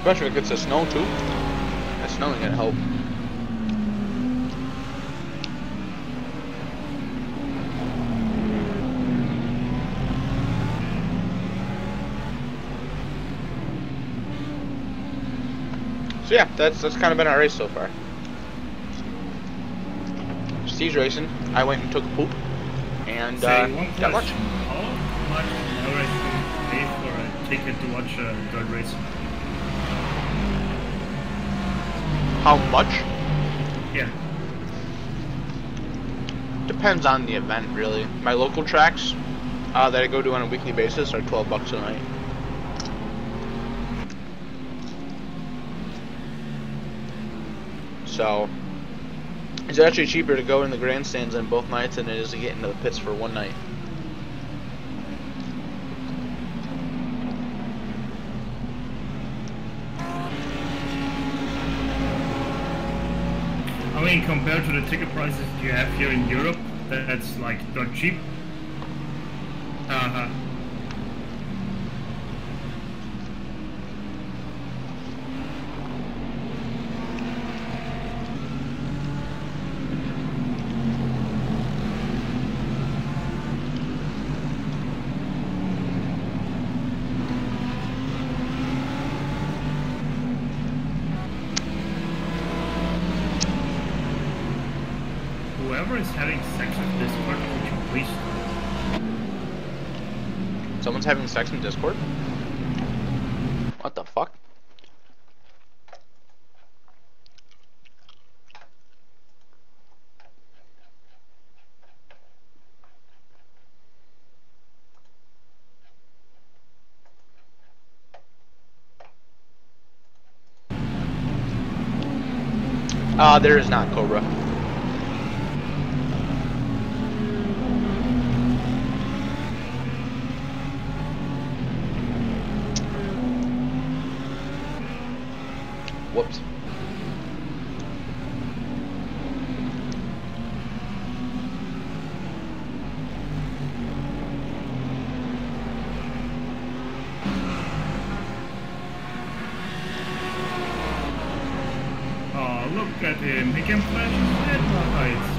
Especially if it gets a snow too. That snowing gonna help. So yeah, that's kind of been our race so far. Steve's racing. I went and took a poop, and Say one got lunch. question. How much do you pay for a ticket to watch a dirt race? How much? Yeah. Depends on the event, really. My local tracks that I go to on a weekly basis are $12 a night. So it's actually cheaper to go in the grandstands on both nights than it is to get into the pits for one night. I mean, compared to the ticket prices you have here in Europe, that's like not cheap. Uh-huh. Whoever is having sex with Discord, could you please stop? Someone's having sex in Discord? What the fuck? There is not, Cobra. Whoops. Oh, look at him. He can flash his headlights.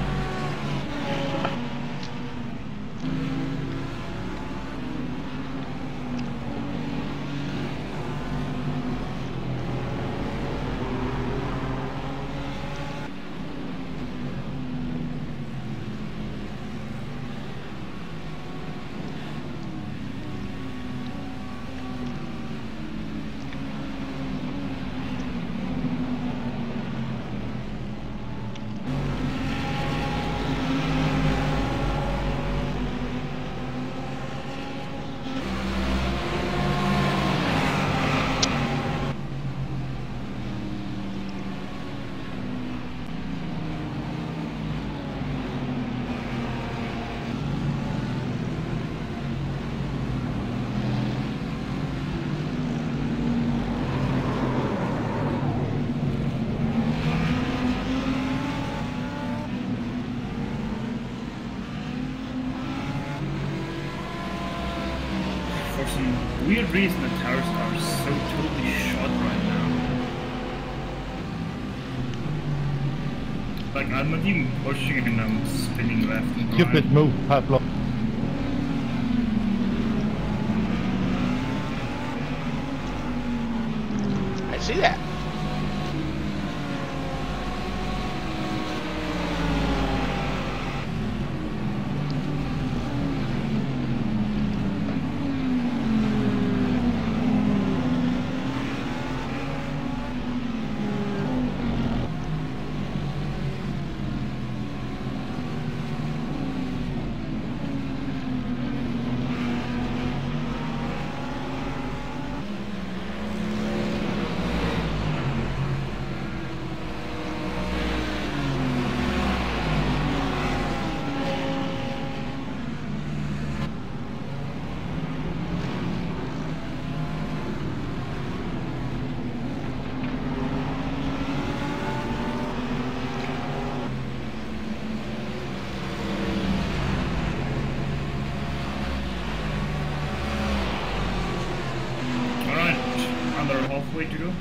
For some weird reason, the tires are so totally short right now. Like, I'm not even pushing and I'm spinning left and right. Stupid move, Pablo. I see that. Alright, another halfway to go.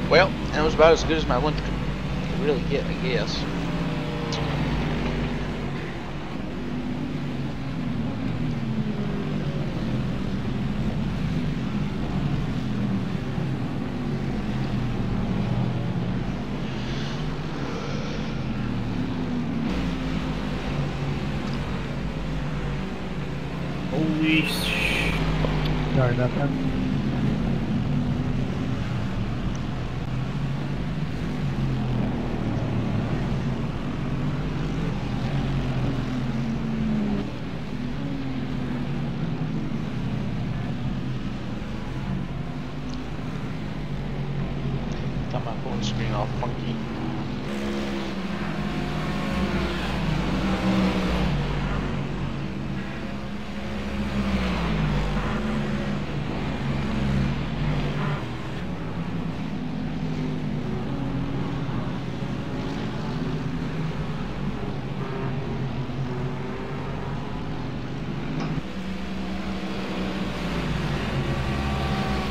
Well, that was about as good as my lunch could really get, I guess. Holy Sorry about that. Got my phone screen all funky.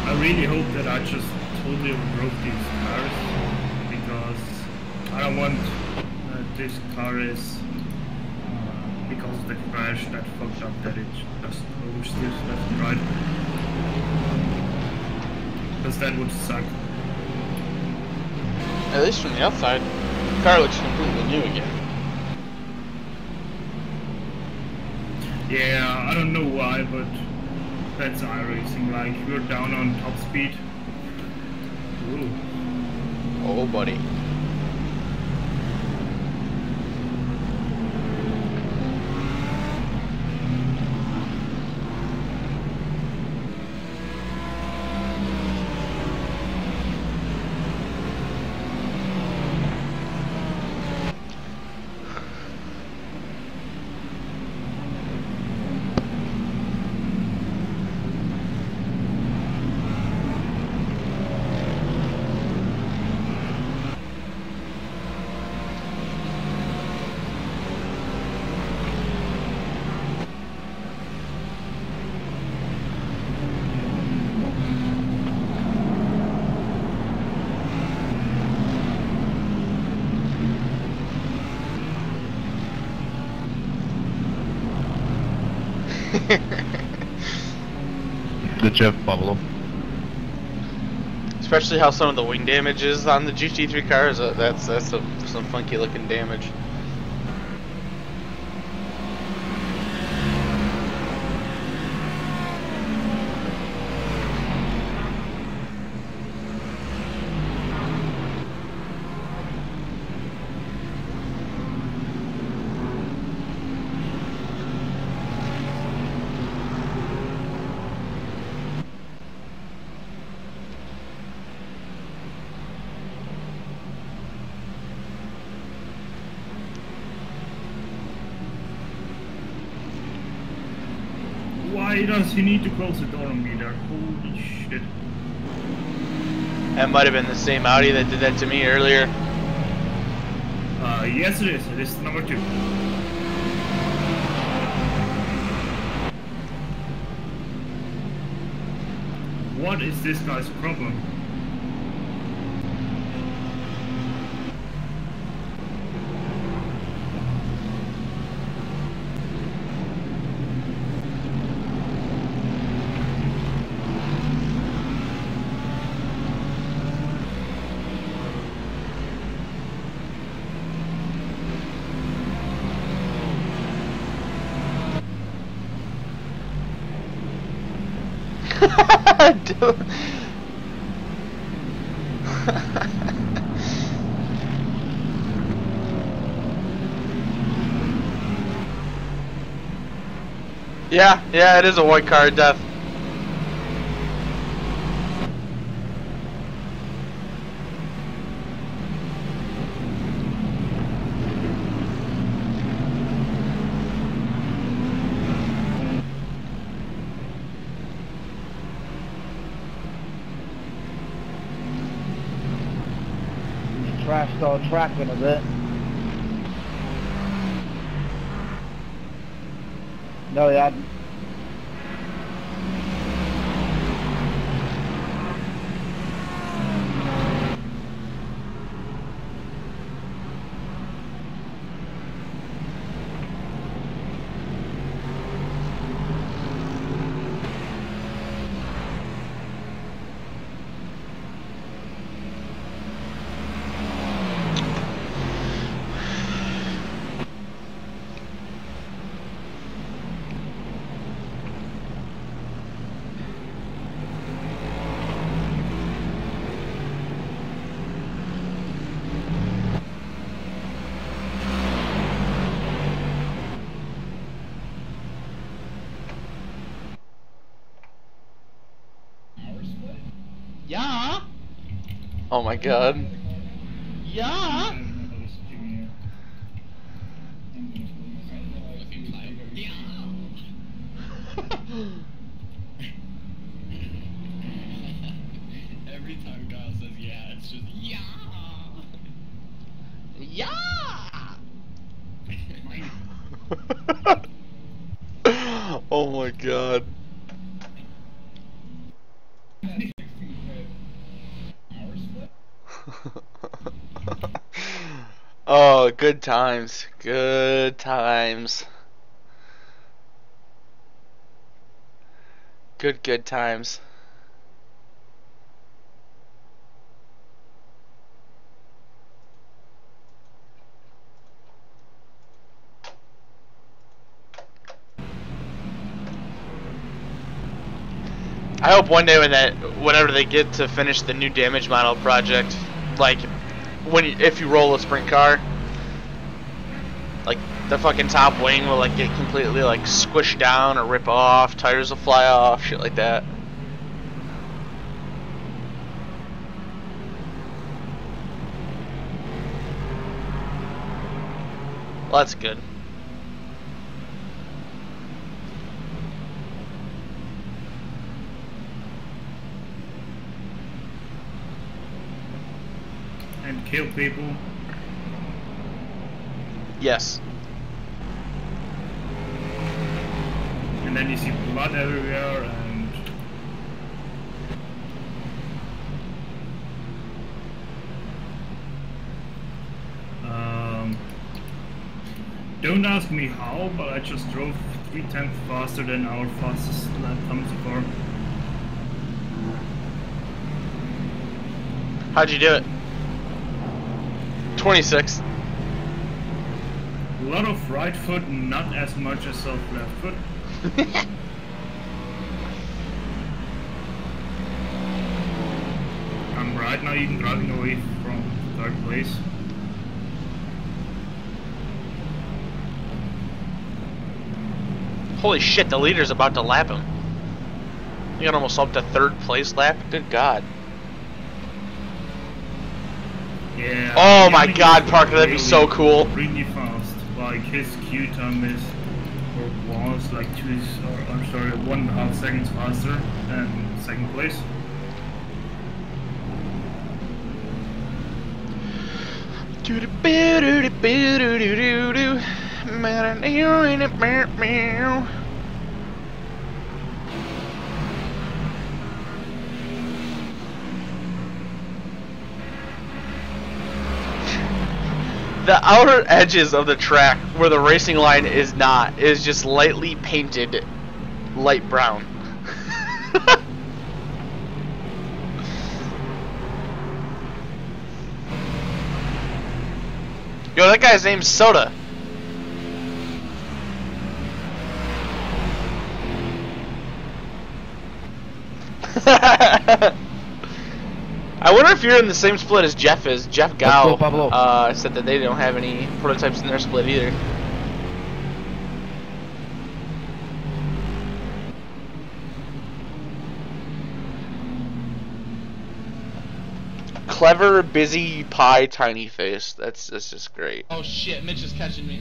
I really hope that I just totally broke these cars, because I don't want this car is because of the crash that fucked up that it just oversteers left and right. Because that would suck. At least from the outside, the car looks completely new again. Yeah, I don't know why, but that's iRacing. Like, you're down on top speed. Ooh. Oh, buddy. The Jeff Bubble. Especially how some of the wing damage is on the GT3 cars. That's some funky looking damage. Why does he need to close the door on me there? Holy shit. That might have been the same Audi that did that to me earlier. Yes it is. It is number 2. What is this guy's problem? Dude. Yeah, it is a white car death. Trashed all tracking a bit. No, yeah. Yeah. Oh my god. Yeah. Every time Kyle says yeah, it's just yeah. Yeah. Oh my god. Oh, good times. Good times. Good times. I hope one day whenever they get to finish the new damage model project, like if you roll a sprint car, like the fucking top wing will like get completely like squished down or rip off, tires will fly off, shit like that. Well, that's good. And kill people. Yes. And then you see blood everywhere and... don't ask me how, but I just drove 3 times faster than our fastest lap time so far. How'd you do it? 26th. A lot of right foot, not as much as of left foot. I'm right now even driving away from 3rd place. Holy shit, the leader's about to lap him. You got almost up to 3rd place lap? Good god. Yeah. Oh my god, Parker, that'd be so cool. Really fast. Like his Q time is, or was like 1.5 seconds faster than 2nd place. The outer edges of the track where the racing line is not is just lightly painted light brown. Yo, that guy's name's Soda. I wonder if you're in the same split as Jeff is. Jeff Gao said that they don't have any prototypes in their split either. Clever, busy, pie, tiny face. That's just great. Oh shit, Mitch is catching me.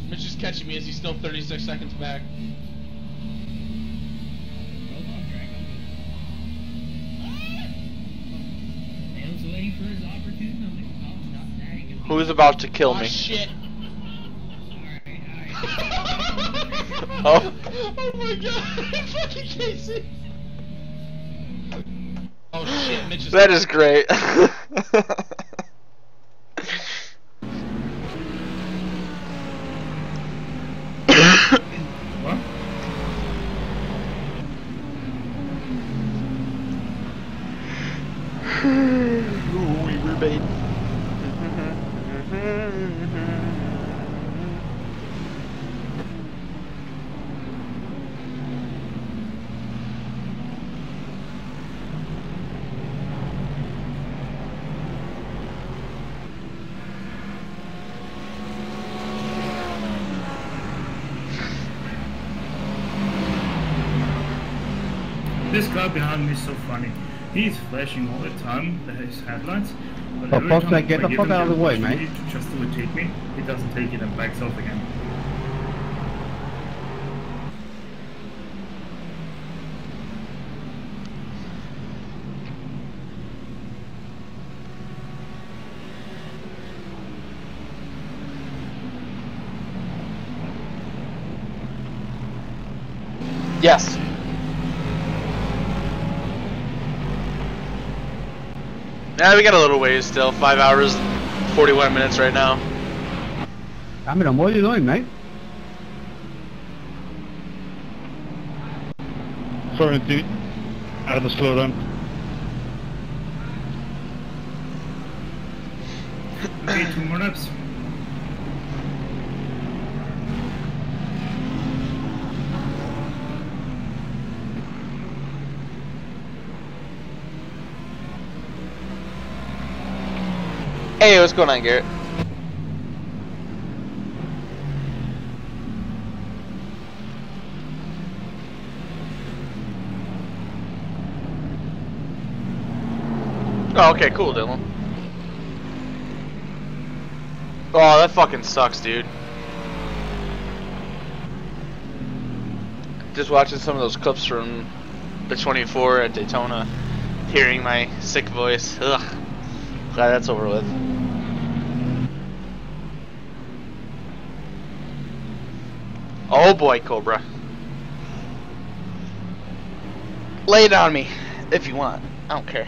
Mitch is catching me as he's still 36 seconds back. Who's about to kill me? Oh shit. Oh. Oh my god, fucking Casey. Oh shit, Mitch is... That is great. What? We were bait. This guy behind me is so funny. He's flashing all the time, his headlights. But For every fuck's time sake, get I the give fuck him out of the way, opportunity mate. to just overtake me, he doesn't take it and backs off again. Yes. Nah, we got a little ways still. 5 hours, 41 minutes right now. I mean, what are you doing, mate? Sorry, dude. I had to slow down. Okay, 2 more laps. Hey, what's going on, Garrett? Oh, okay, cool, Dylan. Oh, that fucking sucks, dude. Just watching some of those clips from the 24 at Daytona, hearing my sick voice. Ugh. Glad that's over with. Oh boy, Cobra. Lay it on me if you want. I don't care.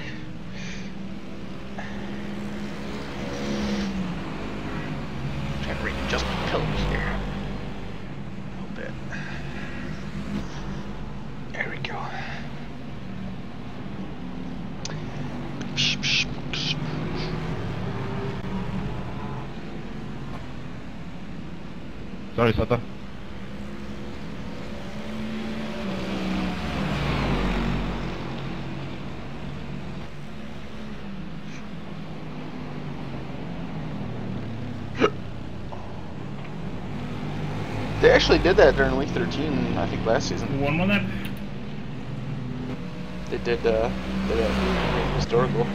Trying to readjust my pillows here. A little bit. There we go. Sorry, Sata. They actually did that during week 13, I think, last season. 1 more lap. They did historical.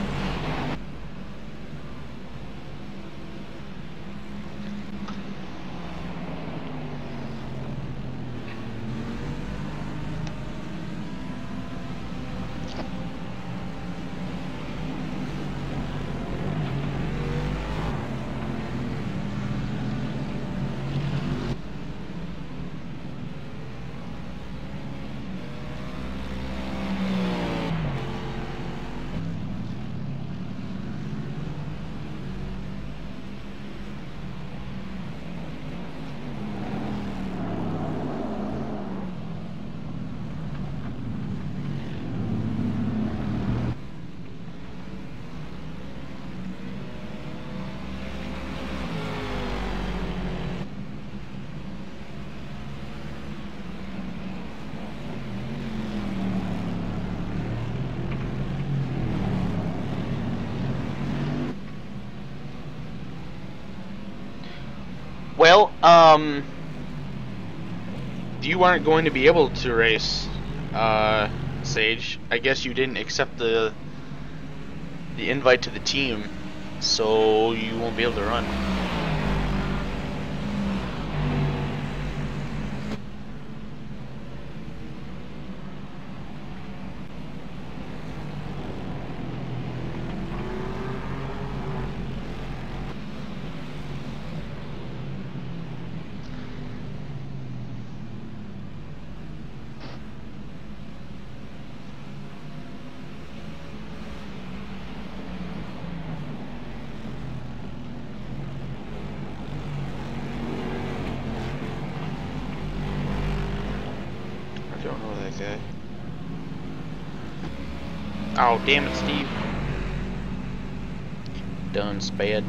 Well, you aren't going to be able to race, Sage. I guess you didn't accept the invite to the team, so you won't be able to run. I don't know that guy. Oh, damn it, Steve. Done sped.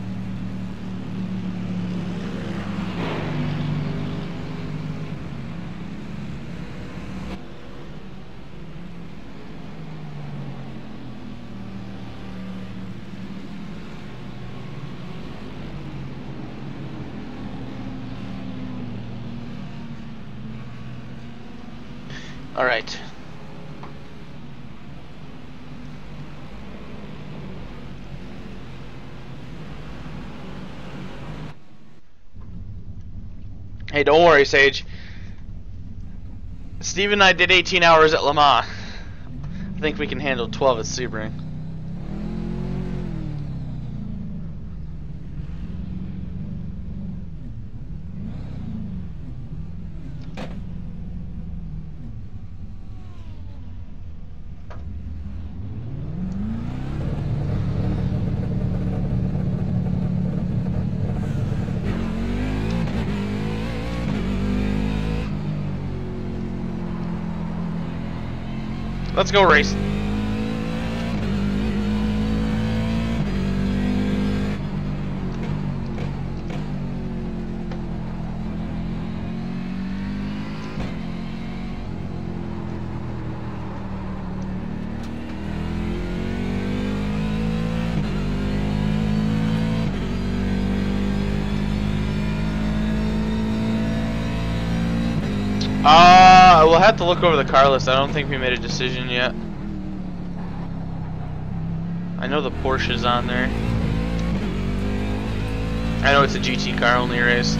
All right. Hey, don't worry, Sage. Steve and I did 18 hours at Le Mans. I think we can handle 12 at Sebring. Let's go race. We'll have to look over the car list. I don't think we made a decision yet. I know the Porsche's on there. I know it's a GT car only race.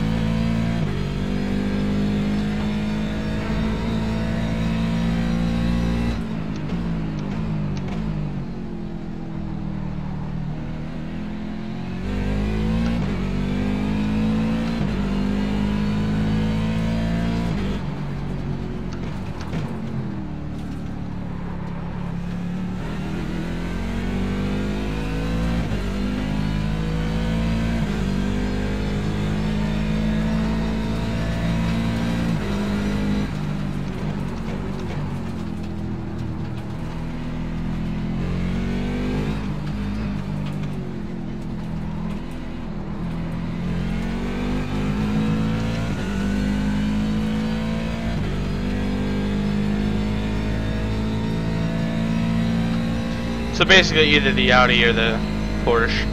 So basically either the Audi or the Porsche.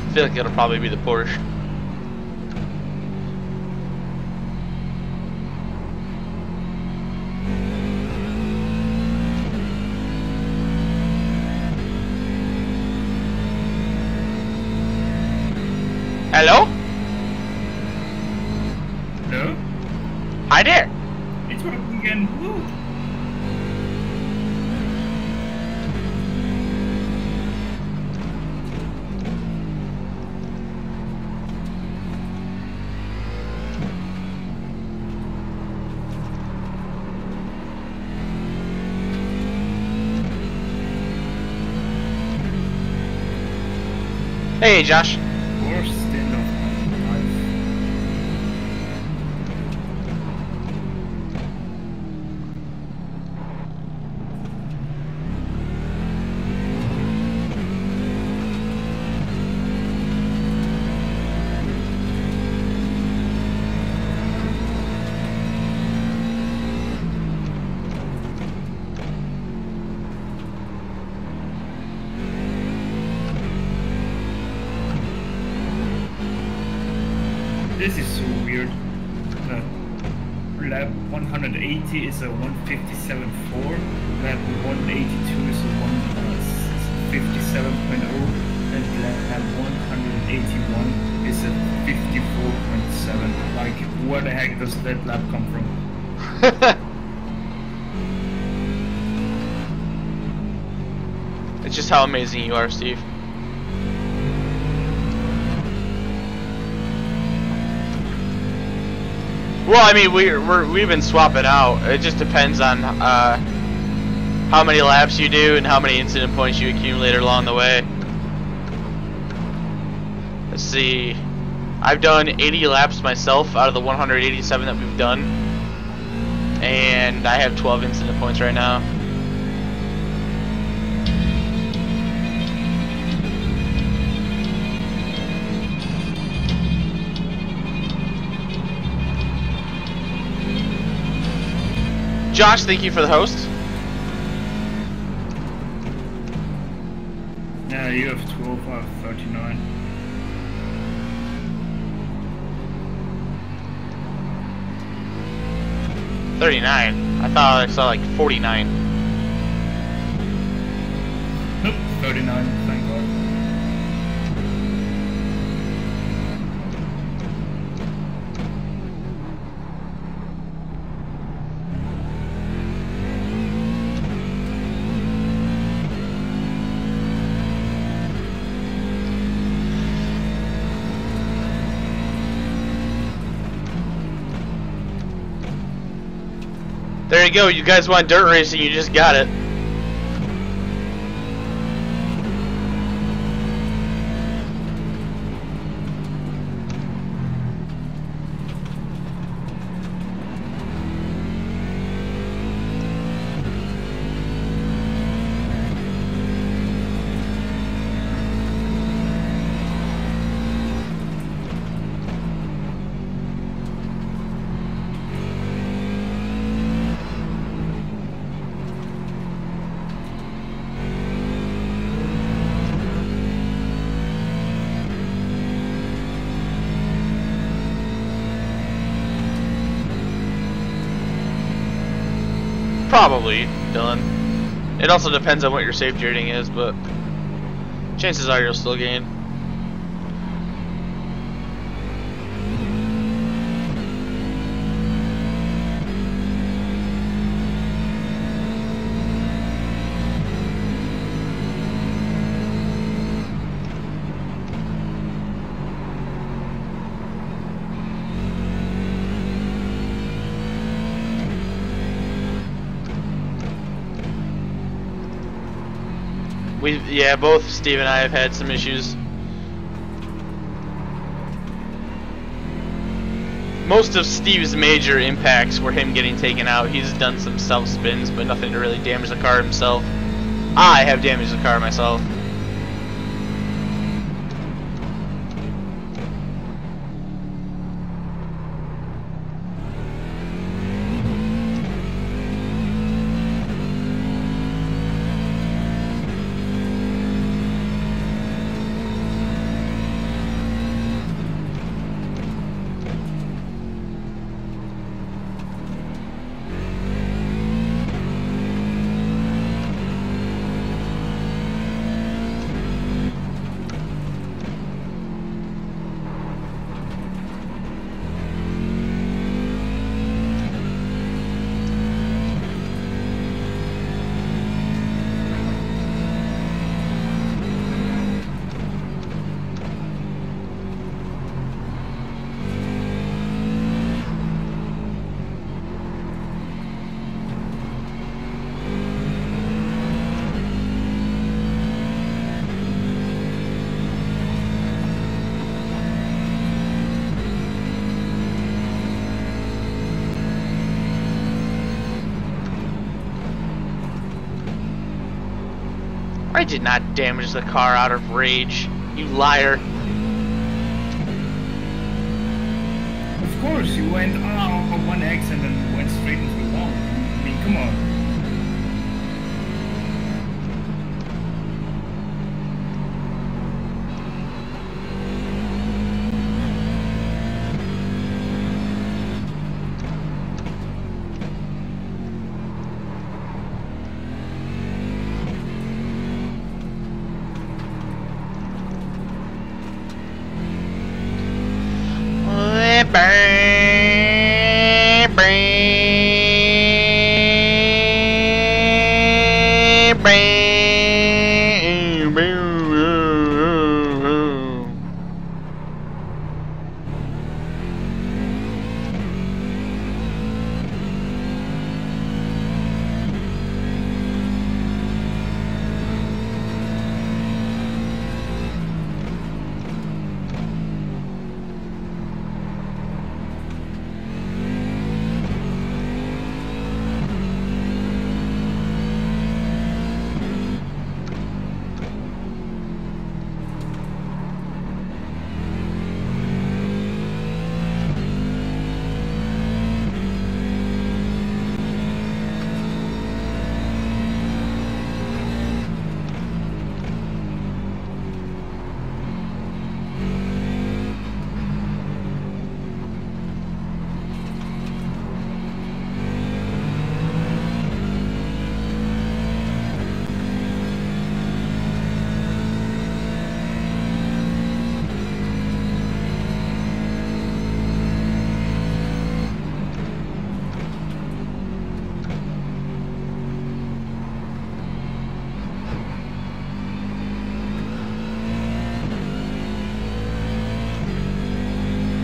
I feel like it'll probably be the Porsche. Hello? Hello? Hi there. It's working again. Woo. Hey, Josh. Worst stint of my life. This is so weird. Lap 180 is a 157.4. Lap 182 is a 157.0. And lap 181 is a 54.7. Like, where the heck does that lap come from? It's just how amazing you are, Steve. Well, I mean, we've been swapping out. It just depends on how many laps you do and how many incident points you accumulate along the way. Let's see. I've done 80 laps myself out of the 187 that we've done, and I have 12 incident points right now. Josh, thank you for the host. Yeah, you have 12 out of 39. I thought I saw like 49. Nope, 39, thank God. There you go. You guys want dirt racing, you just got it. Probably, Dylan. It also depends on what your safety rating is, but chances are you'll still gain. Yeah, both Steve and I have had some issues. Most of Steve's major impacts were him getting taken out. He's done some self spins, but nothing to really damage the car himself. I have damaged the car myself. I did not damage the car out of rage, you liar. Of course, you went on one X and then went straight into the wall. I mean, come on.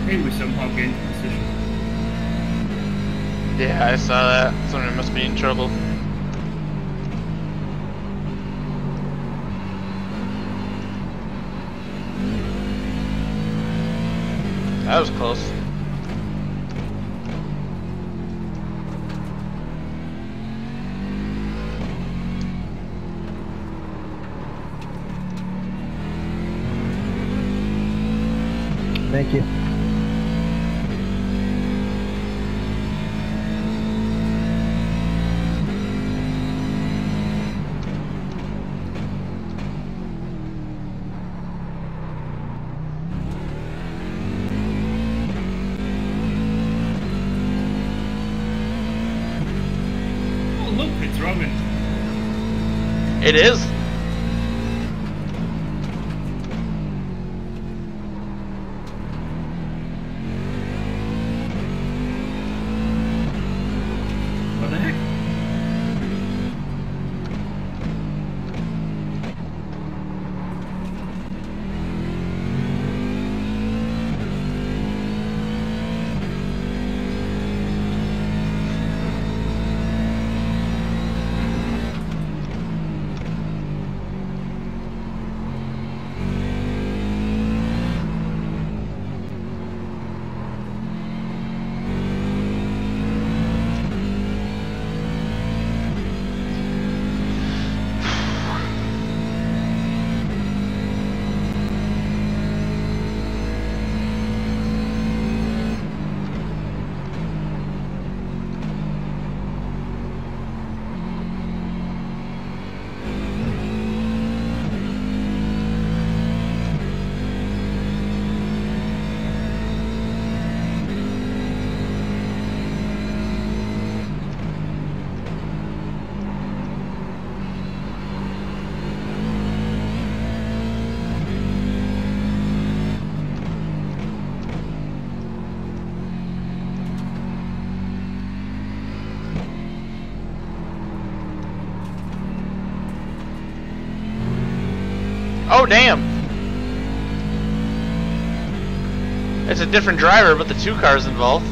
Hey, we somehow gained position. Yeah, I saw that. Someone must be in trouble. That was close. Thank you. Oh look, it's Robin. It is. What the heck? Oh, damn. It's a different driver, but the two cars involved.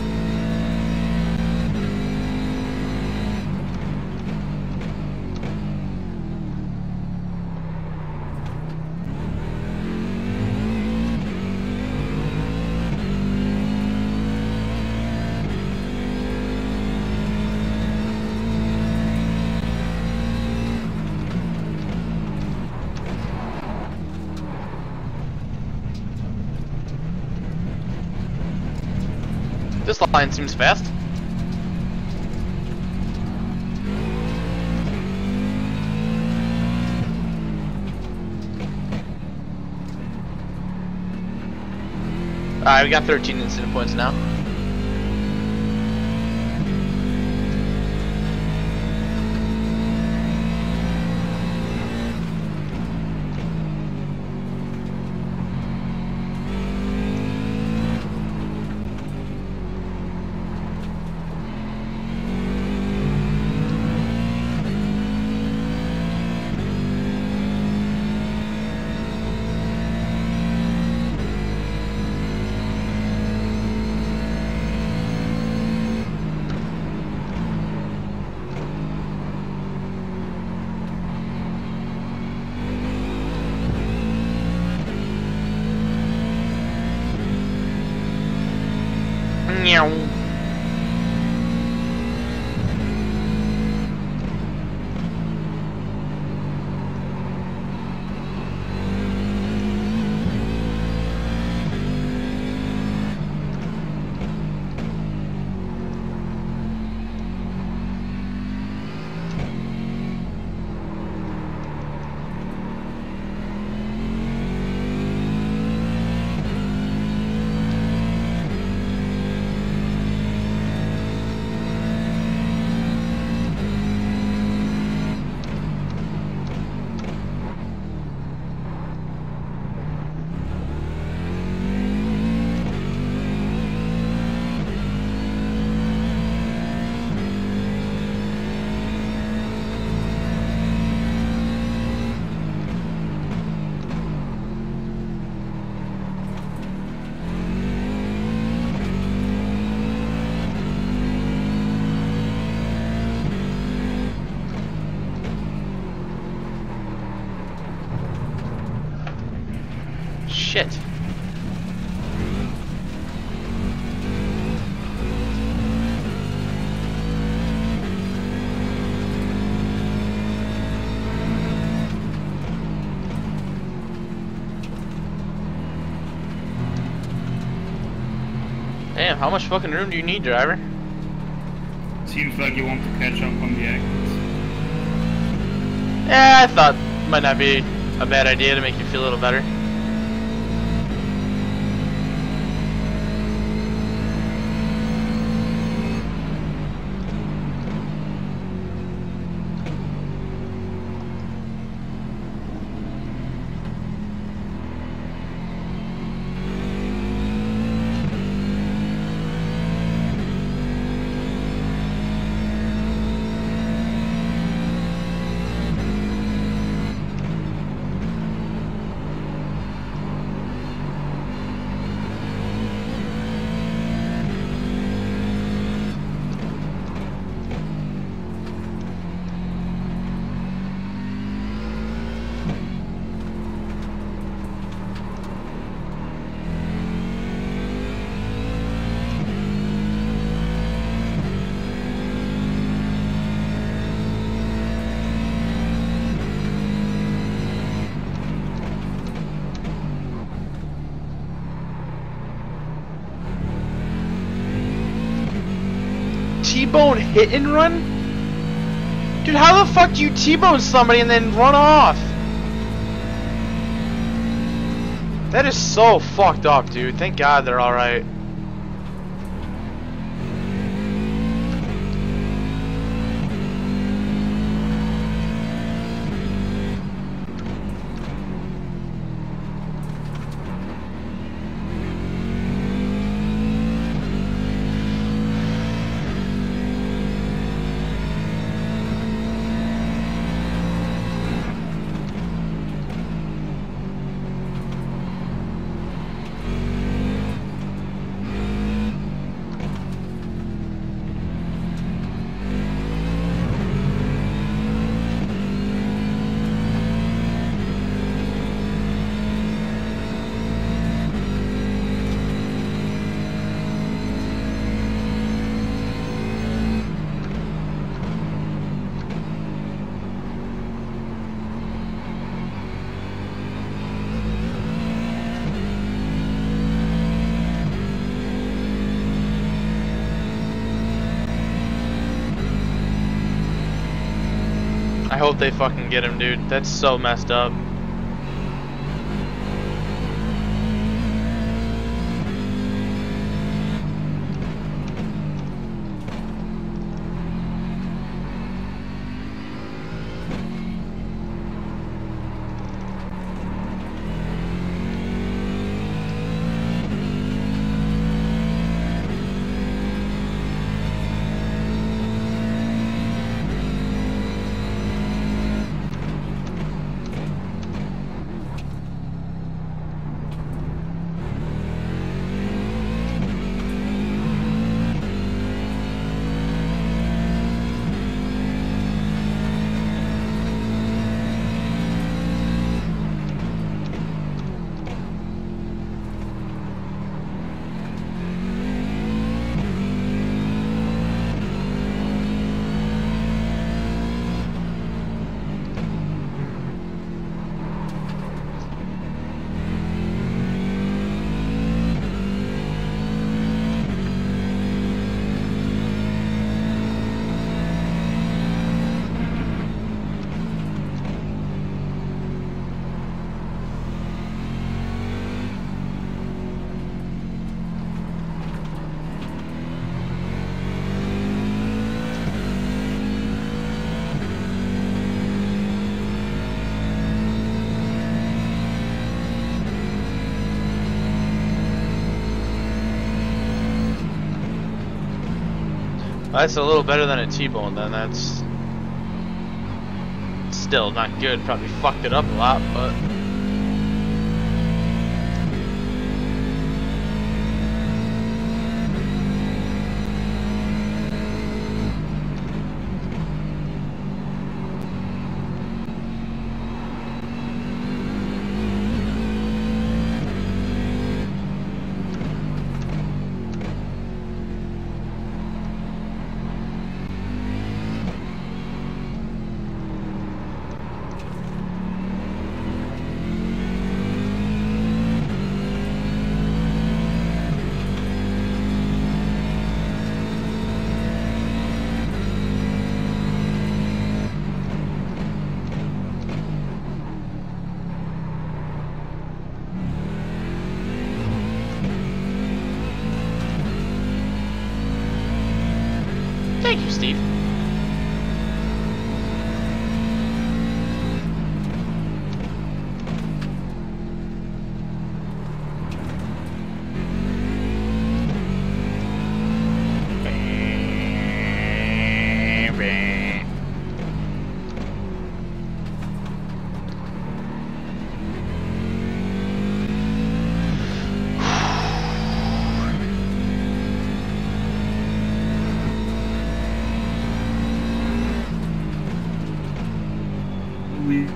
This line seems fast. Alright, we got 13 incident points now. shit. Damn, how much fucking room do you need, driver? Seems like you want to catch up on the exits. Yeah, I thought might not be a bad idea to make you feel a little better. T-bone hit and run? Dude, how the fuck do you T-bone somebody and then run off? That is so fucked up, dude. Thank God they're alright. I hope they fucking get him, dude. That's so messed up. That's a little better than a T-bone then. That's still not good. Probably fucked it up a lot, but Thank you, Steve.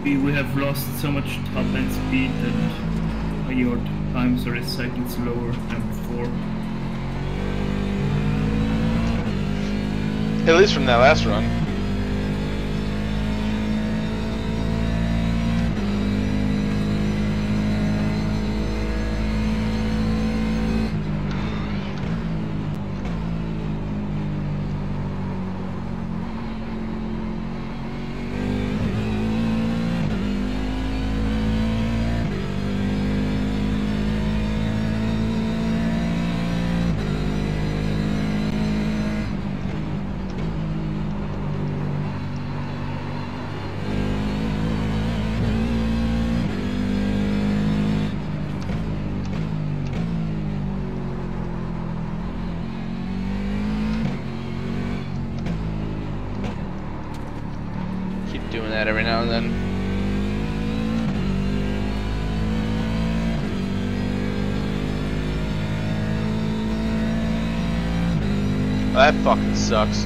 We have lost so much top end speed that your times are a second slower than before. At least from that last run. Doing that every now and then. Oh, that fucking sucks.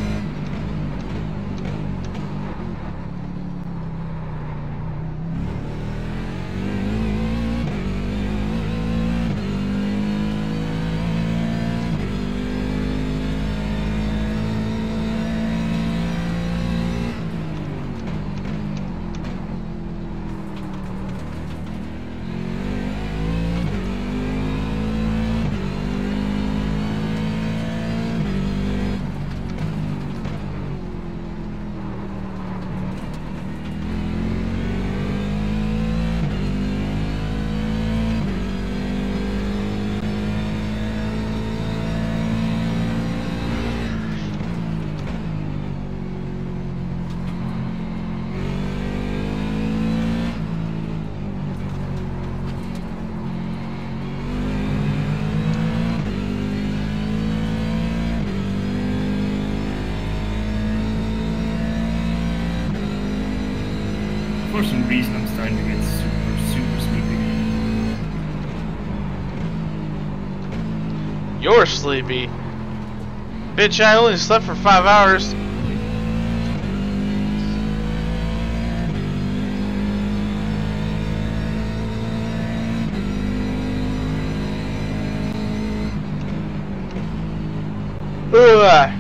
For some reason I'm starting to get super sleepy. You're sleepy. Bitch, I only slept for 5 hours. Ugh.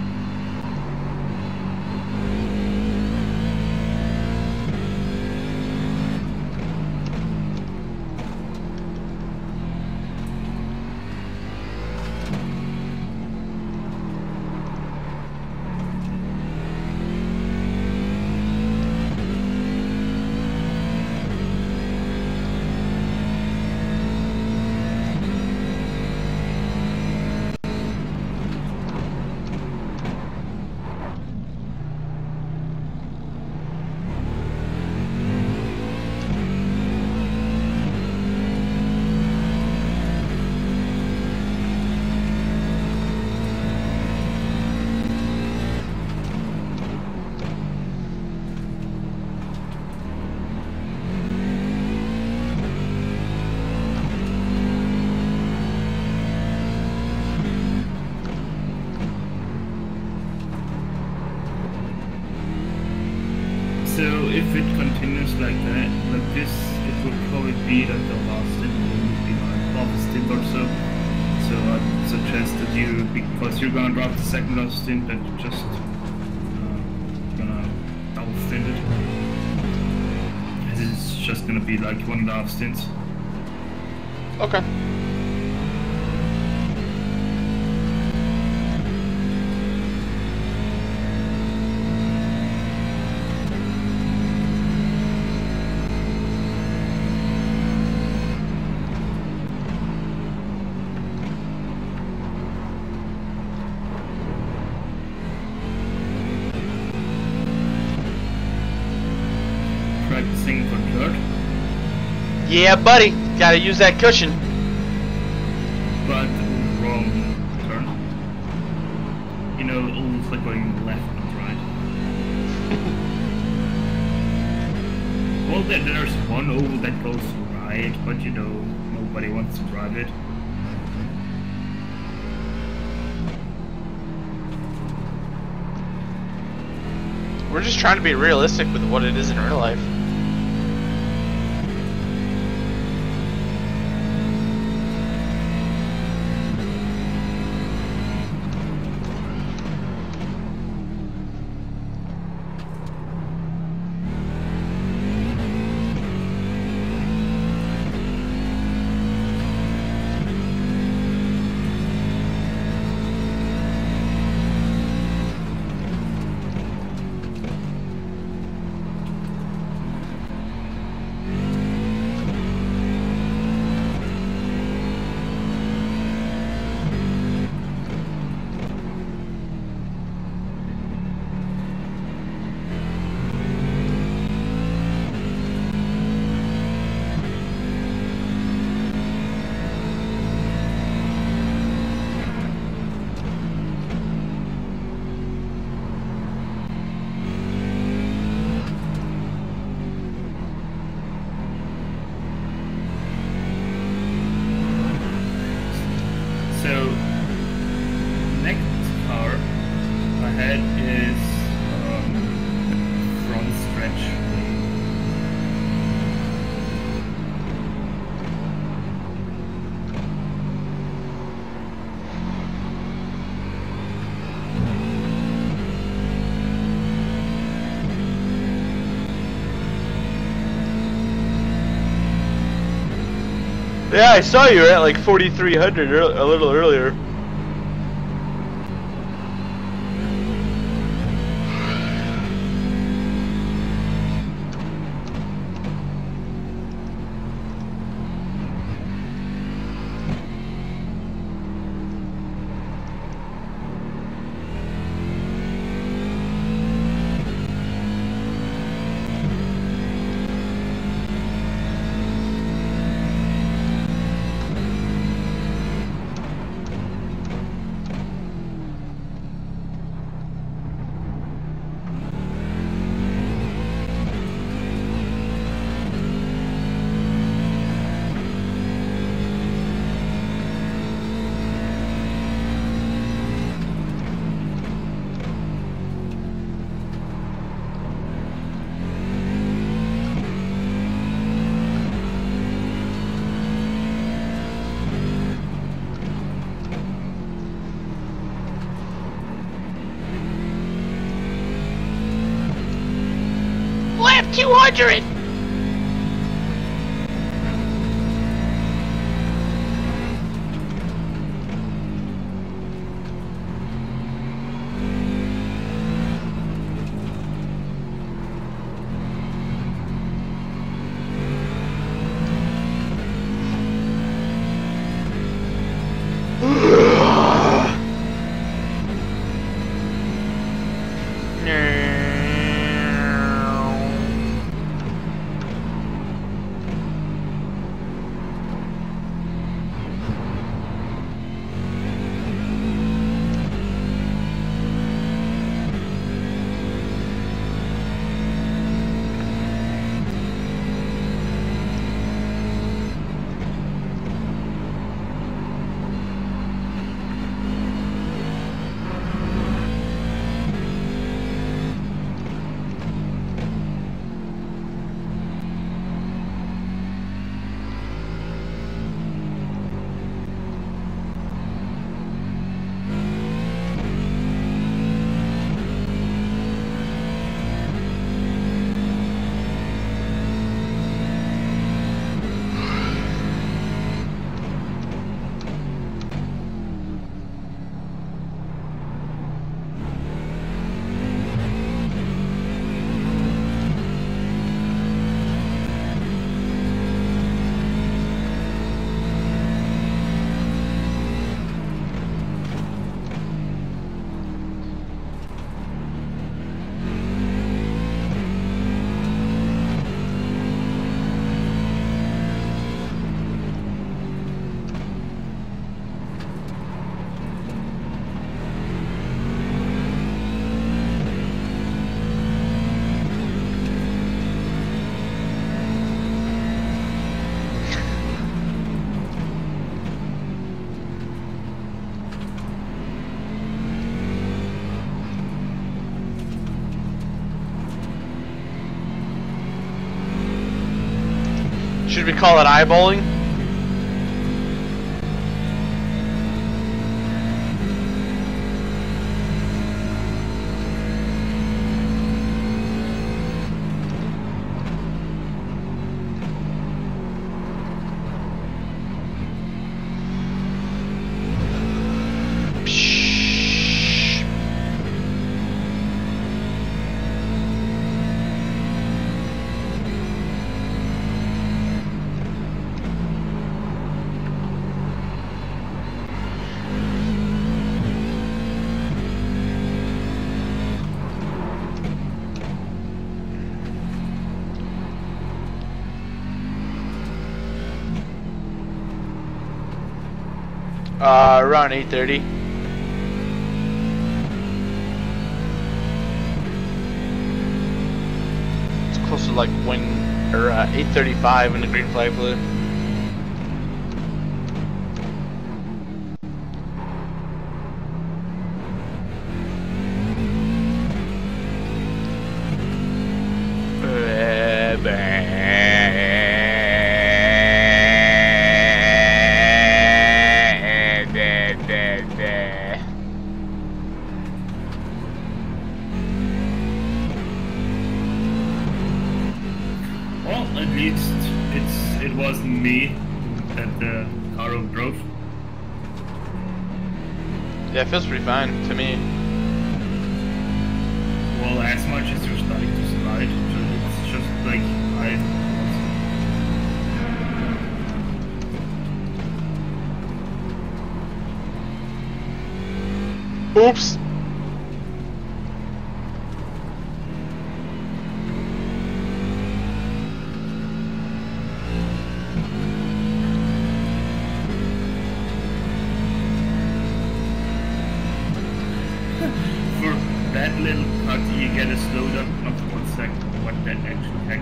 So if it continues like that, like this, it will probably be that the last stint will be like half a stint or so. So I'd suggest that you, because you're gonna drop the second last stint, that you just gonna double stint it. As it's just gonna be like 1.5 stints. Okay. practicing for third, Yeah, buddy. Gotta use that cushion. but wrong turn. You know, almost like going left, not right. Well, there's one oval that goes right, but you know, nobody wants to drive it. We're just trying to be realistic with what it is in real life. So, next car ahead is front stretch. Yeah, I saw you were at like 4,300 a little earlier. Lap 200! Should we call it eyeballing? Around 8:30. It's close to like when, or 8:35 when the green flag flew. Well, at least it wasn't me that the car drove. Yeah, it feels pretty fine to me. Well, as much as you're starting to slide, it's just like Oops. for that little cut you get a slowdown of 1 second. What that actually heck?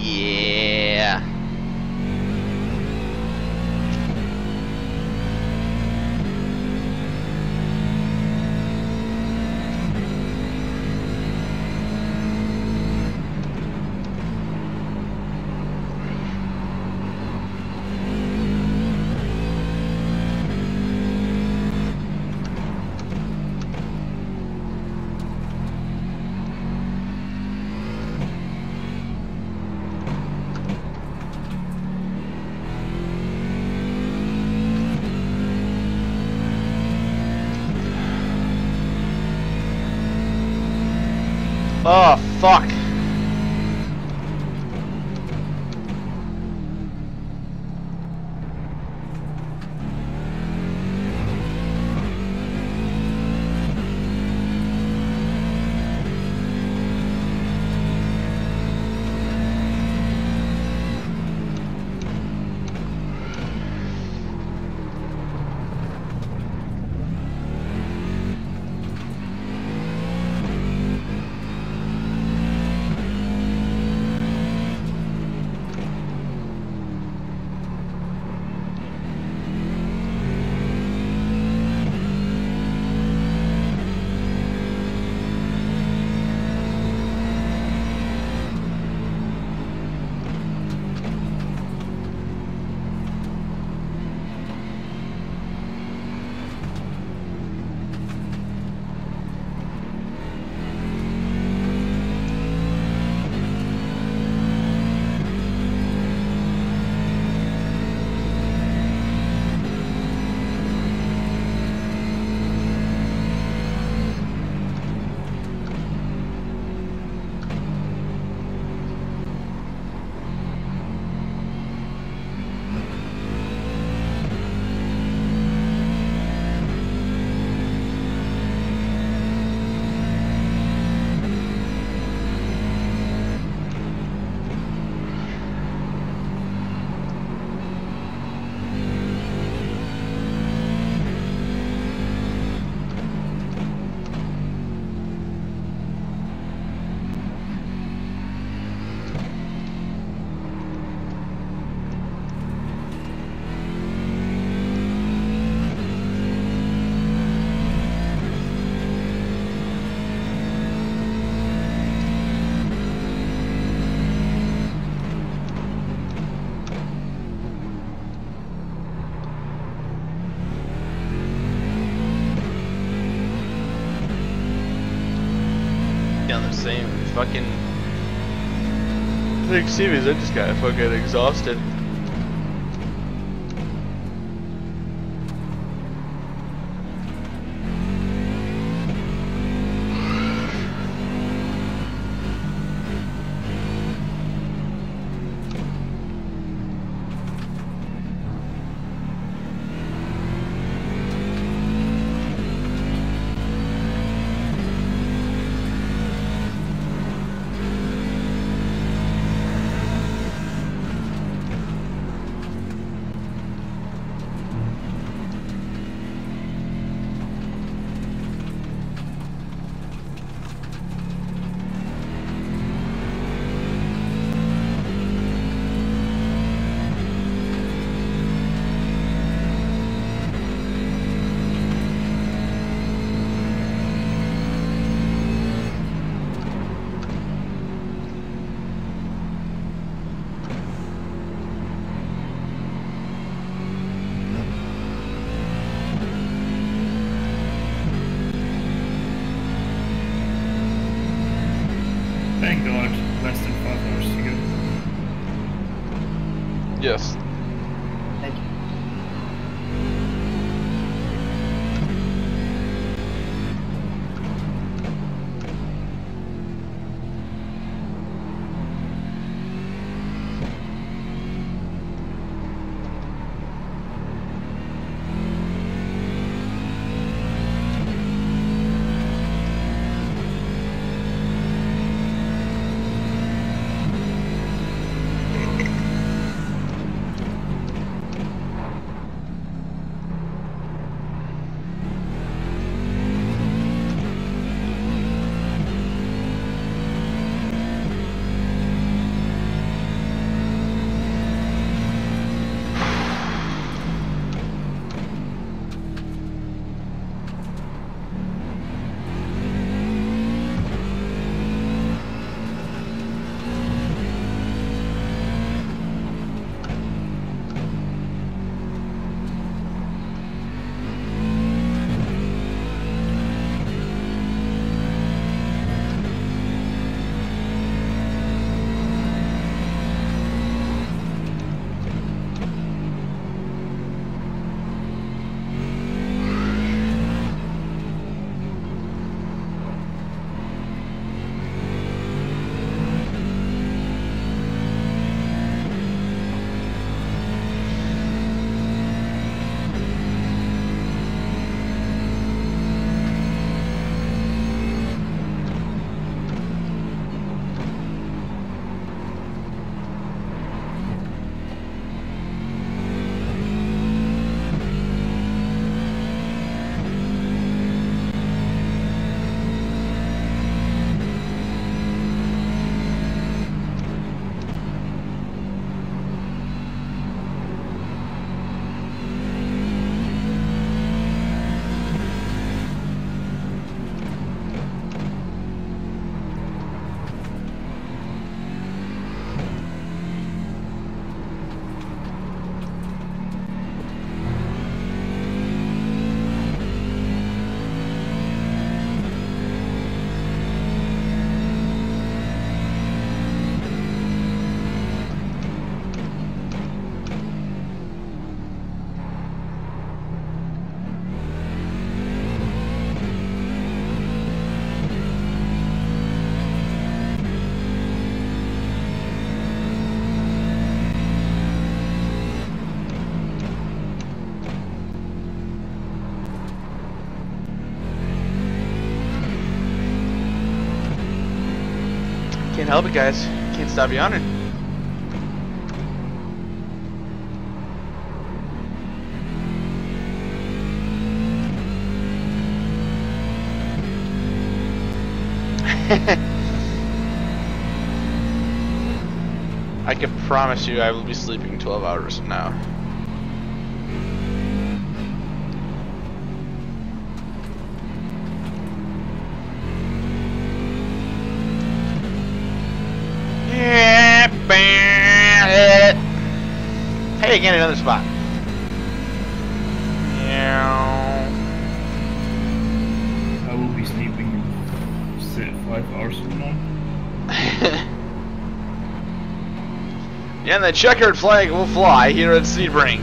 Yeah. Oh, fuck. Same fucking. I think Stevie's, I just got fucking exhausted. Thank God, less than 5 hours to go. Yes. Thank you. Can't help it, guys. Can't stop yawning. I can promise you I will be sleeping 12 hours from now. Hey, again, another spot. I will be sleeping in 5 hours from now. Yeah, and the checkered flag will fly here at Sebring.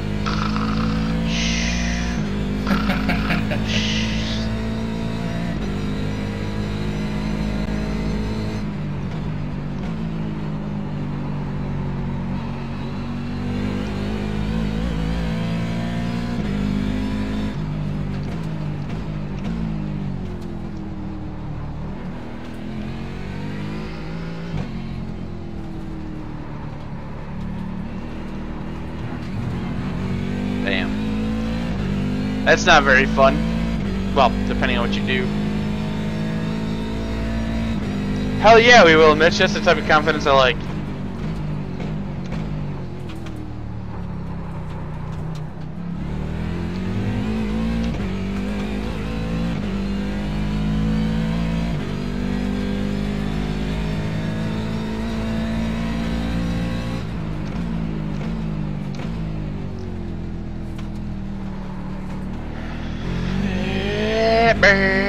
Damn. That's not very fun. Well, depending on what you do. Hell yeah, we will, Mitch. That's the type of confidence I like. Burn.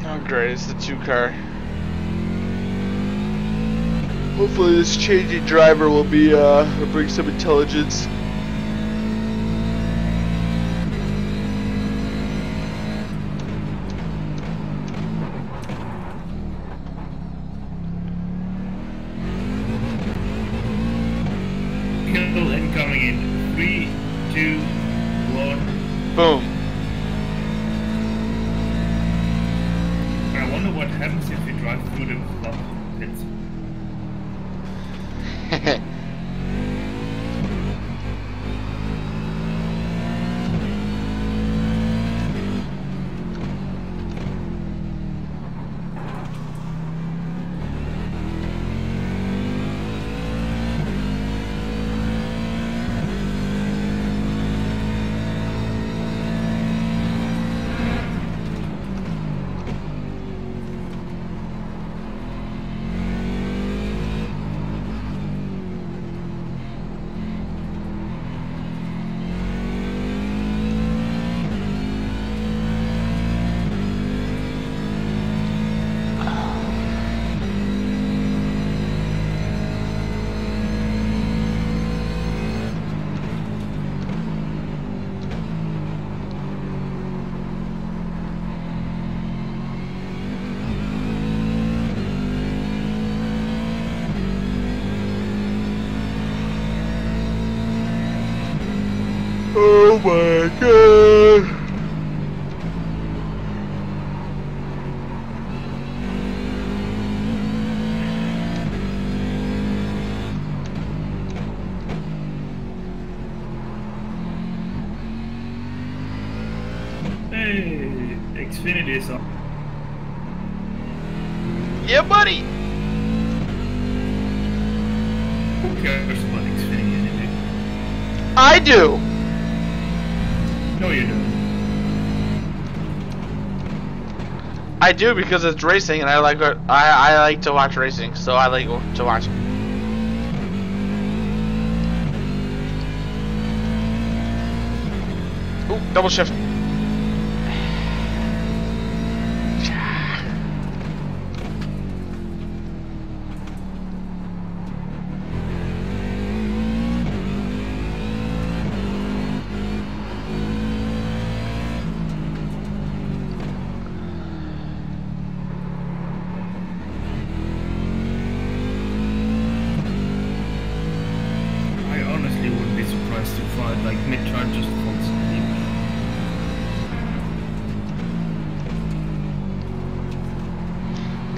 Oh great, it's the 2-car. Hopefully this changing driver will be bring some intelligence. Kill incoming in 3, 2, 1. Boom. I wonder what happens if we drive through the club pits. Oh my god. Hey, Xfinity is on. Yeah, buddy. Who cares about Xfinity anyway? I do. No, you don't. I do because it's racing, and I like to watch racing, so I like to watch it. Ooh, double shift.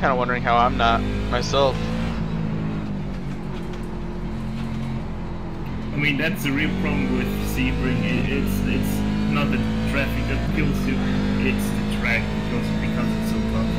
kind of wondering how I'm not myself. I mean, that's the real problem with Sebring. It's not the traffic that kills you, it's the track because it's so tough.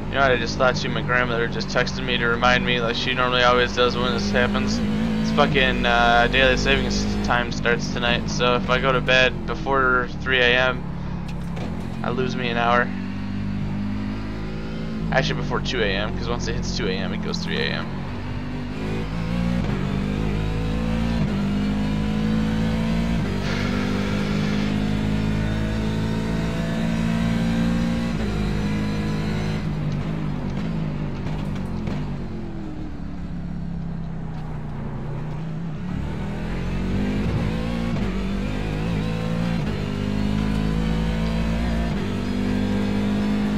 You know what I just thought to? My grandmother just texted me to remind me, like she normally always does when this happens. It's fucking daily savings time starts tonight, so if I go to bed before 3 a.m., I lose me an hour. Actually before 2 a.m., because once it hits 2 a.m., it goes 3 a.m.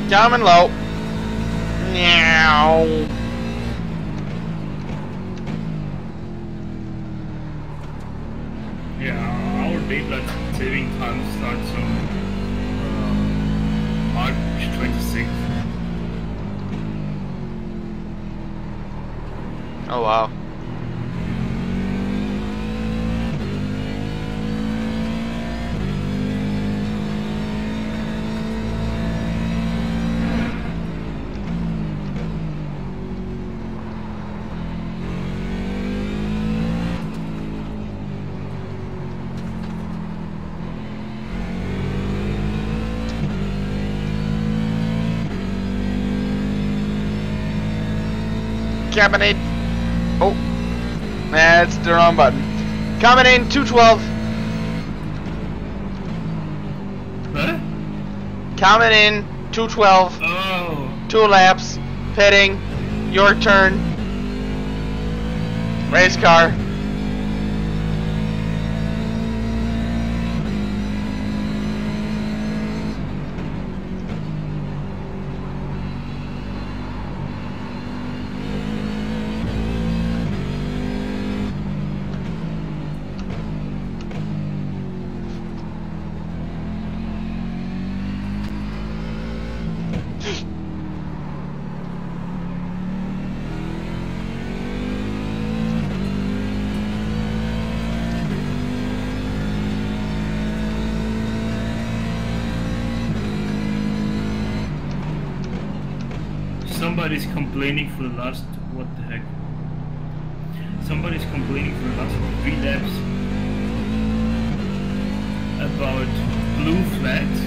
Down and low. Meow. Yeah, our daylight saving time starts on March 26th. Oh wow. Coming in. Oh, that's the wrong button. Coming in 212. Huh? Coming in 212. Oh. 2 laps. Pitting. Your turn. Race car. Somebody's complaining for the last, what the heck? Somebody's complaining for the last 3 laps about blue flags,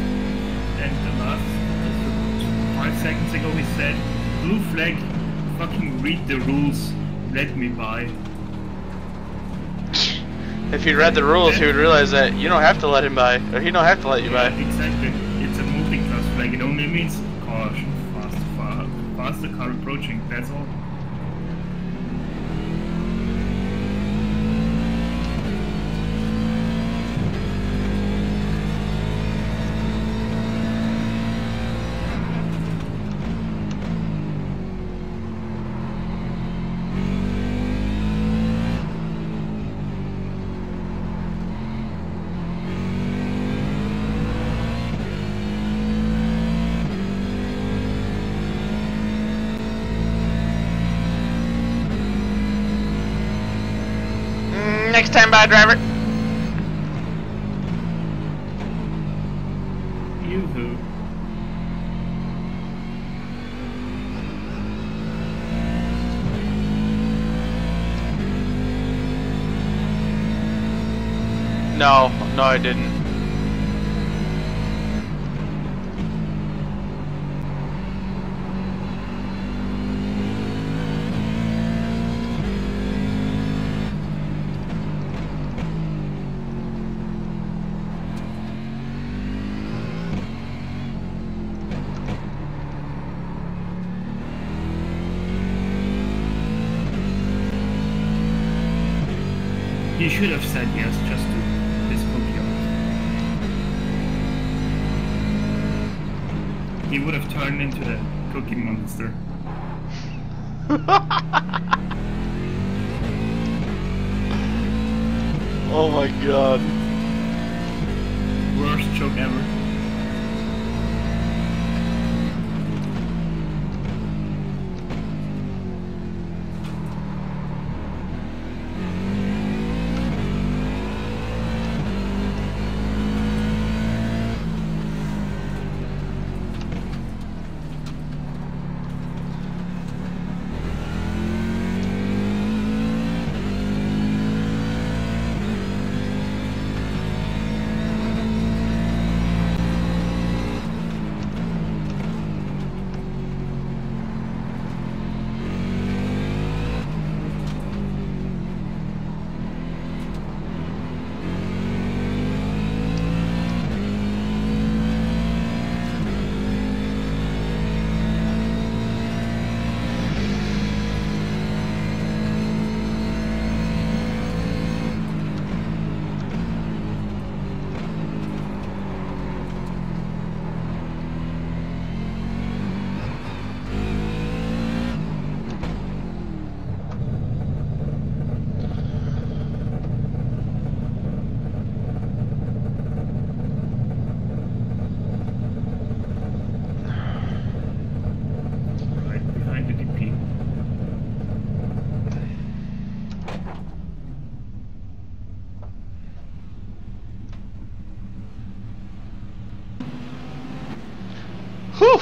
and the last 5 seconds ago he said, blue flag, fucking read the rules, let me by. If he read the rules, he would realize that you don't have to let him by, or he don't have to let you by. Exactly, it's a multi-class flag, it only means caution, faster car approaching, that's all. Next time, by driver. Yoo-hoo. No, I didn't. He should have said yes just to this cookie. He would have turned into the Cookie Monster. Oh my god. Worst joke ever. Whew.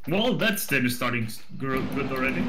Well, that's then starting good already.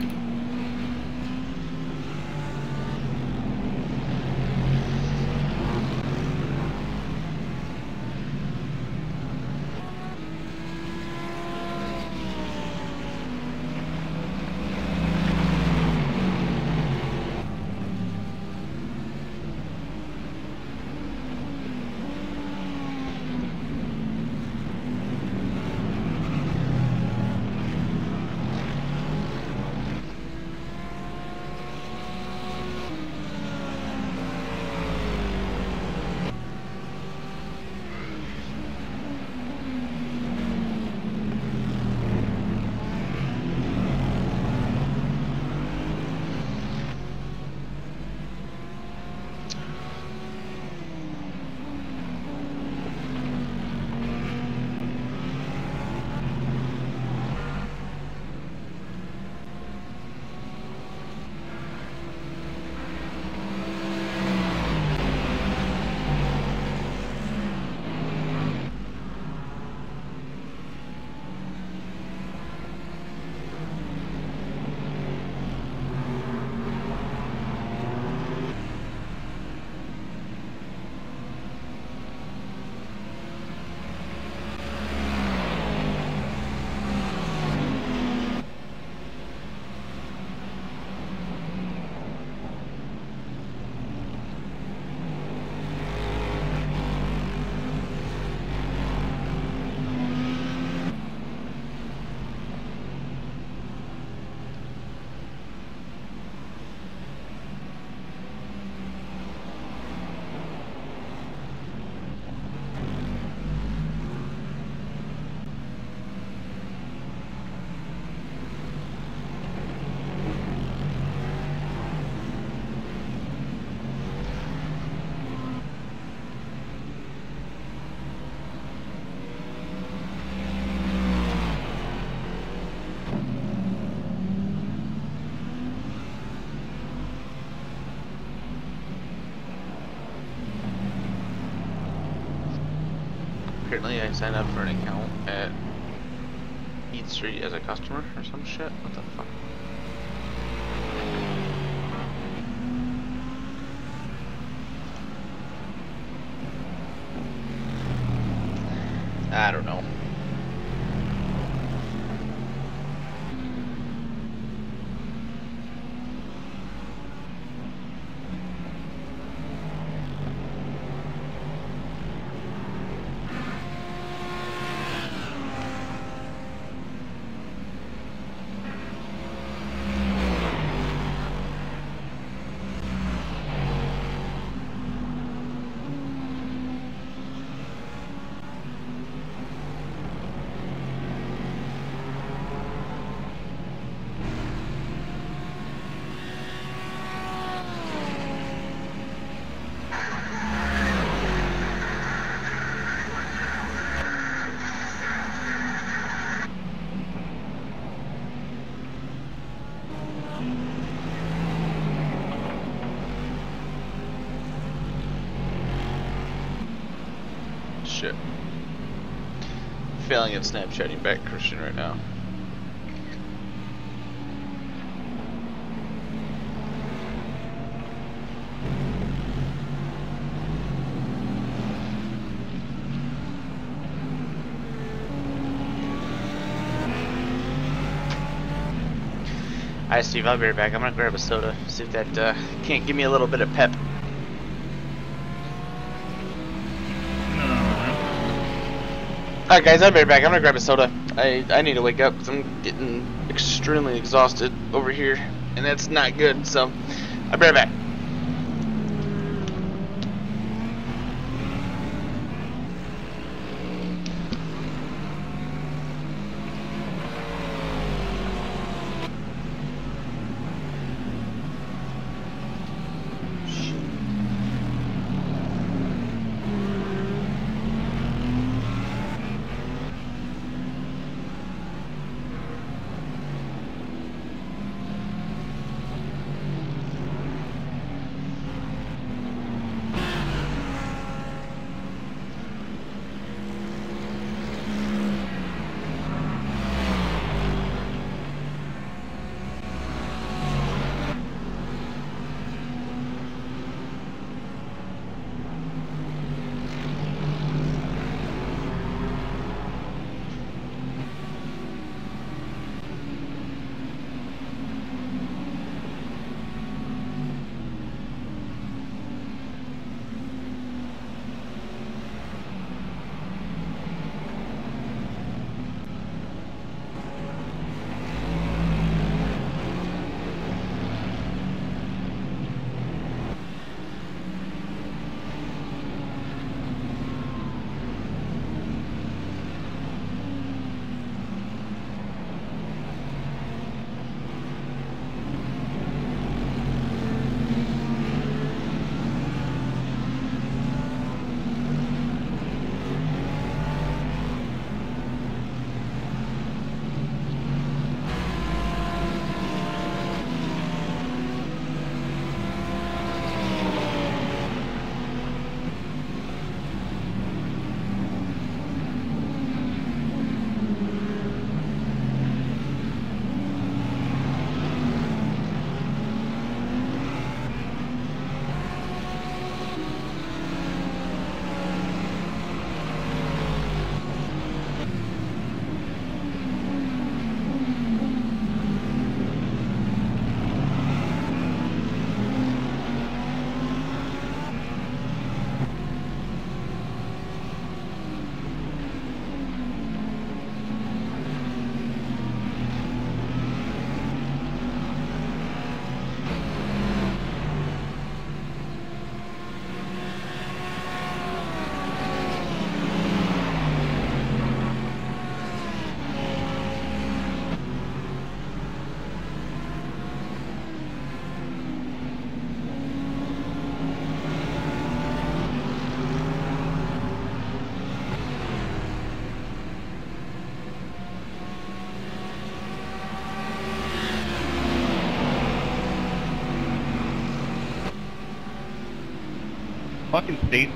apparently I signed up for an account at Eat Street as a customer or some shit. What the fuck? I don't know. Shit. Failing at Snapchatting back Christian right now. Alright, Steve, I'll be right back. I'm gonna grab a soda, see if that can't give me a little bit of pep. Alright guys, I'll be right back. I'm gonna grab a soda. I need to wake up because I'm getting extremely exhausted over here, and that's not good, so I'll be right back. Fucking state.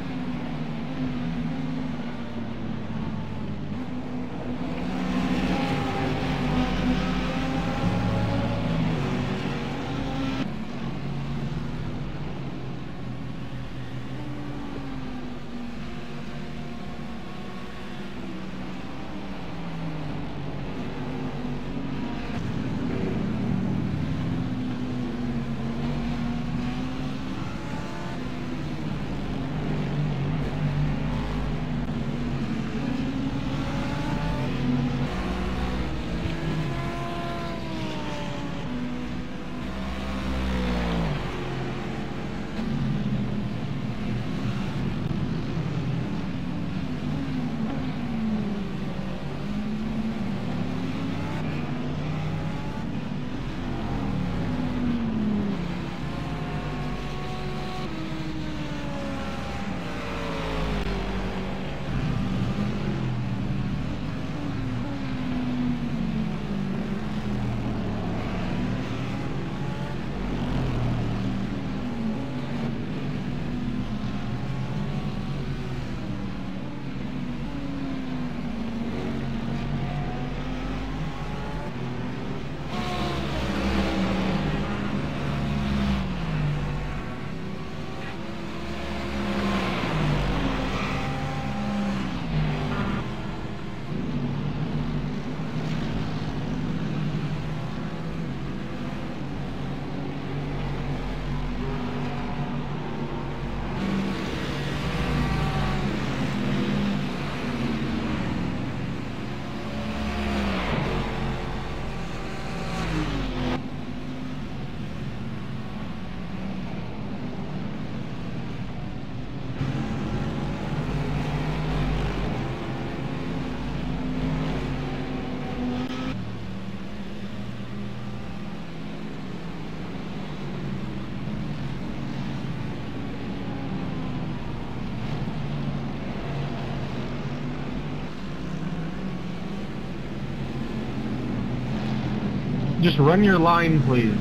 just run your line, please.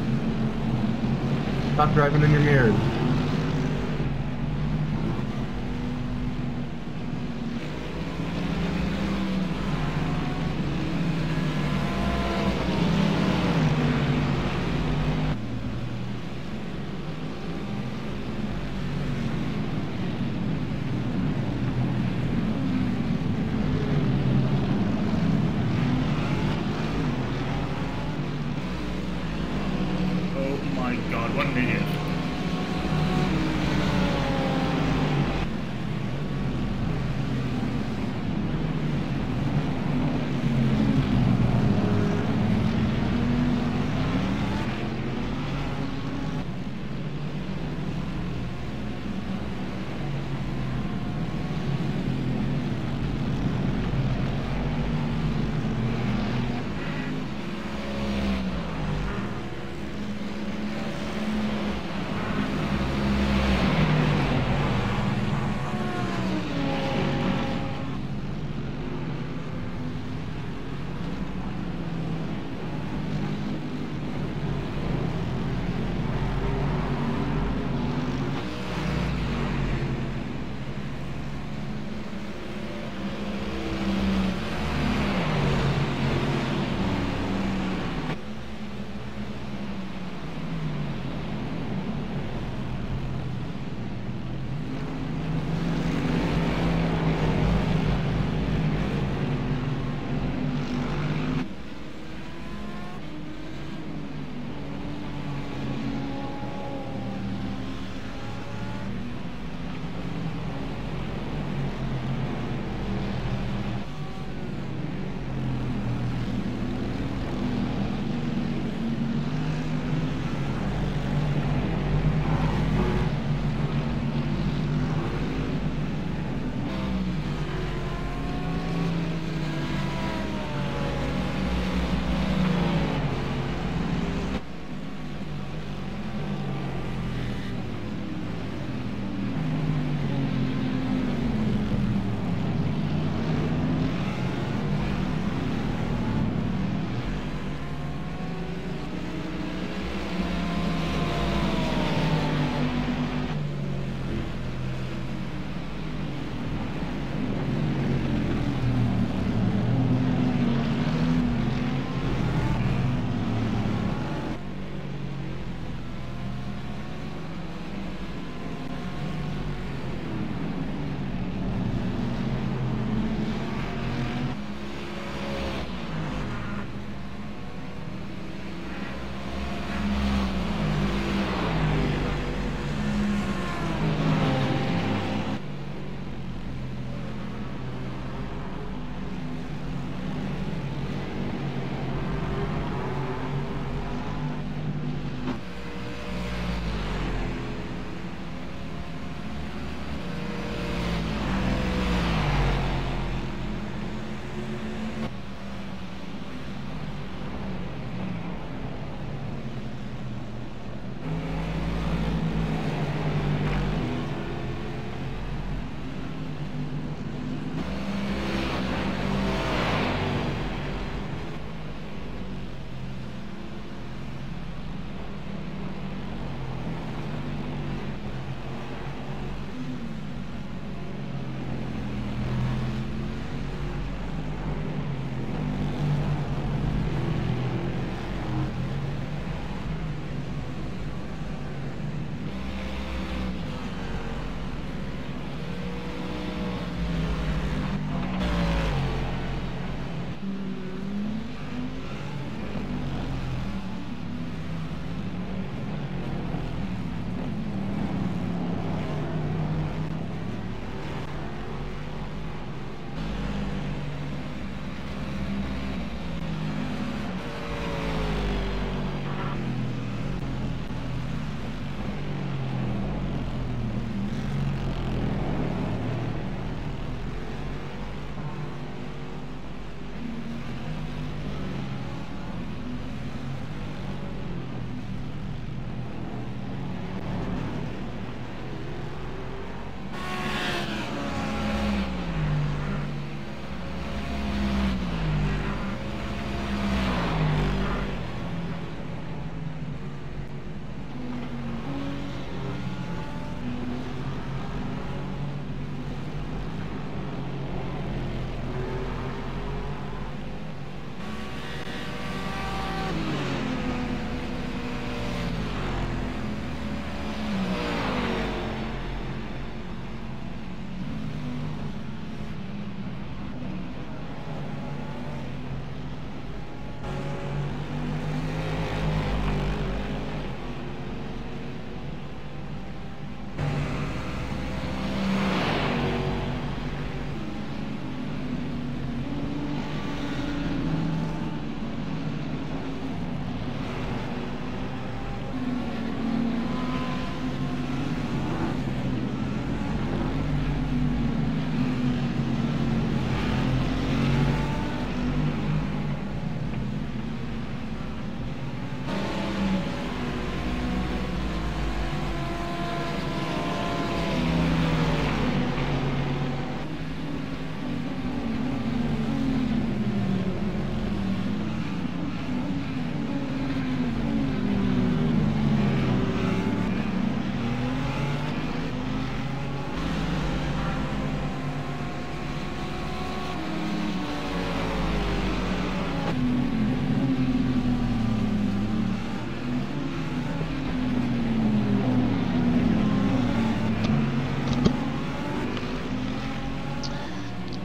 Stop driving in your mirrors. Oh my god, what an idiot.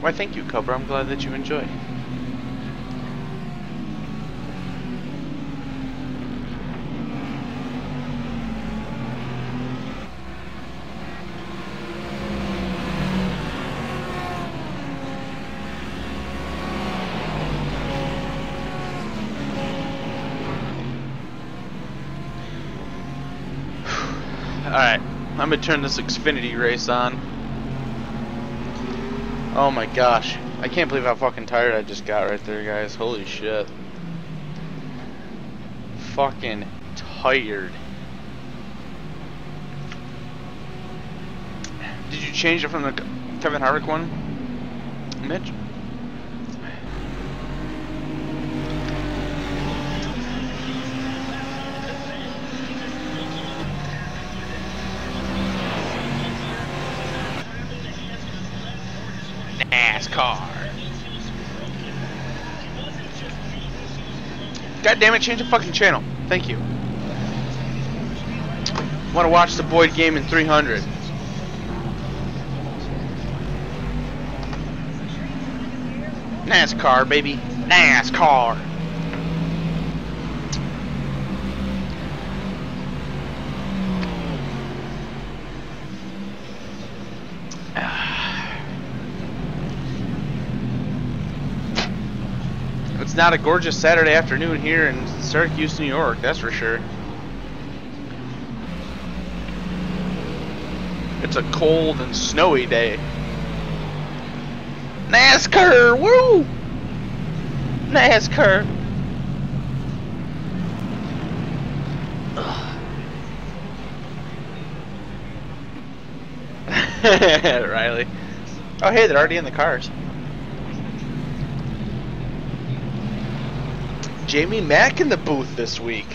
Why, thank you, Cobra. I'm glad that you enjoy. Alright, I'm gonna turn this Xfinity race on. Oh my gosh. I can't believe how fucking tired I just got right there, guys. Holy shit. Fucking tired. Did you change it from the Kevin Harvick one, Mitch? NASCAR. God damn it, change the fucking channel. Thank you. Want to watch the Boyd game in 300. NASCAR, baby. NASCAR. It's not a gorgeous Saturday afternoon here in Syracuse, New York, that's for sure. It's a cold and snowy day. NASCAR, woo! NASCAR. Riley. Oh hey, they're already in the cars. Jamie Mack in the booth this week.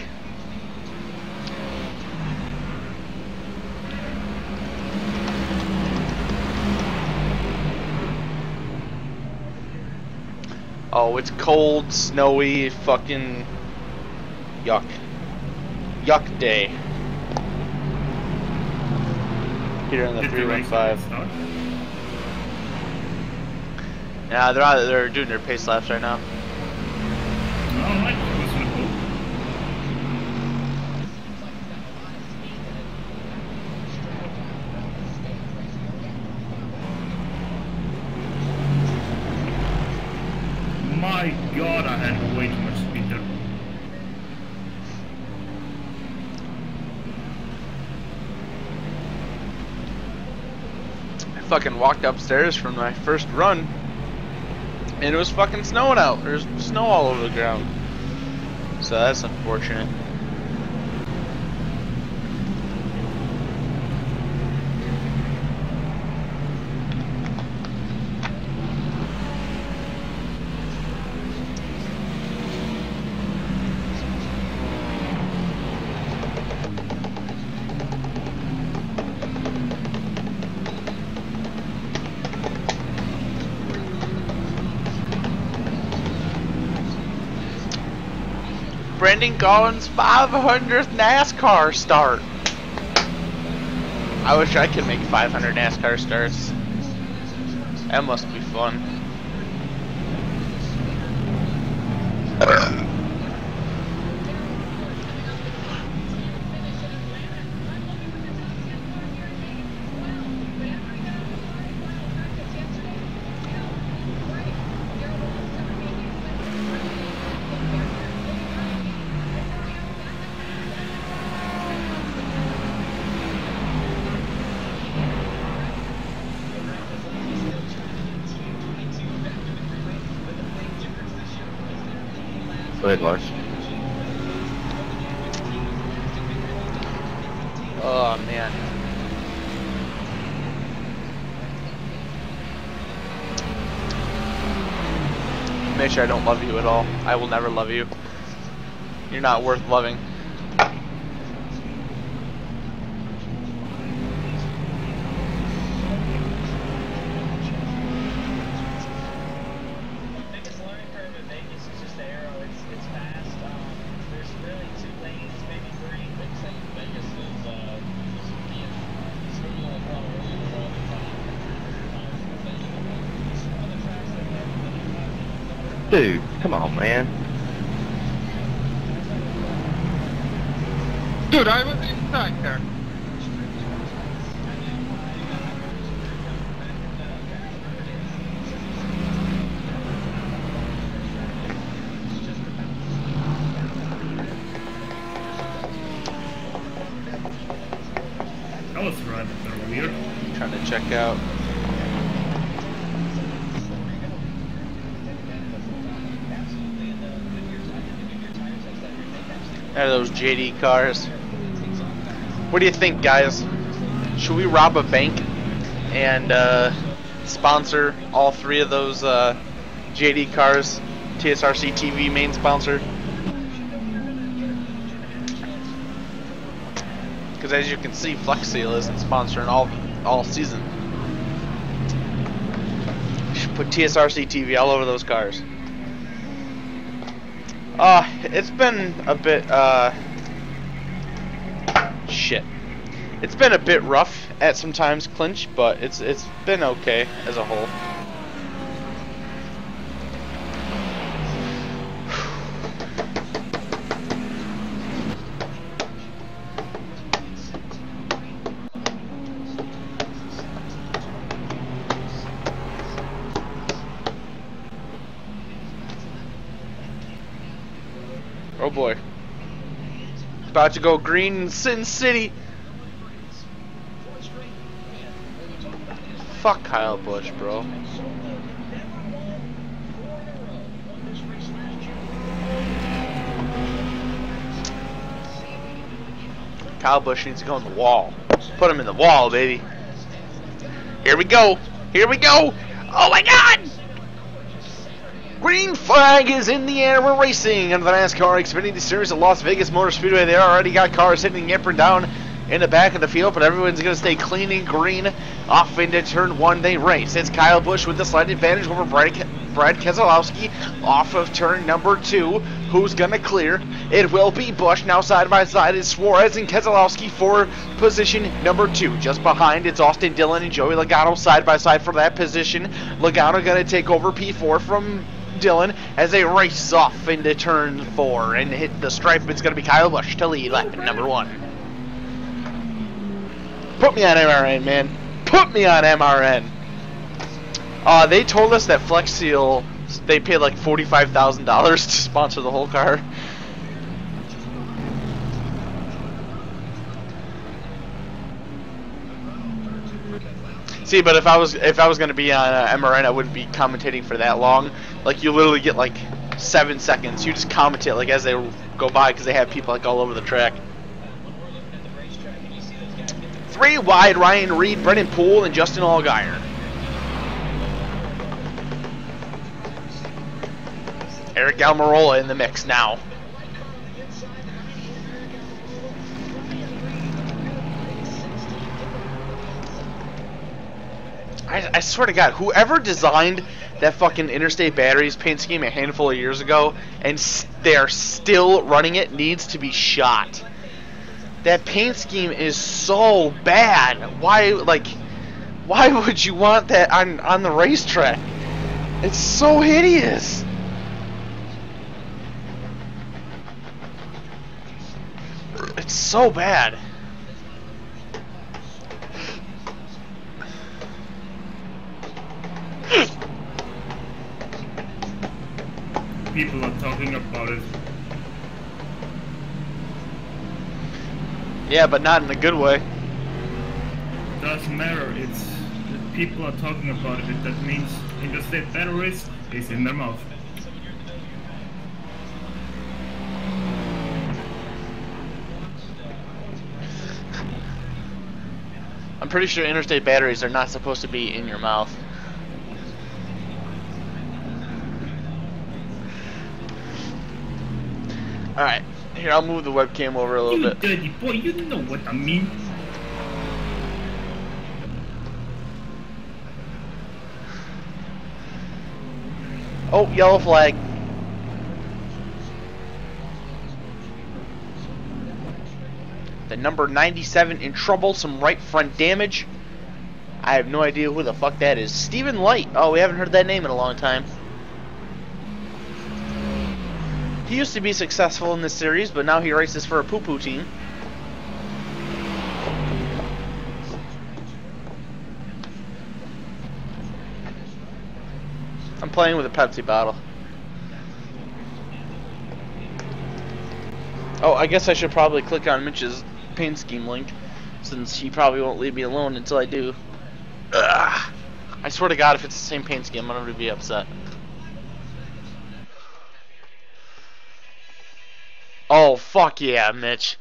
Oh, it's cold, snowy, fucking yuck. Yuck day. Here in the 315. Yeah, they're doing their pace laps right now. Alright, who's gonna go? My god, I had way too much speed there. I fucking walked upstairs from my first run and it was fucking snowing out. There's snow all over the ground. So that's unfortunate. Brendan Gaughan's 500th NASCAR start. I wish I could make 500 NASCAR starts. That must be fun. Go ahead, Lars. Oh man. Mitch, I don't love you at all. I will never love you. You're not worth loving. Dude, come on, man. Dude, I was inside there. That was rather weird. Trying to check out. There are those JD cars. What do you think, guys? Should we rob a bank and sponsor all three of those JD cars? TSRC TV main sponsor. Because as you can see, Flex Seal isn't sponsoring all season. You should put TSRC TV all over those cars. It's been a bit, shit. It's been a bit rough at some times, Clinch, but it's been okay as a whole. Oh boy. About to go green in Sin City. Fuck Kyle Busch, bro. Kyle Busch needs to go in the wall. Put him in the wall, baby. Here we go. Here we go. Oh my god! Green flag is in the air. We're racing under the NASCAR Xfinity Series at Las Vegas Motor Speedway. They already got cars hitting up and down in the back of the field, but everyone's going to stay clean and green. Off into turn one, they race. It's Kyle Busch with the slight advantage over Brad Keselowski off of turn number 2. Who's going to clear? It will be Busch. Now side by side is Suarez and Keselowski for position number 2. Just behind, it's Austin Dillon and Joey Logano side by side for that position. Logano going to take over P4 from Dillon as they race off into turn 4 and hit the stripe. It's going to be Kyle Busch to lead lap number 1. Put me on MRN, man. Put me on MRN. They told us that Flex Seal, they paid like $45,000 to sponsor the whole car. See, but if I was gonna be on MRN, I wouldn't be commentating for that long. Like, you literally get like 7 seconds. You just commentate like as they go by because they have people like all over the track. 3 wide, Ryan Reed, Brennan Poole, and Justin Allgaier. Eric Almirola in the mix now. I swear to God, whoever designed that fucking Interstate Batteries paint scheme a handful of years ago, and they're still running it, needs to be shot. That paint scheme is so bad. Why would you want that on the racetrack? It's so hideous. It's so bad. People are talking about it. Yeah, but not in a good way. Doesn't matter. It's people are talking about it. That means Interstate Batteries is in their mouth. I'm pretty sure Interstate Batteries are not supposed to be in your mouth. Alright, here, I'll move the webcam over a little You bit. dirty boy, you know what I mean. Oh, yellow flag. The number 97 in trouble, some right front damage. I have no idea who the fuck that is. Stephen Light. Oh, we haven't heard that name in a long time. He used to be successful in this series, but now he races for a poo-poo team. I'm playing with a Pepsi bottle. Oh, I guess I should probably click on Mitch's paint scheme link, since he probably won't leave me alone until I do. Ugh. I swear to God, if it's the same paint scheme, I'm going to be upset. Oh, fuck yeah, Mitch.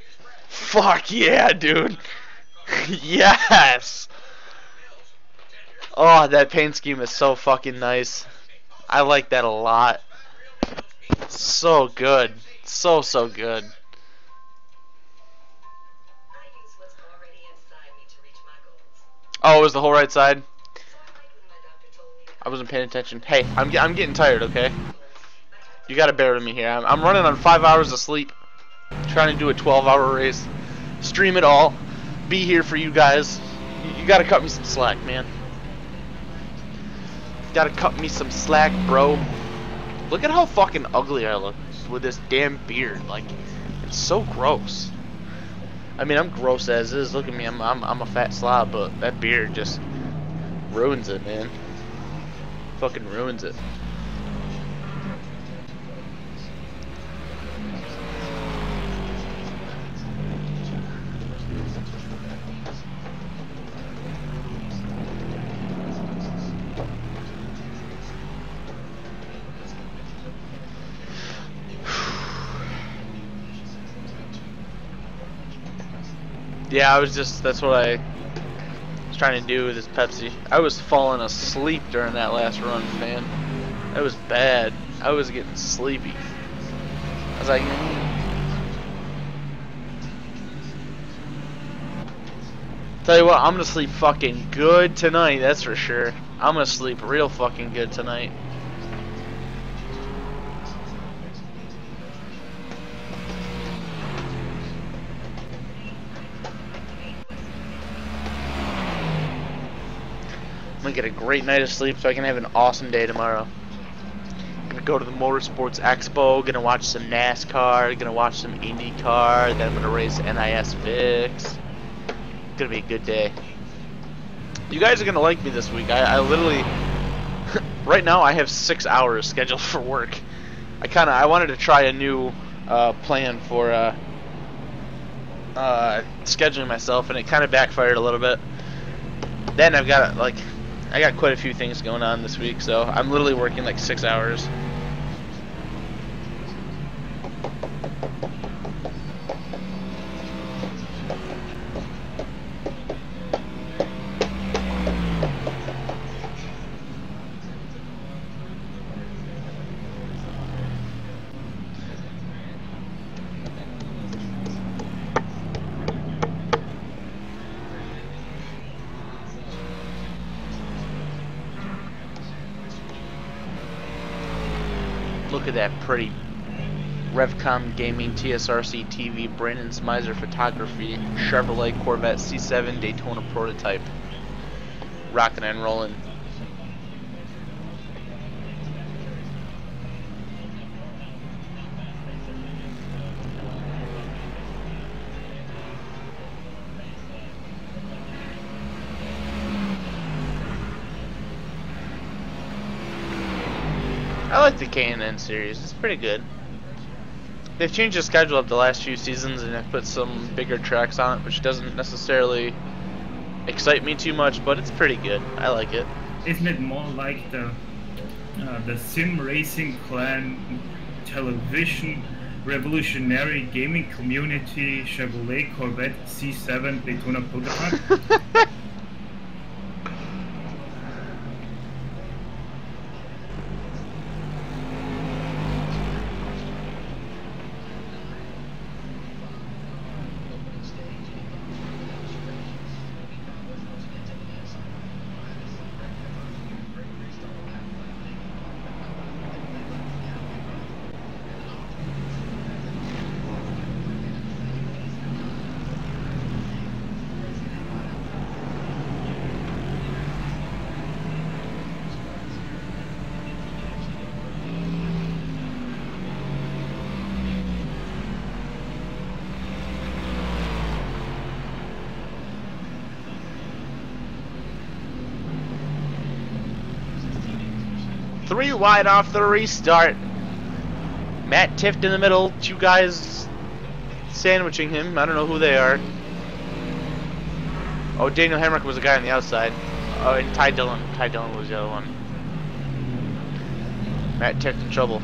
Fuck yeah, dude. Yes! Oh, that paint scheme is so fucking nice. I like that a lot. So good. So good. Oh, it was the whole right side? I wasn't paying attention. Hey, I'm getting tired, okay? You gotta bear with me here. I'm running on 5 hours of sleep. Trying to do a 12-hour race. Stream it all. Be here for you guys. You gotta cut me some slack, man. Gotta cut me some slack, bro. Look at how fucking ugly I look with this damn beard. Like, it's so gross. I mean, I'm gross as is. Look at me. I'm a fat slob, but that beard just ruins it, man. Fucking ruins it. Yeah, that's what I was trying to do with this Pepsi. I was falling asleep during that last run, man. That was bad. I was getting sleepy. I was like, tell you what, I'm gonna sleep fucking good tonight, that's for sure. I'm gonna sleep real fucking good tonight. I'm gonna get a great night of sleep so I can have an awesome day tomorrow. I'm gonna go to the Motorsports Expo, gonna watch some NASCAR, gonna watch some IndyCar, then I'm gonna race NIS Vix. Gonna be a good day. You guys are gonna like me this week. I literally right now I have 6 hours scheduled for work. I wanted to try a new plan for scheduling myself, and it kind of backfired a little bit. Then I got quite a few things going on this week, so I'm literally working like 6 hours. Look at that pretty Revcom Gaming TSRC TV Brandon Smizer Photography Chevrolet Corvette C7 Daytona prototype. Rockin' and rollin'. I like the K&N series. It's pretty good. They've changed the schedule up the last few seasons and have put some bigger tracks on it, which doesn't necessarily excite me too much, but it's pretty good. I like it. Isn't it more like the Sim Racing Clan television revolutionary gaming community Chevrolet Corvette C7 Daytona prototype? 3 wide off the restart. Matt Tifft in the middle. 2 guys sandwiching him. I don't know who they are. Oh, Daniel Hemrick was the guy on the outside. Oh, and Ty Dillon. Ty Dillon was the other one. Matt Tifft in trouble.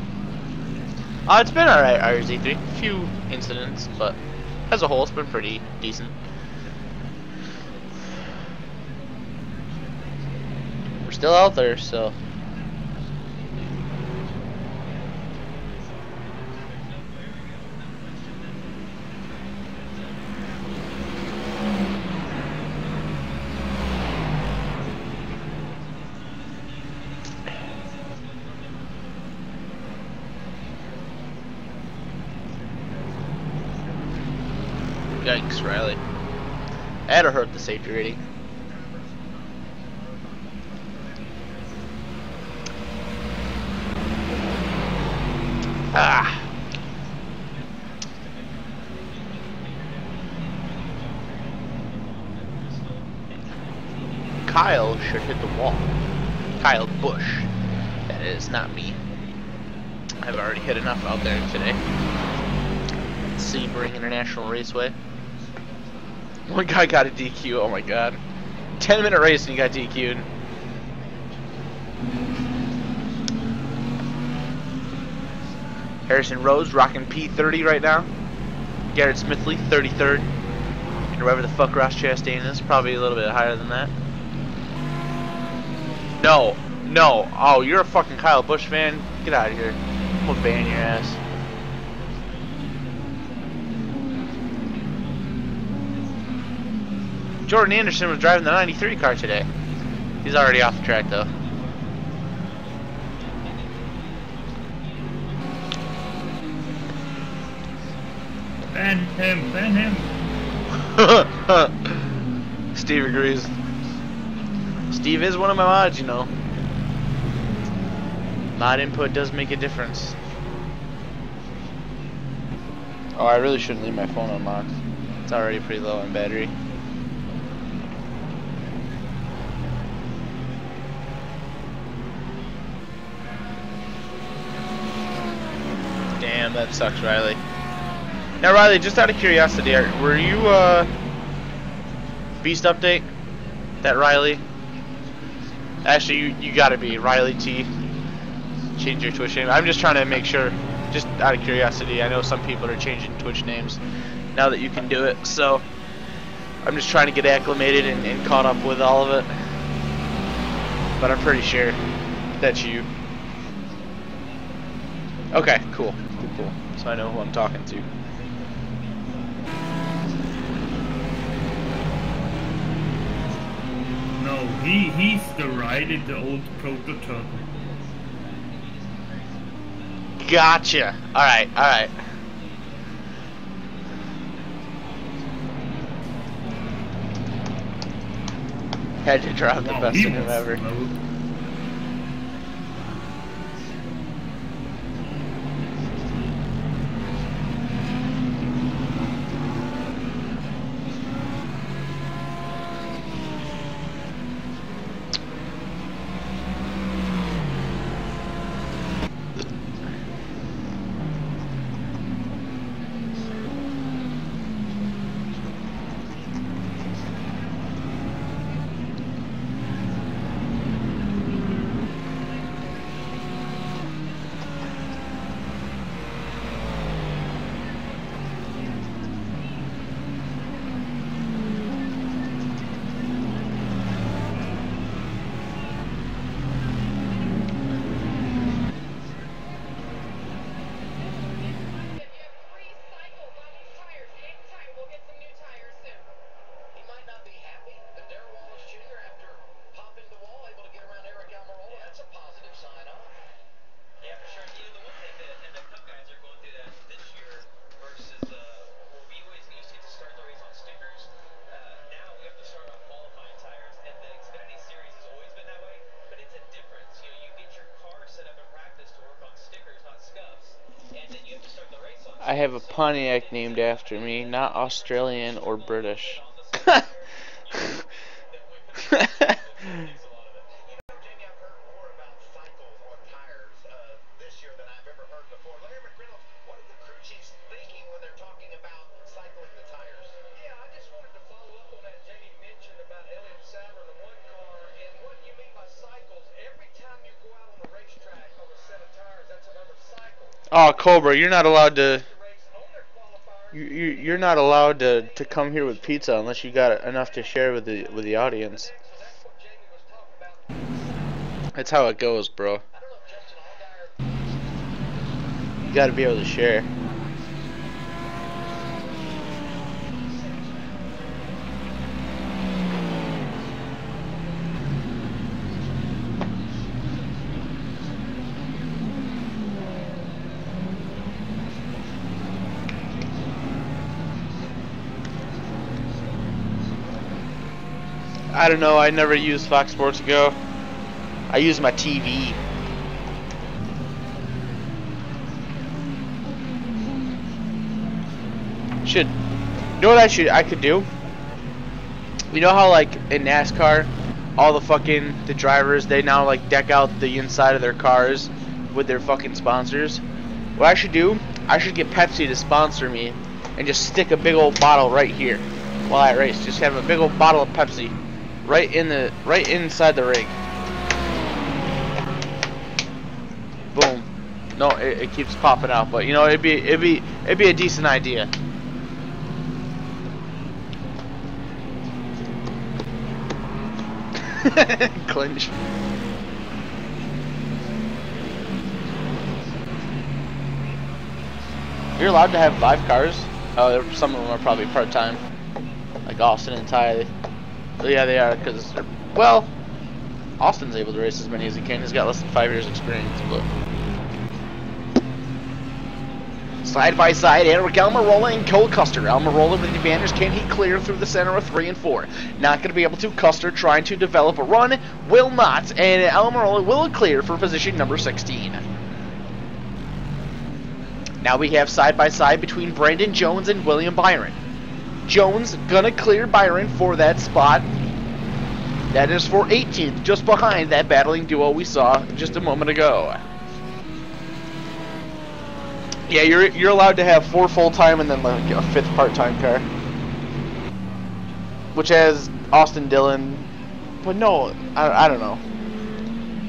It's been alright, RZ3. A few incidents, but as a whole, it's been pretty decent. We're still out there, so. Yikes, Riley. That'll hurt the safety rating. Ah. Kyle should hit the wall. Kyle Busch. That is not me. I've already hit enough out there today. Sebring International Raceway. One guy got a DQ, oh my god. 10-minute race and he got DQ'd. Harrison Rose rocking P30 right now. Garrett Smithley, 33rd. And whoever the fuck Ross Chastain is, probably a little bit higher than that. No, no. Oh, you're a fucking Kyle Busch fan? Get out of here. I'm gonna ban your ass. Jordan Anderson was driving the 93 car today. He's already off the track though. Ban him, ban him. Steve agrees. Steve is one of my mods, you know. Mod input does make a difference. Oh, I really shouldn't leave my phone unlocked. It's already pretty low on battery. Damn, that sucks, Riley. Now, Riley, just out of curiosity, were you, Beast Update? That Riley? Actually, you gotta be Riley T. Change your Twitch name. I'm just trying to make sure, just out of curiosity. I know some people are changing Twitch names now that you can do it, so I'm just trying to get acclimated and caught up with all of it. But I'm pretty sure that's you. Okay, cool. Cool. So I know who I'm talking to. No, he's the ride in the old prototype. Gotcha. Alright, alright. Had to drop the best of him ever. Slow. I have a Pontiac named after me, not Australian or British. Oh, Cobra, you're not allowed to. You're not allowed to come here with pizza unless you got enough to share with the audience. That's how it goes, bro. You got to be able to share. I don't know, I never used Fox Sports Go. I use my TV. You know what I could do? You know how like in NASCAR, all the drivers, they now like deck out the inside of their cars with their fucking sponsors? What I should do, I should get Pepsi to sponsor me and just stick a big old bottle right here while I race. Just have a big old bottle of Pepsi right inside the rig. Boom. No, it keeps popping out, but you know, it'd be a decent idea. Clinch. You're allowed to have 5 cars? Oh, some of them are probably part-time. Like Austin and Ty. Yeah, they are, because, well, Austin's able to race as many as he can. He's got less than 5 years experience, but... Side by side, Eric Almirola and Cole Custer. Almirola with the advantage. Can he clear through the center of 3 and 4? Not going to be able to. Custer trying to develop a run. Will not. And Almirola will clear for position number 16. Now we have side by side between Brandon Jones and William Byron. Jones going to clear Byron for that spot. That is for 18th, just behind that battling duo we saw just a moment ago. Yeah, you're allowed to have 4 full-time and then like a 5th part-time car, which has Austin Dillon, but no, I don't know.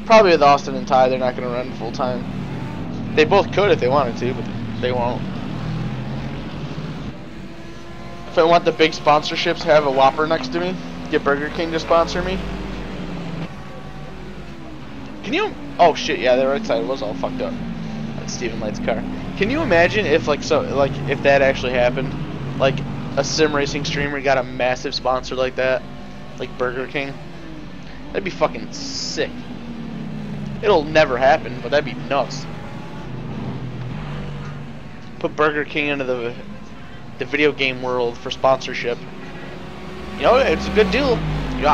Probably with Austin and Ty, they're not going to run full-time. They both could if they wanted to, but they won't. If I want the big sponsorships, have a Whopper next to me. Get Burger King to sponsor me. Can you? Oh shit! Yeah, the right side was all fucked up. That's Stephen Light's car. Can you imagine if if that actually happened? Like a sim racing streamer got a massive sponsor like that, like Burger King. That'd be fucking sick. It'll never happen, but that'd be nuts. Put Burger King into the video game world for sponsorship. You know, it's a good deal. You know,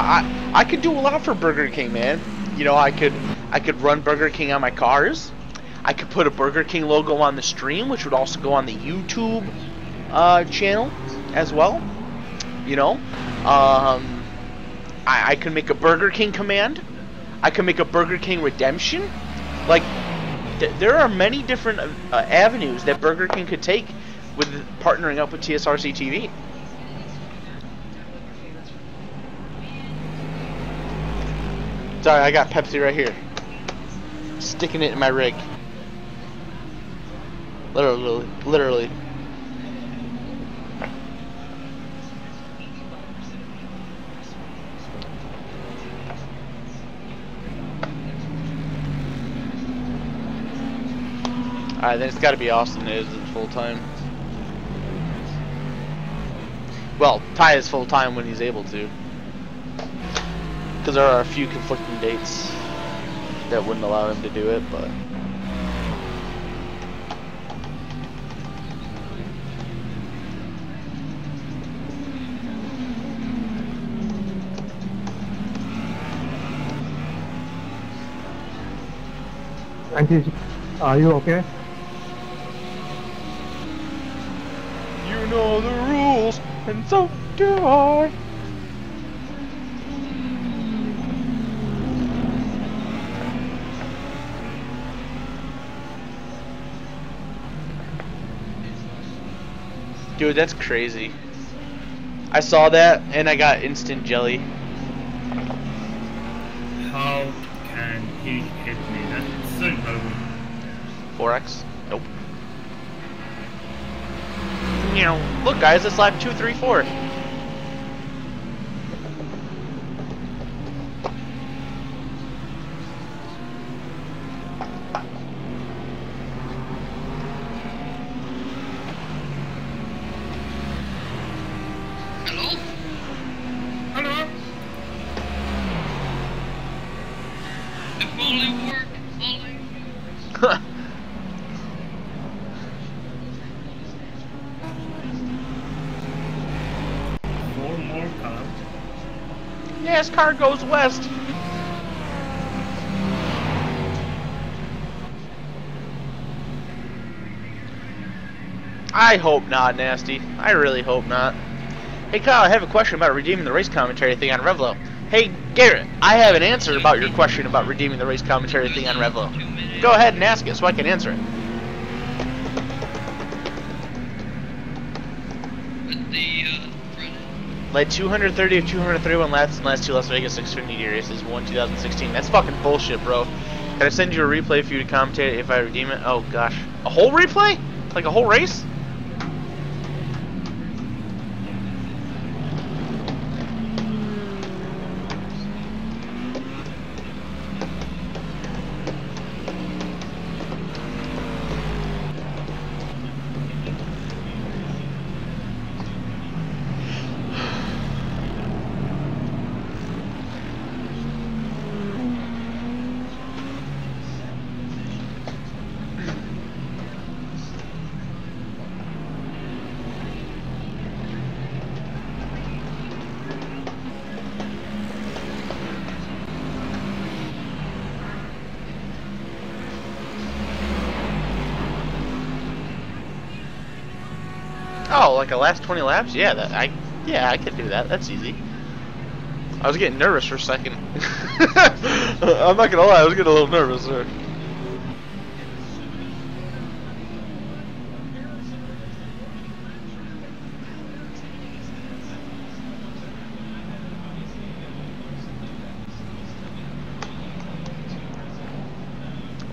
I could do a lot for Burger King, man. You know, I could run Burger King on my cars. I could put a Burger King logo on the stream, which would also go on the YouTube channel as well. You know, I could make a Burger King command. I could make a Burger King redemption. Like, there are many different avenues that Burger King could take with partnering up with TSRC TV. Sorry, I got Pepsi right here. Sticking it in my rig. Literally. Alright, then it's gotta be Austin is full time. Well, Ty is full time when he's able to. Because there are a few conflicting dates that wouldn't allow him to do it, but... Are you okay? You know the rules, and so do I. Dude, that's crazy. I saw that and I got instant jelly. How can he hit me? That's so low. 4x? Nope. Look, guys, it's lap 2, 3, 4. Hello? Hello? If only work, only. Four more cars. NASCAR goes west. I hope not, Nasty. I really hope not. Hey Kyle, I have a question about redeeming the race commentary thing on Revlo. Hey Garrett, I have an answer about your question about redeeming the race commentary thing on Revlo. Go ahead and ask it so I can answer it. With the front end. Led 230 of 231 laps in the last 2 Las Vegas Xfinity races, won 2016. That's fucking bullshit, bro. Can I send you a replay for you to commentate if I redeem it? Oh gosh. A whole replay? Like a whole race? Oh, like a last 20 laps? Yeah, I could do that. That's easy. I was getting nervous for a second. I'm not gonna lie, I was getting a little nervous there.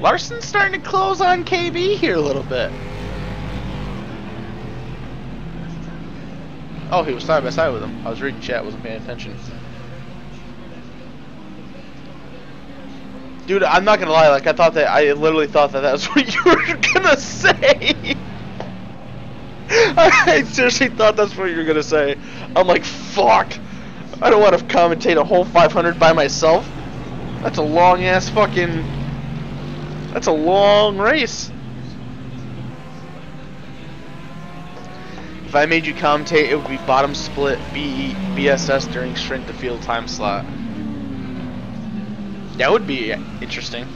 Larson's starting to close on KB here a little bit. Oh, he was side by side with him. I was reading chat, wasn't paying attention. Dude, I'm not gonna lie, like I literally thought that was what you were gonna say. I seriously thought that's what you were gonna say. I'm like, fuck. I don't want to commentate a whole 500 by myself. That's a long ass fucking. That's a long race. If I made you commentate, it would be bottom split BSS during shrink the field time slot. That would be interesting.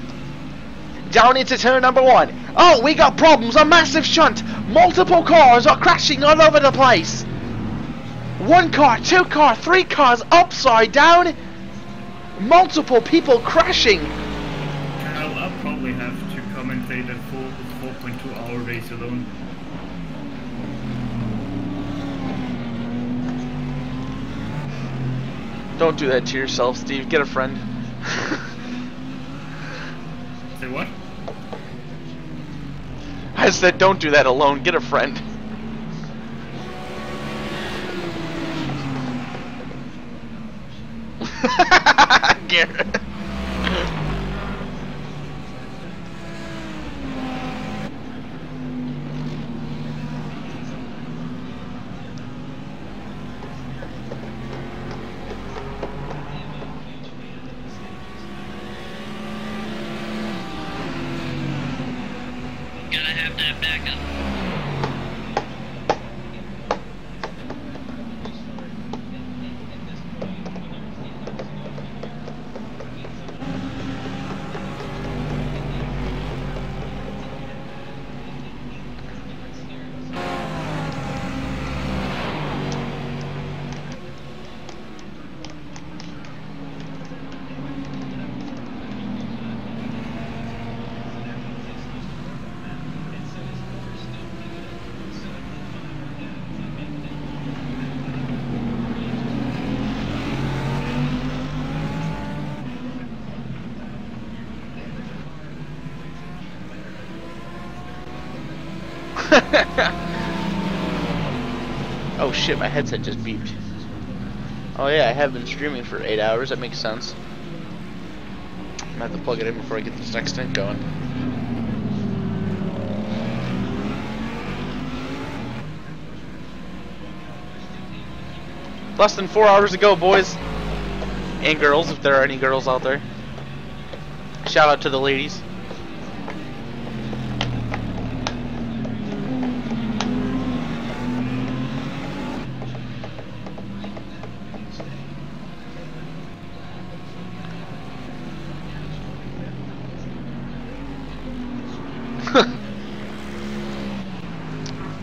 Down into turn number 1. Oh, we got problems. A massive shunt. Multiple cars are crashing all over the place. 1 car, 2 car, 3 cars upside down. Multiple people crashing. I'll probably have to commentate a full 4.2 hour race alone. Don't do that to yourself, Steve. Get a friend. Say what? I said don't do that alone. Get a friend. Garrett. Gotta have that backup. Oh shit, my headset just beeped. Oh yeah, I have been streaming for 8 hours. That makes sense. I'm gonna have to plug it in before I get this next thing going. Less than 4 hours to go, boys and girls, if there are any girls out there. Shout out to the ladies.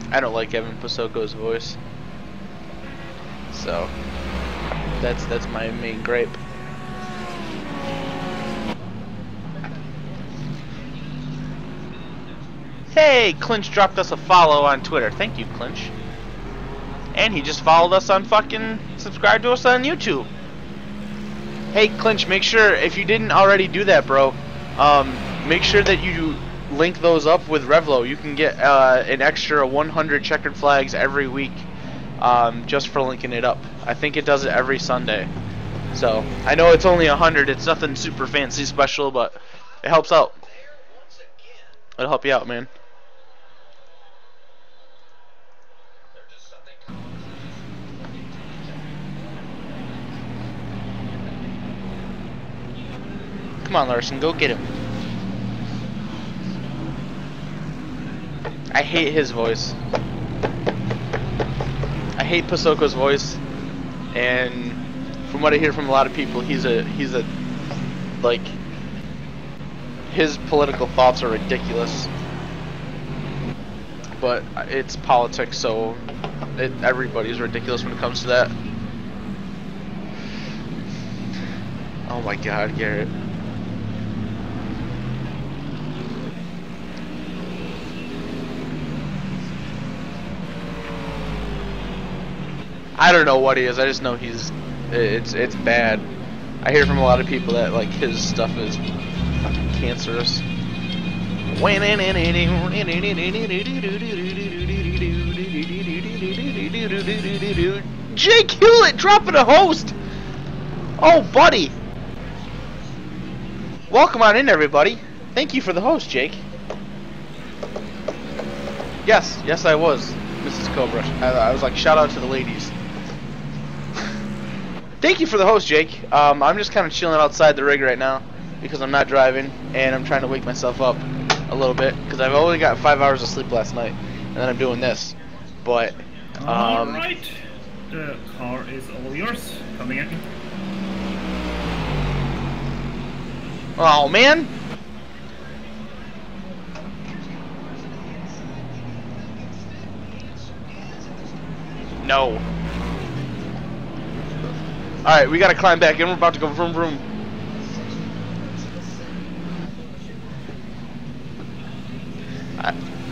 I don't like Evan Pasoko's voice, so that's my main gripe. Hey, Clinch dropped us a follow on Twitter. Thank you, Clinch. And he just followed us on fucking subscribe to us on YouTube. Hey, Clinch, make sure if you didn't already do that, bro, make sure that you link those up with Revlo. You can get an extra 100 checkered flags every week just for linking it up. I think it does it every Sunday. So I know it's only 100. It's nothing super fancy special, but it helps out. It'll help you out, man. Come on, Larson, go get him. I hate his voice. I hate Pasoko's voice, and from what I hear from a lot of people, he's a like, his political thoughts are ridiculous. But it's politics, so everybody's ridiculous when it comes to that. Oh my God, Garrett. I don't know what he is. I just know it's bad. I hear from a lot of people that like his stuff is fucking cancerous. Jake Hewlett dropping a host. Oh, buddy. Welcome on in, everybody. Thank you for the host, Jake. Yes, I was, Mrs. Cobra. I was like, shout out to the ladies. Thank you for the host, Jake. I'm just kind of chilling outside the rig right now because I'm not driving and I'm trying to wake myself up a little bit because I've only got 5 hours of sleep last night and then I'm doing this. But alright, the car is all yours. Coming in. Oh man. No. Alright, we gotta climb back in. We're about to go vroom vroom.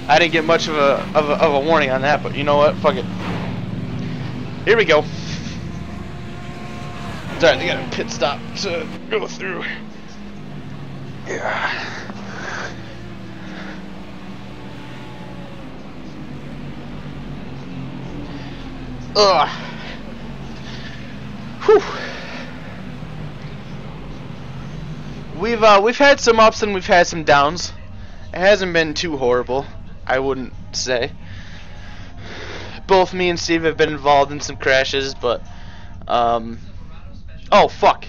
I didn't get much of a warning on that, but you know what? Fuck it. Here we go. It's alright, they got a pit stop to go through. Yeah. Ugh. Whew. We've had some ups and we've had some downs. It hasn't been too horrible, I wouldn't say. Both me and Steve have been involved in some crashes, but oh fuck.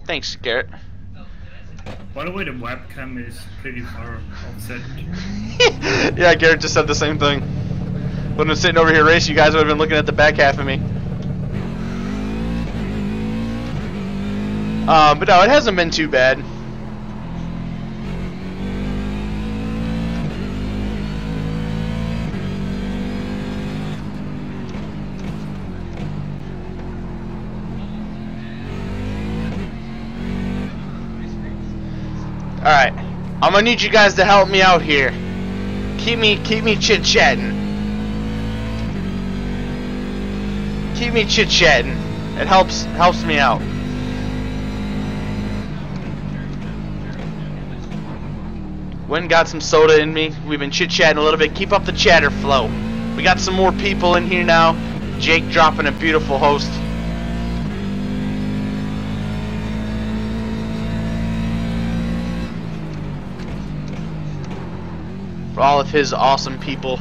Thanks, Garrett. By the way, the webcam is pretty far offset. Yeah, Garrett just said the same thing. When I was sitting over here racing, you guys would have been looking at the back half of me. But no, it hasn't been too bad. Alright, I'm gonna need you guys to help me out here. Keep me chit-chatting. Keep me chit-chatting. It helps me out. Wynn got some soda in me. We've been chit-chatting a little bit. Keep up the chatter flow. We got some more people in here now. Jake dropping a beautiful host. For all of his awesome people.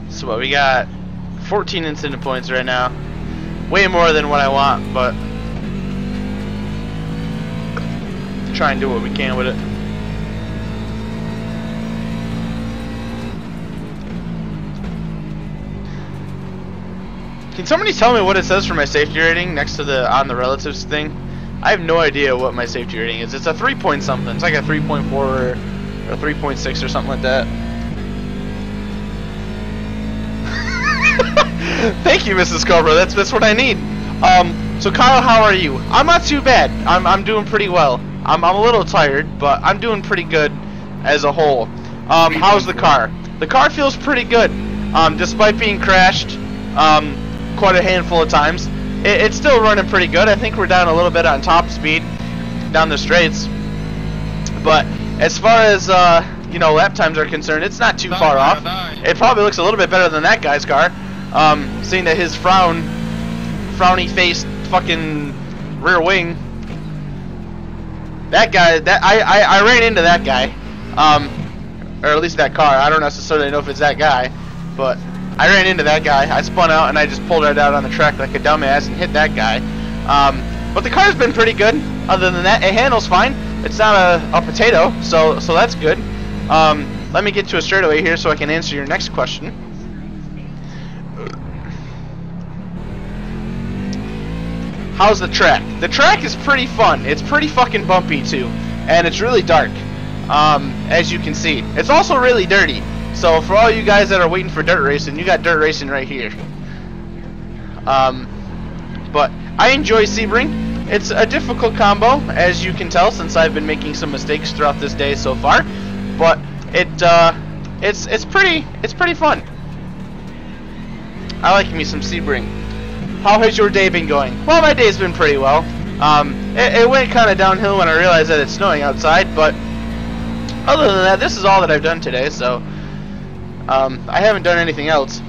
So what, we got 14 incident points right now. Way more than what I want, but try and do what we can with it. Can somebody tell me what it says for my safety rating next to the on the relatives thing? I have no idea what my safety rating is. It's a 3 point something. It's like a 3.4 or 3.6 or something like that. Thank you, Mrs. Cobra. That's what I need. So Kyle, how are you? I'm not too bad. I'm doing pretty well. I'm a little tired, but I'm doing pretty good as a whole. How's the car? The car feels pretty good. Despite being crashed quite a handful of times, it's still running pretty good. I think we're down a little bit on top speed down the straights. But as far as you know, lap times are concerned, it's not too far off. It probably looks a little bit better than that guy's car. Seeing that his frowny faced fucking rear wing. That guy, I ran into that guy, or at least that car. I don't necessarily know if it's that guy, but I ran into that guy. I spun out and I just pulled right out on the track like a dumbass and hit that guy. But the car's been pretty good. Other than that, it handles fine. It's not a potato, so that's good. Let me get to a straightaway here so I can answer your next question. How's the track? The track is pretty fun. It's pretty fucking bumpy too, and it's really dark, as you can see. It's also really dirty. So for all you guys that are waiting for dirt racing, you got dirt racing right here. But I enjoy Sebring. It's a difficult combo, as you can tell, since I've been making some mistakes throughout this day so far. But it's pretty fun. I like me some Sebring. How has your day been going? Well, my day's been pretty well. It went kind of downhill when I realized that it's snowing outside, but other than that, this is all that I've done today, so I haven't done anything else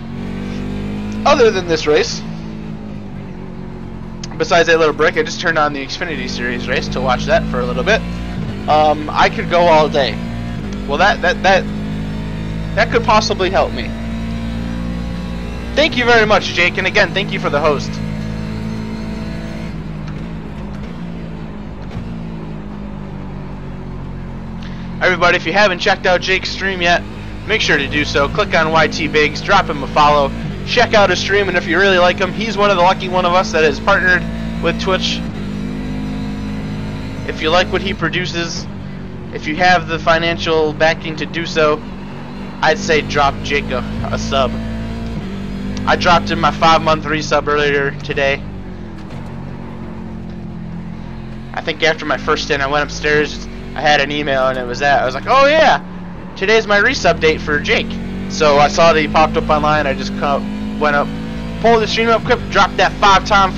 other than this race. Besides that little break, I just turned on the Xfinity Series race to watch that for a little bit. I could go all day. Well, that could possibly help me. Thank you very much, Jake, and again, thank you for the host. Everybody, if you haven't checked out Jake's stream yet, make sure to do so. Click on YT Biggs, drop him a follow, check out his stream, and if you really like him, he's one of the lucky one of us that is partnered with Twitch. If you like what he produces, if you have the financial backing to do so, I'd say drop Jake a sub. I dropped in my 5-month resub earlier today. I think after my first stint, I went upstairs, I had an email, and it was that. I was like, oh yeah, today's my resub date for Jake. So I saw that he popped up online, I just went up, pulled the stream up quick, dropped that 5-time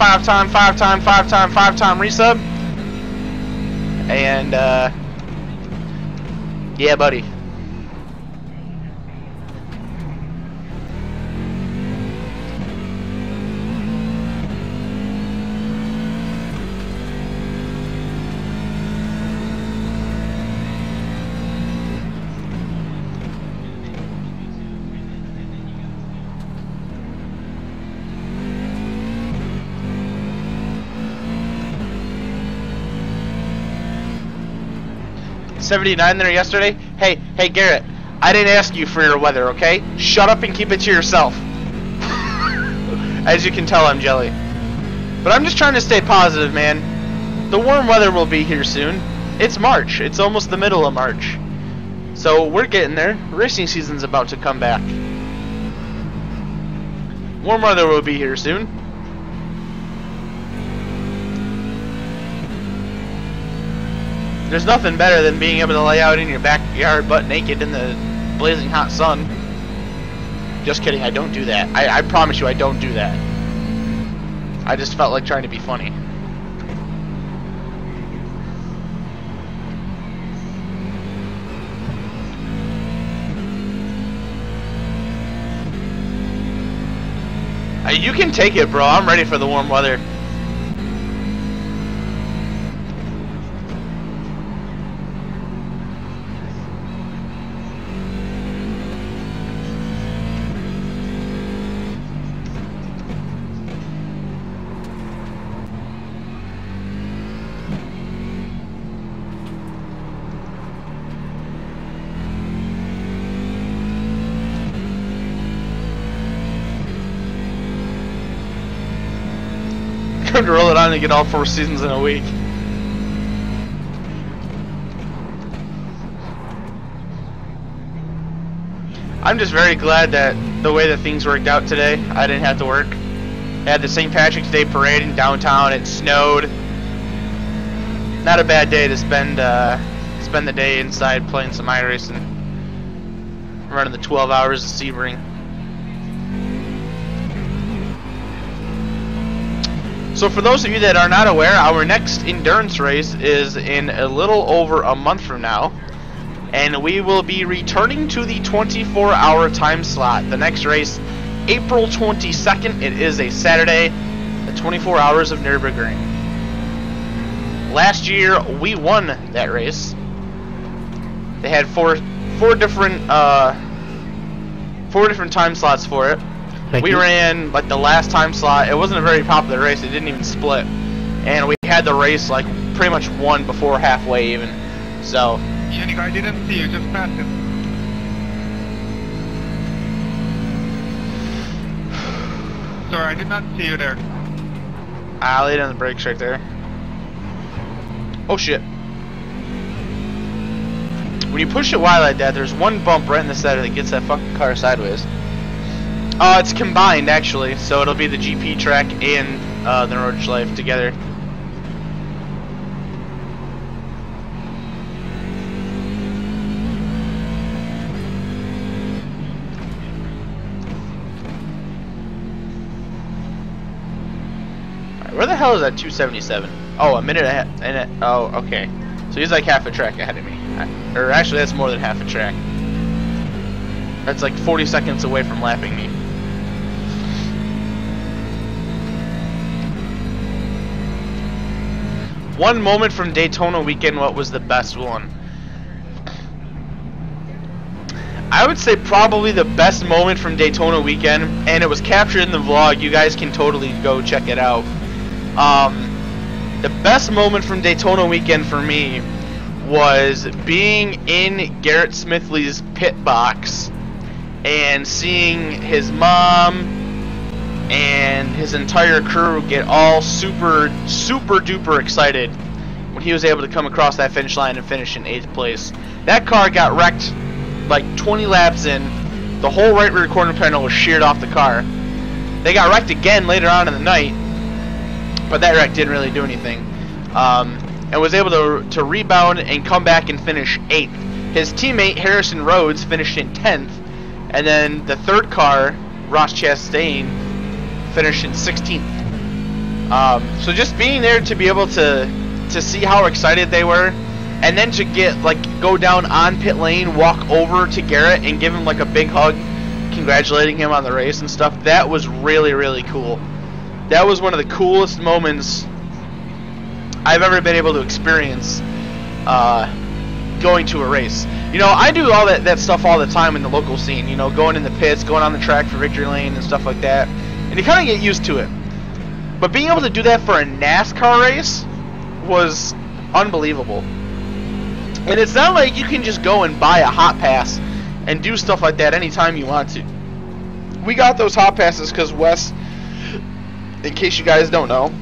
resub. And, yeah, buddy. $79 there yesterday. Hey Garrett, I didn't ask you for your weather, okay? Shut up and keep it to yourself. As you can tell, I'm jelly. But I'm just trying to stay positive, man. The warm weather will be here soon. It's March. It's almost the middle of March. So we're getting there. Racing season's about to come back. Warm weather will be here soon. There's nothing better than being able to lay out in your backyard butt naked in the blazing hot sun. Just kidding, I don't do that. I promise you I don't do that. I just felt like trying to be funny. You can take it, bro. I'm ready for the warm weather. To roll it on and get all 4 seasons in a week. I'm just very glad that the way that things worked out today, I didn't have to work. I had the St. Patrick's Day parade in downtown. It snowed. Not a bad day to spend the day inside playing some iRacing, running the 12 hours of Sebring. So for those of you that are not aware, our next endurance race is in a little over a month from now, and we will be returning to the 24-hour time slot. The next race, April 22nd, it is a Saturday, the 24 hours of Nürburgring. Last year we won that race. They had four different time slots for it. We ran like the last time slot. It wasn't a very popular race. It didn't even split, and we had the race like pretty much won before halfway even. So. Yannick, I didn't see you. Just passed it. Sorry, I did not see you there. I laid on the brakes right there. Oh shit! When you push it wide like that, there's one bump right in the center that gets that fucking car sideways. It's combined actually, so it'll be the GP track and the Nordschleife together. Alright, where the hell is that 277? Oh, a minute and a half. Oh, okay. So he's like half a track ahead of me. Or actually, that's more than half a track. That's like 40 seconds away from lapping me. One moment from Daytona weekend, what was the best one? I would say probably the best moment from Daytona weekend, and it was captured in the vlog. You guys can totally go check it out. The best moment from Daytona weekend for me was being in Garrett Smithley's pit box and seeing his mom and his entire crew get all super duper excited when he was able to come across that finish line and finish in 8th place. That car got wrecked like 20 laps in. The whole right rear corner panel was sheared off the car. They got wrecked again later on in the night, but that wreck didn't really do anything. And was able to rebound and come back and finish 8th. His teammate Harrison Rhodes finished in 10th, and then the third car, Ross Chastain, finished in 16th. So just being there to be able to see how excited they were, and then to get go down on pit lane, walk over to Garrett and give him like a big hug, congratulating him on the race and stuff. That was really, really cool. That was one of the coolest moments I've ever been able to experience going to a race. You know, I do all that stuff all the time in the local scene, you know, going in the pits, going on the track for victory lane and stuff like that. And you kind of get used to it. But being able to do that for a NASCAR race was unbelievable. And it's not like you can just go and buy a hot pass and do stuff like that anytime you want to. We got those hot passes because Wes, in case you guys don't know,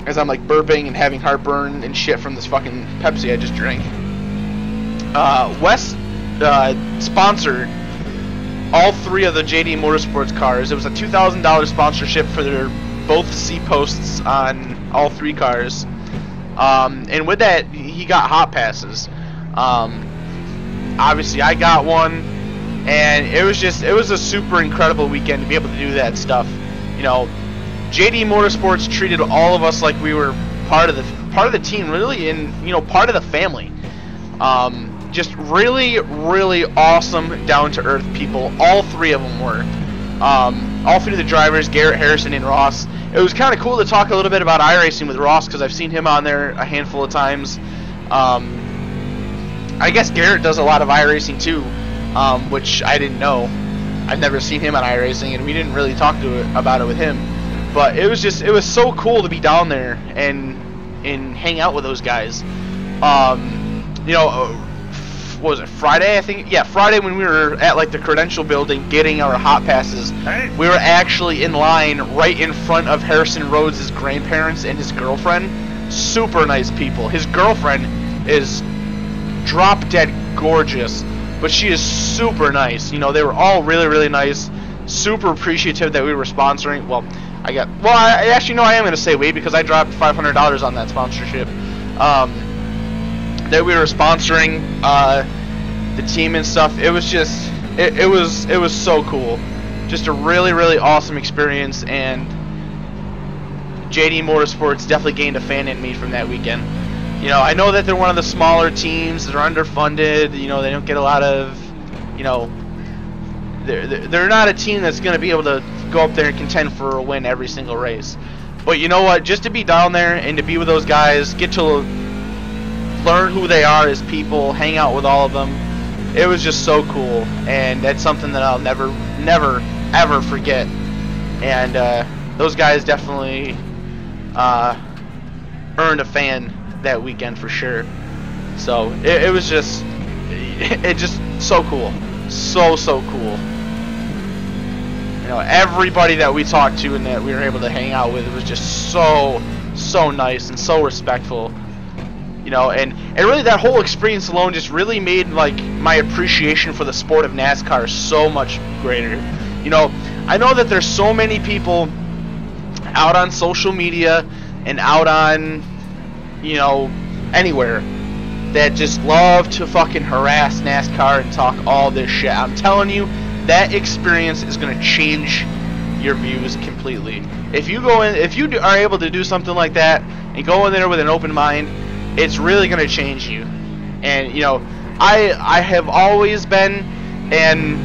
as I'm like burping and having heartburn and shit from this fucking Pepsi I just drank, Wes sponsored all 3 of the JD Motorsports cars. It was a $2,000 sponsorship for their both seat posts on all 3 cars. And with that, he got hot passes. Obviously, I got one, and it was a super incredible weekend to be able to do that stuff. You know, JD Motorsports treated all of us like we were part of the team, really, and you know, part of the family. Just really, really awesome, down-to-earth people. All 3 of them were. All three of the drivers, Garrett, Harrison, and Ross. It was kind of cool to talk a little bit about iRacing with Ross because I've seen him on there a handful of times. I guess Garrett does a lot of iRacing too, which I didn't know. I've never seen him on iRacing, and we didn't really talk about it with him. But it was so cool to be down there and hang out with those guys. You know, what was it, Friday, I think? Yeah, Friday when we were at like the credential building getting our hot passes, we were actually in line right in front of Harrison Rhodes' grandparents and his girlfriend. Super nice people. His girlfriend is drop dead gorgeous, but she is super nice. You know, they were all really, really nice, super appreciative that we were sponsoring. Well, I actually know I am going to say we, because I dropped $500 on that sponsorship. That we were sponsoring the team and stuff. It was just, it was so cool. Just a really, really awesome experience, and JD Motorsports definitely gained a fan in me from that weekend. You know, I know that they're one of the smaller teams. They're underfunded. You know, they don't get a lot of, you know, they're not a team that's going to be able to go up there and contend for a win every single race. But you know what? Just to be down there and to be with those guys, get to learn who they are as people, hang out with all of them, it was just so cool. And that's something that I'll never, ever forget. And those guys definitely earned a fan that weekend for sure. So it was just, so cool. So cool. You know, everybody that we talked to and that we were able to hang out with was just so nice and so respectful. You know, and really that whole experience alone just really made like my appreciation for the sport of NASCAR so much greater. You know, I know that there's so many people out on social media and out on, you know, anywhere that just love to fucking harass NASCAR and talk all this shit. I'm telling you, that experience is going to change your views completely. If you are able to do something like that and go in there with an open mind, it's really going to change you. And you know, I have always been, and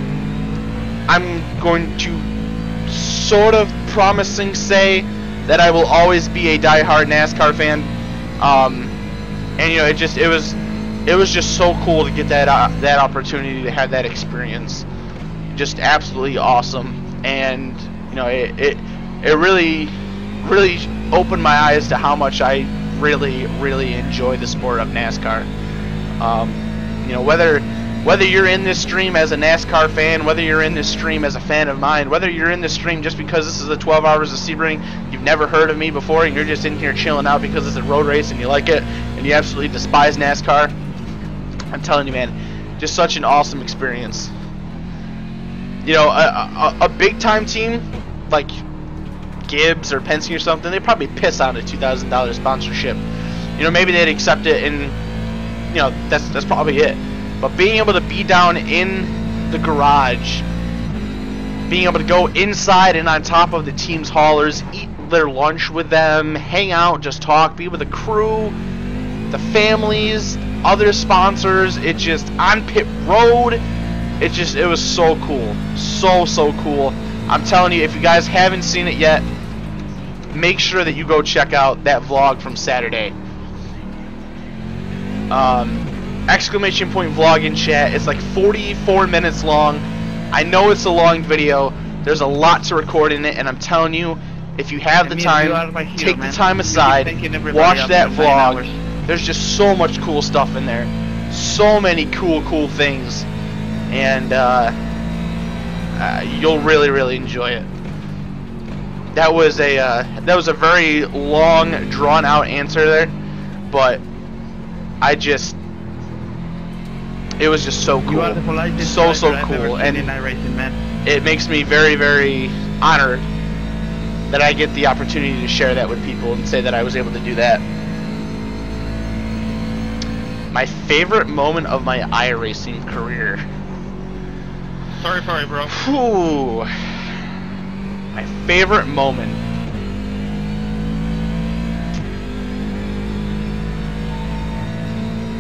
I'm going to sort of promising say that I will always be a diehard NASCAR fan. And you know, it was just so cool to get that opportunity to have that experience. Just absolutely awesome. And you know, it really opened my eyes to how much I really enjoy the sport of NASCAR. You know, whether you're in this stream as a NASCAR fan, whether you're in this stream as a fan of mine, whether you're in this stream just because this is the 12 Hours of Sebring, you've never heard of me before, and you're just in here chilling out because it's a road race and you like it, and you absolutely despise NASCAR, I'm telling you, man, just such an awesome experience. You know, a big-time team like Gibbs or Penske or something, they'd probably piss on a $2,000 sponsorship. You know, maybe they'd accept it, and you know, that's probably it. But being able to be down in the garage, being able to go inside and on top of the team's haulers, eat their lunch with them, hang out, just talk, be with the crew, the families, other sponsors, it just, on pit road, it was so cool. So cool. I'm telling you, if you guys haven't seen it yet, make sure that you go check out that vlog from Saturday. Exclamation point vlog in chat. It's like 44 minutes long. I know it's a long video. There's a lot to record in it, and I'm telling you, if you have the time, take the time aside, watch that vlog. There's just so much cool stuff in there. So many cool things. And you'll really enjoy it. That was a very long, drawn out answer there, but it was just so cool, so cool, and it makes me very honored that I get the opportunity to share that with people and say that I was able to do that. My favorite moment of my iRacing career. Sorry, bro. Whew. My favorite moment.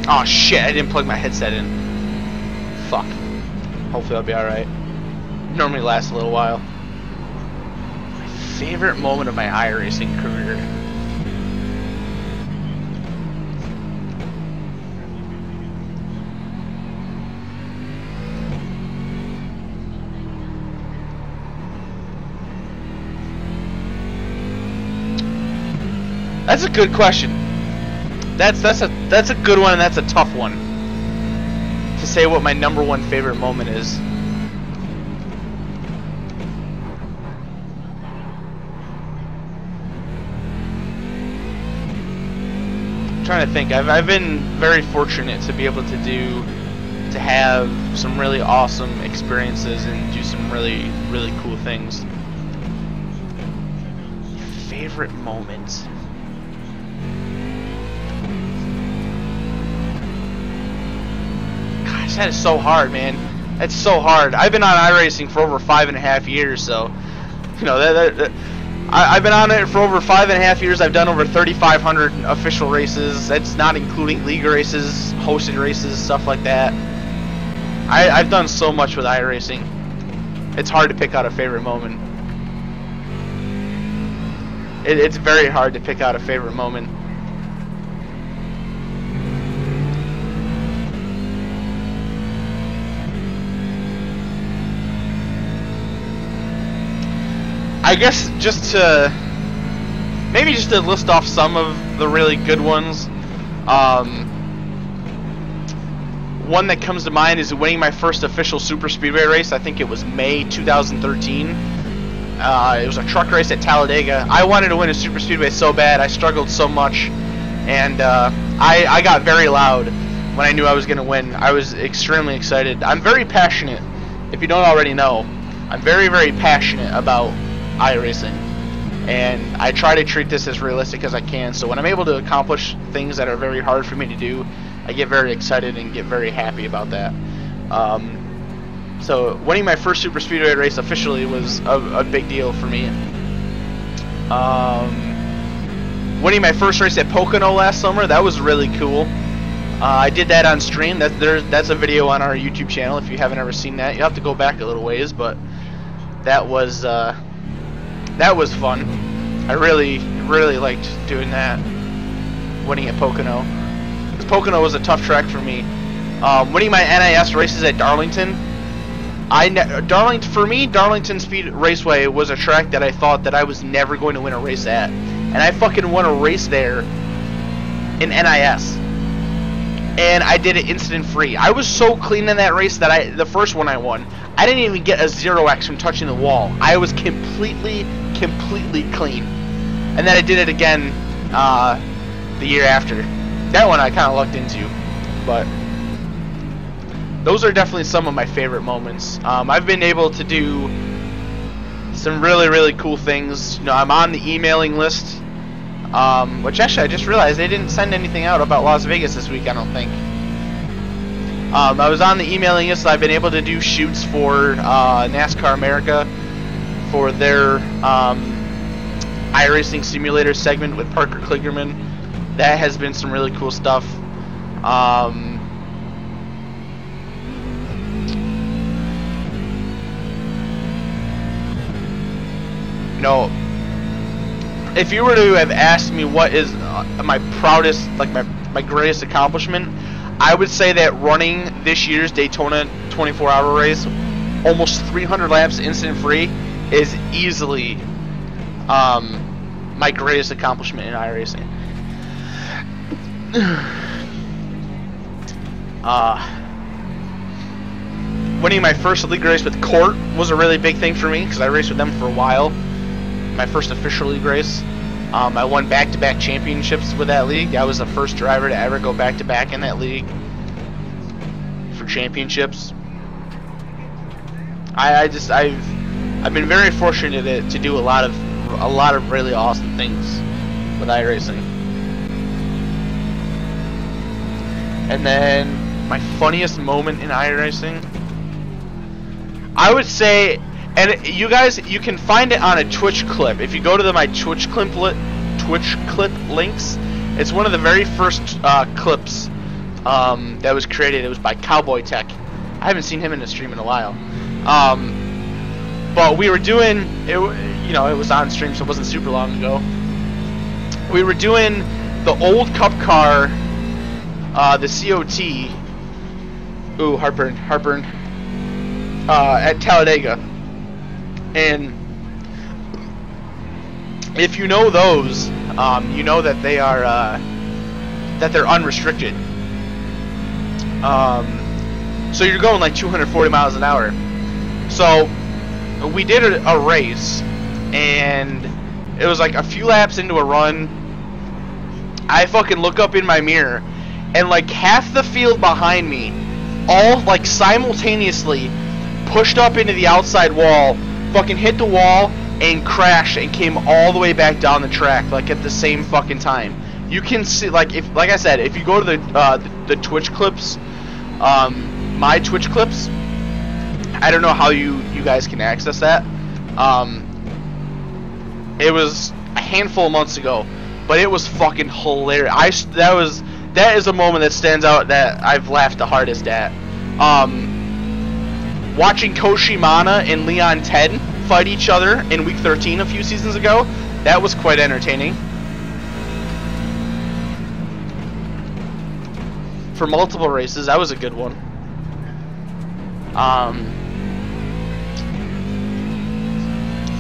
Oh shit, I didn't plug my headset in. Fuck. Hopefully I'll be alright. Normally lasts a little while. Favorite moment of my iRacing career. That's a good question. That's a good one, and that's a tough one to say what my number one favorite moment is. I'm trying to think. I've been very fortunate to be able to have some really awesome experiences and do some really cool things. Favorite moment. That is so hard, man. That's so hard. I've been on iRacing for over 5.5 years, so you know I've been on it for over 5.5 years. I've done over 3,500 official races. That's not including league races, hosted races, stuff like that. I've done so much with iRacing. It's hard to pick out a favorite moment. It's very hard to pick out a favorite moment. I guess just to list off some of the really good ones. One that comes to mind is winning my first official super speedway race. I think it was May 2013. It was a truck race at Talladega. I wanted to win a super speedway so bad. I struggled so much, and I got very loud when I knew I was going to win. I was extremely excited. I'm very passionate. If you don't already know, I'm very passionate about iRacing, and I try to treat this as realistic as I can. So when I'm able to accomplish things that are very hard for me to do, I get very excited and get very happy about that. So winning my first super speedway race officially was a big deal for me. Winning my first race at Pocono last summer, that was really cool. I did that on stream. That's a video on our YouTube channel. If you haven't ever seen that, you have to go back a little ways, but that was fun. I really liked doing that, winning at Pocono. Because Pocono was a tough track for me. Winning my NIS races at Darlington. Darlington Speed Raceway was a track that I thought that I was never going to win a race at, and I fucking won a race there in NIS, and I did it incident free. I was so clean in that race that the first one I won, I didn't even get a 0x from touching the wall. I was completely clean. And then I did it again the year after. That one I kind of lucked into, but those are definitely some of my favorite moments. I've been able to do some really cool things. You know, I'm on the emailing list, which actually I just realized they didn't send anything out about Las Vegas this week, I don't think. I was on the emailing list. I've been able to do shoots for NASCAR America for their iRacing simulator segment with Parker Kligerman. That has been some really cool stuff. You know, if you were to have asked me what is my proudest, like my greatest accomplishment, I would say that running this year's Daytona 24-hour race, almost 300 laps incident-free, is easily my greatest accomplishment in iRacing. Winning my first league race with Court was a really big thing for me because I raced with them for a while. My first official league race. I won back-to-back championships with that league. I was the first driver to ever go back-to-back in that league for championships. I've been very fortunate to do a lot of really awesome things with iRacing. And then my funniest moment in iRacing, I would say, and you guys, you can find it on a Twitch clip. If you go to my Twitch clip links, it's one of the very first clips that was created. It was by Cowboy Tech. I haven't seen him in a stream in a while. But we were doing it. you know, it was on stream, so it wasn't super long ago. We were doing the old Cup car, the COT. Ooh, heartburn. At Talladega, and if you know those, you know that they are that they're unrestricted. So you're going like 240 miles an hour. So we did a race, and it was like a few laps into a run. I fucking look up in my mirror, and like half the field behind me, all like simultaneously, pushed up into the outside wall, fucking hit the wall, and crashed and came all the way back down the track, like at the same fucking time. You can see, like I said, if you go to the Twitch clips, my Twitch clips, I don't know how you guys can access that. It was a handful of months ago, but it was fucking hilarious. That is a moment that stands out that I've laughed the hardest at. Watching Koshimana and Leon Ted fight each other in Week 13 a few seasons ago, that was quite entertaining. For multiple races, that was a good one.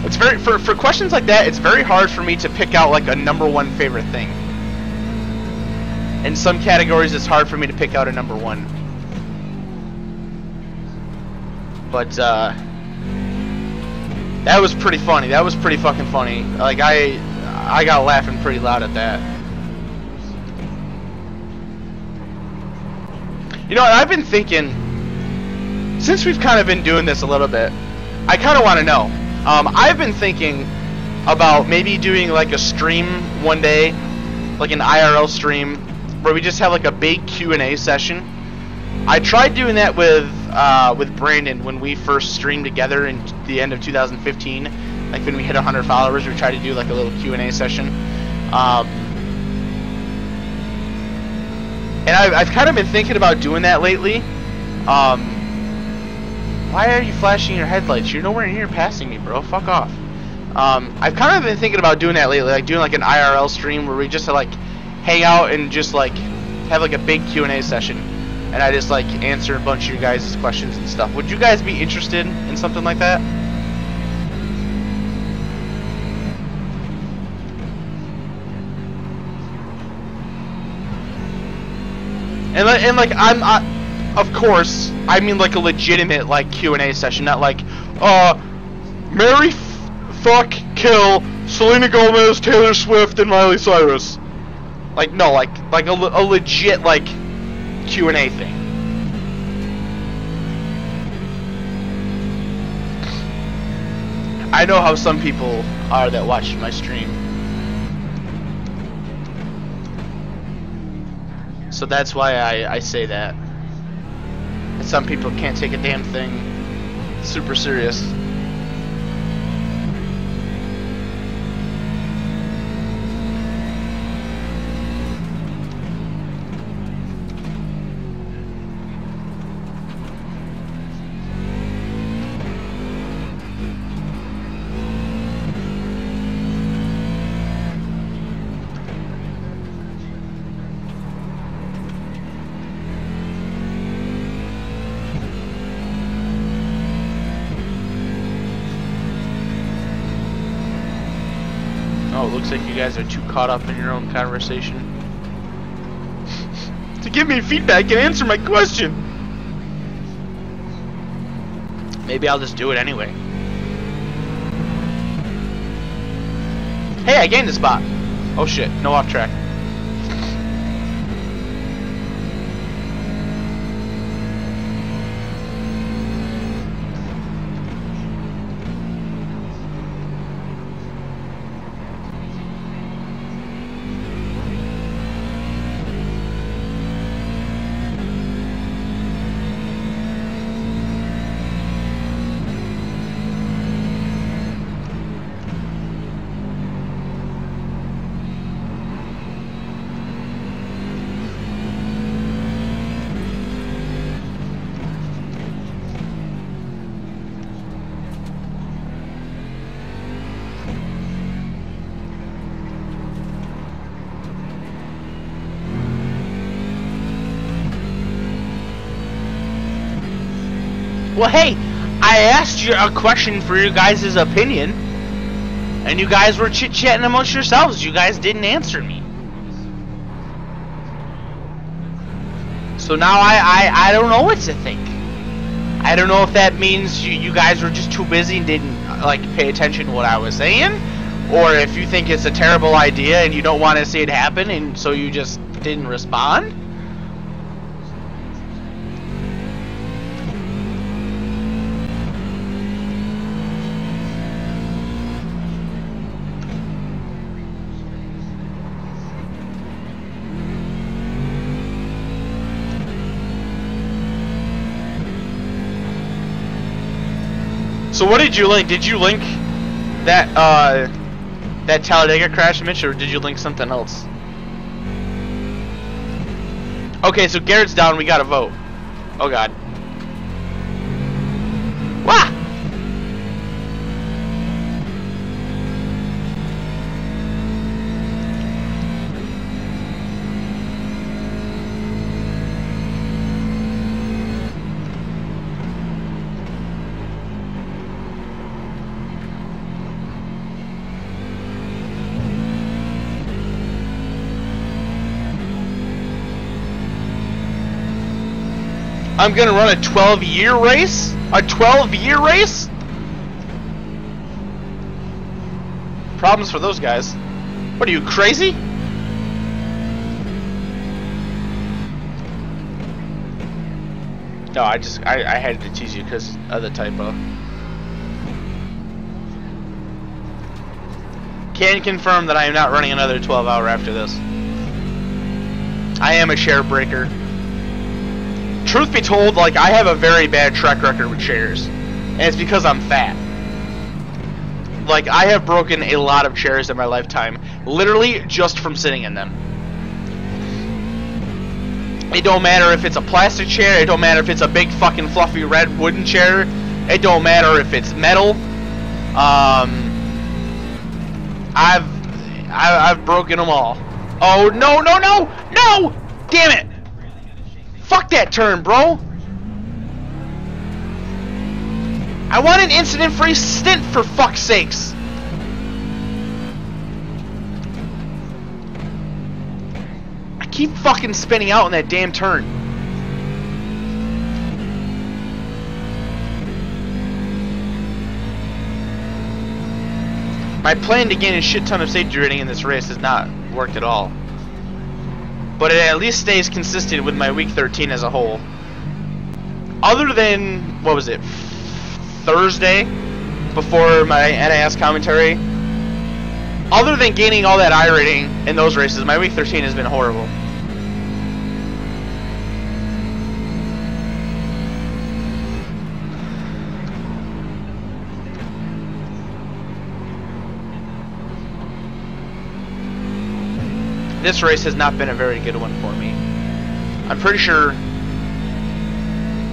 It's very for questions like that, it's very hard for me to pick out like a #1 favorite thing. In some categories, it's hard for me to pick out a #1. But that was pretty funny. That was pretty fucking funny. Like I got laughing pretty loud at that. You know, I've been thinking, since we've kind of been doing this a little bit, I kind of want to know. I've been thinking about maybe doing like a stream one day, like an IRL stream, where we just have like a big Q&A session. I tried doing that with Brandon when we first streamed together in the end of 2015. Like when we hit 100 followers, we tried to do like a little Q&A session. And I've kind of been thinking about doing that lately. Why are you flashing your headlights? You're nowhere near passing me, bro. Fuck off. I've kind of been thinking about doing that lately, like doing like an IRL stream where we just like hang out and just like have like a big Q&A session, and I just like answer a bunch of you guys' questions and stuff. Would you guys be interested in something like that? And like of course, I mean like a legitimate like Q&A session, not like marry, fuck, kill Selena Gomez, Taylor Swift, and Miley Cyrus. Like no, like a legit like Q&A thing. I know how some people are that watch my stream. So that's why I say that. And some people can't take a damn thing super serious. Looks like you guys are too caught up in your own conversation to give me feedback and answer my question. Maybe I'll just do it anyway. Hey, I gained a spot. Oh shit, no off track. Well, hey, I asked you a question for your guys' opinion, and you guys were chit-chatting amongst yourselves. You guys didn't answer me. So now I don't know what to think. I don't know if that means you guys were just too busy and didn't like pay attention to what I was saying, or if you think it's a terrible idea and you don't want to see it happen, and so you just didn't respond. So what did you link? Did you link that that Talladega crash, Mitch, or did you link something else? Okay, so Garrett's down. We got to vote. Oh God. Wah! I'm gonna run a 12-year race? A 12-year race? Problems for those guys. What are you, crazy? No, I had to tease you because of the typo. Can confirm that I am not running another 12-hour after this. I am a share breaker. Truth be told, like, I have a very bad track record with shares, and it's because I'm fat. Like, I have broken a lot of chairs in my lifetime, literally just from sitting in them. It don't matter if it's a plastic chair, it don't matter if it's a big fucking fluffy red wooden chair, it don't matter if it's metal. I've broken them all. Oh, no, no, no, no! Damn it! Fuck that turn, bro! I want an incident-free stint, for fuck's sakes! I keep fucking spinning out in that damn turn. My plan to gain a shit ton of safety rating in this race has not worked at all. But it at least stays consistent with my week 13 as a whole. Other than, what was it, Thursday, before my NAS commentary, other than gaining all that I rating in those races, my week 13 has been horrible. This race has not been a very good one for me. I'm pretty sure...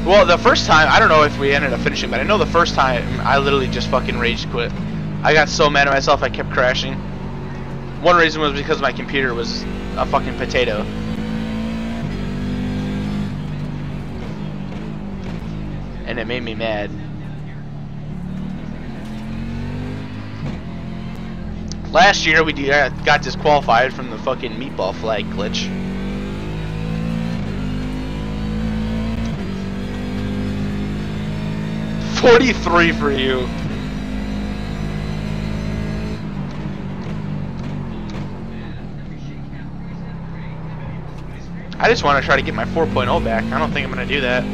Well, the first time, I don't know if we ended up finishing, but I know the first time I literally just fucking rage quit. I got so mad at myself I kept crashing. One reason was because my computer was a fucking potato. And it made me mad. Last year we got disqualified from the fucking meatball flag glitch. $43 for you. I just want to try to get my 4.0 back. I don't think I'm going to do that.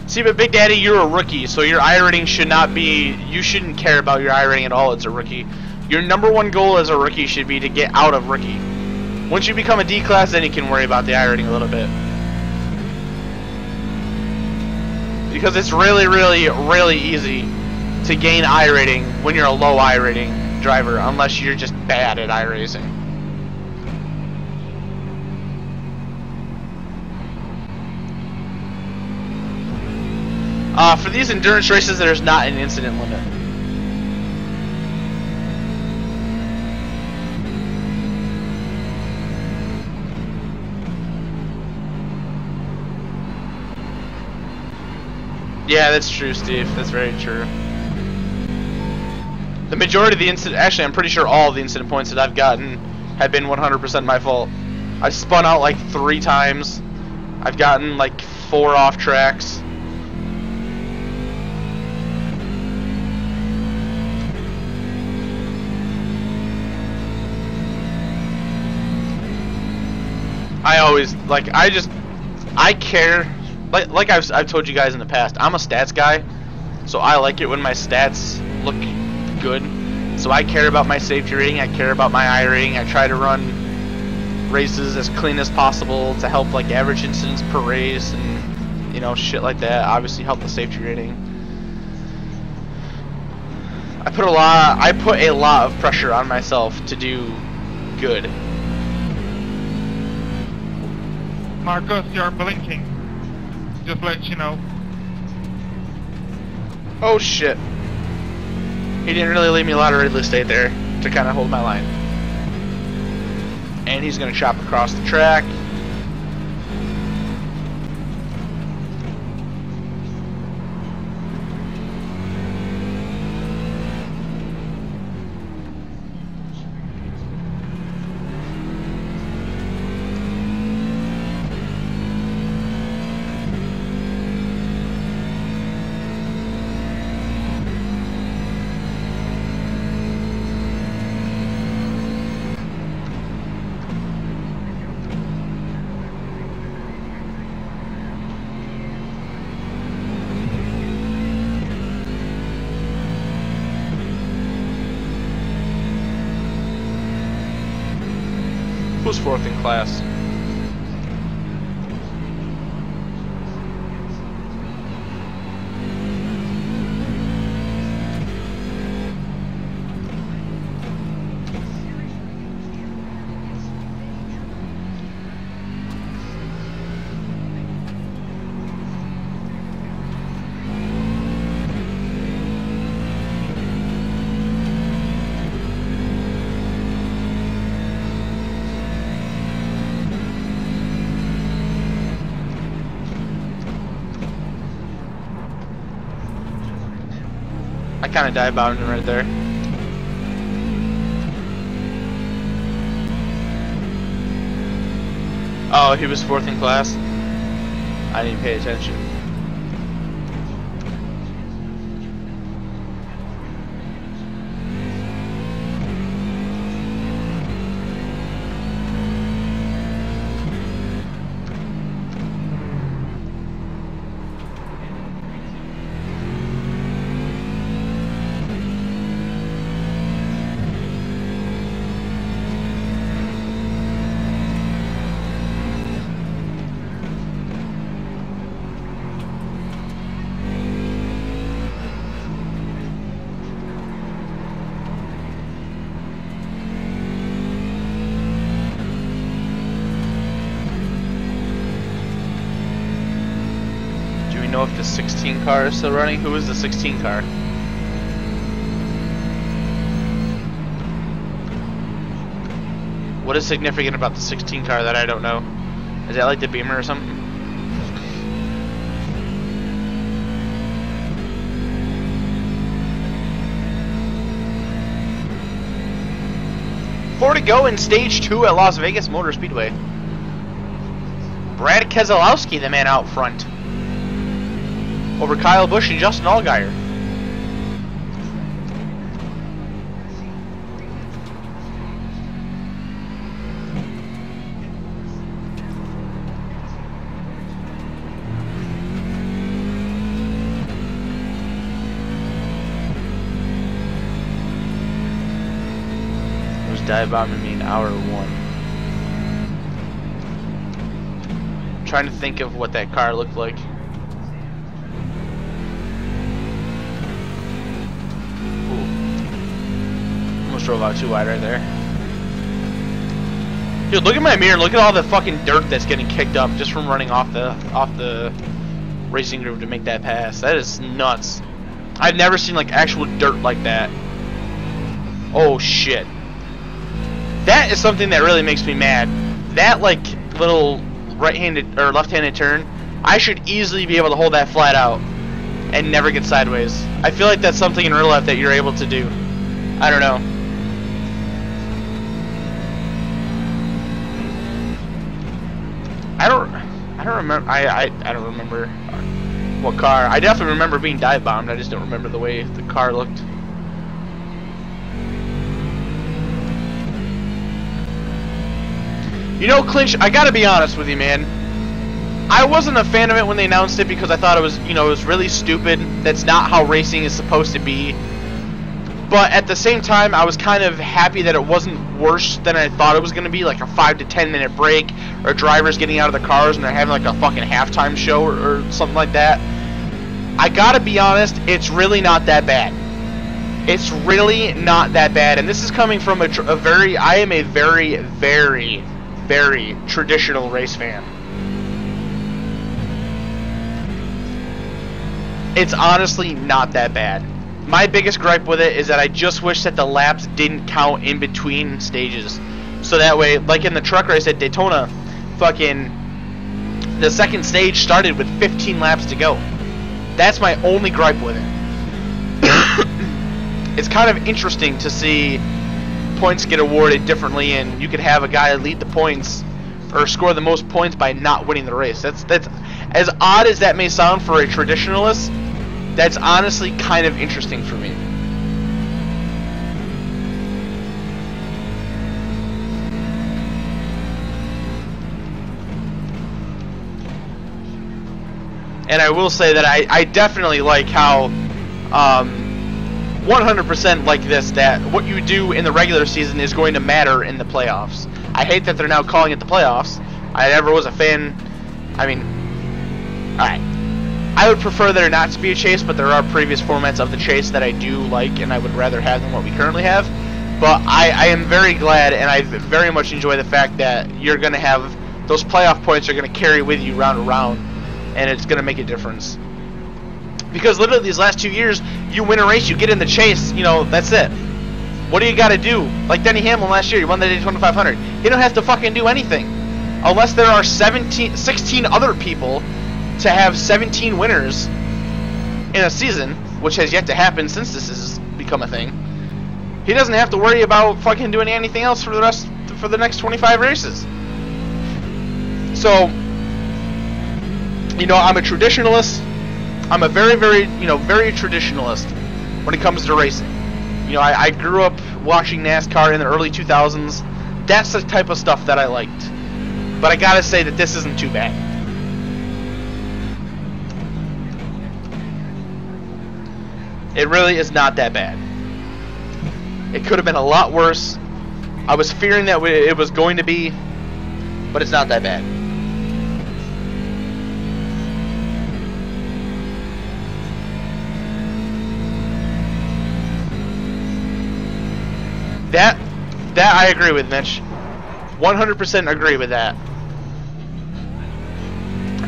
See, but Big Daddy, you're a rookie, so your iRating should not be... You shouldn't care about your iRating at all as a rookie. Your #1 goal as a rookie should be to get out of rookie. Once you become a D class, then you can worry about the I-rating a little bit. Because it's really, really, really easy to gain I-rating when you're a low I-rating driver, unless you're just bad at I-racing. For these endurance races, there's not an incident limit. Yeah, that's true, Steve. That's very true. The majority of the incident, actually, I'm pretty sure all of the incident points that I've gotten have been 100% my fault. I've spun out like 3 times. I've gotten like 4 off tracks. I always, like, I care, like I've told you guys in the past, I'm a stats guy, so I like it when my stats look good, so I care about my safety rating, I care about my I rating, I try to run races as clean as possible to help, like, average incidents per race, and, you know, shit like that, obviously help the safety rating. I put a lot of pressure on myself to do good. Marcus, you're blinking. Just let you know. Oh shit. He didn't really leave me a lot of real estate there to kind of hold my line. And he's gonna chop across the track. Who's 4th in class? I kind of dive bombed him right there. Oh, he was 4th in class? I didn't pay attention. Know if the 16 car is still running? Who is the 16 car? What is significant about the 16 car that I don't know? Is that like the Beamer or something? Four to go in stage 2 at Las Vegas Motor Speedway. Brad Keselowski, the man out front, over Kyle Busch and Justin Allgaier. dive bombing me in hour 1? I'm trying to think of what that car looked like. Ooh. Almost drove out too wide right there. Dude, look at my mirror. Look at all the fucking dirt that's getting kicked up just from running off the racing groove to make that pass. That is nuts. I've never seen like actual dirt like that. Oh shit. That is something that really makes me mad. That like little right-handed or left-handed turn, I should easily be able to hold that flat out and never get sideways. I feel like that's something in real life that you're able to do. I don't know. I don't remember. I don't remember what car. I definitely remember being dive bombed. I just don't remember the way the car looked. You know, Clinch, I gotta be honest with you, man. I wasn't a fan of it when they announced it because I thought it was, you know, it was really stupid. That's not how racing is supposed to be. But at the same time, I was kind of happy that it wasn't worse than I thought it was going to be, like a 5 to 10 minute break, or drivers getting out of the cars and they're having like a fucking halftime show or something like that. I gotta be honest, it's really not that bad. It's really not that bad, and this is coming from I am a very, very, very traditional race fan. It's honestly not that bad. My biggest gripe with it is that I just wish that the laps didn't count in between stages. So that way, like in the truck race at Daytona, fucking the second stage started with 15 laps to go. That's my only gripe with it. It's kind of interesting to see points get awarded differently, and you could have a guy lead the points or score the most points by not winning the race. That's as odd as that may sound for a traditionalist. That's honestly kind of interesting for me. And I will say that I definitely like how 100% like this, that what you do in the regular season is going to matter in the playoffs. I hate that they're now calling it the playoffs. I never was a fan. I mean, alright. I would prefer there not to be a chase, but there are previous formats of the chase that I do like and I would rather have than what we currently have. But I am very glad, and I very much enjoy the fact that you're going to have those playoff points are going to carry with you round to round, and it's going to make a difference. Because literally these last 2 years, you win a race, you get in the chase, you know, that's it. What do you got to do? Like Denny Hamlin last year, he won the Daytona 500. He don't have to fucking do anything. Unless there are 16 other people to have 17 winners in a season, which has yet to happen since this has become a thing. He doesn't have to worry about fucking doing anything else for the next 25 races. So, you know, I'm a traditionalist. I'm a very, very, you know, very traditionalist when it comes to racing. You know, I grew up watching NASCAR in the early 2000s. That's the type of stuff that I liked. But I gotta say that this isn't too bad. It really is not that bad. It could have been a lot worse. I was fearing that it was going to be, but it's not that bad. That I agree with, Mitch. 100% agree with that.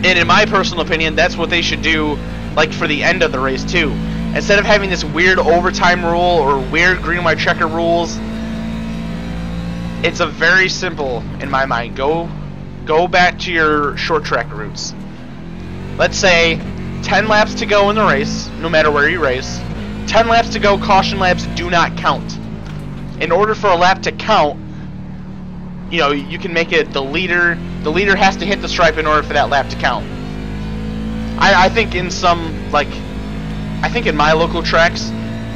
And in my personal opinion, that's what they should do, like for the end of the race too. Instead of having this weird overtime rule or weird green white checker rules, it's a very simple, in my mind. Go back to your short track routes. Let's say 10 laps to go in the race, no matter where you race. 10 laps to go, caution laps do not count. In order for a lap to count, you know, you can make it the leader has to hit the stripe in order for that lap to count. I think in some, like, I think in my local tracks,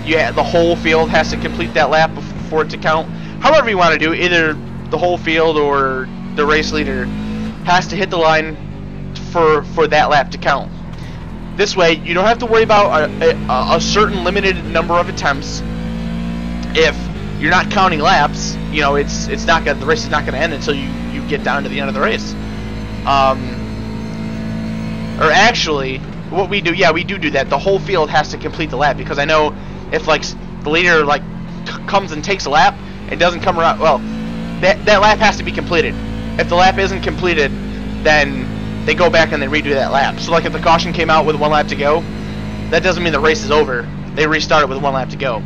the whole field has to complete that lap for it to count. However you want to do it, either the whole field or the race leader has to hit the line for that lap to count. This way, you don't have to worry about a certain limited number of attempts. If you're not counting laps. You know, it's not gonna, the race is not gonna end until you get down to the end of the race. Or actually, what we do, yeah, we do that. The whole field has to complete the lap, because I know if like the leader like comes and takes a lap and doesn't come around, well, that lap has to be completed. If the lap isn't completed, then they go back and they redo that lap. So like if the caution came out with 1 lap to go, that doesn't mean the race is over. They restart it with 1 lap to go.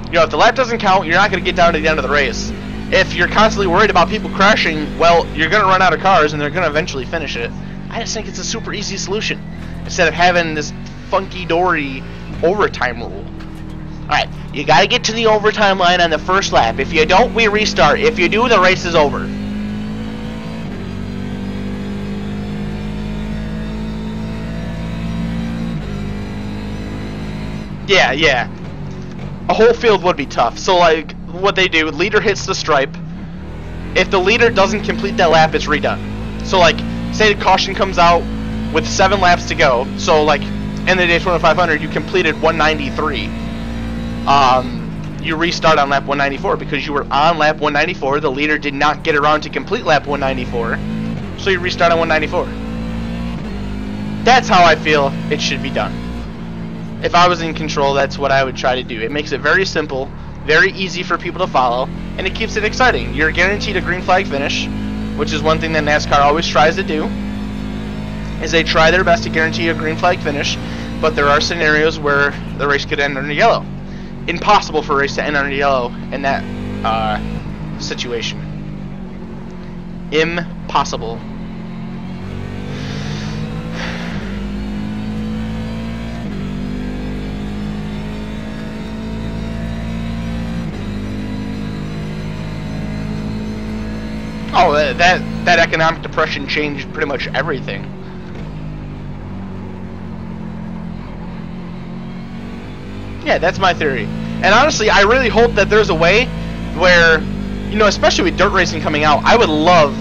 You know, if the lap doesn't count, you're not going to get down to the end of the race. If you're constantly worried about people crashing, well, you're going to run out of cars and they're going to eventually finish it. I just think it's a super easy solution, instead of having this funky-dory overtime rule. Alright, you got to get to the overtime line on the first lap. If you don't, we restart. If you do, the race is over. Yeah. A whole field would be tough. So, like, what they do, leader hits the stripe. If the leader doesn't complete that lap, it's redone. So, like, say the caution comes out with 7 laps to go. So, like, in the Daytona 500, you completed 193. You restart on lap 194 because you were on lap 194. The leader did not get around to complete lap 194. So you restart on 194. That's how I feel it should be done. If I was in control, that's what I would try to do. It makes it very simple, very easy for people to follow, and it keeps it exciting. You're guaranteed a green flag finish, which is one thing that NASCAR always tries to do, is they try their best to guarantee a green flag finish, but there are scenarios where the race could end under yellow. Impossible for a race to end under yellow in that situation. Impossible. Oh, that economic depression changed pretty much everything. Yeah, that's my theory. And honestly, I really hope that there's a way where, you know, especially with dirt racing coming out, I would love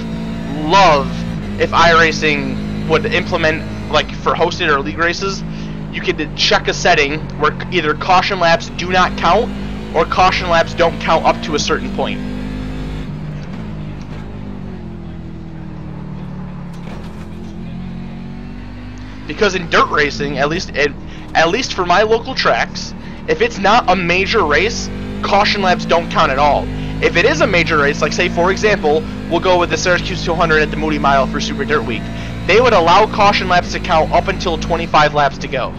if iRacing would implement, like for hosted or league races, you could check a setting where either caution laps do not count or caution laps don't count up to a certain point. Because in dirt racing, at least for my local tracks, if it's not a major race, caution laps don't count at all. If it is a major race, like say for example, we'll go with the Syracuse 200 at the Moody Mile for Super Dirt Week, they would allow caution laps to count up until 25 laps to go.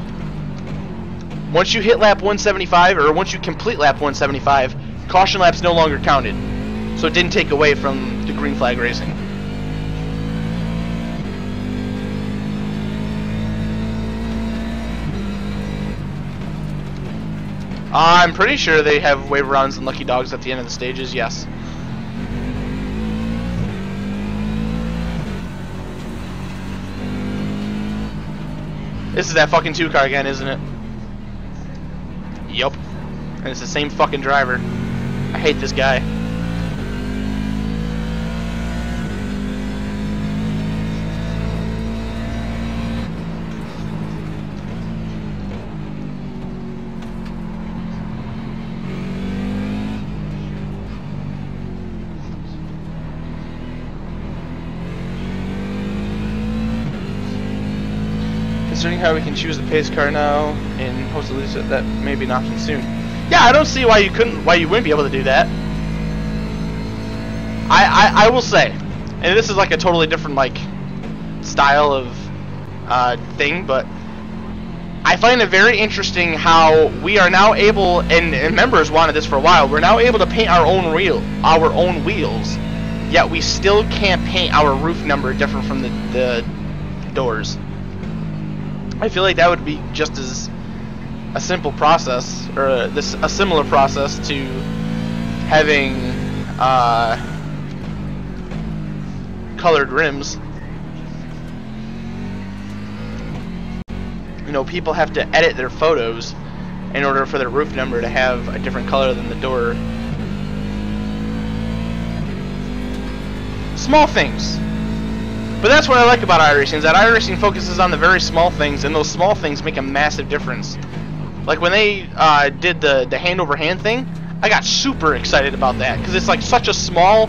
Once you hit lap 175, or once you complete lap 175, caution laps no longer counted. So it didn't take away from the green flag racing. I'm pretty sure they have wave rounds and lucky dogs at the end of the stages, yes. This is that fucking 2 car again, isn't it? Yup. And it's the same fucking driver. I hate this guy. Concerning how we can choose the pace car now and hopefully that may be an option soon. Yeah, I don't see why you wouldn't be able to do that. I will say, and this is like a totally different like style of thing, but I find it very interesting how we are now able, and members wanted this for a while, we're now able to paint our own wheels, yet we still can't paint our roof number different from the doors. I feel like that would be just as a simple process, or a similar process to having colored rims. You know, people have to edit their photos in order for their roof number to have a different color than the door. Small things. But that's what I like about iRacing, is that iRacing focuses on the very small things, and those small things make a massive difference. Like when they did the hand over hand thing, I got super excited about that because it's like such a small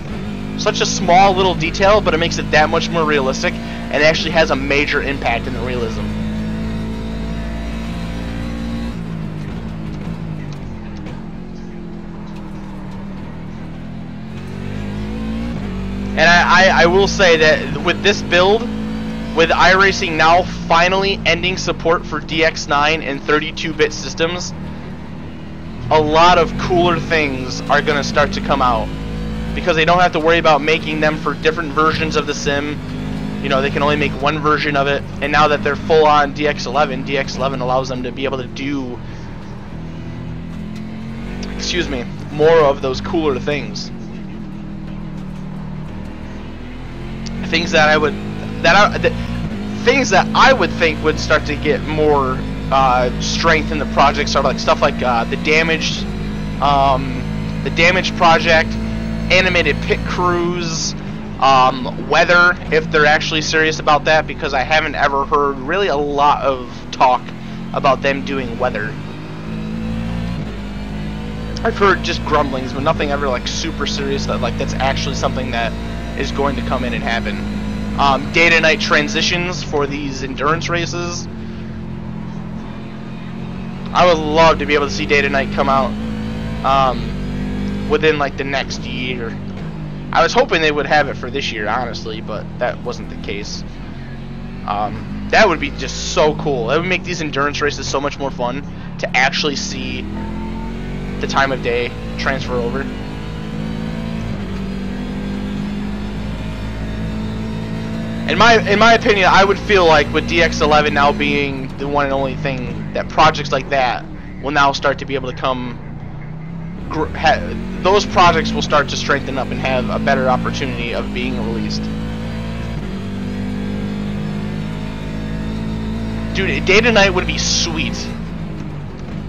little detail, but it makes it that much more realistic and actually has a major impact in the realism. And I will say that with this build, with iRacing now finally ending support for DX9 and 32-bit systems, a lot of cooler things are going to start to come out. Because they don't have to worry about making them for different versions of the sim. You know, they can only make one version of it. And now that they're full on DX11, DX11 allows them to be able to do, excuse me, more of those cooler things. Things that I would think would start to get more strength in the projects are like stuff like the damaged project, animated pit crews, weather, if they're actually serious about that, because I haven't ever heard really a lot of talk about them doing weather. I've heard just grumblings, but nothing ever like super serious that like that's actually something that is going to come in and happen. Day to night transitions for these endurance races. I would love to be able to see day to night come out within like the next year. I was hoping they would have it for this year, honestly, but that wasn't the case. That would be just so cool. That would make these endurance races so much more fun to actually see the time of day transfer over. In my opinion, I would feel like with DX11 now being the one and only thing, that projects like that will now start to be able to come. Those projects will start to strengthen up and have a better opportunity of being released. Dude, day to night would be sweet.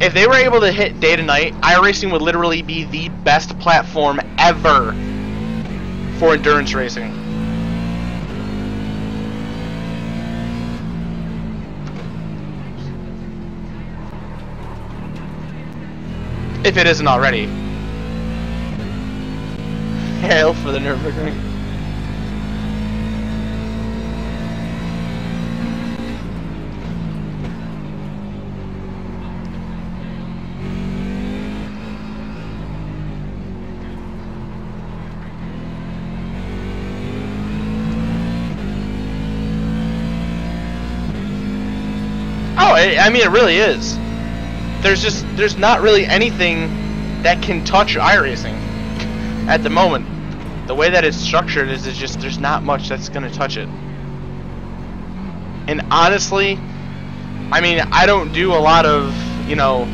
If they were able to hit day to night, iRacing would literally be the best platform ever for endurance racing. If it isn't already. Hail for the Nürburgring. Oh, I mean, it really is. There's not really anything that can touch iRacing at the moment. The way that it's structured is just there's not much that's gonna touch it. And honestly, I mean, I don't do a lot of, you know,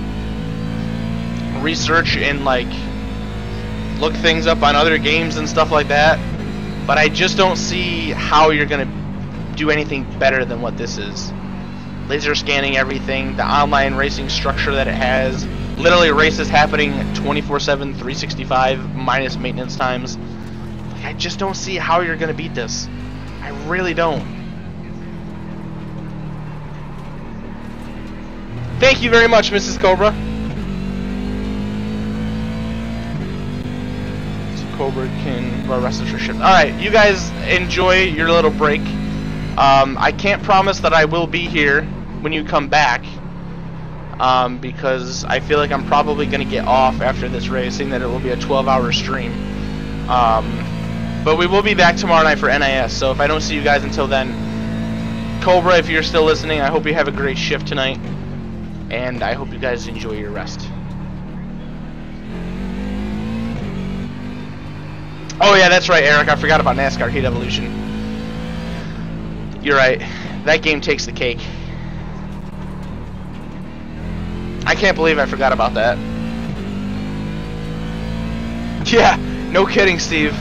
research and like look things up on other games and stuff like that, but I just don't see how you're gonna do anything better than what this is. Laser scanning everything, the online racing structure that it has, literally races happening 24/7, 365 minus maintenance times. Like, I just don't see how you're gonna beat this. I really don't. Thank you very much, Mrs. Cobra. So Cobra can rest assured. Alright, you guys enjoy your little break. I can't promise that I will be here when you come back, because I feel like I'm probably going to get off after this race, seeing that it will be a 12-hour stream. But we will be back tomorrow night for NIS, so if I don't see you guys until then, Cobra, if you're still listening, I hope you have a great shift tonight, and I hope you guys enjoy your rest. Oh yeah, that's right, Eric, I forgot about NASCAR Heat Evolution. You're right, that game takes the cake. I can't believe I forgot about that. Yeah, no kidding, Steve.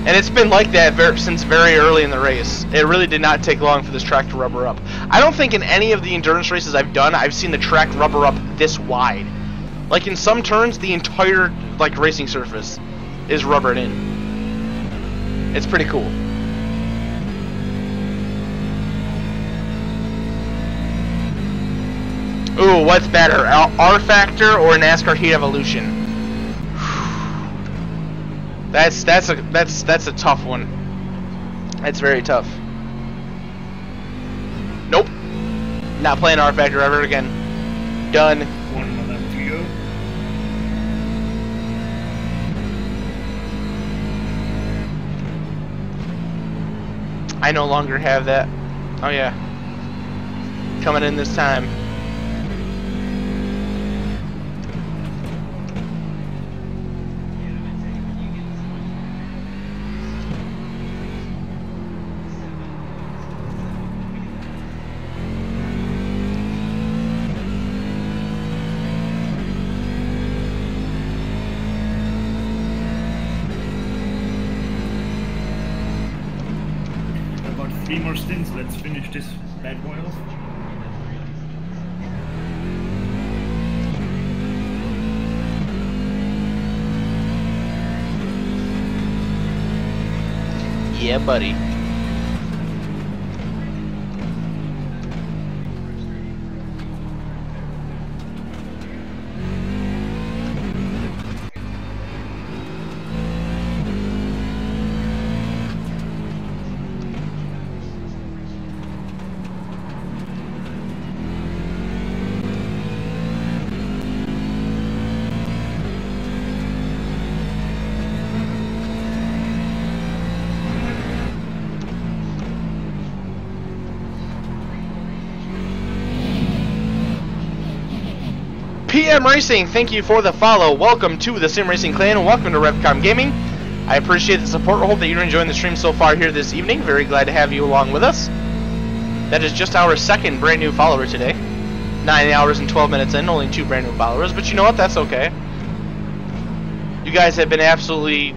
And it's been like that since very early in the race. It really did not take long for this track to rubber up. I don't think in any of the endurance races I've done, I've seen the track rubber up this wide. Like in some turns, the entire like racing surface is rubbered in. It's pretty cool. Ooh, what's better, R Factor or NASCAR Heat Evolution? That's a tough one. That's very tough. Nope. Not playing R Factor ever again. Done. 1 lap to go. I no longer have that. Oh yeah. Coming in this time. About 3 more stints, let's finish this bad boy off. Yeah, buddy. PM Racing, thank you for the follow. Welcome to the Sim Racing Clan and welcome to Revcom Gaming. I appreciate the support. I hope that you're enjoying the stream so far here this evening. Very glad to have you along with us. That is just our second brand new follower today. 9 hours and 12 minutes in, only 2 brand new followers, but you know what? That's okay. You guys have been absolutely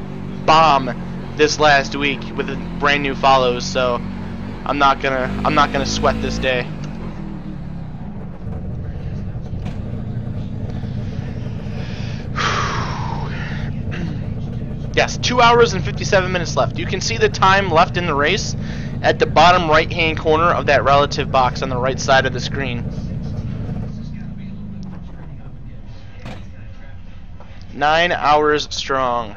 bomb this last week with the brand new follows, so I'm not gonna sweat this day. Yes, 2 hours and 57 minutes left. You can see the time left in the race at the bottom right-hand corner of that relative box on the right side of the screen. 9 hours strong.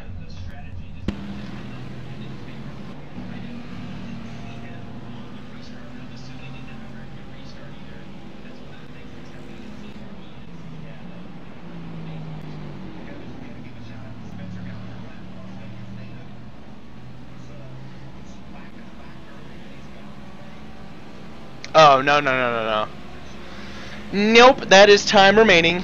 Oh, no. Nope, that is time remaining.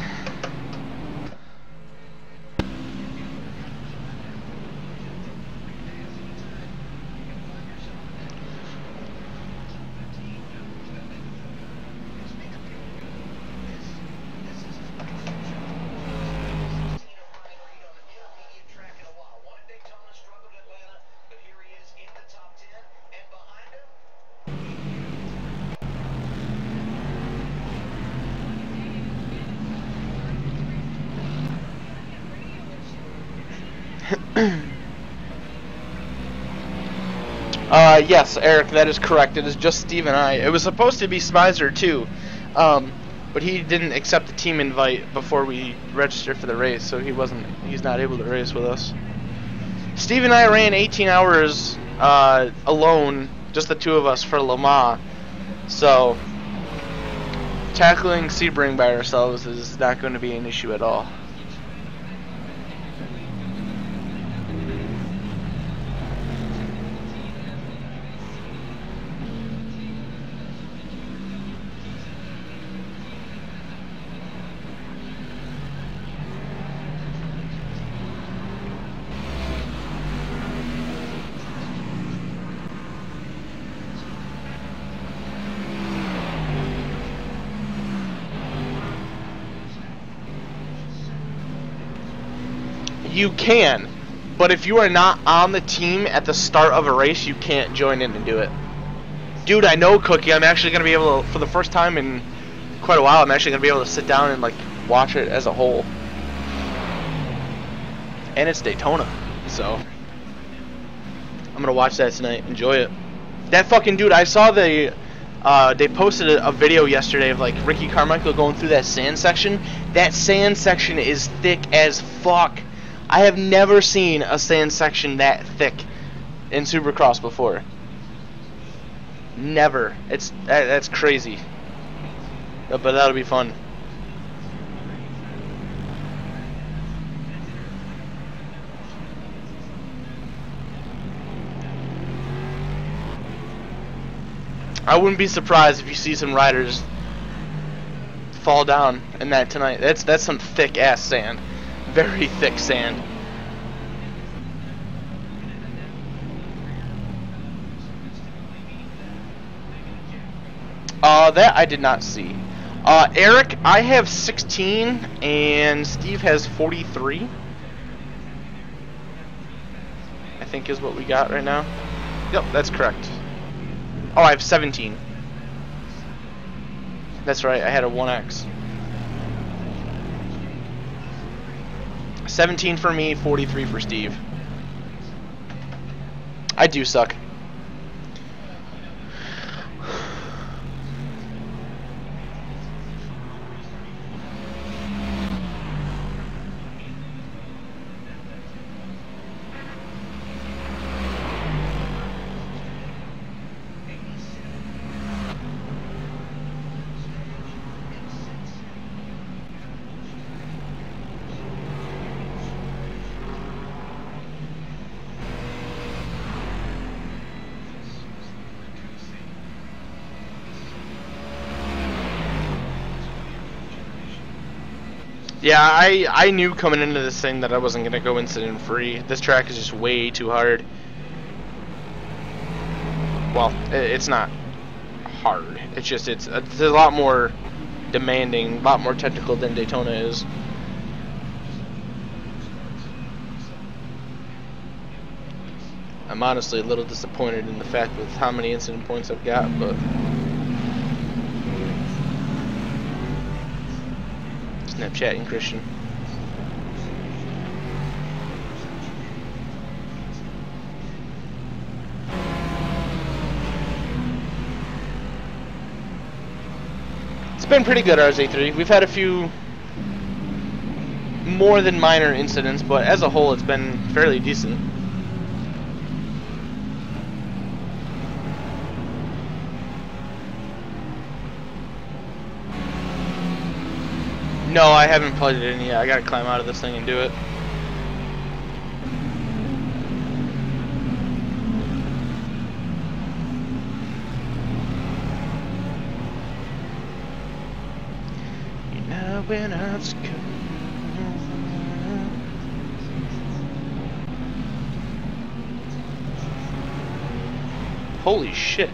Yes, Eric, that is correct. It is just Steve and I. It was supposed to be Smizer too, but he didn't accept the team invite before we registered for the race, so he's not able to race with us. Steve and I ran 18 hours alone, just the two of us, for Le Mans, so tackling Sebring by ourselves is not going to be an issue at all. You can, but if you are not on the team at the start of a race, you can't join in and do it. Dude, I know, Cookie, I'm actually going to be able to, for the first time in quite a while, I'm actually going to be able to sit down and, like, watch it as a whole. And it's Daytona, so I'm going to watch that tonight, enjoy it. That fucking dude, I saw the They posted a video yesterday of like Ricky Carmichael going through that sand section. That sand section is thick as fuck. I have never seen a sand section that thick in Supercross before. Never. That's crazy. But that'll be fun. I wouldn't be surprised if you see some riders fall down in that tonight. That's some thick ass sand. Very thick sand. That I did not see. Eric, I have 16 and Steve has 43. I think is what we got right now. Yep, that's correct. Oh, I have 17. That's right, I had a 1X. 17 for me, 43 for Steve. I do suck. Yeah, I knew coming into this thing that I wasn't going to go incident free. This track is just way too hard. Well, it's not hard. It's just it's a lot more demanding, a lot more technical than Daytona is. I'm honestly a little disappointed in the fact with how many incident points I've got, but Snapchatting Christian. It's been pretty good, RZ3. We've had a few more than minor incidents, but as a whole it's been fairly decent. No, I haven't plugged it in yet. I gotta climb out of this thing and do it. You know when I'm scared. Holy shit.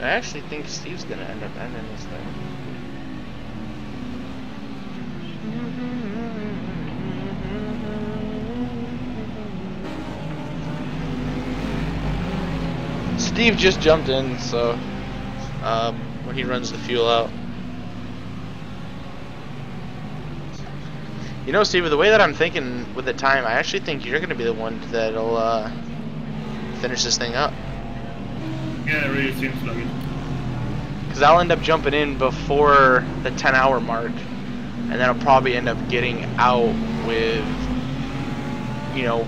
I actually think Steve's gonna end up ending this thing. Steve just jumped in, so when he runs the fuel out. You know, Steve, the way that I'm thinking with the time, I actually think you're gonna be the one that'll finish this thing up. Yeah, it really seems like it. Because I'll end up jumping in before the 10-hour mark, and then I'll probably end up getting out with, you know,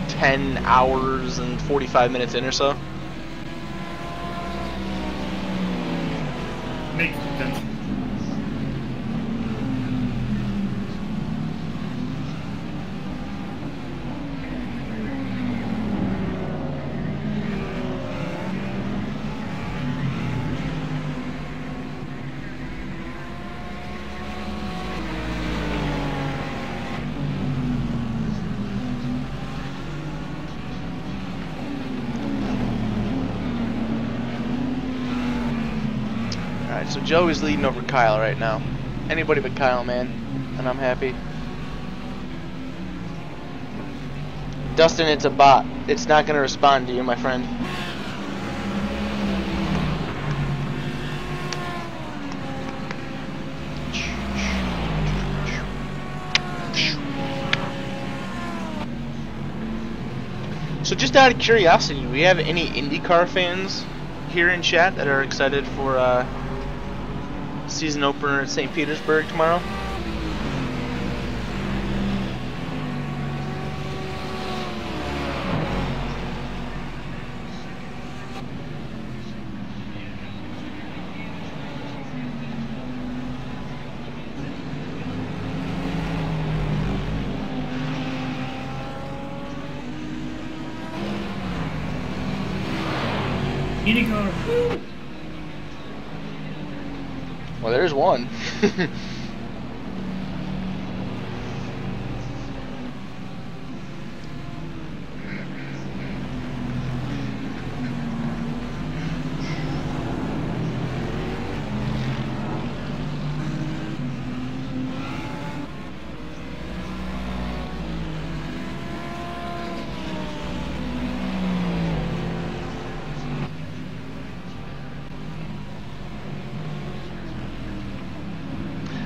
10 hours and 45 minutes in or so. Makes sense. Alright, so Joey's leading over Kyle right now. Anybody but Kyle, man. And I'm happy. Dustin, it's a bot. It's not going to respond to you, my friend. So just out of curiosity, do we have any IndyCar fans here in chat that are excited for season opener at St. Petersburg tomorrow? IndyCar. Woo! Well, there's one.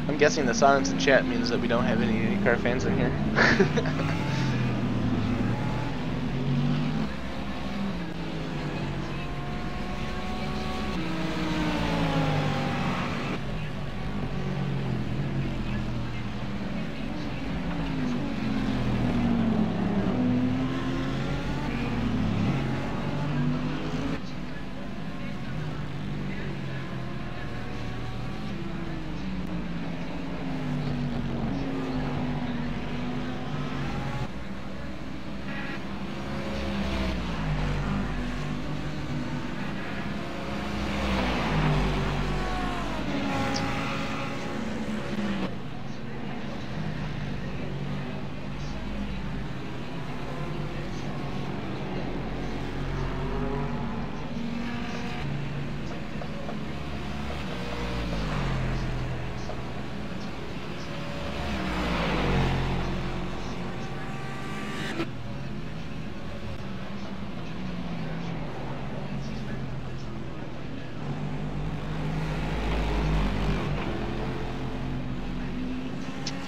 I'm guessing the silence in chat means that we don't have any IndyCar fans in here.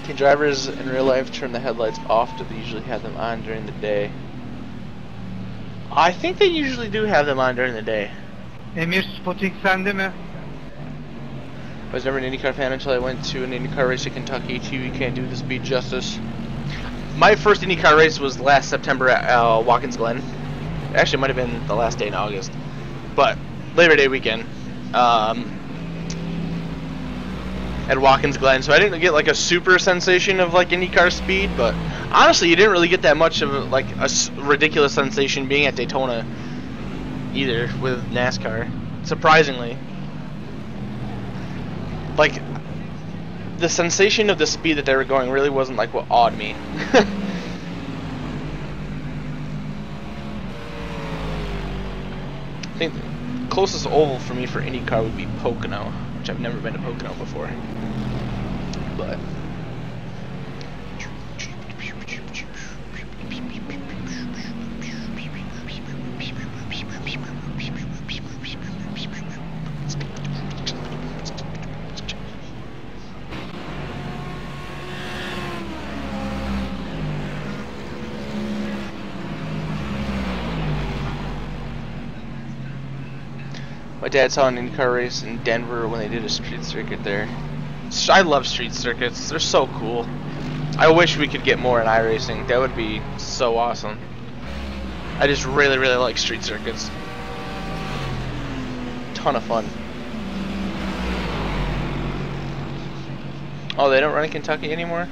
Can drivers in real life turn the headlights off? Do they usually have them on during the day? I think they usually do have them on during the day. Emir, spotting sende mi? I was never an IndyCar fan until I went to an IndyCar race in Kentucky. TV can't do the speed justice. My first IndyCar race was last September at Watkins Glen. Actually, it might have been the last day in August. But Labor Day weekend. At Watkins Glen, so I didn't get like a super sensation of like IndyCar speed, but honestly, you didn't really get that much of like a ridiculous sensation being at Daytona either with NASCAR, surprisingly. Like, the sensation of the speed that they were going really wasn't like what awed me. I think the closest oval for me for IndyCar would be Pocono, which I've never been to Pocono before. But my dad saw an IndyCar race in Denver when they did a street circuit there. I love street circuits. They're so cool. I wish we could get more in iRacing. That would be so awesome. I just really, really like street circuits. Ton of fun. Oh, they don't run in Kentucky anymore?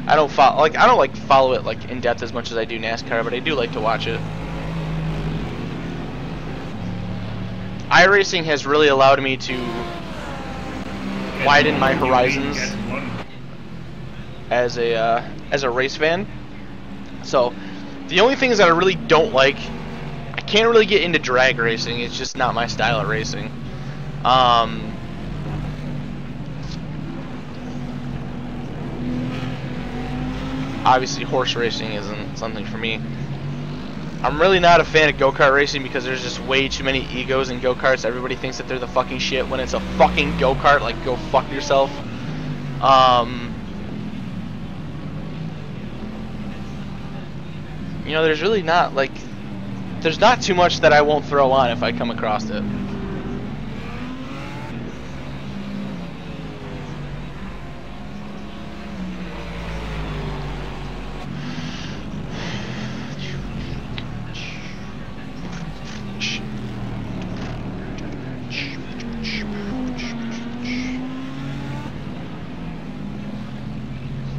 I don't follow it like in depth as much as I do NASCAR, but I do like to watch it. iRacing has really allowed me to widen my horizons as a race fan. So the only things that I really don't like, I can't really get into drag racing. It's just not my style of racing. Obviously, horse racing isn't something for me. I'm really not a fan of go-kart racing because there's just way too many egos in go-karts. Everybody thinks that they're the fucking shit when it's a fucking go-kart. Like, go fuck yourself. You know, there's really not, like, there's not too much that I won't throw on if I come across it.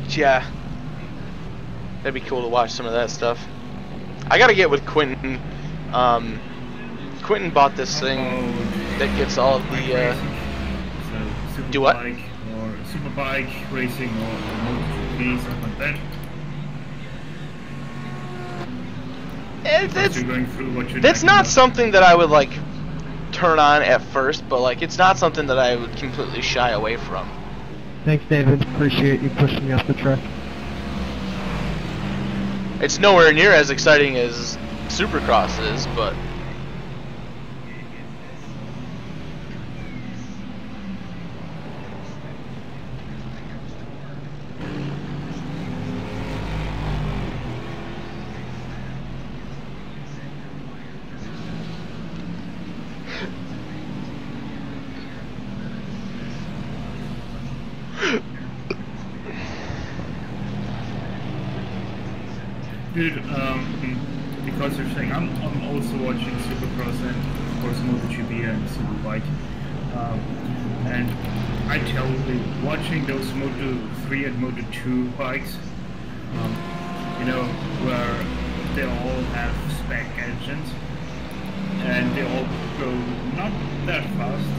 Yeah, that'd be cool to watch some of that stuff. I gotta get with Quentin. Quentin bought this thing that gets all of the. So Do what? Superbike or Superbike racing or MotoGP, something like that. It's You're going through what you're that's talking not about. something that I would like turn on at first, but like it's not something that I would completely shy away from. Thanks, David. Appreciate you pushing me up the track. It's nowhere near as exciting as Supercross is, but Dude, because you're saying I'm also watching Supercross and of course MotoGP and Superbike, and I tell you, watching those Moto3 and Moto2 bikes, you know, where they all have spec engines and they all go not that fast,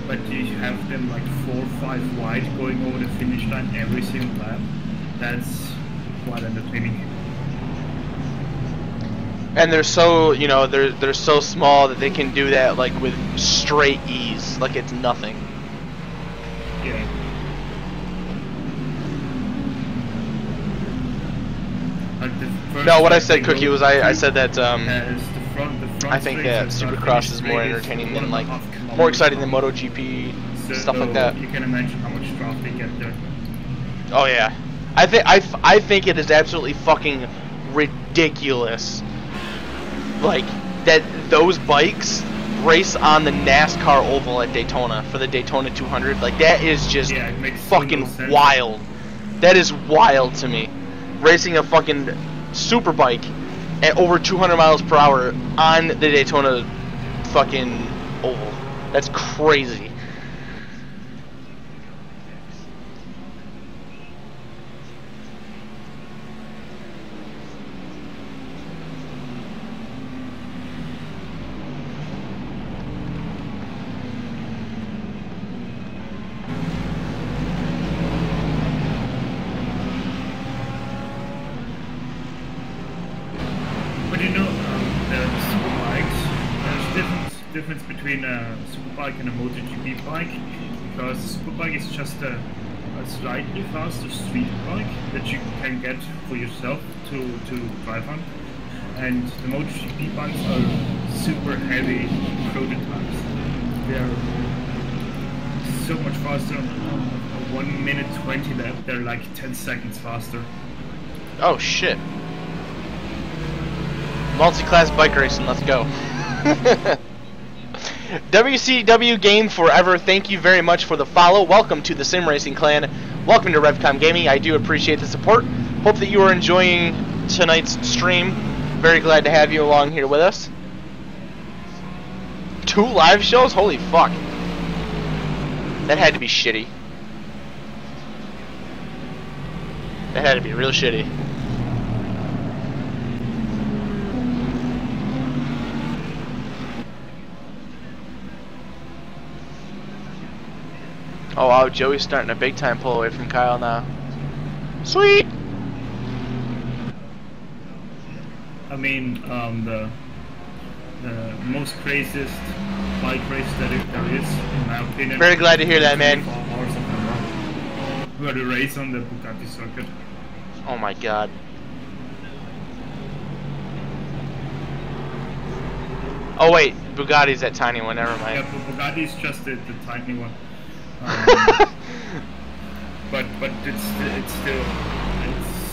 but you have them like 4 or 5 wide going over the finish line every single lap. That's quite entertaining. and they're so, you know, they're so small that they can do that like with straight ease, like it's nothing. Yeah. Like the first No, what I thing said, they Cookie, go was I to said that is the front I think straight, that so start Supercross finish is more straight entertaining than 1.5 like kilometers more exciting than long. MotoGP, So stuff like that. You can imagine how much draft they get there. Oh yeah, I think it is absolutely fucking ridiculous. Like that those bikes race on the NASCAR oval at Daytona for the Daytona 200. Like that is just Yeah, it makes so fucking no sense. wild. That is wild to me. Racing a fucking super bike at over 200 miles per hour on the Daytona fucking oval. That's crazy. But you know, the superbikes, there's difference between a superbike and a MotoGP bike, because a superbike is just a slightly faster street bike that you can get for yourself to drive on, and the MotoGP bikes are super heavy prototypes. They're so much faster on a 1 minute 20 lap. They're like 10 seconds faster. Oh shit. Multi-class bike racing, let's go. WCW Game Forever, thank you very much for the follow. Welcome to the Sim Racing Clan. Welcome to RevCom Gaming. I do appreciate the support. Hope that you are enjoying tonight's stream. Very glad to have you along here with us. 2 live shows? Holy fuck. That had to be shitty. That had to be real shitty. Oh wow, Joey's starting a big time pull away from Kyle now. Sweet! I mean, the most craziest bike race that there is, in my opinion. Very glad to hear that, man. 24 hours of F1, where the race on the Bugatti circuit. Oh my god. Oh wait, Bugatti's that tiny one, never mind. Yeah, Bugatti's just the tiny one. But it's still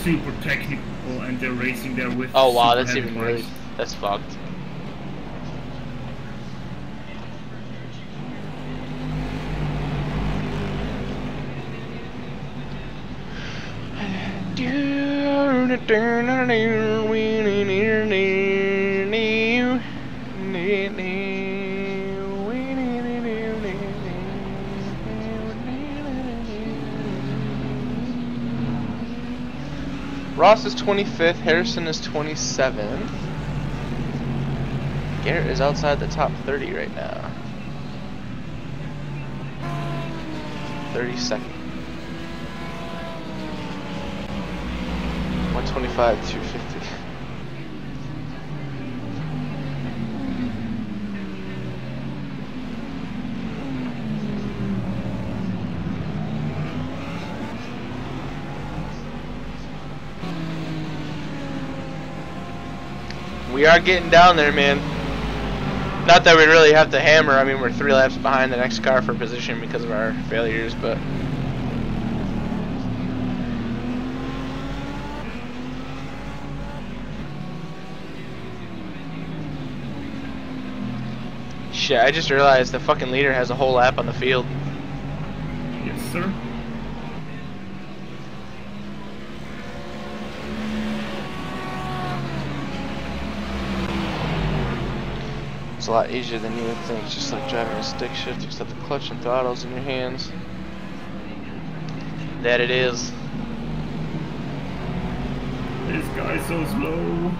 super technical, and they're racing there with. Oh wow, super that's heavy even bikes. really, that's fucked. Ross is 25th, Harrison is 27th. Garrett is outside the top 30 right now. 32nd. 125, 250. We are getting down there, man. Not that we really have to hammer. I mean, we're 3 laps behind the next car for position because of our failures, but shit, I just realized the fucking leader has a whole lap on the field. Yes, sir. It's a lot easier than you would think. It's just like driving a stick shift, except the clutch and throttle's in your hands. That it is. This guy's so slow.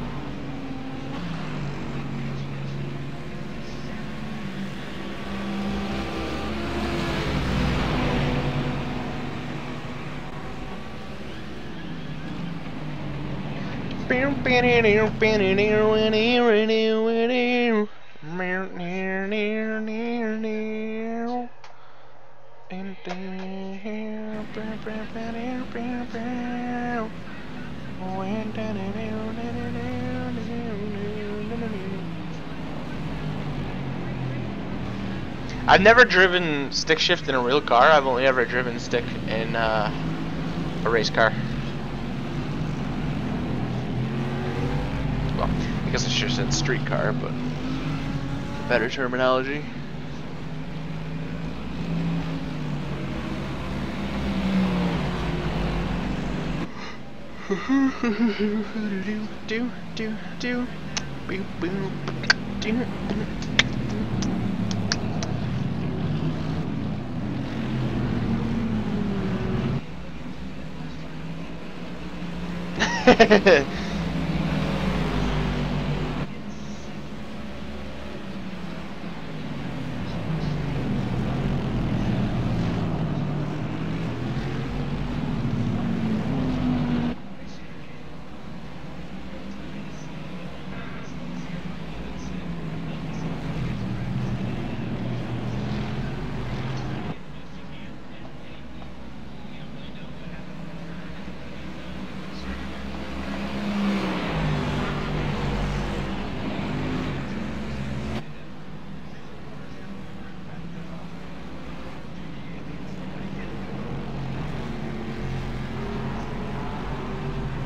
I've never driven stick shift in a real car. I've only ever driven stick in a race car. Well, I guess I should have said street car, but better terminology.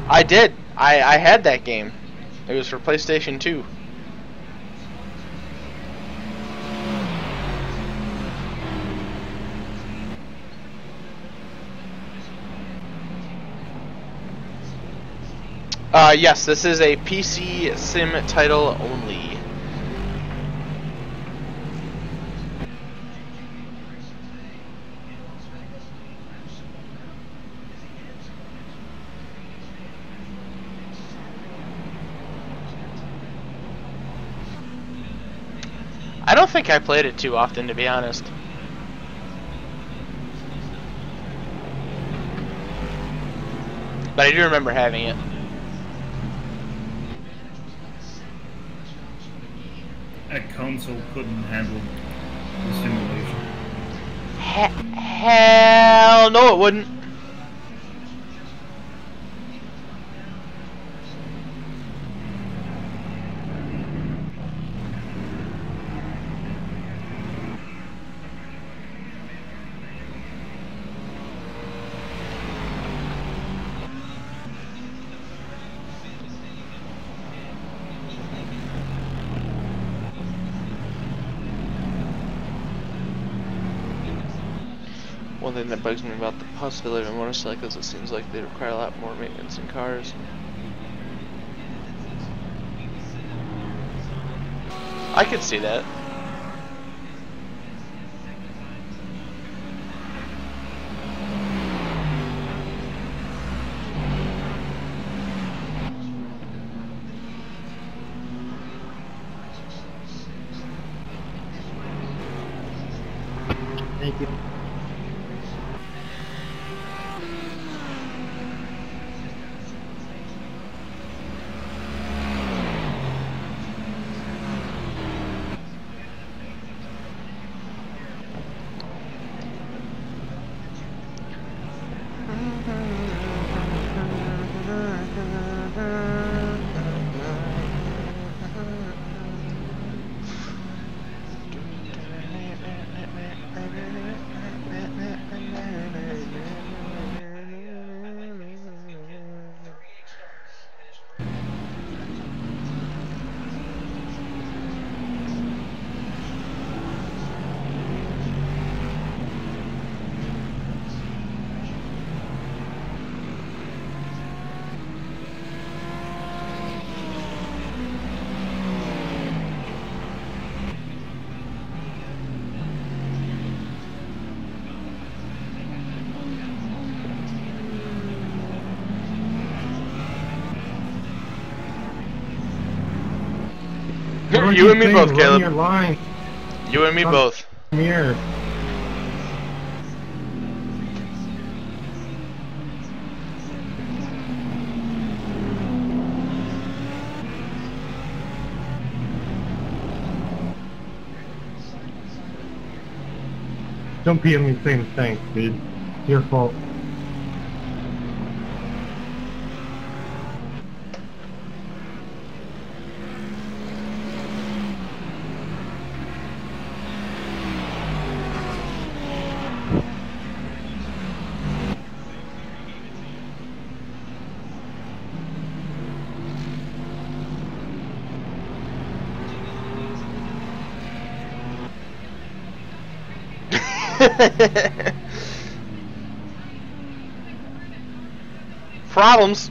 I did. I had that game. It was for PlayStation 2. Yes, this is a PC sim title only. I don't think I played it too often, to be honest. But I do remember having it. a console couldn't handle the simulation. Hell no, it wouldn't. One thing that bugs me about the possibility of motorcycles, it seems like they require a lot more maintenance than cars. I could see that. Thank you. You and me both, Caleb. Your line. You and me both. Here. Don't be me saying thanks, dude. It's your fault. Problems.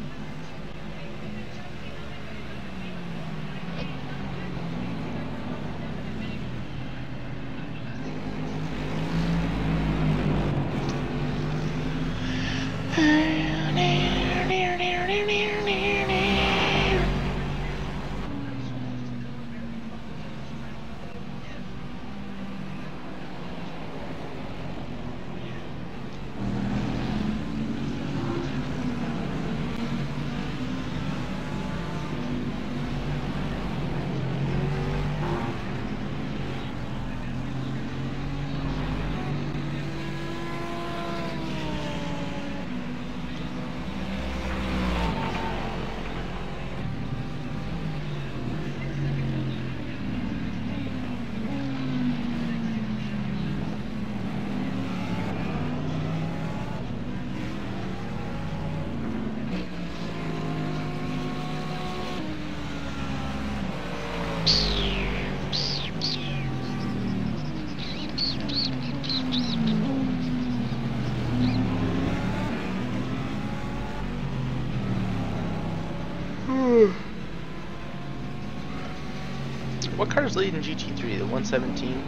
What car's leading GT3? The 117?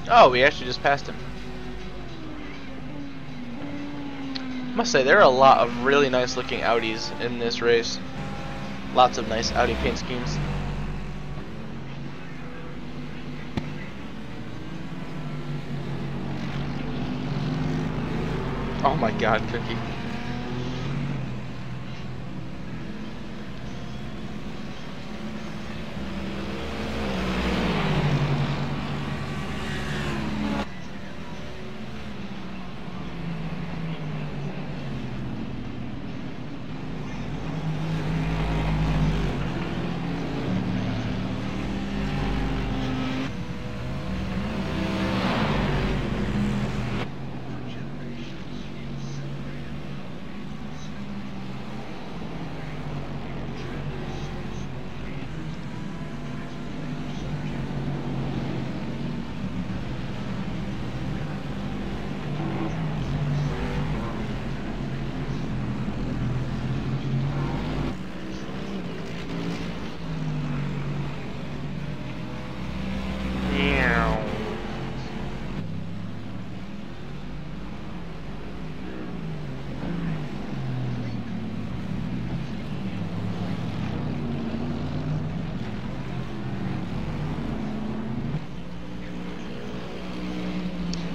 Oh, we actually just passed him. Must say, there are a lot of really nice looking Audis in this race. Lots of nice Audi paint schemes. Oh my god, Cookie.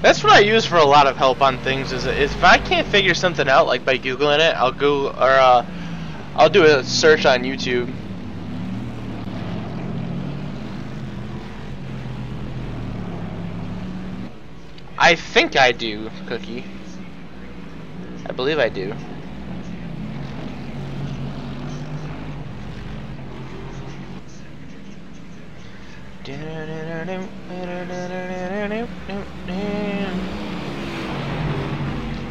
That's what I use for a lot of help on things. Is if I can't figure something out, like by googling it, I'll go or I'll do a search on YouTube. I think I do, Cookie. I believe I do.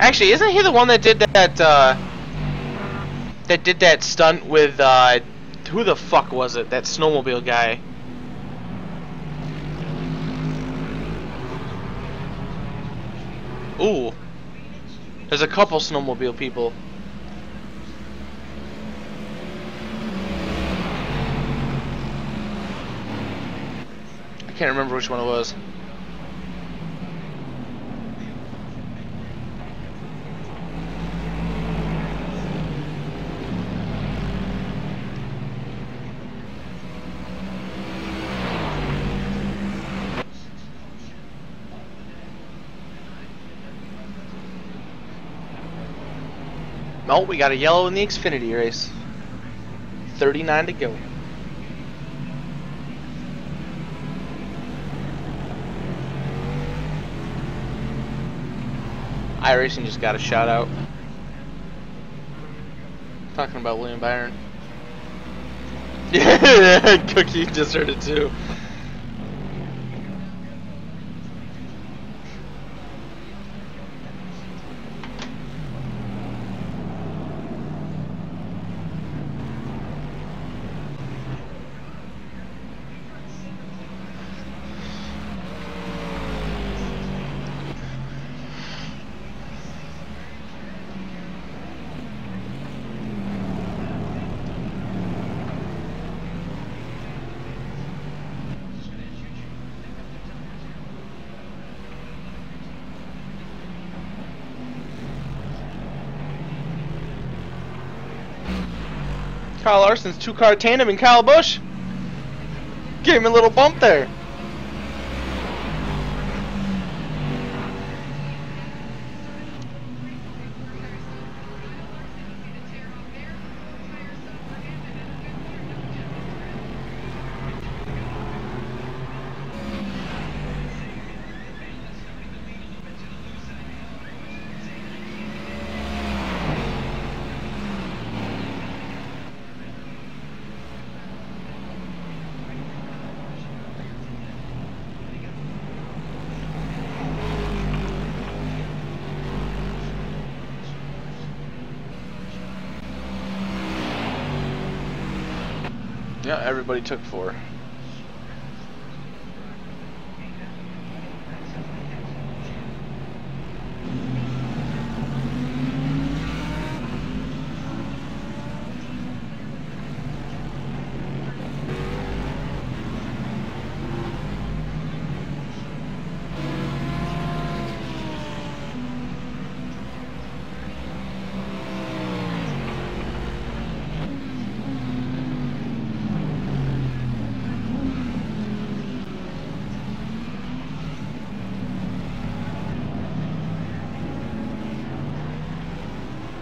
Actually, isn't he the one that did that stunt with who the fuck was it? That snowmobile guy. Ooh. There's a couple snowmobile people. I can't remember which one it was. Oh, we got a yellow in the Xfinity race. 39 to go. iRacing just got a shout out. Talking about William Byron. Yeah, Cookie just heard it too. Kyle Larson's two-car tandem and Kyle Busch. Gave him a little bump there. Yeah, everybody took 4.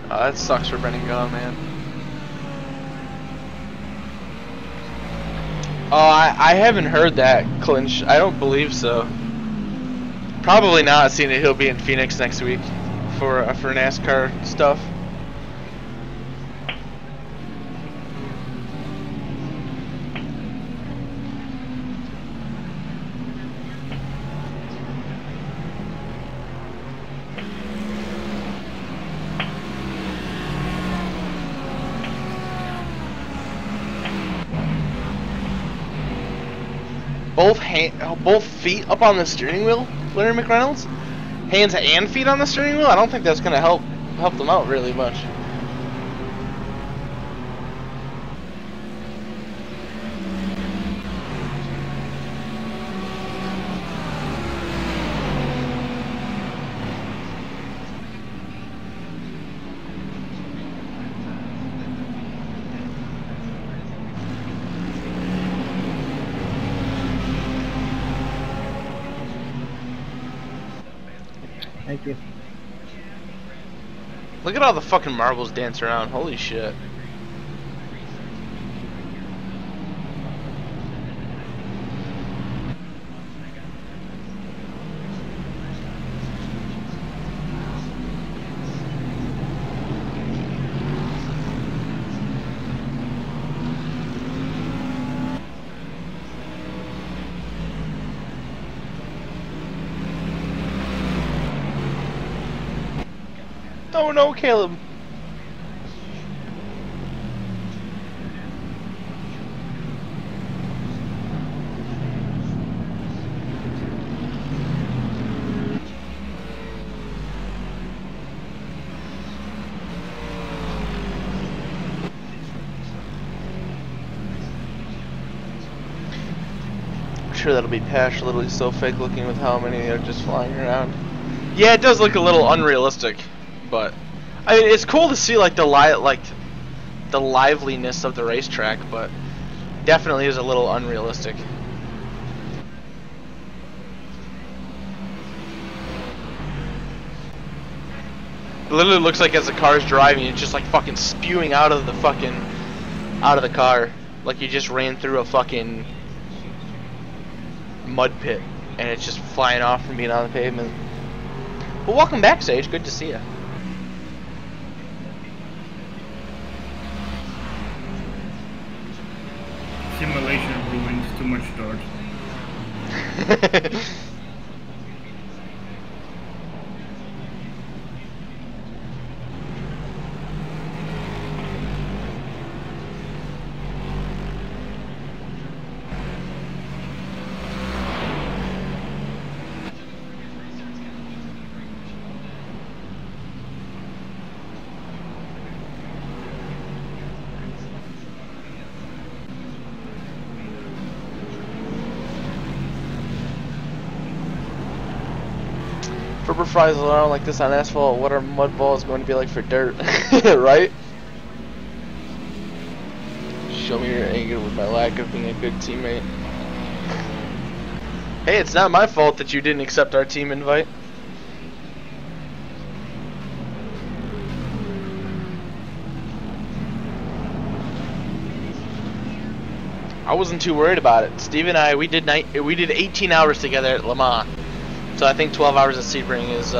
That sucks for Brendan Gaughan, man. Oh, I haven't heard that clinch. I don't believe so. Probably not, seeing that he'll be in Phoenix next week for NASCAR stuff. Both feet up on the steering wheel, Larry McReynolds? Hands and feet on the steering wheel? I don't think that's going to help them out really much. Thank you. Look at all the fucking marbles dance around. Holy shit. Oh no, Caleb. I'm sure that'll be patched. Literally so fake looking with how many are just flying around. Yeah, it does look a little unrealistic. But I mean, it's cool to see like the liveliness of the racetrack, but definitely is a little unrealistic. It literally looks like as the car's driving, it's just like fucking spewing out of the car, like you just ran through a fucking mud pit, and it's just flying off from being on the pavement. Well, welcome back, Sage. Good to see you. Simulation ruined, too much dirt. Rubber flies around like this on asphalt. What are mud balls going to be like for dirt? Right? Show me your anger with my lack of being a good teammate. Hey, it's not my fault that you didn't accept our team invite. I wasn't too worried about it. Steve and I, we did 18 hours together at Le Mans. So I think 12 hours at Sebring is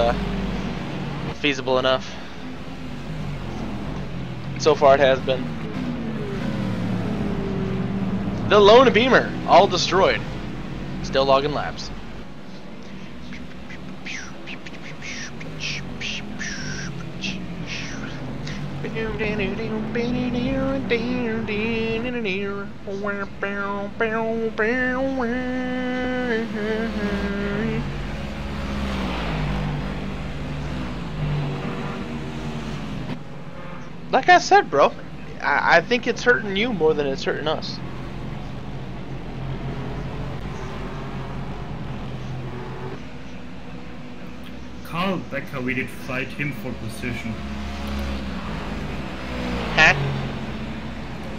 feasible enough. So far it has been. The Lone Beamer, all destroyed. Still logging laps. Like I said, bro, I think it's hurting you more than it's hurting us. Carl Becker, we did fight him for position. Huh?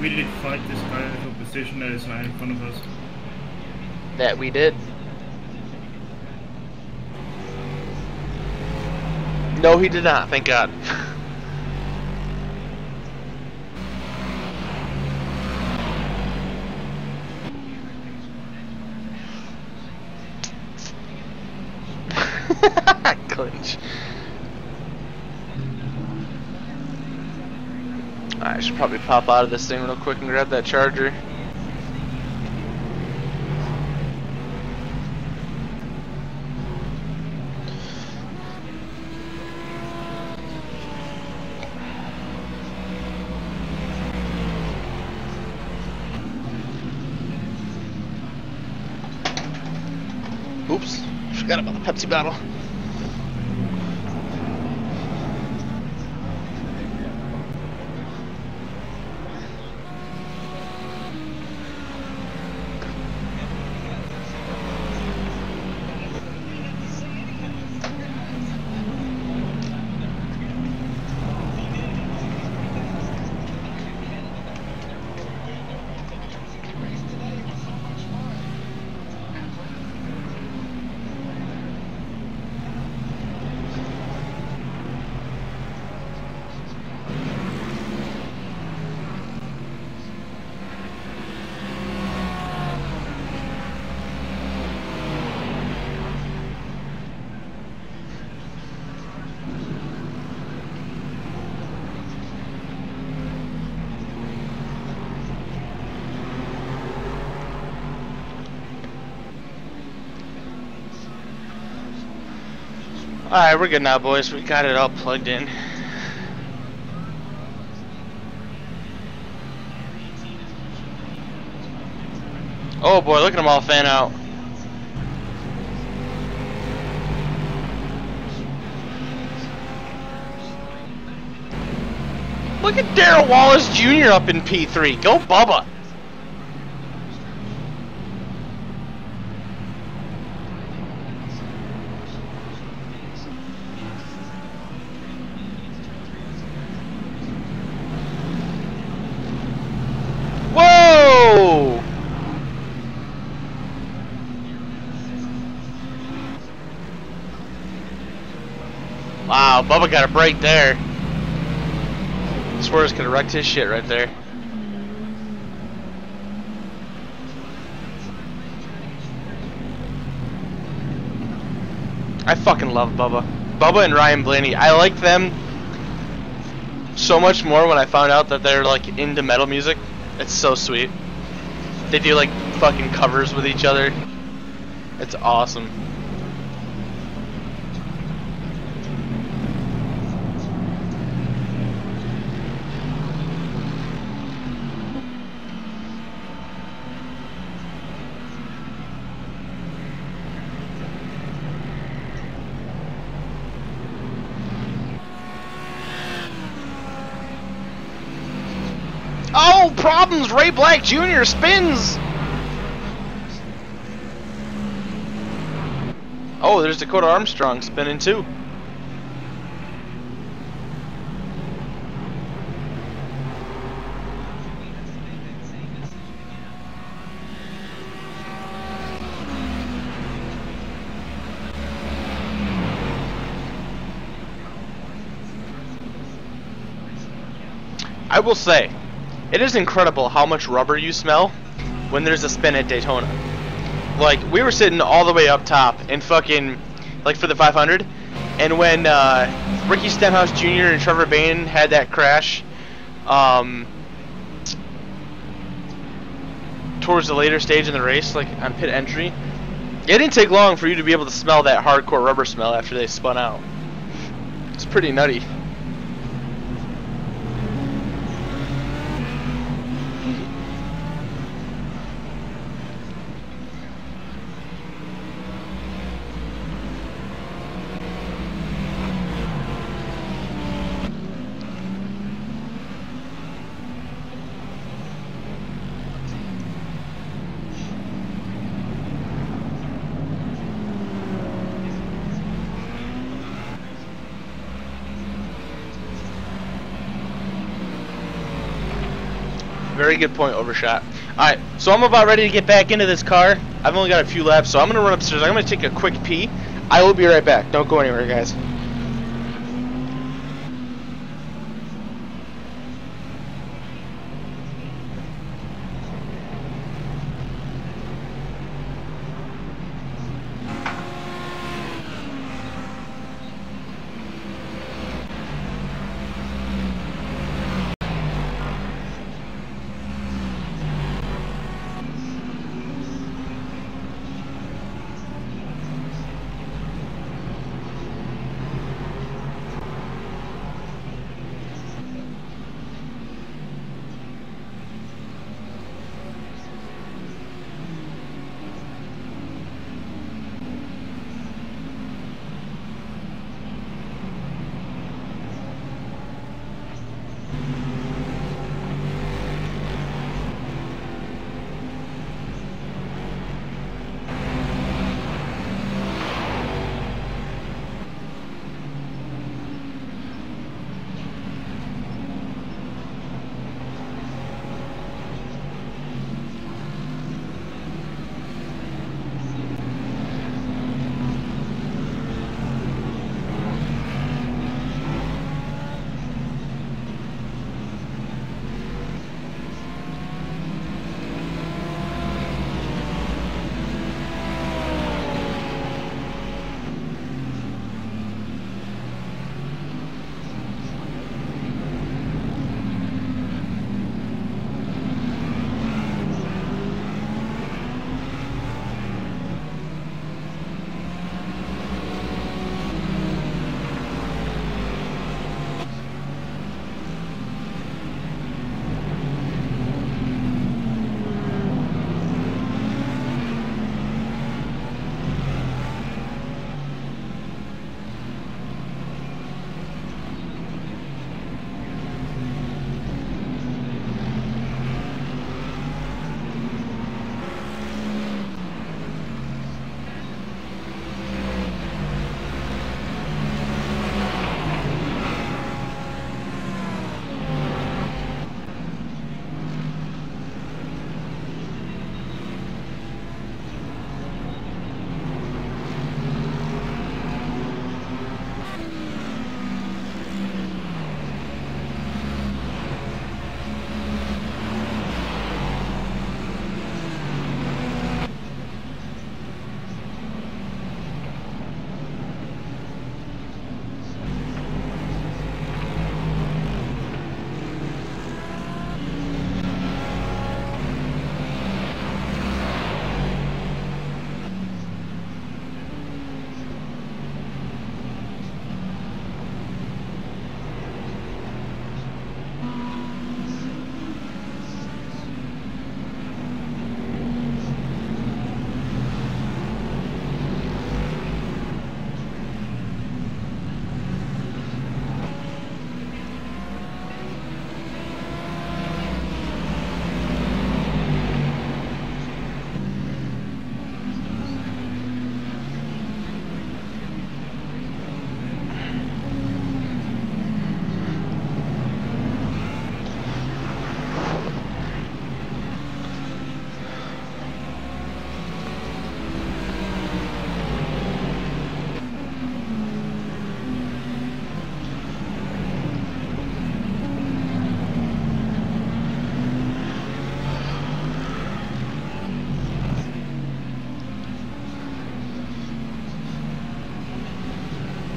We did fight this guy for position that is right in front of us. That we did. No, he did not, thank God. Clinch. I should probably pop out of this thing real quick and grab that charger. Oops, forgot about the Pepsi bottle. Alright, we're good now, boys. We got it all plugged in. Oh boy, look at them all fan out. Look at Darrell Wallace Jr. up in P3. Go Bubba. Whoa! Wow, Bubba got a break there. Suarez could have wrecked his shit right there. I fucking love Bubba. Bubba and Ryan Blaney. I like them so much more when I found out that they're like into metal music. It's so sweet. They do like fucking covers with each other. It's awesome. Oh, problems! Ray Black Jr. spins! Oh, there's Dakota Armstrong spinning too. I will say, it is incredible how much rubber you smell when there's a spin at Daytona. Like, we were sitting all the way up top and fucking, like for the 500, and when Ricky Stenhouse Jr. and Trevor Bayne had that crash towards the later stage in the race, like on pit entry, it didn't take long for you to be able to smell that hardcore rubber smell after they spun out. It's pretty nutty. Very good point, Overshot. Alright, so I'm about ready to get back into this car. I've only got a few laps, so I'm going to run upstairs. I'm going to take a quick pee. I will be right back. Don't go anywhere, guys.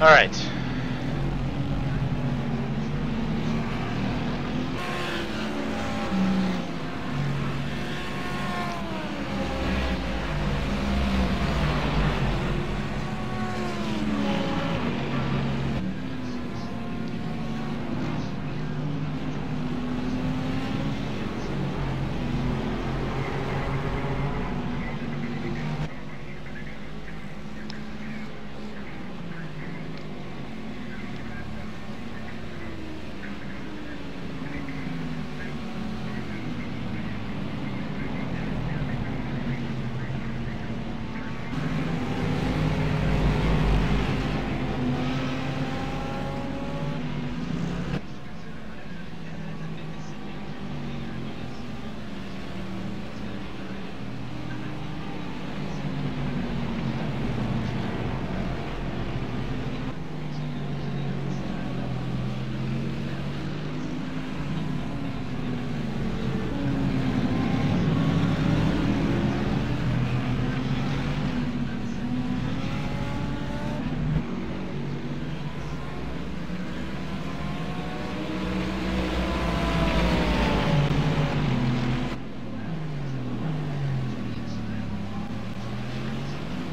All right.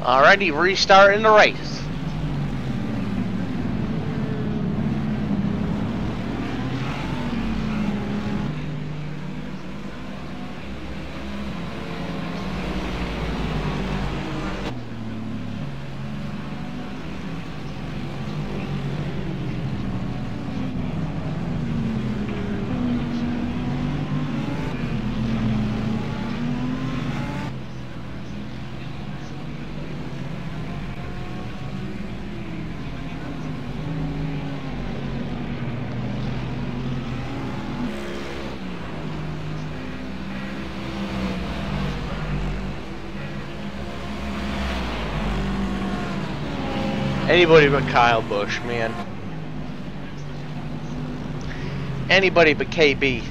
Alrighty, restarting the race. Anybody but Kyle Busch, man. Anybody but KB.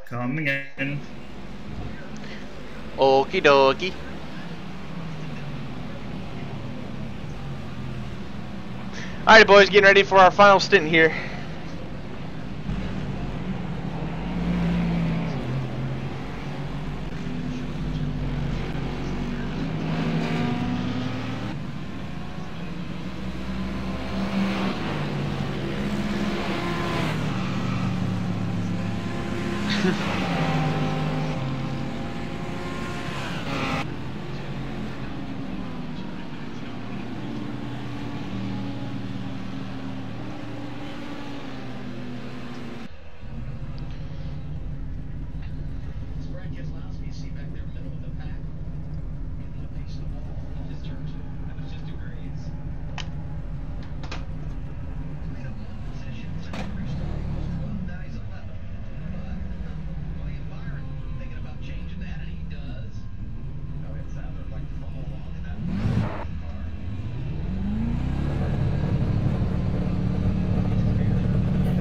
Coming in. Okie dokie. Alright boys, getting ready for our final stint here.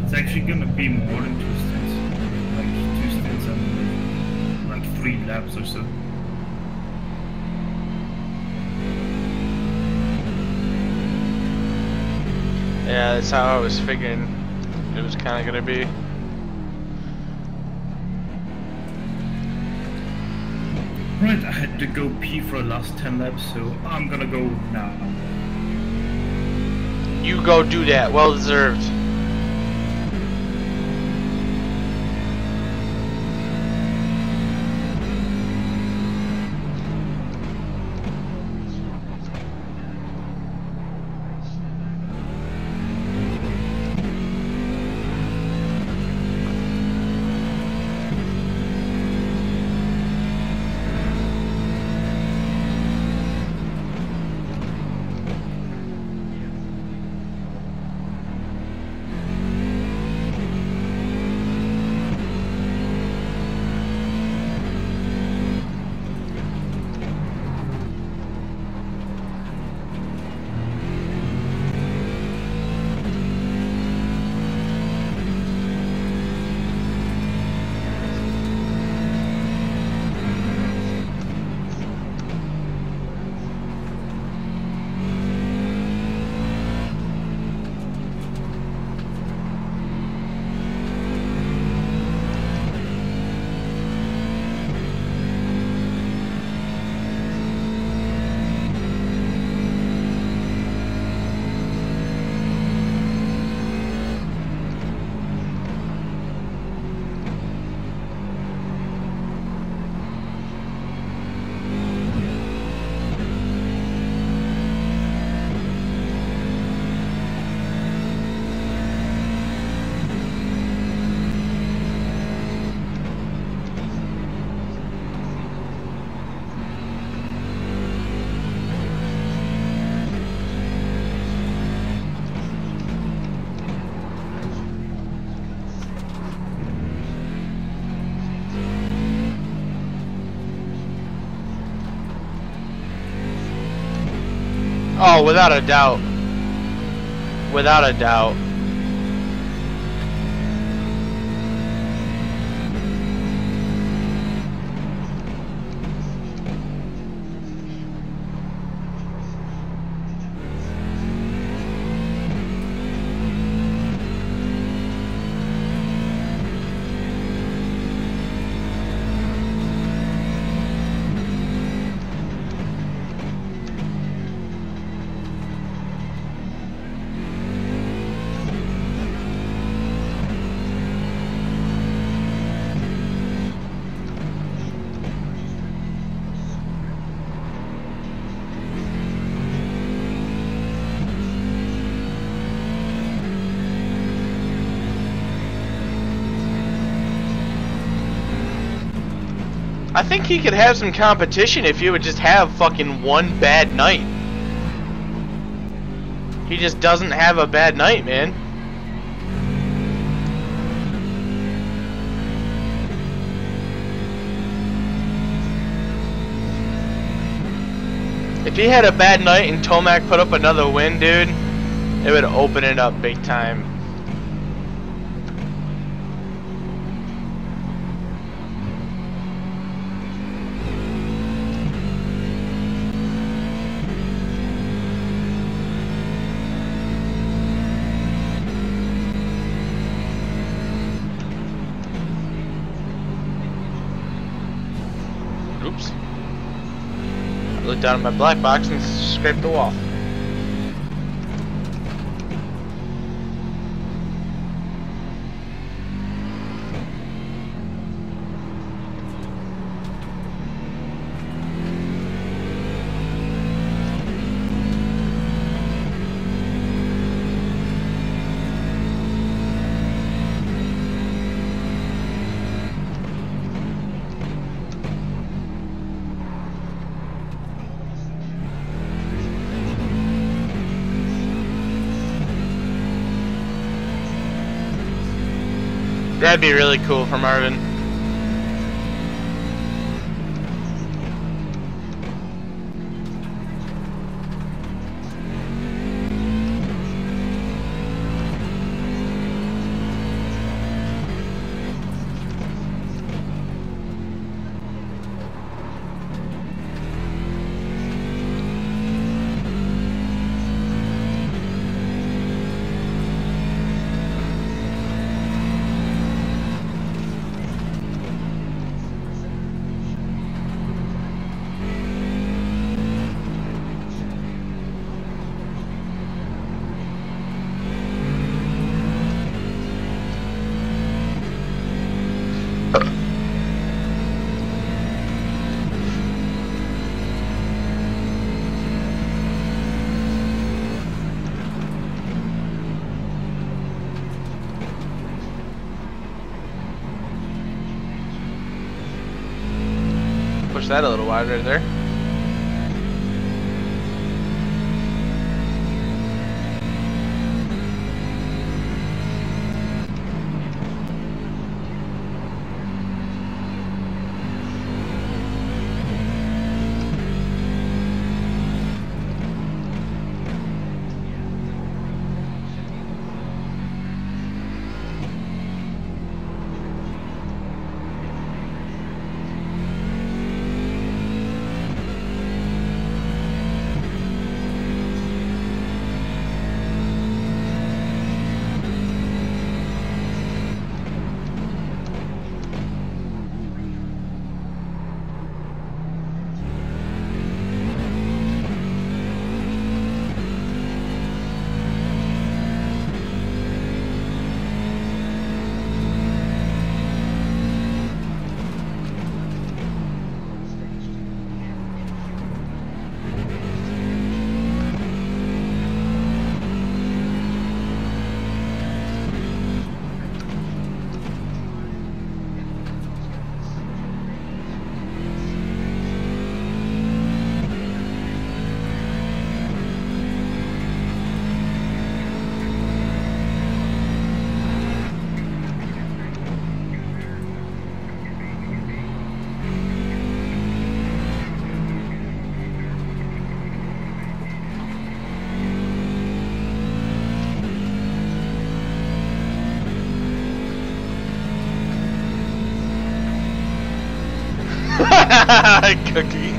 It's actually gonna be more than 2 stints. Like 2 stints and like 3 laps or so. Yeah, that's how I was figuring it was kind of gonna be. Right, I had to go pee for the last 10 laps, so I'm gonna go now. You go do that, well deserved. Oh, without a doubt. Without a doubt. I think he could have some competition if he would just have fucking one bad night. He just doesn't have a bad night, man. If he had a bad night and Tomac put up another win, dude, it would open it up big time. Oops. I looked down at my black box and scraped the wall. That'd be really cool for Marvin. Push that a little wider there. Cookie.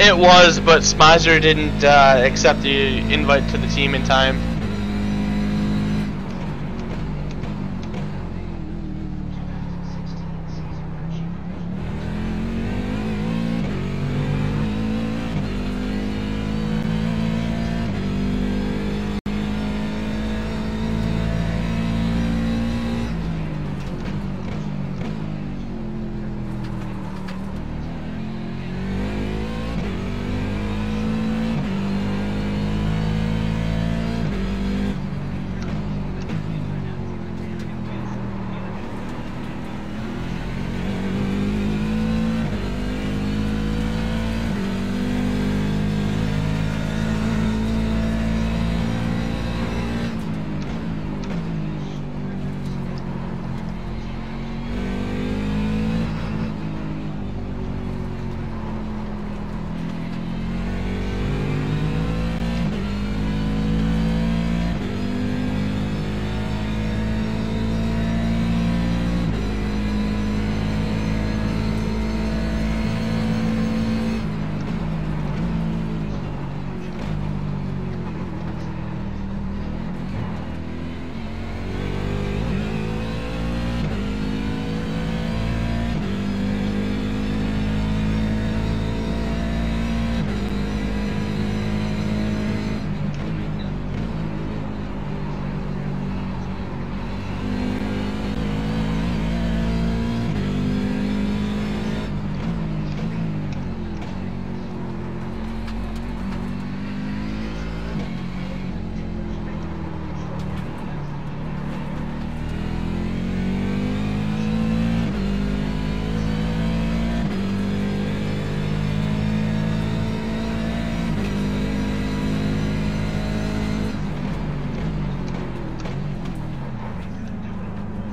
It was, but Smizer didn't accept the invite to the team in time.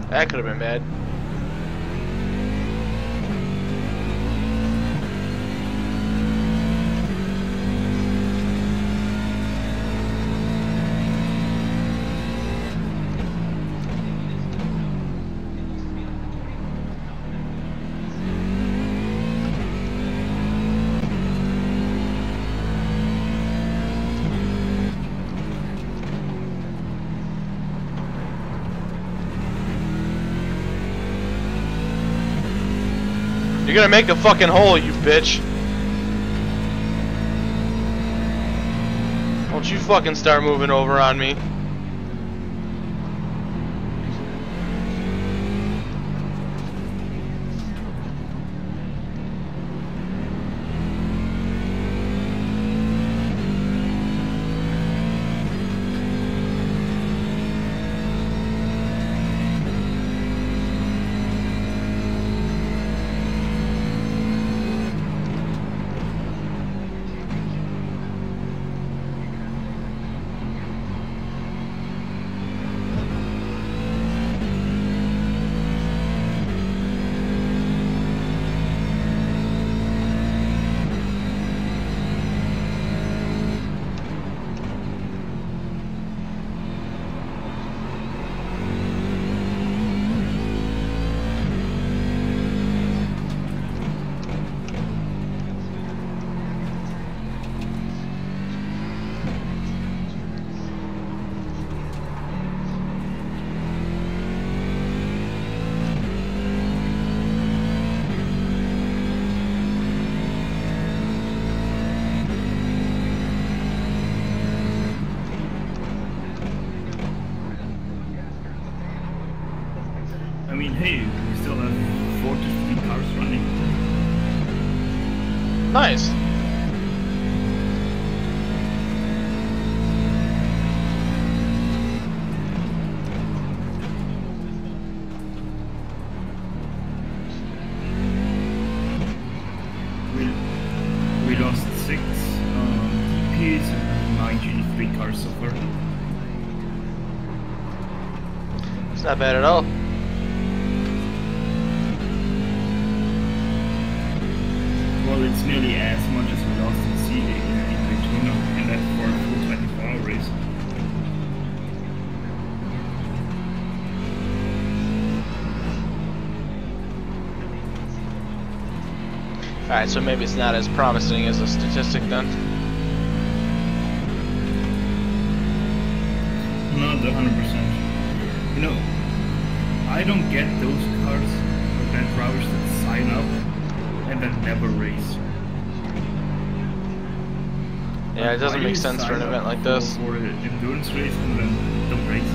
That could have been bad. You're gonna make a fucking hole, you bitch. Don't you fucking start moving over on me. I mean, hey, we still have 43 cars running. Nice. We lost 6 DPs and 9 G3 cars so far. It's not bad at all. Well, it's nearly as much as we lost in CA in Daytona, and that for a full 24-hour race. Alright, so maybe it's not as promising as a statistic then. Not 100%. You know, I don't get those cars or bad drivers that sign up and then never race. Yeah, it doesn't Why do make you sense for an sign event up like this. For an endurance race and then don't race.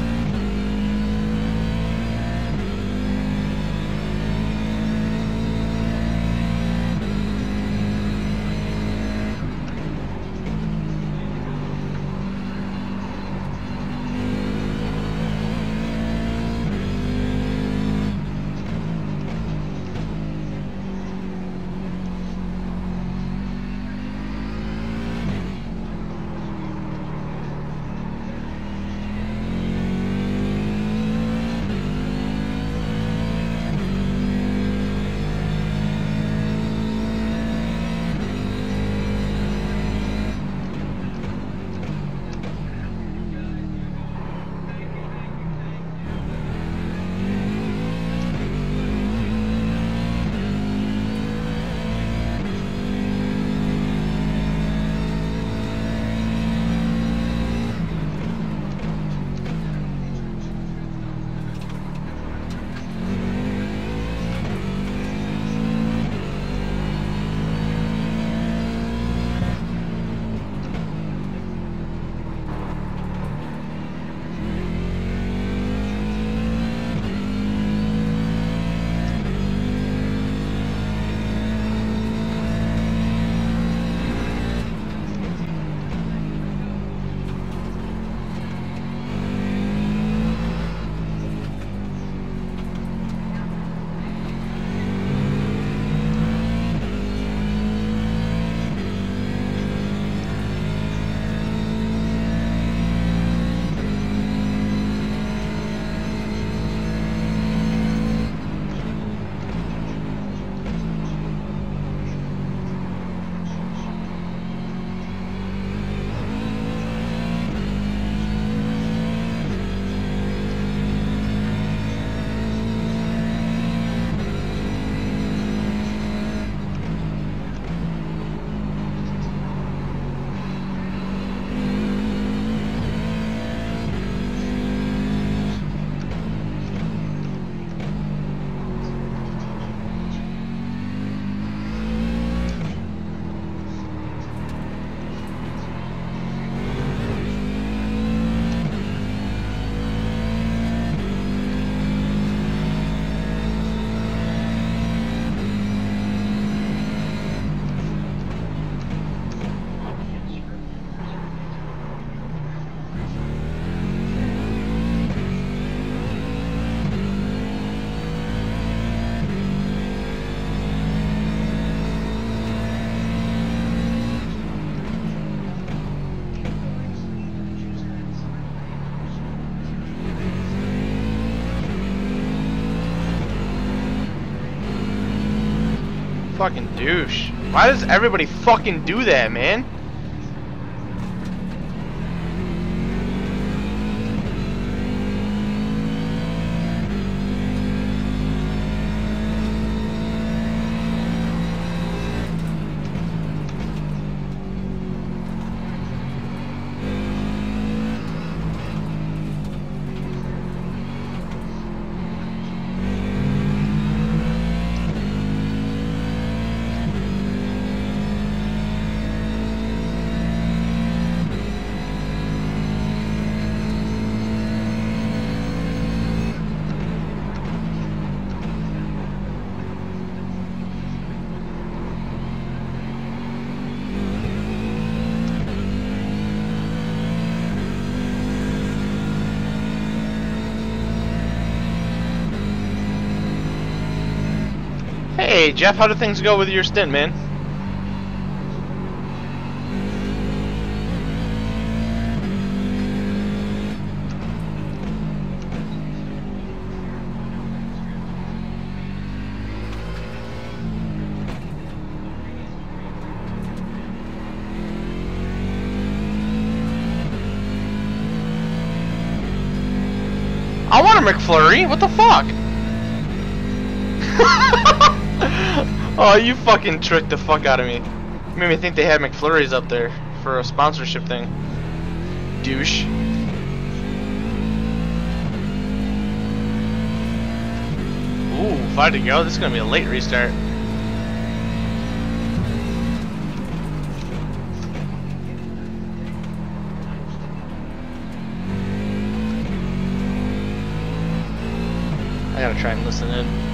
Fucking douche. Why does everybody fucking do that, man? Hey, Jeff, how did things go with your stint, man? I want a McFlurry. What the fuck? Oh, you fucking tricked the fuck out of me. Made me think they had McFlurries up there for a sponsorship thing. Douche. Ooh, 5 to go. This is gonna be a late restart. I gotta try and listen in.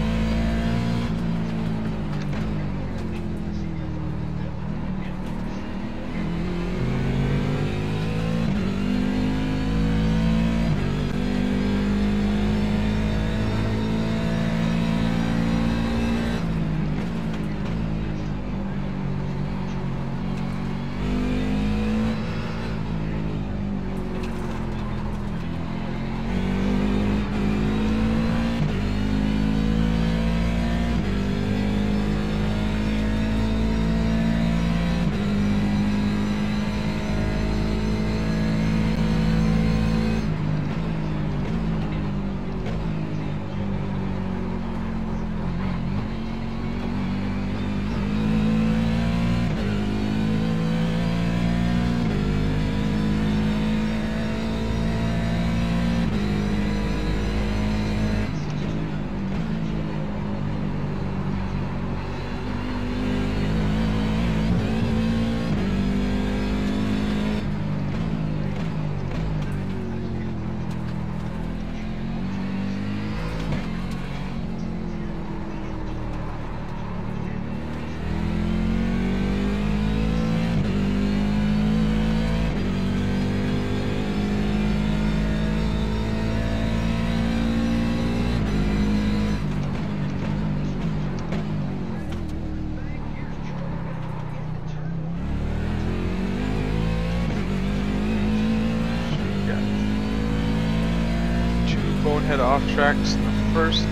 Head off tracks in the first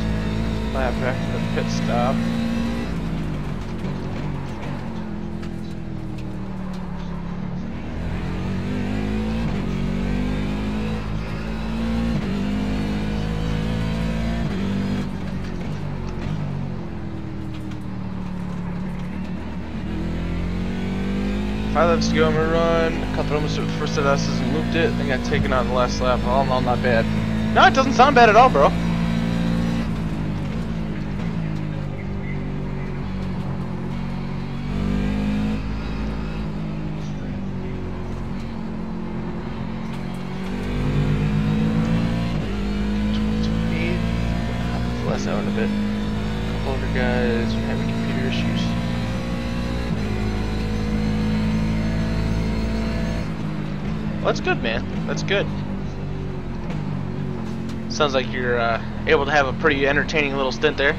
lap after the pit stop. Five laps to go, I'm gonna run. Cut through almost with the first set of S's and looped it. Then got taken out in the last lap. All in all, not bad. No, it doesn't sound bad at all, bro. Less out in a bit. A couple other guys are having computer issues. Well, that's good, man. That's good. Sounds like you're able to have a pretty entertaining little stint there.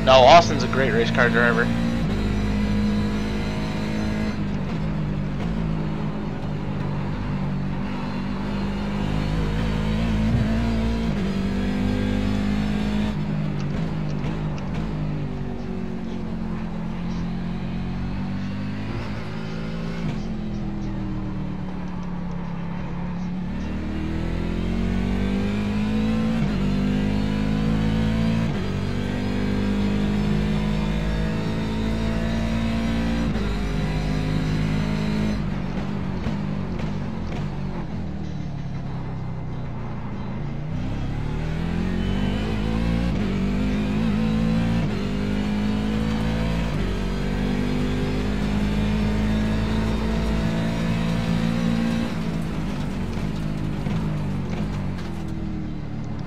No, Austin's a great race car driver.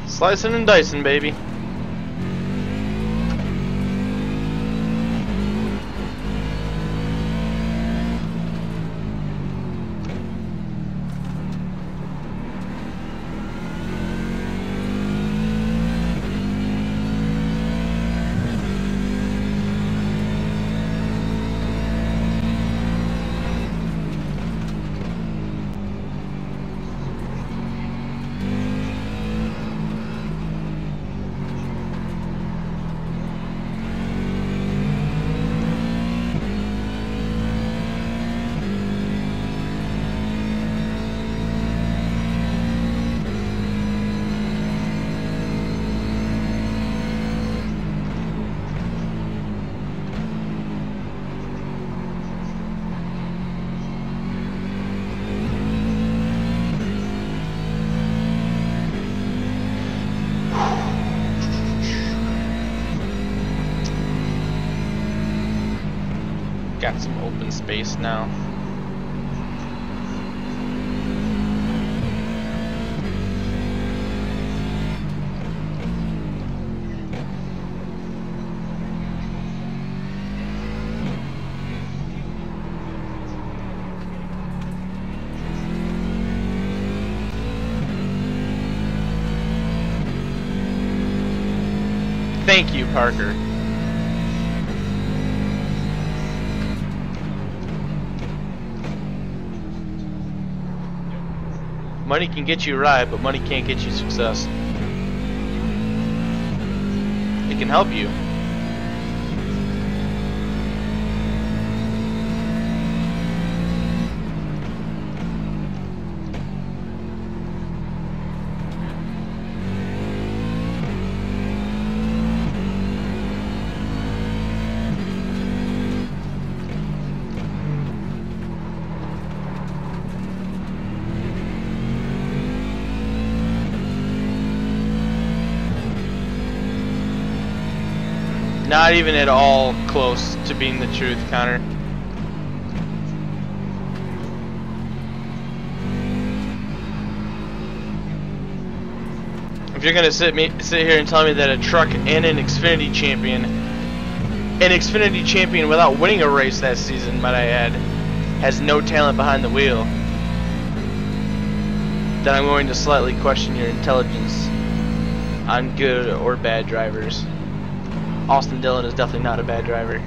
Slicing and dicing, baby. got some open space now. Thank you, Parker. Money can get you a ride, but money can't get you success. It can help you. Not even at all close to being the truth, Connor. If you're gonna sit here and tell me that a truck and an Xfinity champion without winning a race that season, might I add, has no talent behind the wheel, then I'm going to slightly question your intelligence on good or bad drivers. Austin Dillon is definitely not a bad driver.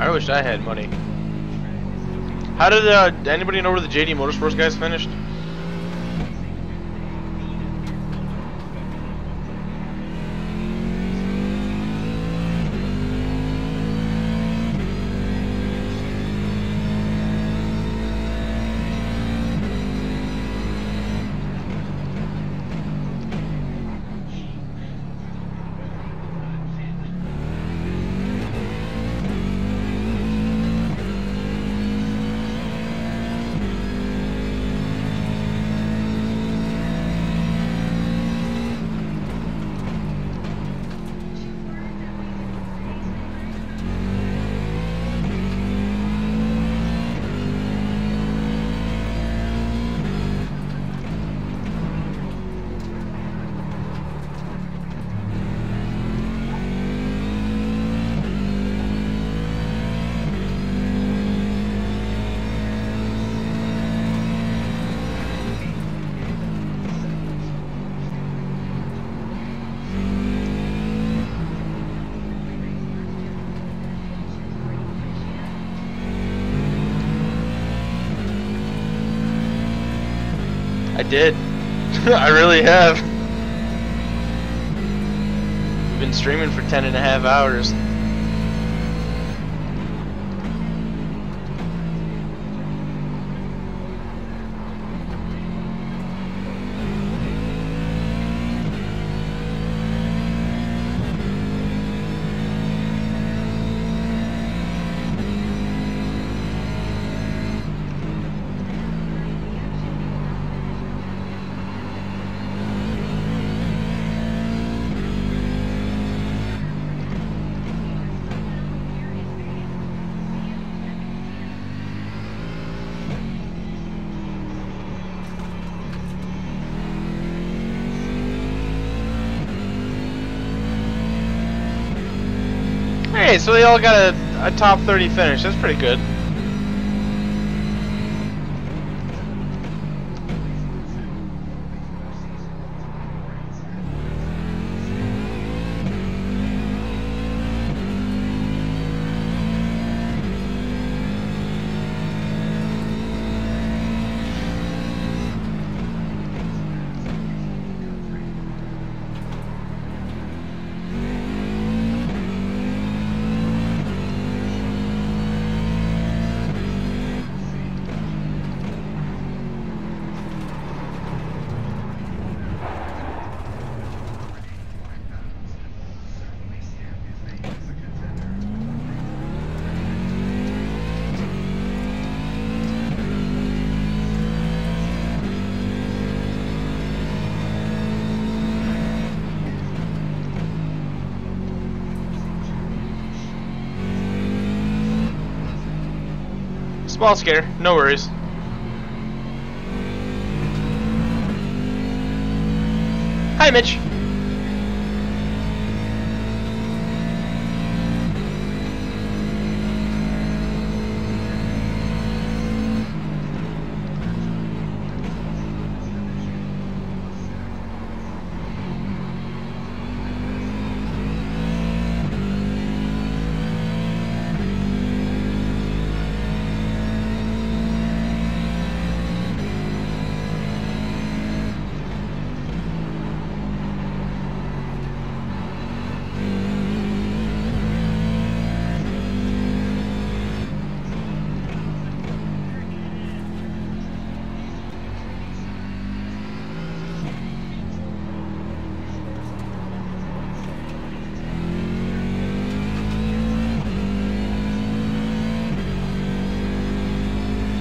I wish I had money. How did anybody know where the JD Motorsports guys finished? I did. I really have. We've been streaming for 10.5 hours. Hey, so they all got a top 30 finish. That's pretty good. Small scare, no worries. Hi, Mitch.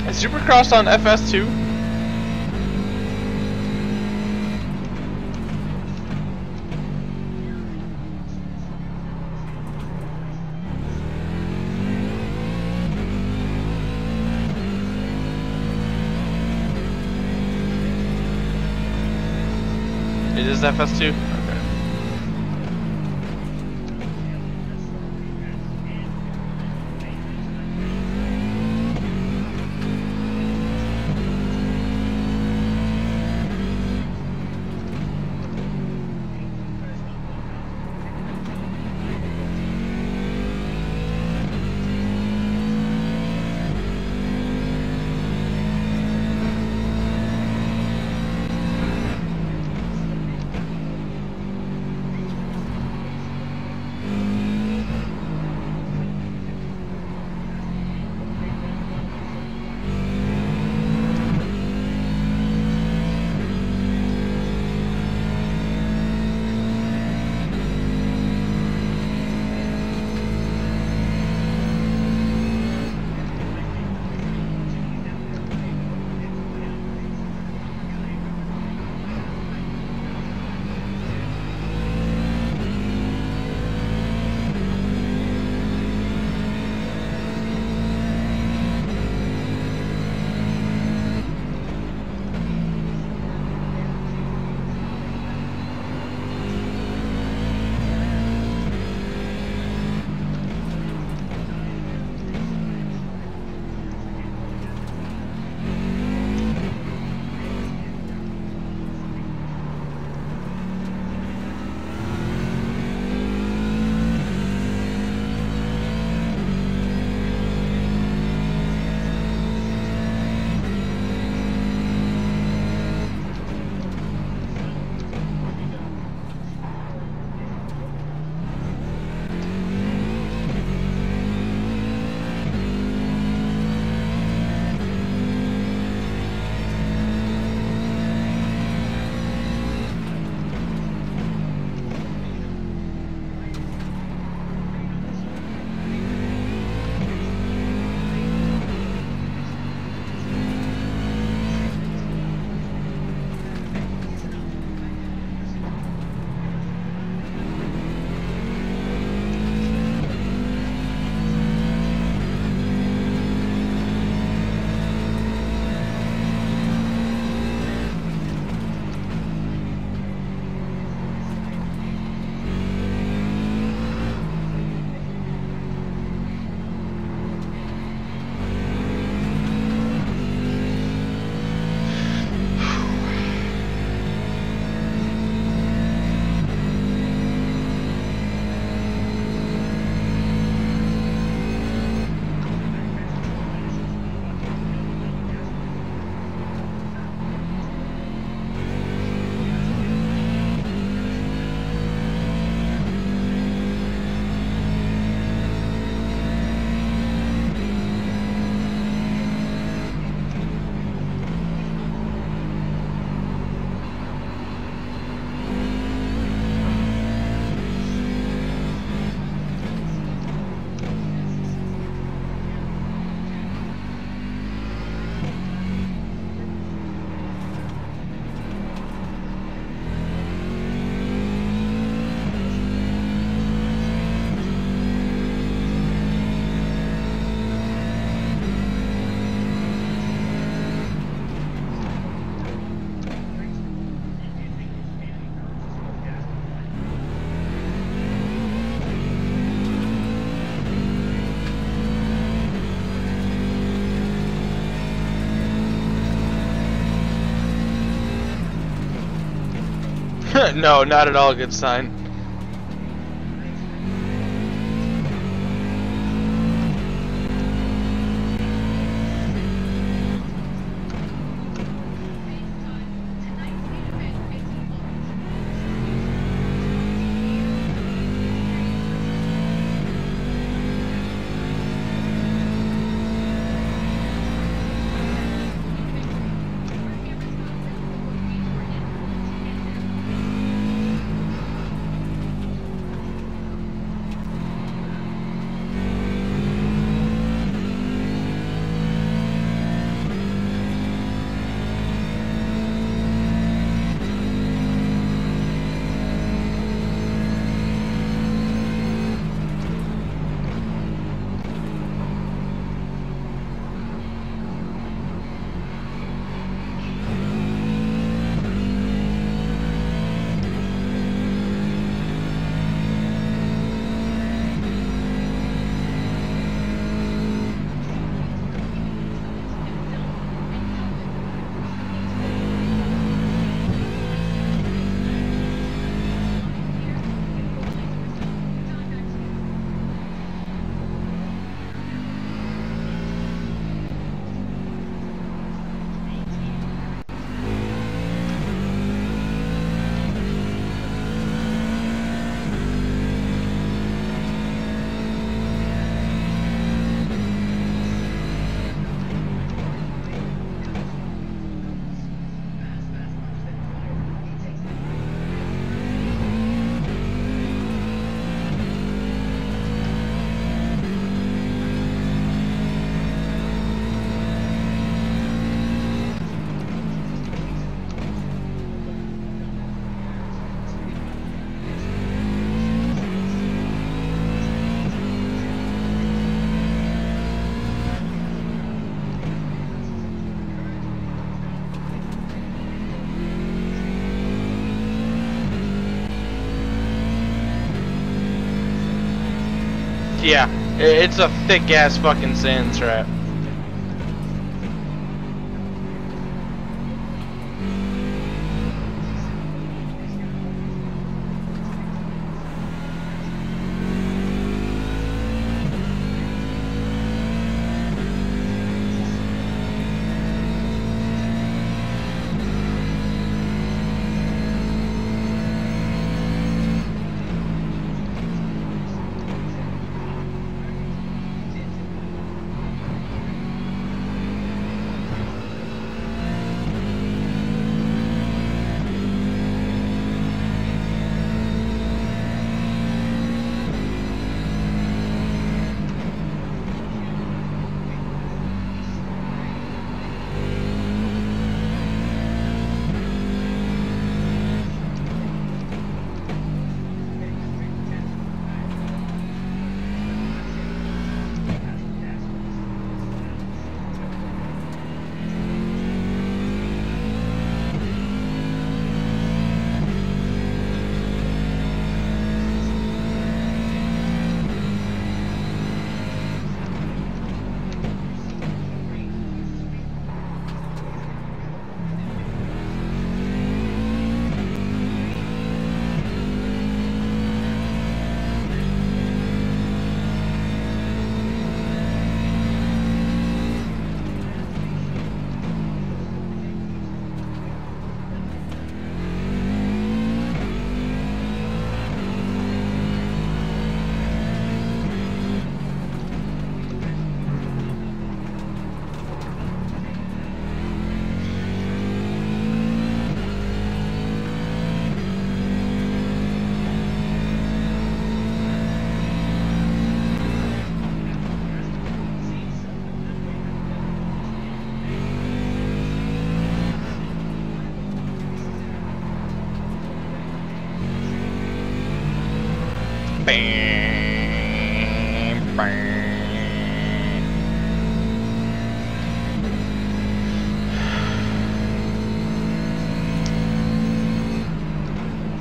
Is Supercross on FS2? It is FS2? Okay. No, not at all a good sign. Yeah, it's a thick ass fucking sand trap.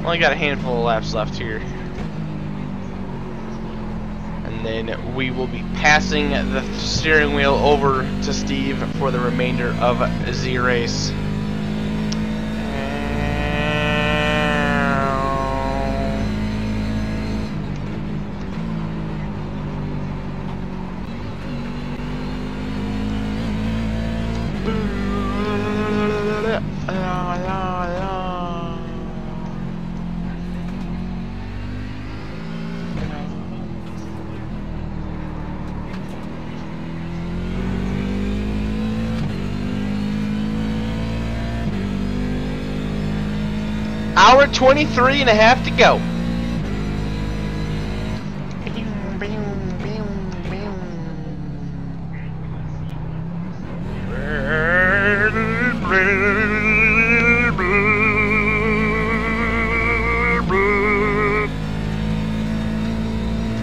Only got a handful of laps left here. And then we will be passing the steering wheel over to Steve for the remainder of the race. hour 23 and a half to go.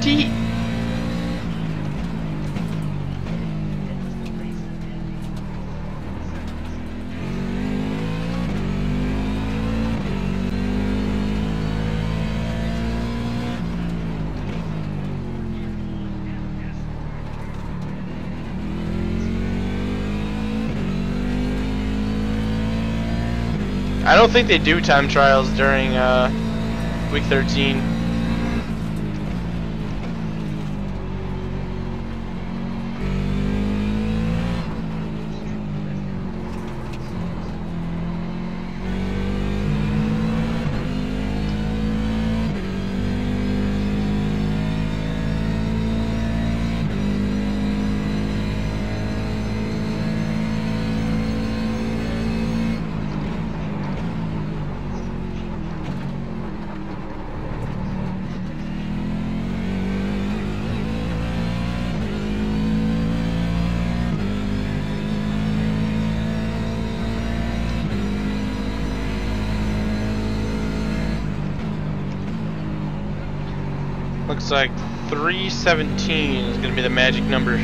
Tee. I don't think they do time trials during week 13. Looks like 317 is going to be the magic number.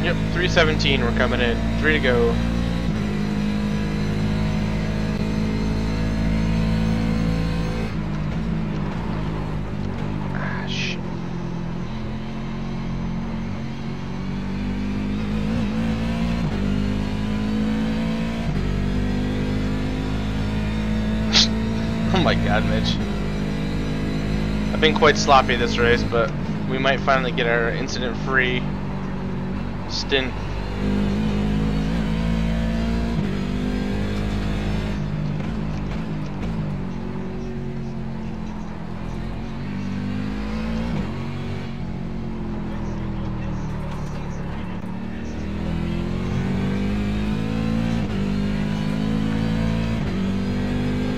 Yep, 317, we're coming in. 3 to go. Ah, shit. Oh my god, Mitch. I've been quite sloppy this race, but we might finally get our incident-free stint.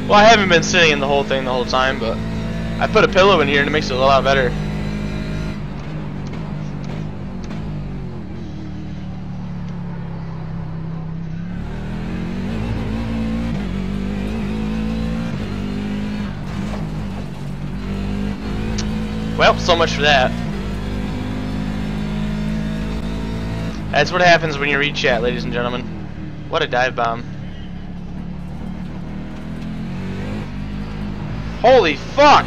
Well, I haven't been sitting in the whole thing the whole time, but I put a pillow in here and it makes it a lot better. Well, so much for that. That's what happens when you read chat, ladies and gentlemen. What a dive bomb. Holy fuck!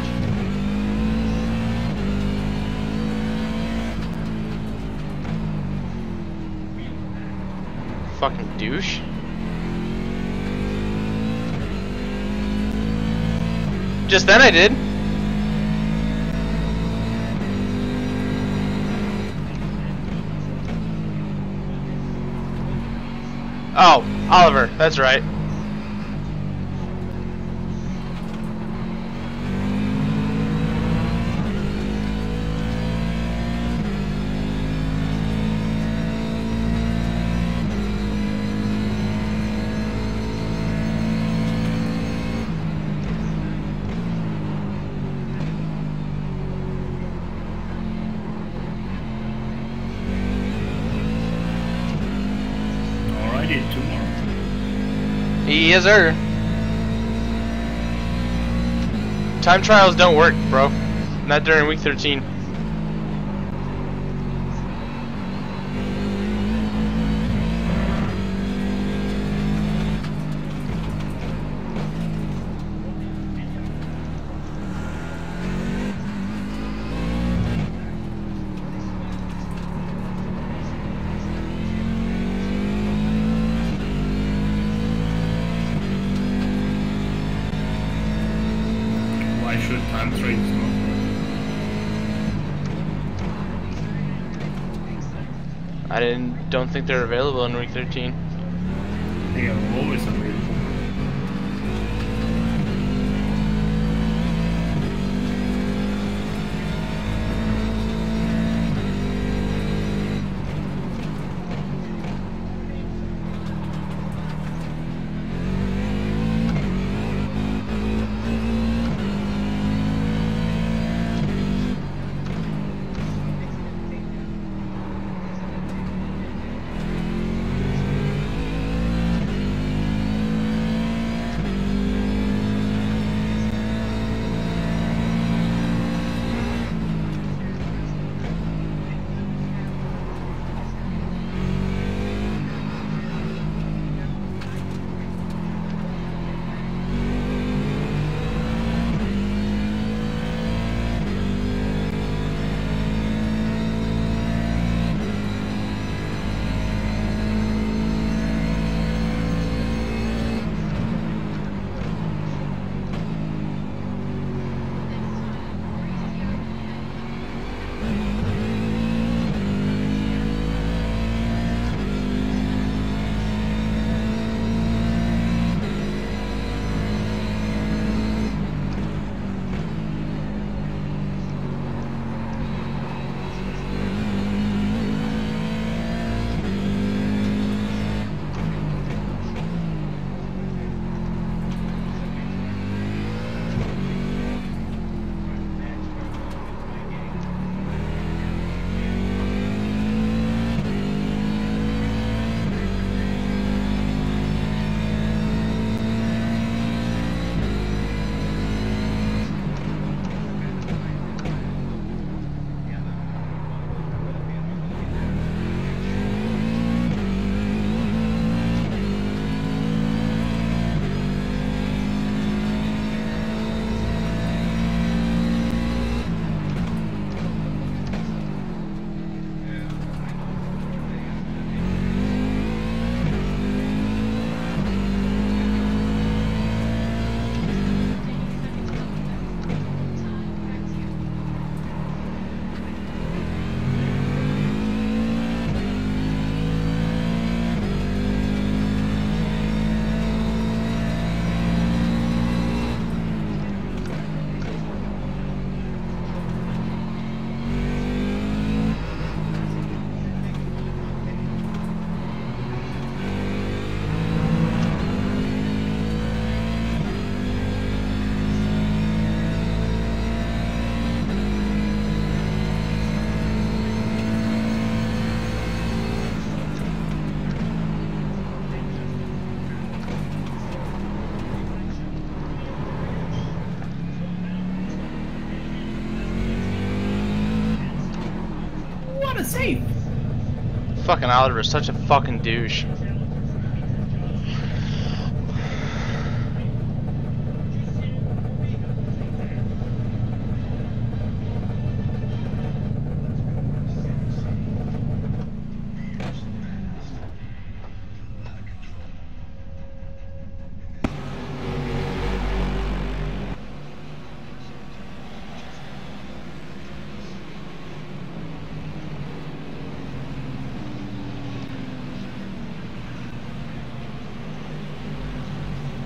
Fucking douche. Just then I did. Oh, Oliver, that's right. Yes, sir. Time trials don't work, bro. Not during week 13. Why should time trades not work? I don't think they're available in week 13. They are always available. What a save! Fucking Oliver is such a fucking douche.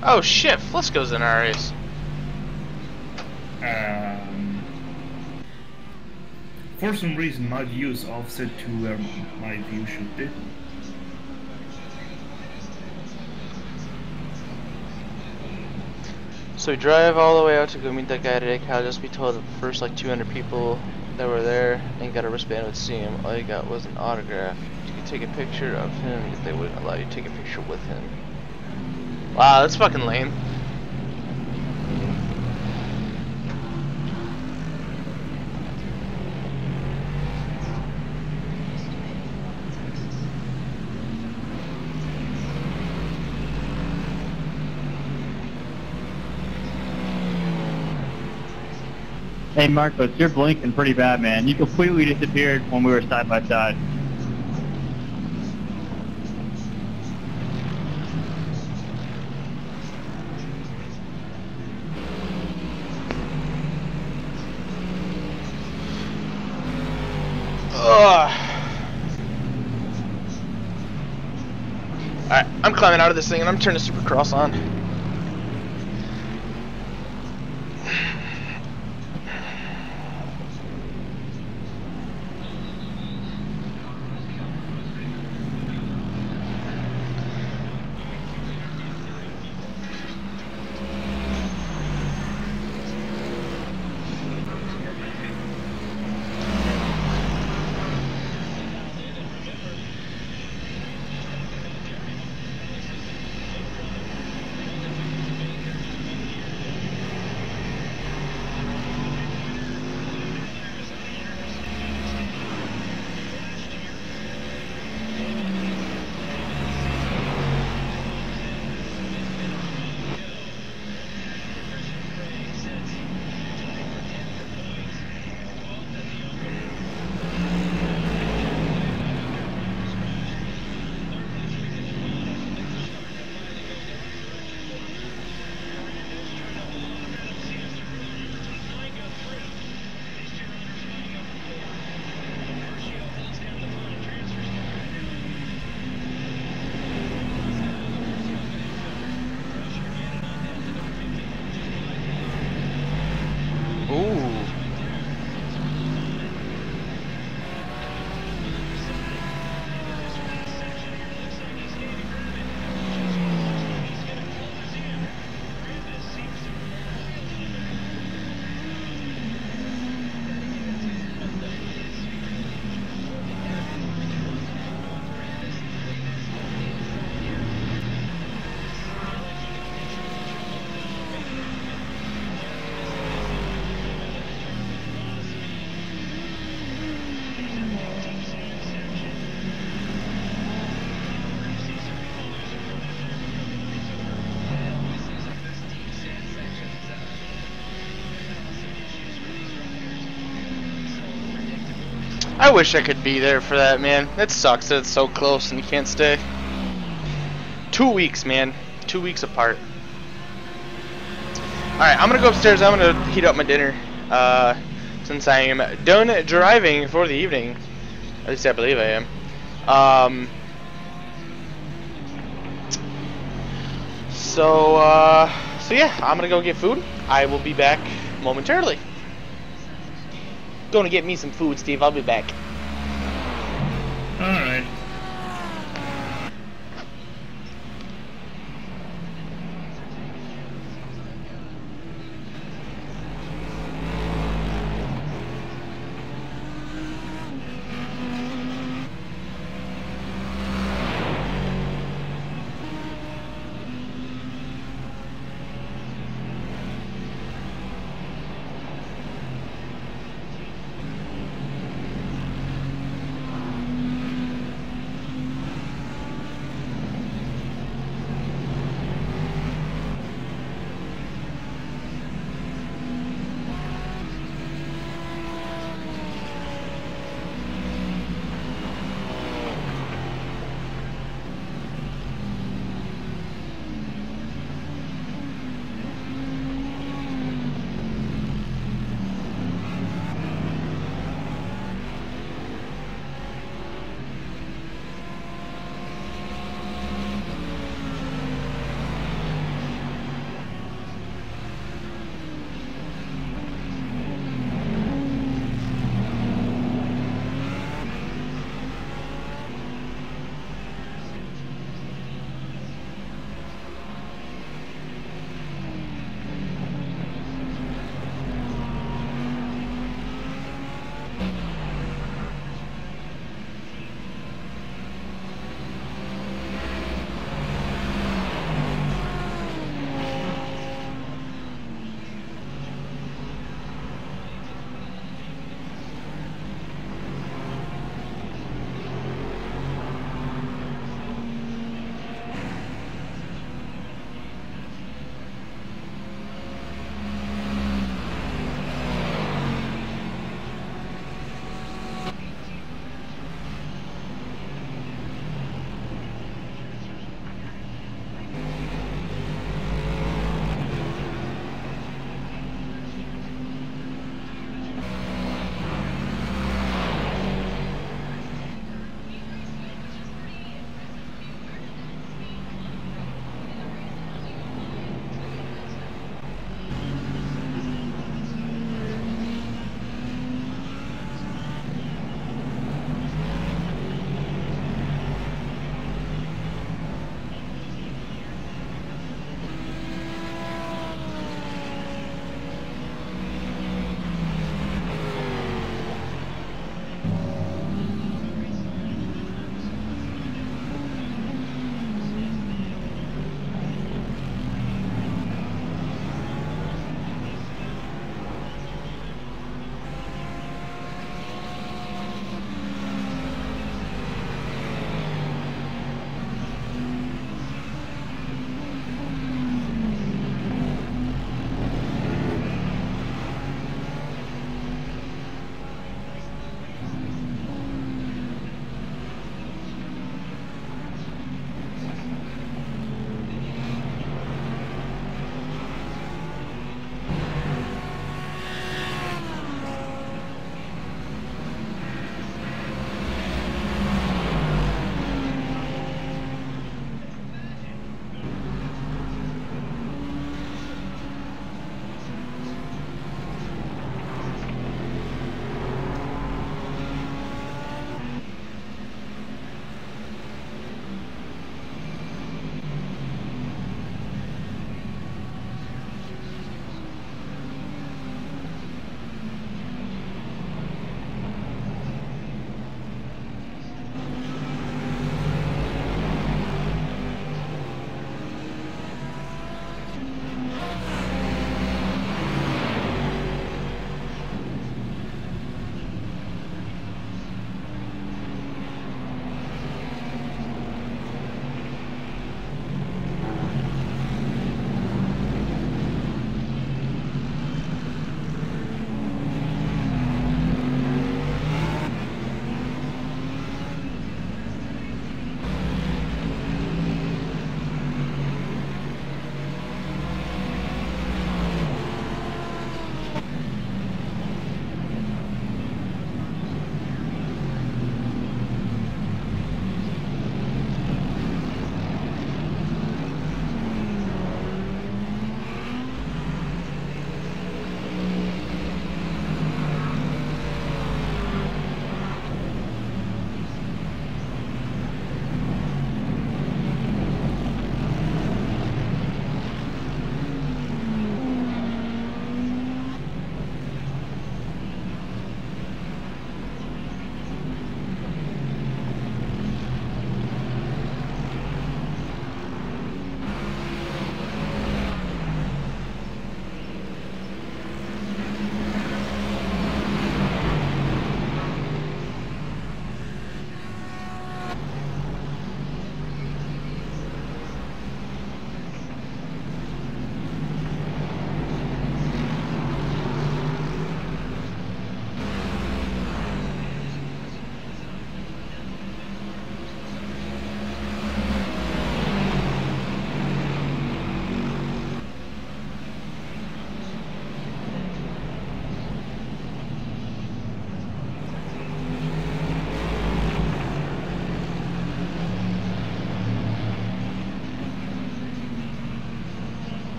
Oh shit, Flisco's in our race. For some reason my view is offset to where my view should be. So we drive all the way out to go meet that guy today. Kyle just be told the first like 200 people that were there and got a wristband with him. All you got was an autograph. You could take a picture of him if they wouldn't allow you to take a picture with him. Wow, that's fucking lame. Hey Marcos, you're blinking pretty bad, man. You completely disappeared when we were side by side. Alright, I'm climbing out of this thing and I'm turning Supercross on. I wish I could be there for that, man. It sucks that it's so close and you can't stay. 2 weeks, man. 2 weeks apart. Alright, I'm gonna go upstairs. I'm gonna heat up my dinner. Since I am done driving for the evening. At least I believe I am. So yeah, I'm gonna go get food. I will be back momentarily. Going to get me some food, Steve. I'll be back. Alright.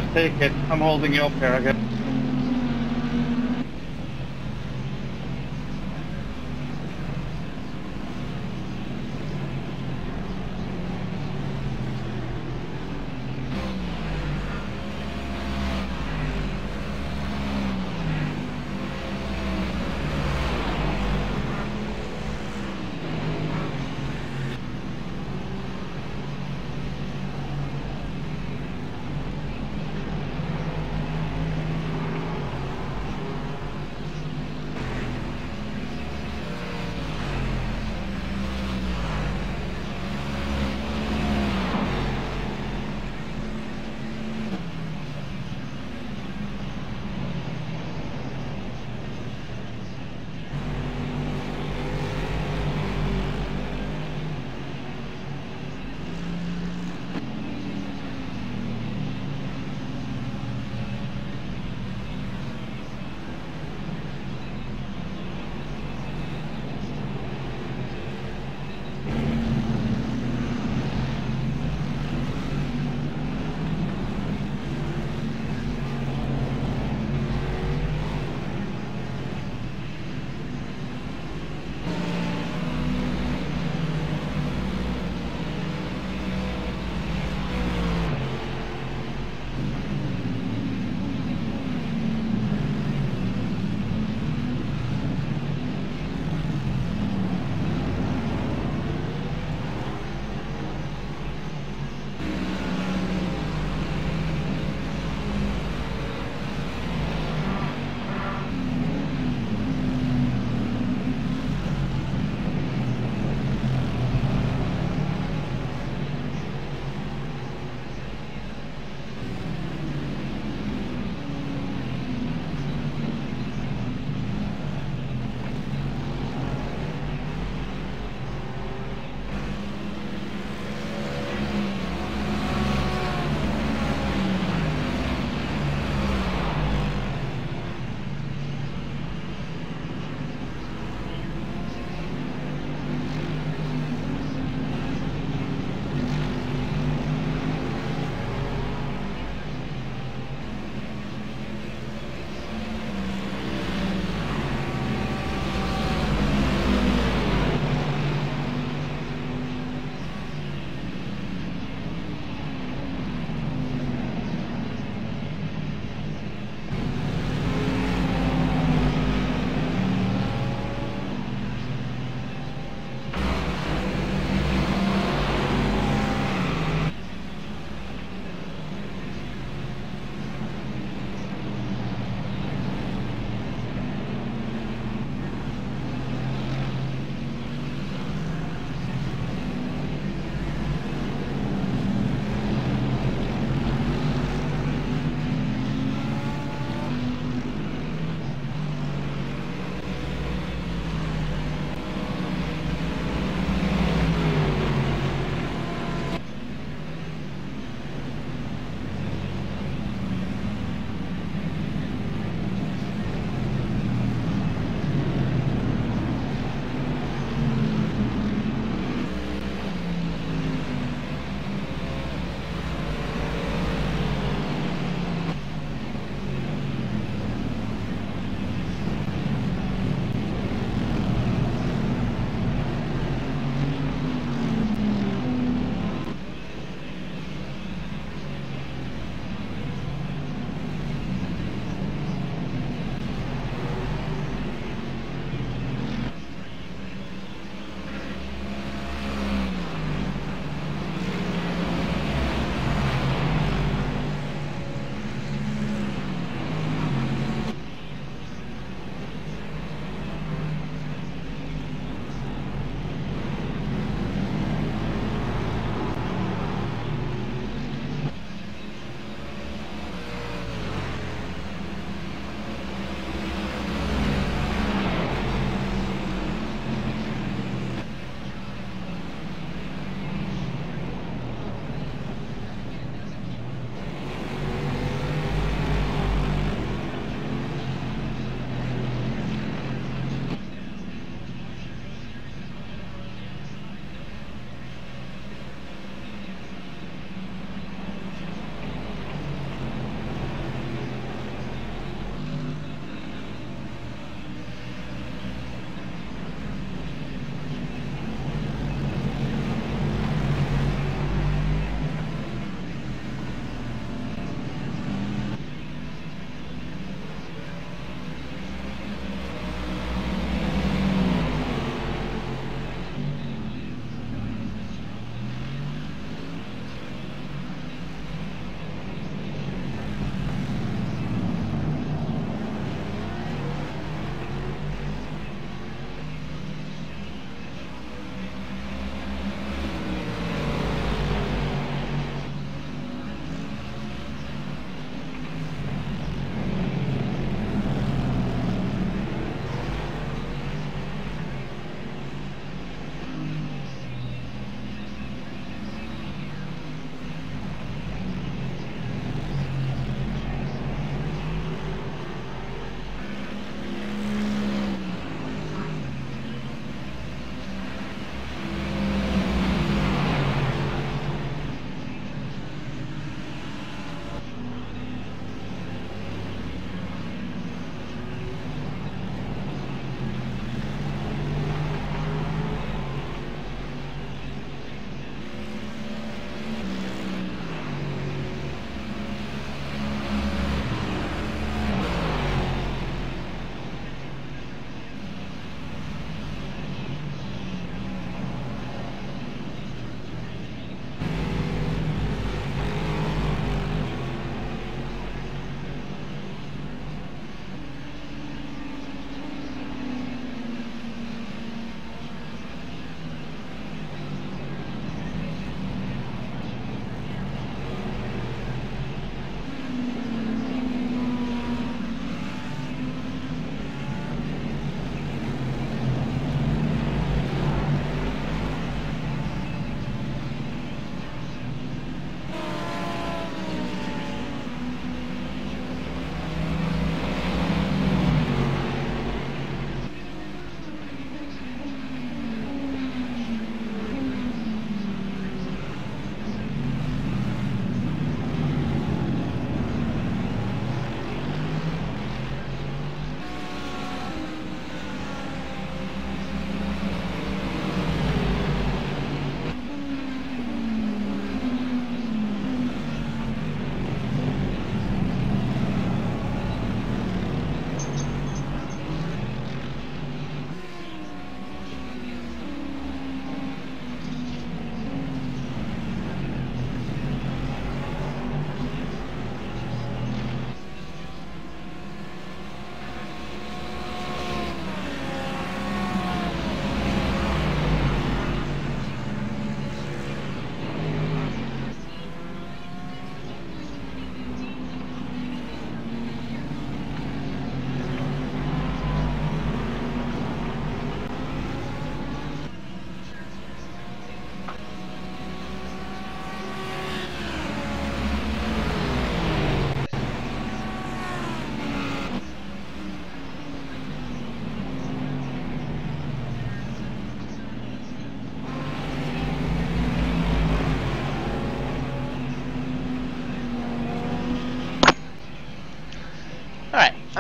just take it. I'm holding you up here, I guess.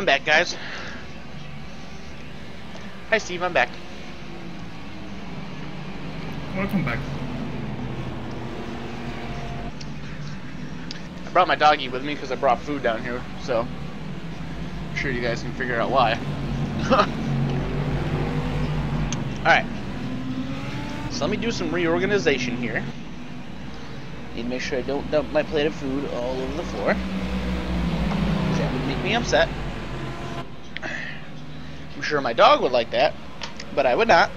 I'm back, guys. Hi, Steve. I'm back. Welcome back. I brought my doggy with me because I brought food down here, so I'm sure you guys can figure out why. Alright. So let me do some reorganization here. Need to make sure I don't dump my plate of food all over the floor. That would make me upset. I'm sure my dog would like that, but I would not.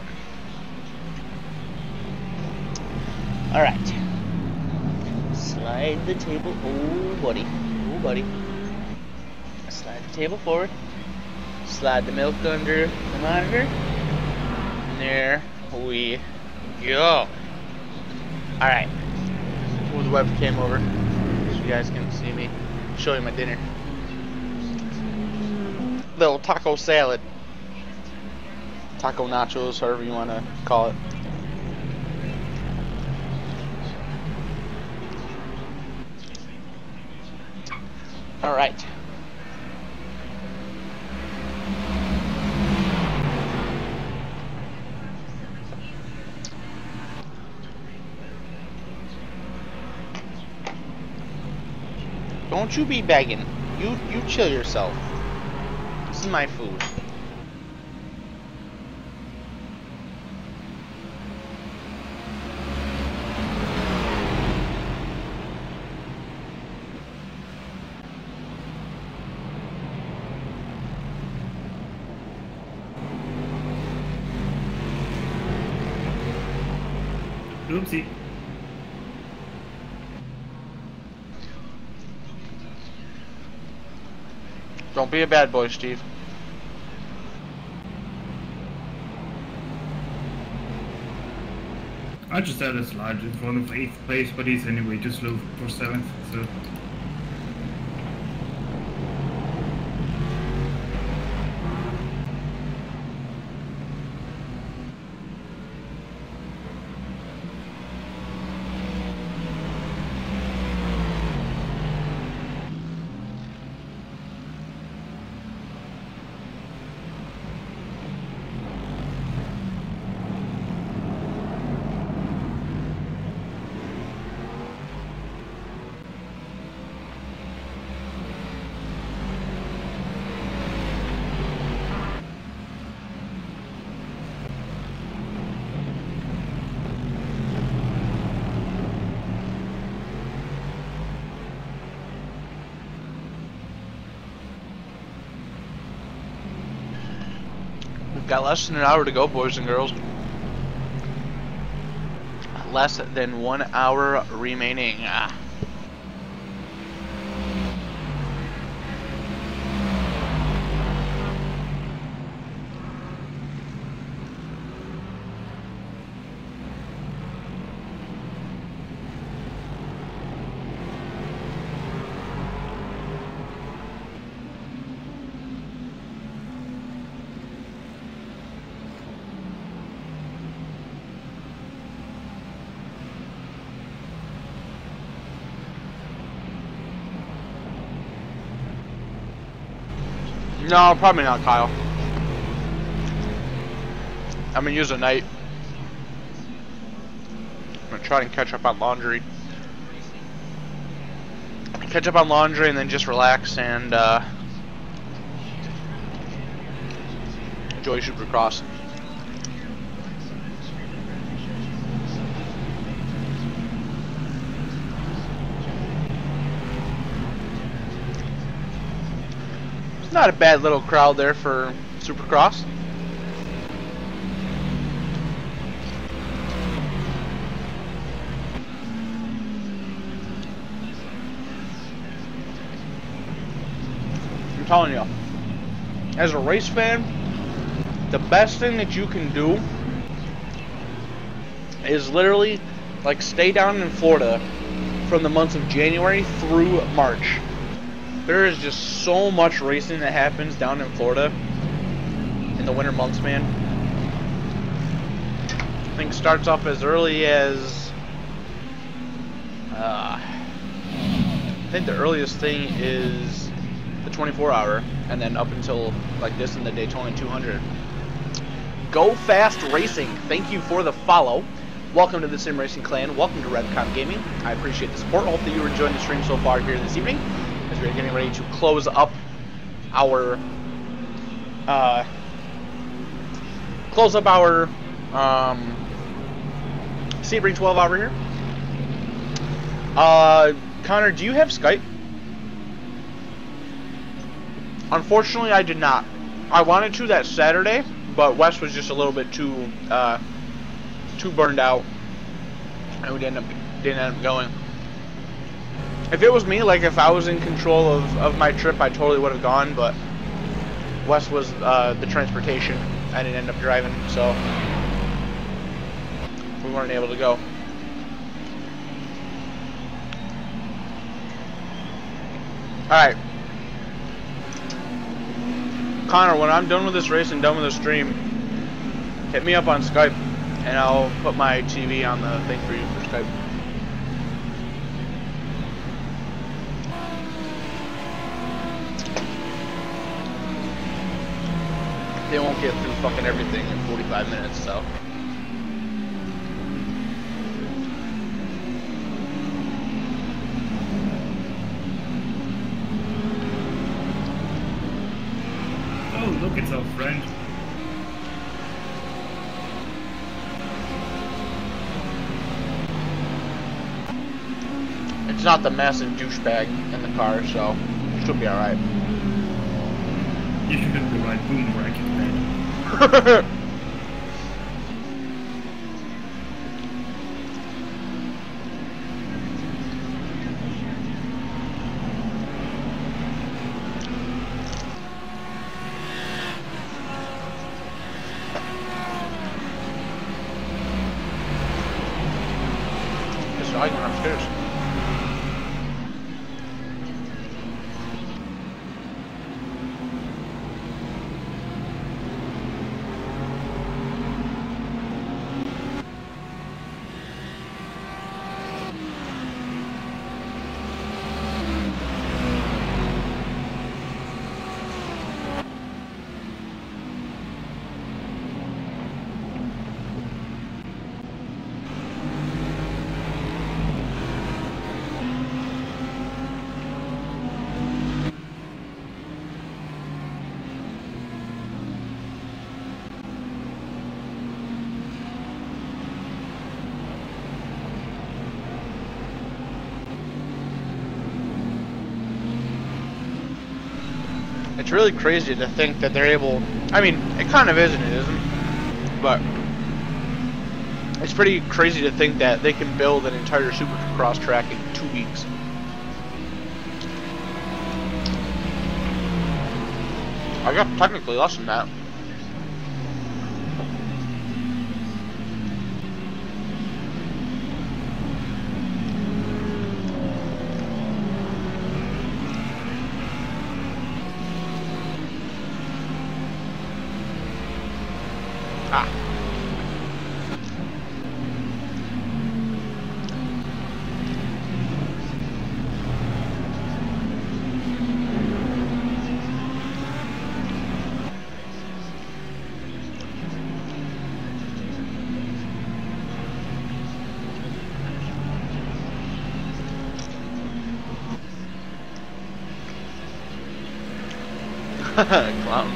Alright. Slide the table. Oh, buddy. Oh, buddy. Slide the table forward. Slide the milk under the monitor. And there we go. Alright. Move the webcam over so you guys can see me show you my dinner. Little taco salad. Taco nachos, however you want to call it. Alright. Don't you be begging. You chill yourself. This is my food. Oopsie. Don't be a bad boy, Steve. I just had a slide in front of 8th place, but he's anyway just low for 7th, so. We've got less than an hour to go, boys and girls. Less than 1 hour remaining. No, probably not, Kyle. I'm gonna use a night. I'm gonna try and catch up on laundry. Catch up on laundry and then just relax and enjoy Supercross. Not a bad little crowd there for Supercross. I'm telling you, as a race fan, the best thing that you can do is literally like stay down in Florida from the months of January through March. There is just so much racing that happens down in Florida in the winter months, man. I think it starts off as early as I think the earliest thing is the 24-hour. and then up until like this in the Daytona 200. Go Fast Racing, thank you for the follow. Welcome to the Sim Racing Clan. Welcome to Redcon Gaming. I appreciate the support. Hope that you are enjoying the stream so far here this evening, as we're getting ready to close up our Sebring 12 over here. Connor, do you have Skype? Unfortunately, I did not. I wanted to that Saturday, but Wes was just a little bit too burned out, and we didn't end up going. If it was me, like if I was in control of my trip, I totally would have gone, but Wes was the transportation. I didn't end up driving, so we weren't able to go. Alright. Connor, when I'm done with this race and done with the stream, hit me up on Skype, and I'll put my TV on the thing for you for Skype. They won't get through fucking everything in 45 minutes, so. Oh, look, it's our friend. It's not the massive douchebag in the car, so it should be alright. You should have the right boom racket then. Just arguing upstairs. It's really crazy to think that they're able, I mean, it kind of is and it isn't, but it's pretty crazy to think that they can build an entire Supercross track in 2 weeks. I got technically less than that. Clown.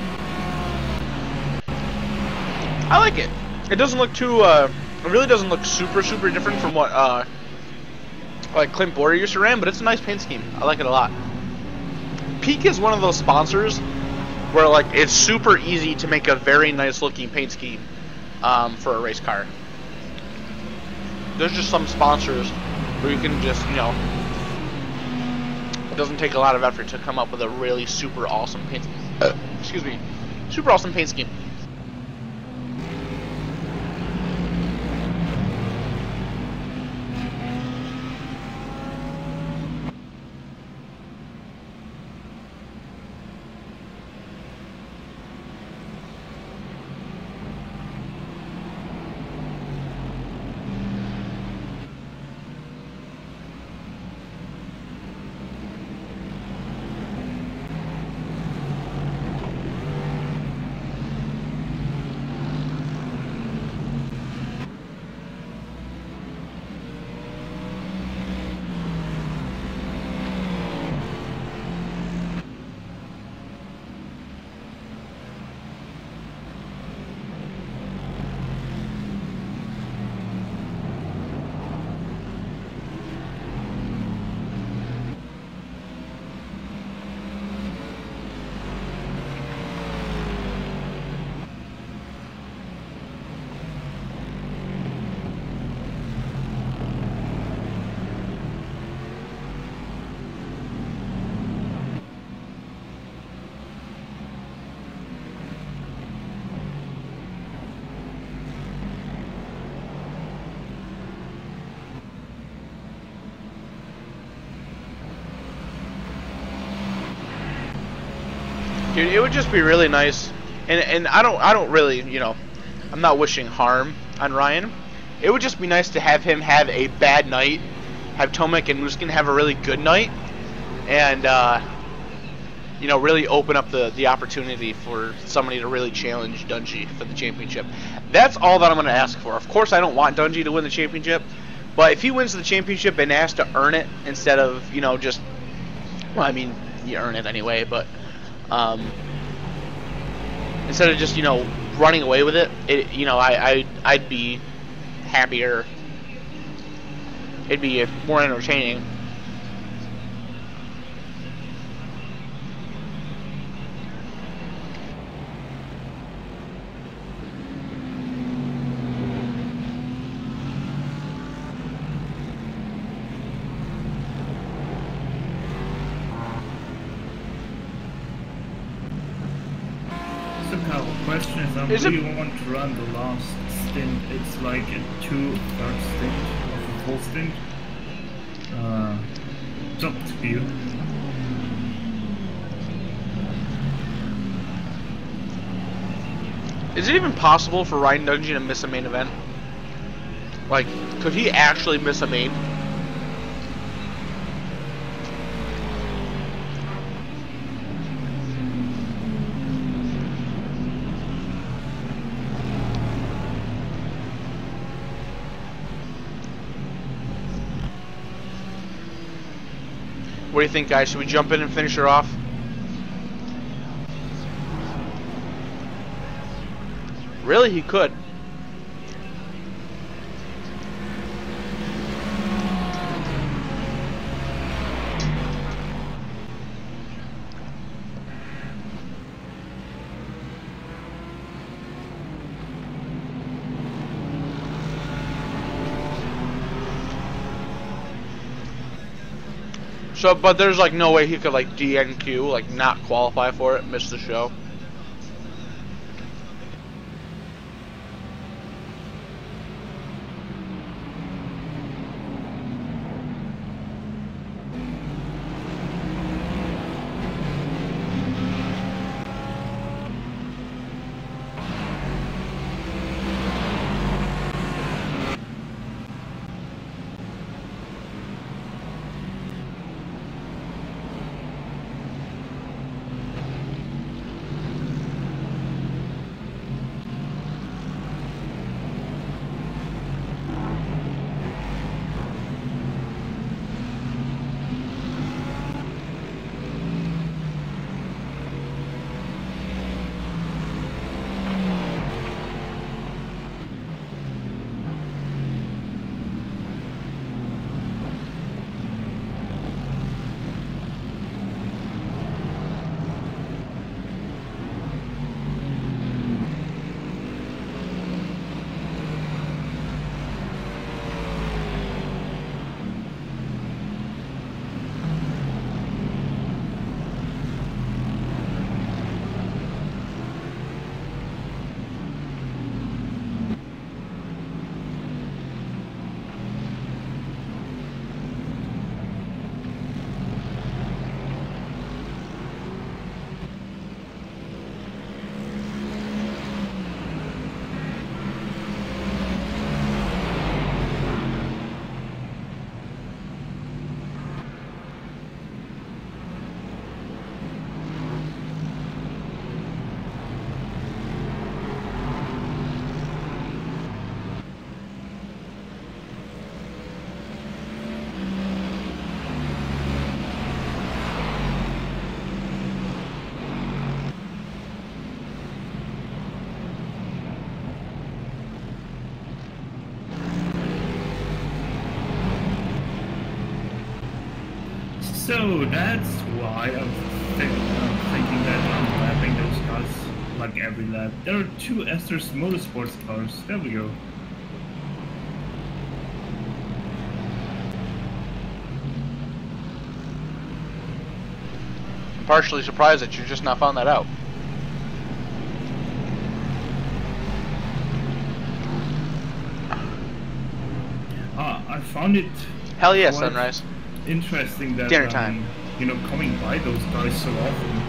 I like it. It doesn't look too, it really doesn't look super different from what, like Clint Boyer used to ran, but it's a nice paint scheme. I like it a lot. Peak is one of those sponsors where, like, it's super easy to make a very nice looking paint scheme, for a race car. There's just some sponsors where you can just, you know, it doesn't take a lot of effort to come up with a really super awesome paint excuse me, super awesome paint scheme. Dude, it would just be really nice, and I don't really, you know, I'm not wishing harm on Ryan. It would just be nice to have him have a bad night, have Tomek and Muskin have a really good night, and you know, really open up the opportunity for somebody to really challenge Dungey for the championship. That's all that I'm going to ask for. Of course, I don't want Dungey to win the championship, but if he wins the championship and has to earn it instead of, you know, just, well, I mean, you earn it anyway, but instead of just, you know, running away with it, you know, I'd be happier. It'd be more entertaining. Question is, I really want to run the last stint. It's like a 2/3 stint of a full stint. It's up to you. Is it even possible for Ryan Dungey to miss a main event? Like, could he actually miss a main? What do you think, guys? Should we jump in and finish her off? Really, he could. So, but there's like no way he could like DNQ, like not qualify for it, miss the show. So that's why I'm thinking that I'm lapping those cars like every lap. There are two Esthers Motorsports cars. There we go. I'm partially surprised that you just not found that out. I found it. Hell yeah, Sunrise. Interesting that dinner time. You know, coming by those guys so often.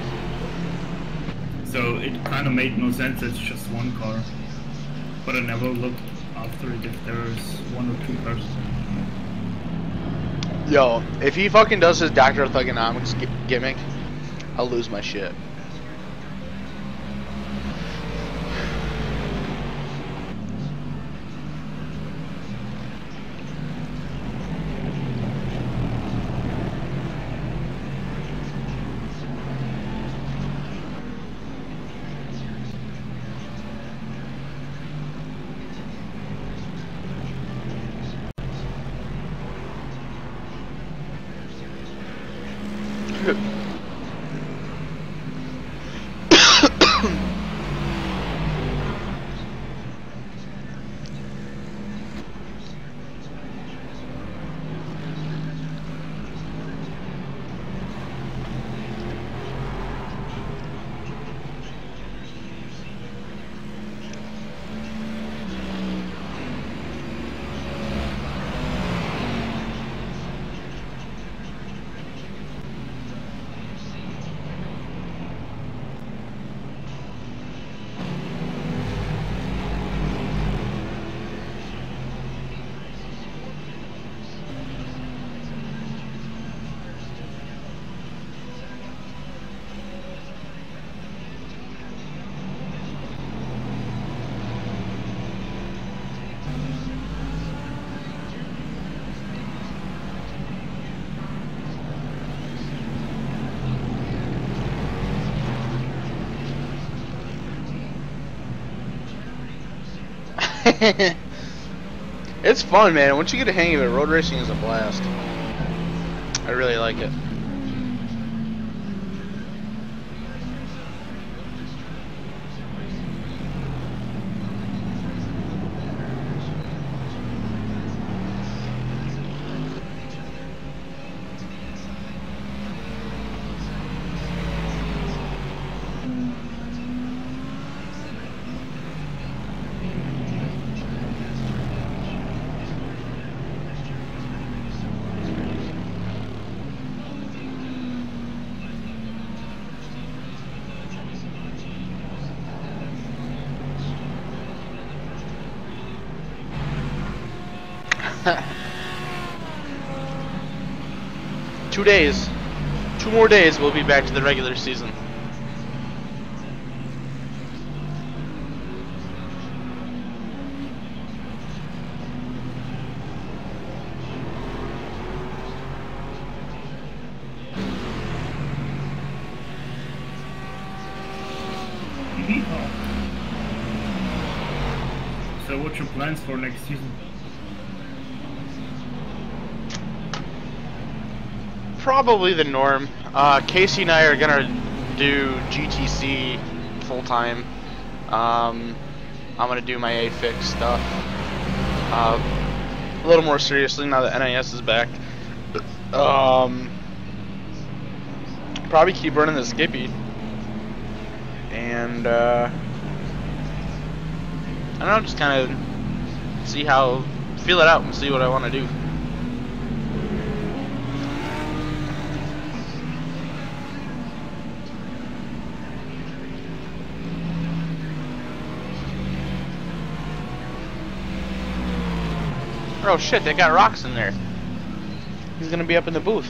So it kind of made no sense. It's just one car. But I never looked after it if there's one or two cars. Yo, if he fucking does his Doctor of Thugonomics gimmick, I'll lose my shit. It's fun, man. Once you get a hang of it, road racing is a blast. I really like it. Two more days, we'll be back to the regular season. So what's your plans for next season? Probably the norm. Casey and I are gonna do GTC full time. I'm gonna do my AFIX stuff a little more seriously now that NIS is back. Probably keep running the Skippy, and I don't know, just kind of feel it out and see what I want to do. Oh shit, they got rocks in there. He's gonna be up in the booth.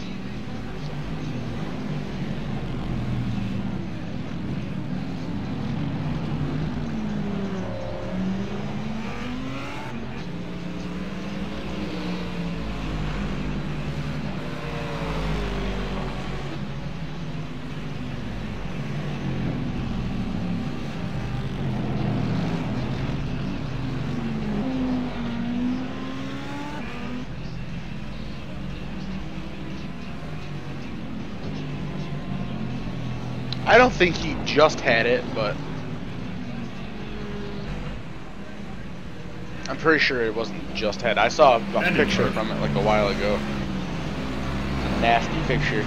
I don't think he just had it, but I'm pretty sure it wasn't just had. I saw a picture from it like a while ago. It's a nasty picture.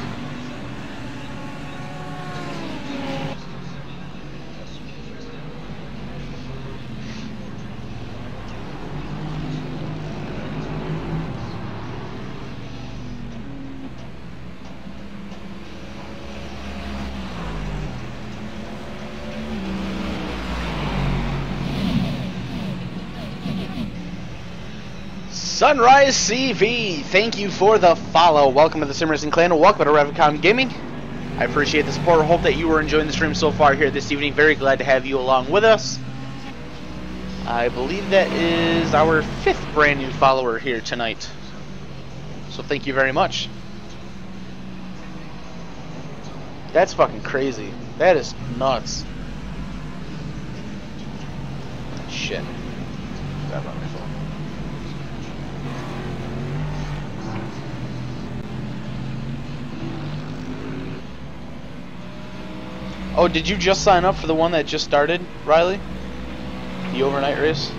Sunrise CV, thank you for the follow. Welcome to the Sim Racing Clan. Welcome to Revcom Gaming. I appreciate the support. Hope that you are enjoying the stream so far here this evening. Very glad to have you along with us. I believe that is our 5th brand new follower here tonight. So thank you very much. That's fucking crazy. That is nuts. Shit. Grab on my phone. Oh, did you just sign up for the one that just started, Riley? The overnight race?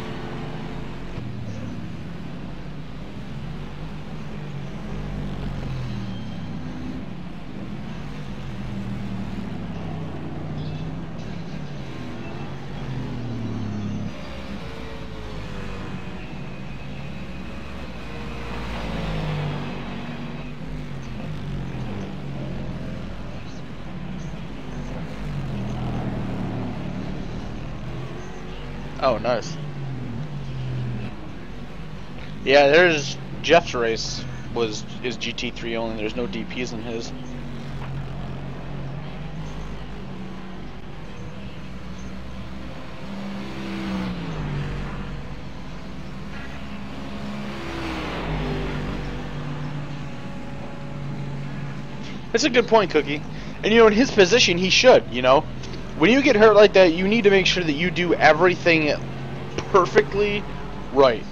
Oh, nice. Yeah, there's Jeff's race is GT3 only. There's no DPs in his. That's a good point, Cookie. And you know, in his position, he should, you know. When you get hurt like that, you need to make sure that you do everything perfectly right.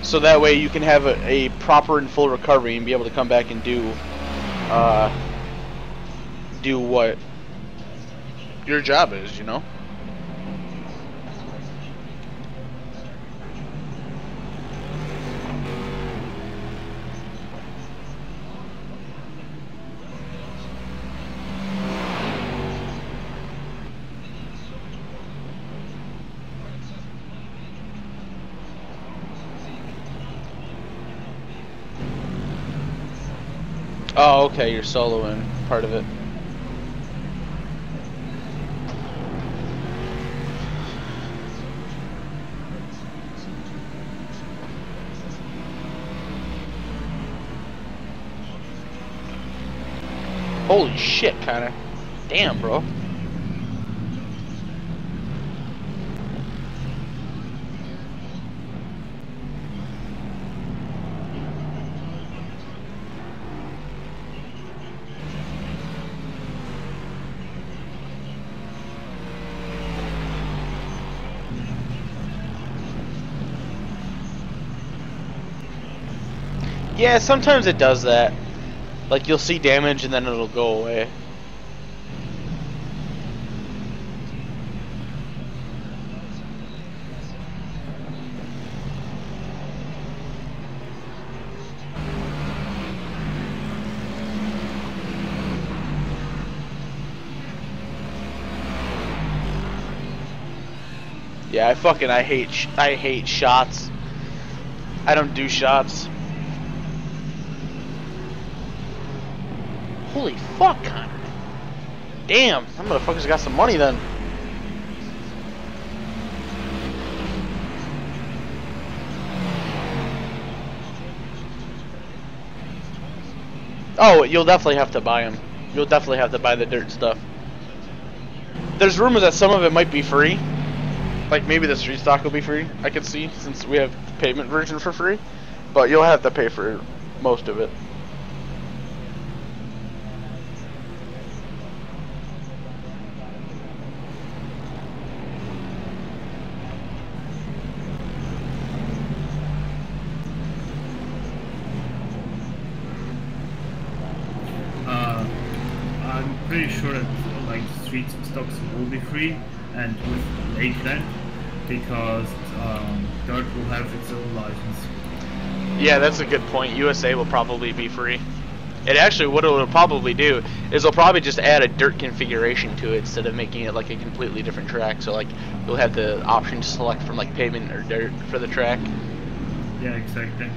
So that way you can have a proper and full recovery and be able to come back and do what your job is, you know? Oh, okay, you're soloing part of it. Holy shit, Connor. Damn, bro. Yeah, sometimes it does that. Like, you'll see damage and then it'll go away. Yeah, I hate shots. I don't do shots. Holy fuck, Connor. Damn, that motherfucker's got some money then. Oh, you'll definitely have to buy them. You'll definitely have to buy the dirt stuff. There's rumors that some of it might be free. Like maybe the street stock will be free, I could see, since we have the pavement version for free. But you'll have to pay for most of it. I'm pretty sure that like street stocks will be free and with Lakeland because Dirt will have its own license. Yeah, that's a good point. USA will probably be free. It actually, what it'll probably do is they'll probably just add a dirt configuration to it instead of making it like a completely different track. So like you'll have the option to select from like pavement or dirt for the track. Yeah, exactly.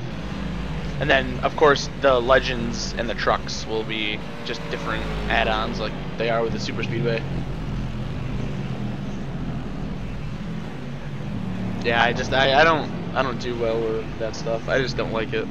And then, of course, the Legends and the trucks will be just different add-ons like they are with the Super Speedway. Yeah, I don't do well with that stuff. I just don't like it.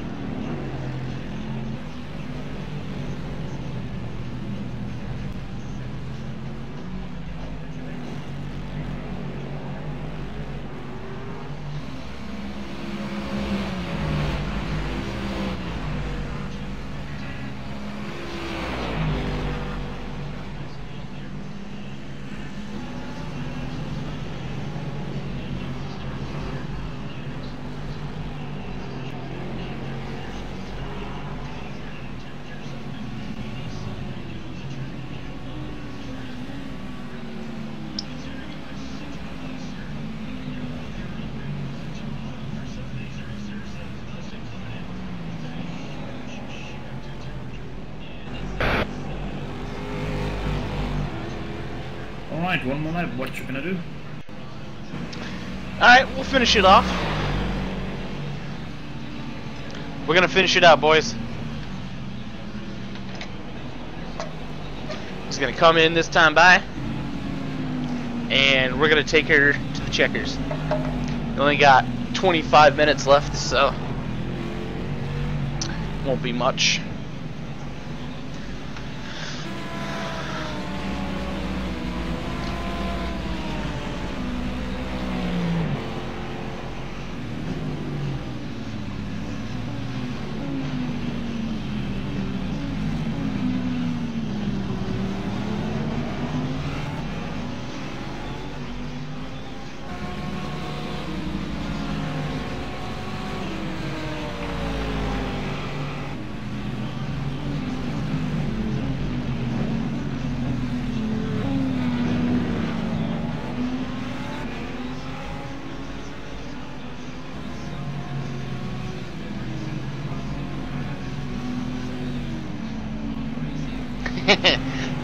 Alright, one more lap. What you gonna do? Alright, we'll finish it off. We're gonna finish it out, boys. He's gonna come in this time by, and we're gonna take her to the checkers. We only got 25 minutes left, so won't be much.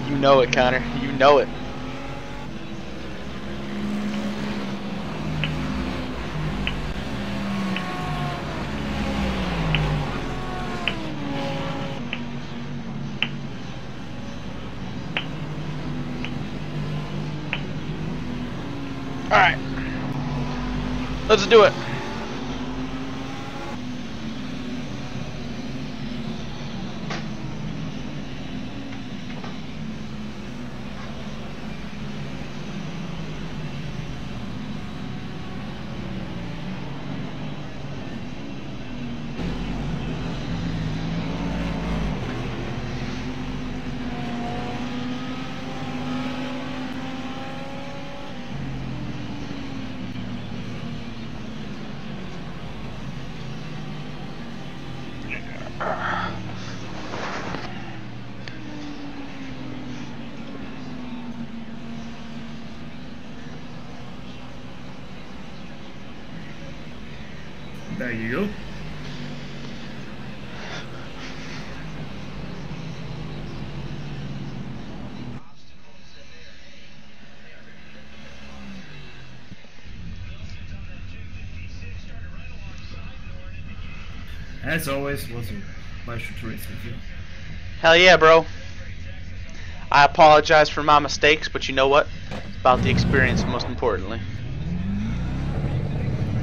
You know it, Connor. You know it. Alright. Let's do it. There you go. As always, it was a pleasure to race with you. Hell yeah, bro. I apologize for my mistakes, but you know what? It's about the experience, most importantly.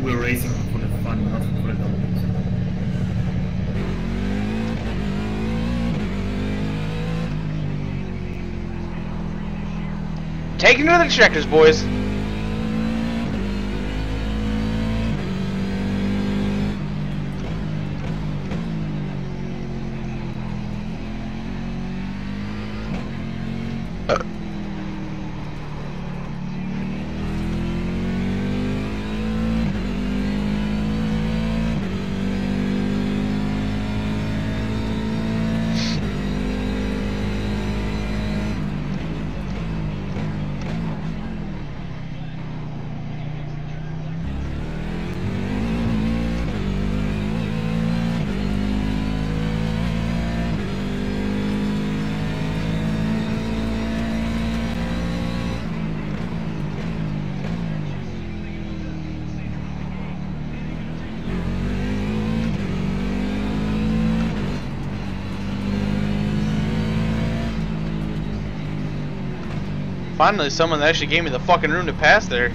We're racing for the fun, not for the dollars. Taking to the checkers, boys. Finally, someone that actually gave me the fucking room to pass there.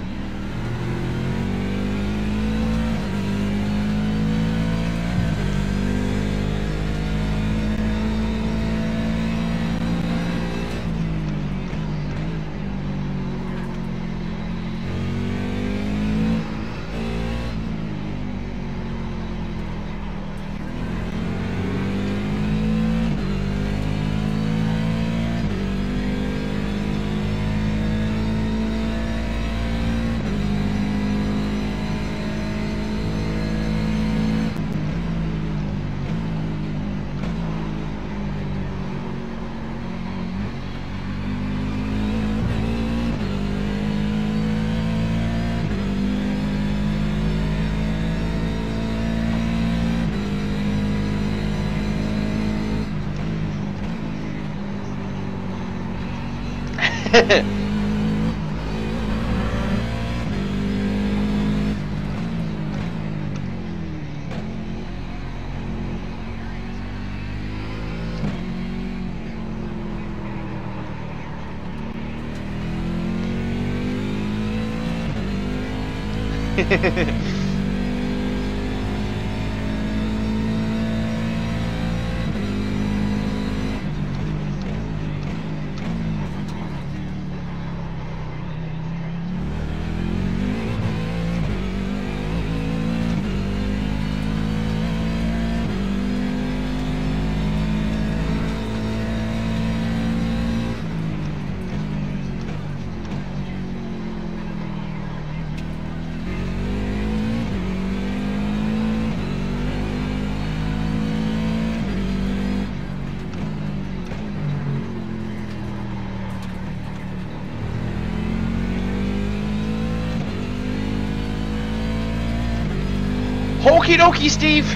Okie dokie, Steve.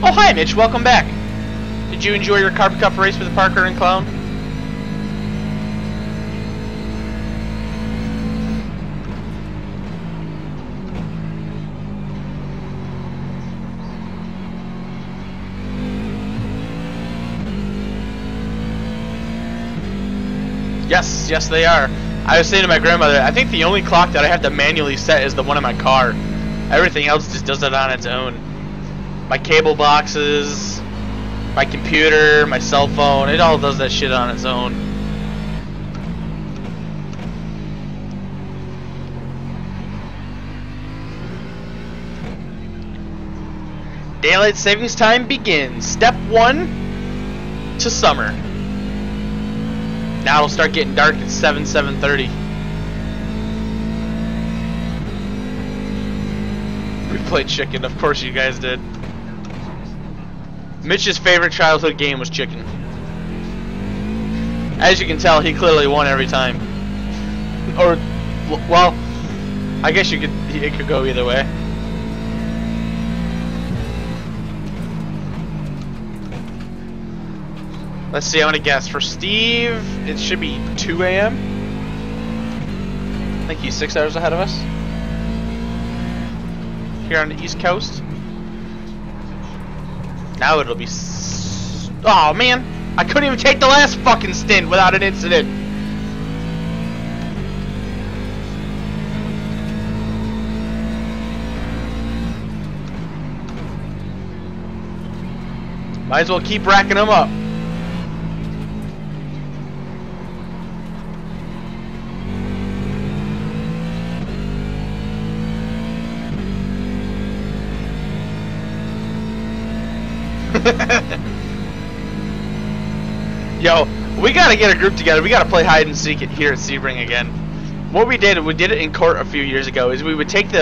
Oh, hi, Mitch. Welcome back. Did you enjoy your Carpet Cup race with Parker and Clown? Yes, yes they are. I was saying to my grandmother, I think the only clock that I have to manually set is the one in my car. Everything else just does it on its own. My cable boxes, my computer, my cell phone, it all does that shit on its own. Daylight savings time begins. Step 1 to summer. Now it'll start getting dark at 7:30. We played chicken, of course you guys did. Mitch's favorite childhood game was chicken. As you can tell, he clearly won every time. Or, well, I guess it could go either way. Let's see, I'm gonna guess. For Steve, it should be 2 a.m. I think he's 6 hours ahead of us. Here on the East Coast. Now it'll be... Oh, man! I couldn't even take the last fucking stint without an incident! Might as well keep racking them up. Yo, we gotta get a group together. We gotta play hide and seek here at Sebring again. What we did it in court a few years ago, is we would take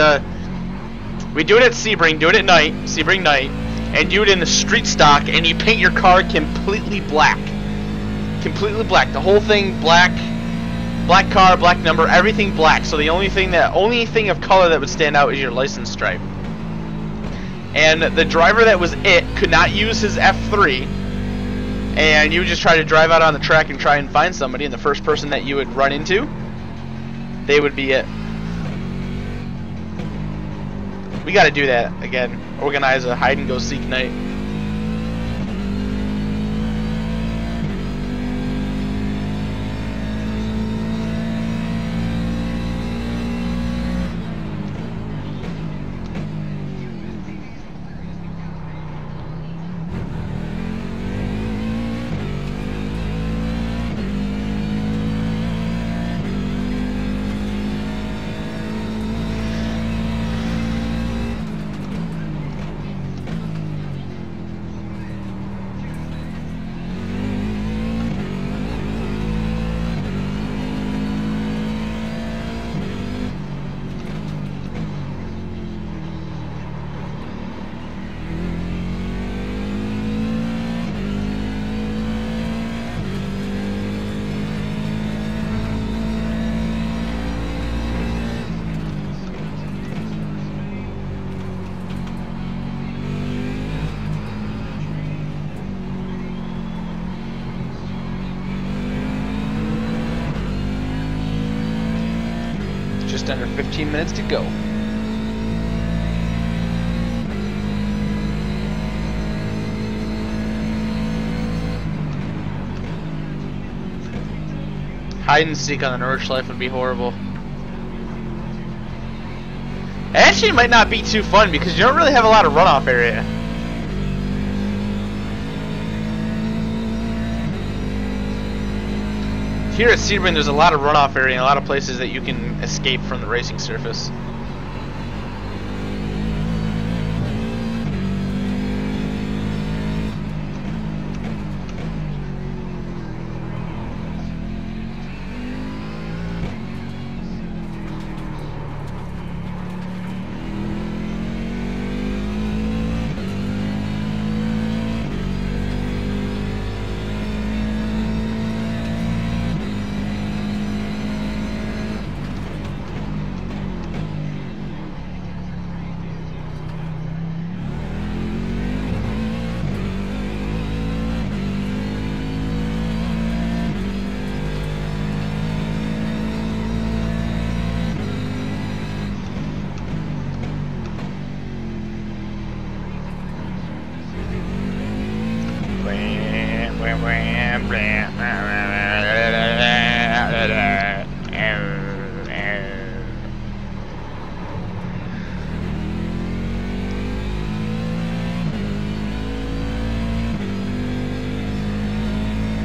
we do it at Sebring, do it at night, Sebring night, and do it in the street stock, and you paint your car completely black. Completely black. The whole thing black. Black car, black number, everything black. So the only thing of color that would stand out is your license stripe. And the driver that was it could not use his F3, and you would just try to drive out on the track and try and find somebody, and the first person that you would run into, they would be it. We gotta do that again. Organize a hide and go seek night. under 15 minutes to go. Hide and seek on the Nordschleife would be horrible. It actually might not be too fun because you don't really have a lot of runoff area. Here at Sebring, there's a lot of runoff area and a lot of places that you can escape from the racing surface.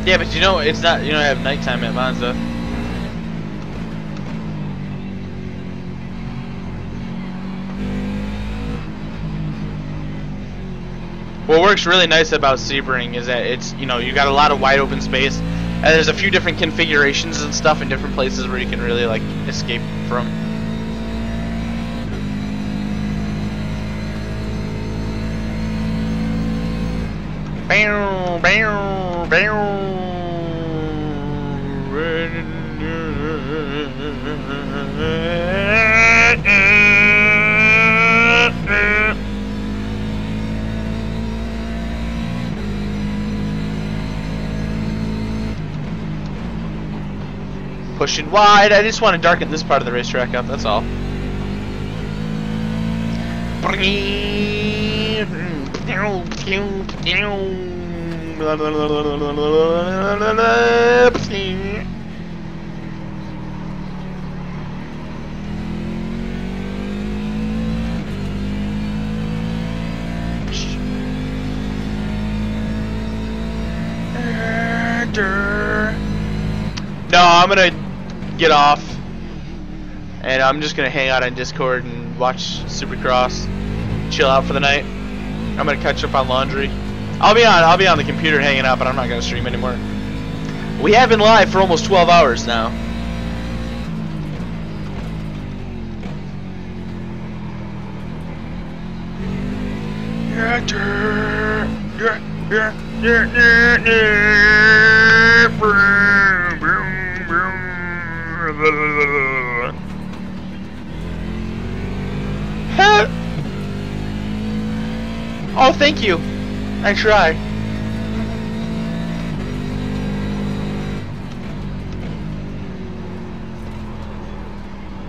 Yeah, but you know, it's not, you don't have nighttime at Monza. What works really nice about Sebring is that it's, you know, you got a lot of wide open space, and there's a few different configurations and stuff in different places where you can really like escape from. Bow, bow, bow. Pushing wide. I just want to darken this part of the racetrack up, that's all. No, I'm gonna get off, and I'm just gonna hang out on Discord and watch Supercross, chill out for the night. I'm gonna catch up on laundry. I'll be on the computer hanging out, but I'm not gonna stream anymore. We have been live for almost 12 hours now. Oh, thank you. I try.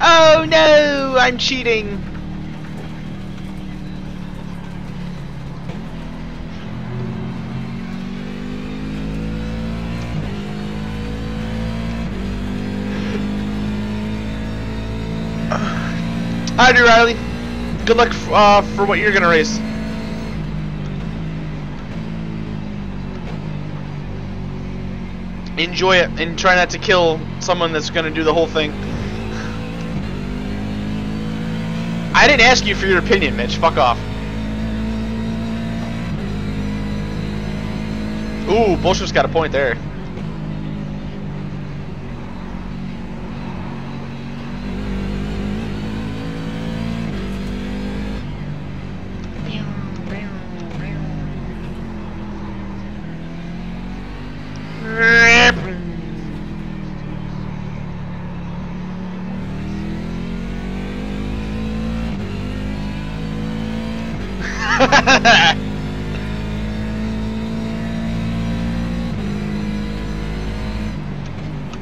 Oh no, I'm cheating. Hi, Riley. Good luck for what you're gonna race. Enjoy it and try not to kill someone that's gonna do the whole thing. I didn't ask you for your opinion, Mitch. Fuck off. Ooh, Bullshit's got a point there.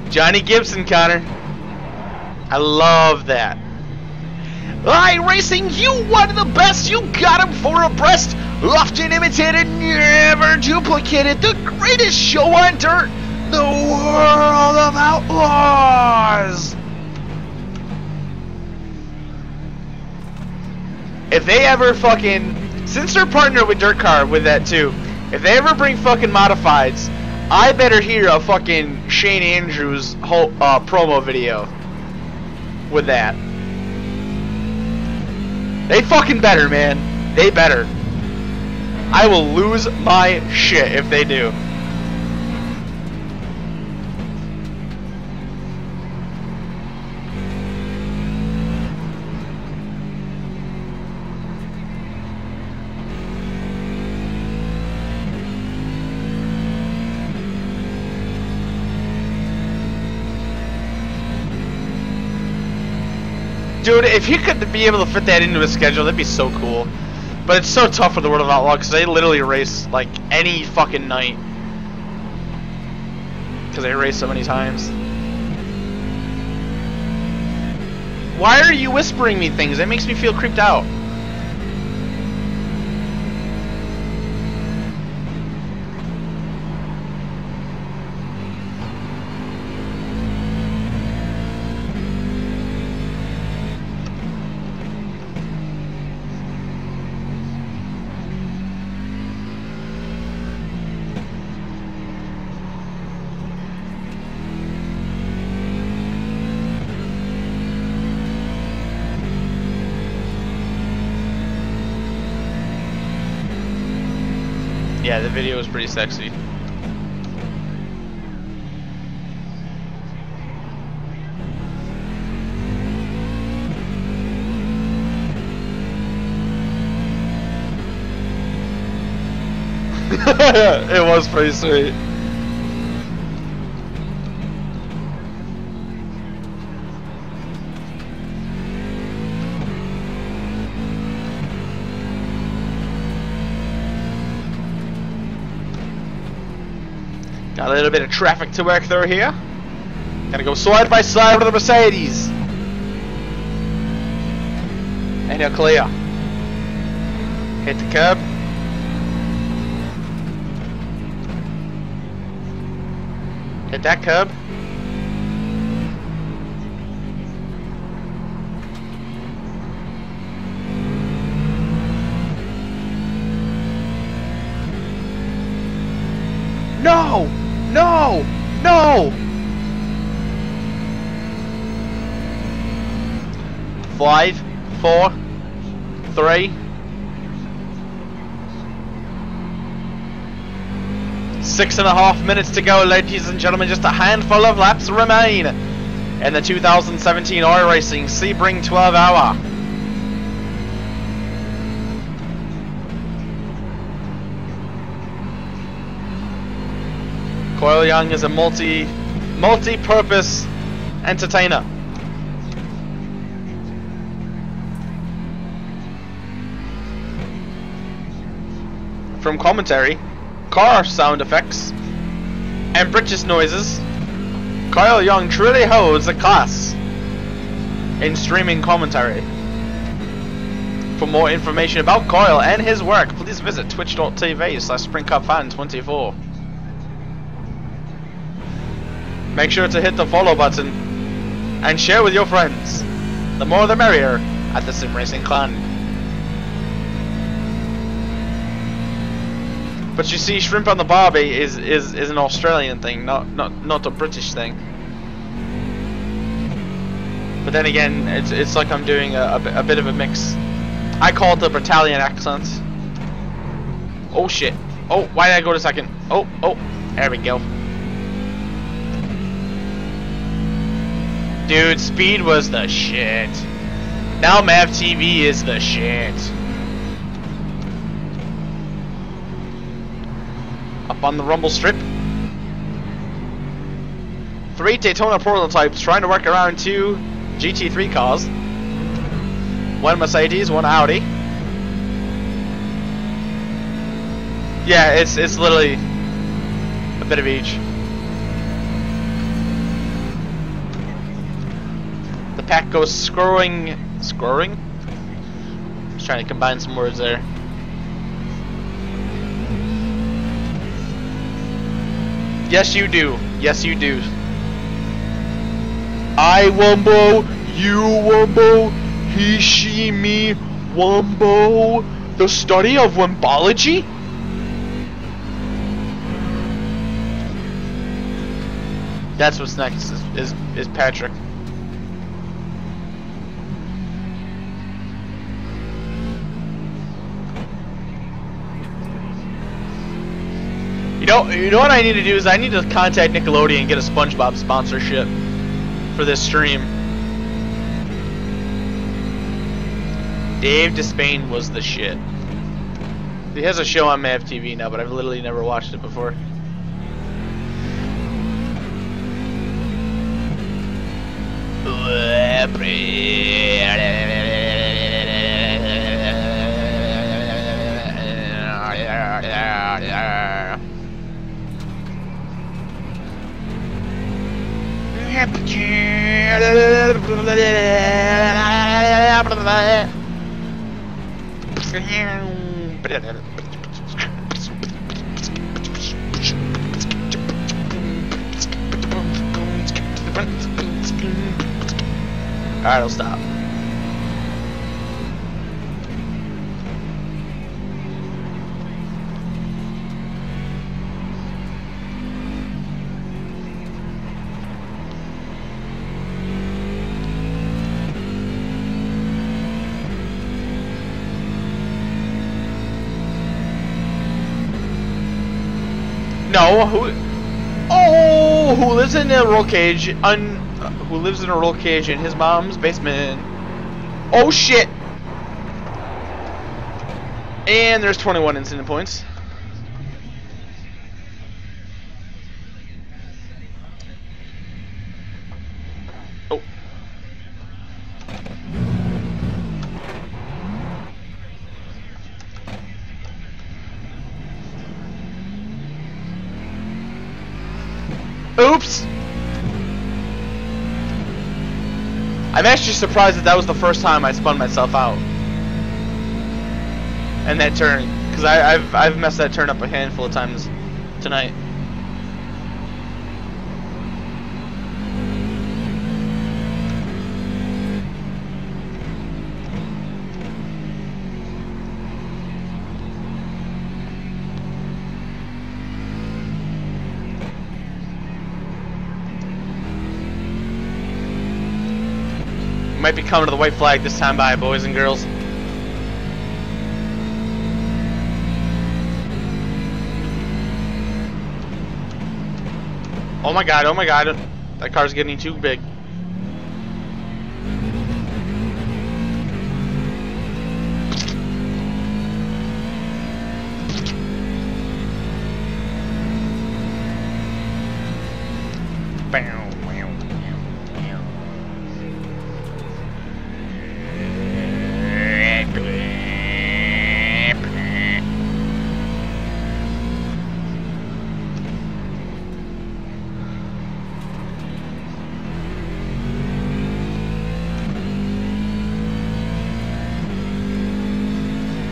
Johnny Gibson, Connor. I love that. iRacing, you one of the best, you got him for a breast, often imitated, never duplicated, the greatest show on dirt, the World of Outlaws. If they ever fucking, since they're partnered with Dirt Car with that too, if they ever bring fucking modifieds, I better hear a fucking Shane Andrews whole promo video with that. They fucking better, man. They better. I will lose my shit if they do. Dude, if he could be able to fit that into his schedule, that'd be so cool. But it's so tough for the World of Outlaw because they literally race like any fucking night. Because they race so many times. Why are you whispering me things? That makes me feel creeped out. Yeah, the video was pretty sexy. It was pretty sweet. Got a little bit of traffic to work through here. Gotta go side by side with the Mercedes. And you're clear. Hit the curb. Hit that curb. No! No! No! 5, 4, 3. 6.5 minutes to go, ladies and gentlemen. Just a handful of laps remain in the 2017 iRacing Sebring 12 Hour. Coyle Young is a multi-purpose entertainer. From commentary, car sound effects, and British noises, Coyle Young truly holds a class in streaming commentary. For more information about Coyle and his work, please visit twitch.tv/SprintCupFan24. Make sure to hit the follow button and share with your friends. The more the merrier at the Sim Racing Clan. But you see, shrimp on the barbie is an Australian thing, not a British thing. But then again, it's like I'm doing a bit of a mix. I call it the Battalion accent. Oh shit! Oh, why did I go to second? Oh, there we go. Dude, speed was the shit. Now Mav TV is the shit. Up on the rumble strip. 3 Daytona prototypes trying to work around 2 GT3 cars. 1 Mercedes, 1 Audi. Yeah, it's literally a bit of each. The pack goes screwing trying to combine some words there. Yes, you do. Yes, you do. I wumbo, you wumbo, he, she, me, wumbo. The study of Wimbology? That's what's next, is Patrick. You know what I need to do is I need to contact Nickelodeon and get a SpongeBob sponsorship for this stream. Dave Despain was the shit. He has a show on MAV TV now, but I've literally never watched it before. Alright, I'll stop. No, who lives in a roll cage? Who lives in a roll cage in his mom's basement? Oh shit! And there's 21 incident points. Oh. Oops! I'm actually surprised that was the first time I spun myself out. And that turn, because I've messed that turn up a handful of times tonight. Might be coming to the white flag this time by, boys and girls. Oh my god, that car's getting too big.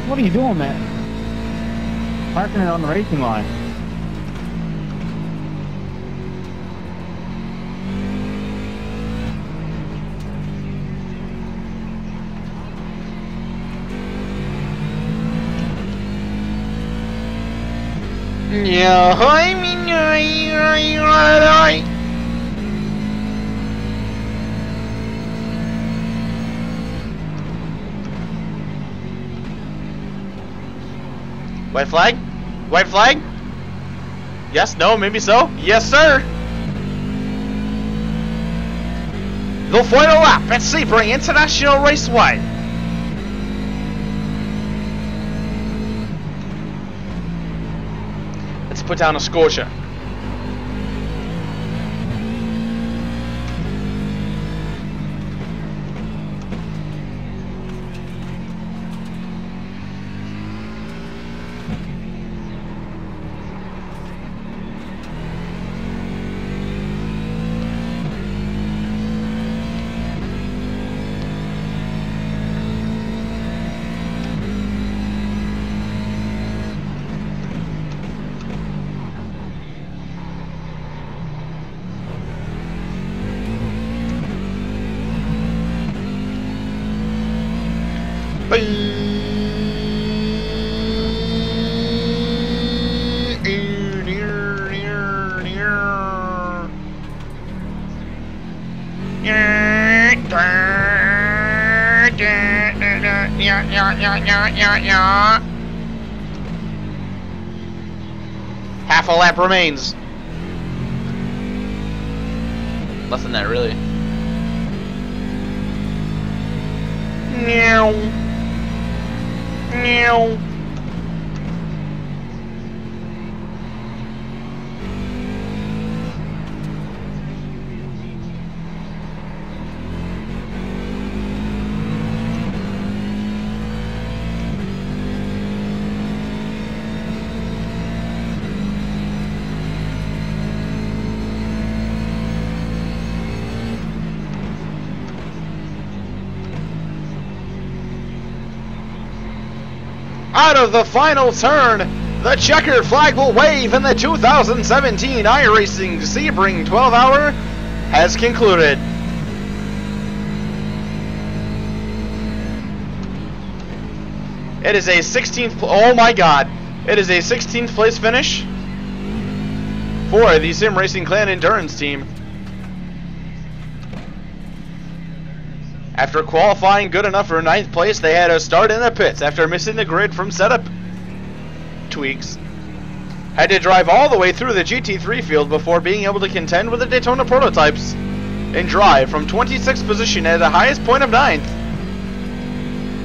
What are you doing, man? Parking it on the racing line. Yeah, I mean, white flag? White flag? Yes, no, maybe so. Yes, sir. The final lap at Sebring International Raceway. Let's put down a scorcher. Half a lap remains. Less than that, really. Meow. Meow. Out of the final turn, the checkered flag will wave and the 2017 iRacing Sebring 12-hour has concluded. It is a 16th, oh my god, it is a 16th place finish for the Sim Racing Clan Endurance team. After qualifying good enough for 9th place, they had to start in the pits after missing the grid from setup tweaks. Had to drive all the way through the GT3 field before being able to contend with the Daytona prototypes and drive from 26th position at the highest point of 9th.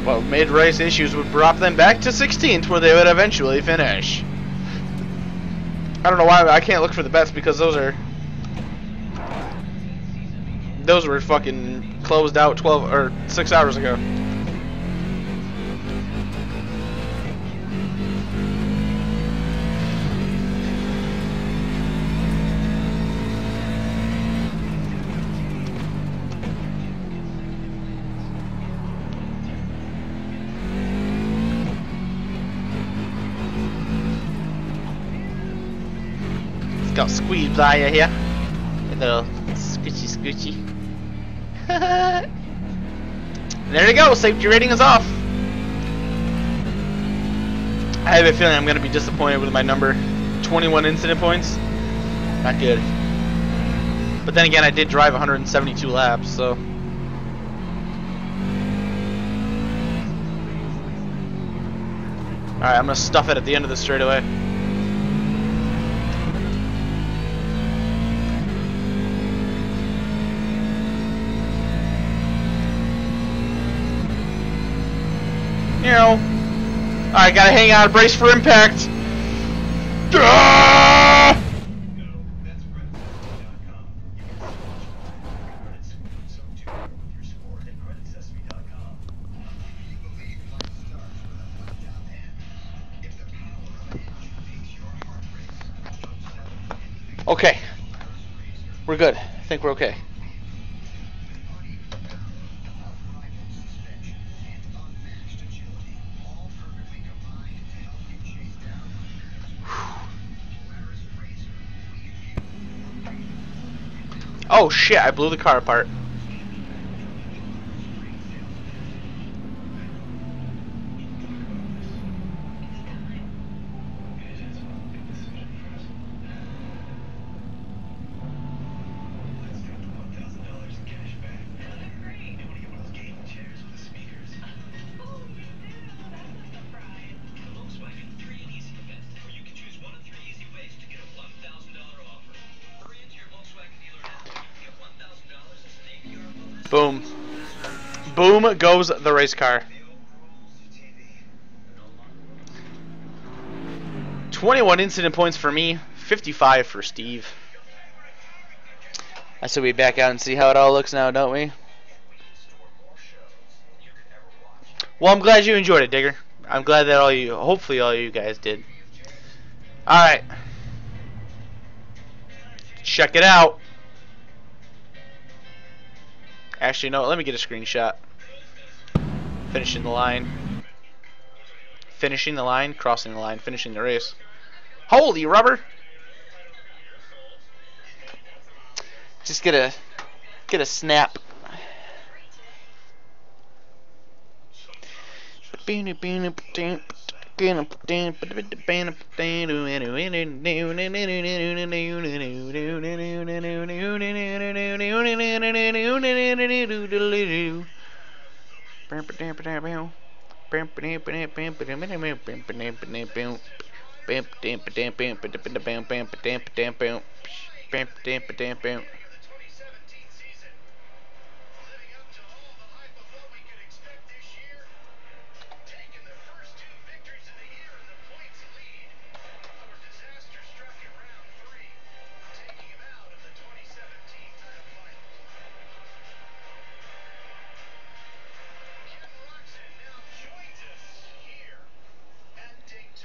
Well, mid-race issues would drop them back to 16th, where they would eventually finish. I don't know why I can't look for the bets, because those were fucking closed out 12 or 6 hours ago. It's got squeeze by you here. A little scoochie. There you go, safety rating is off. I have a feeling I'm going to be disappointed with my number. 21 incident points. Not good. But then again, I did drive 172 laps, so. Alright, I'm going to stuff it at the end of the straightaway. Alright, gotta hang out, brace for impact. Okay. We're good. I think we're okay. Oh shit, I blew the car apart. Boom. Boom goes the race car. 21 incident points for me, 55 for Steve. I said we back out and see how it all looks now, don't we? Well, I'm glad you enjoyed it, Digger. I'm glad that hopefully all you guys did. Alright. Check it out. Actually, no, let me get a screenshot. Finishing the line. Finishing the line, crossing the line, finishing the race. Holy rubber! Just get a snap.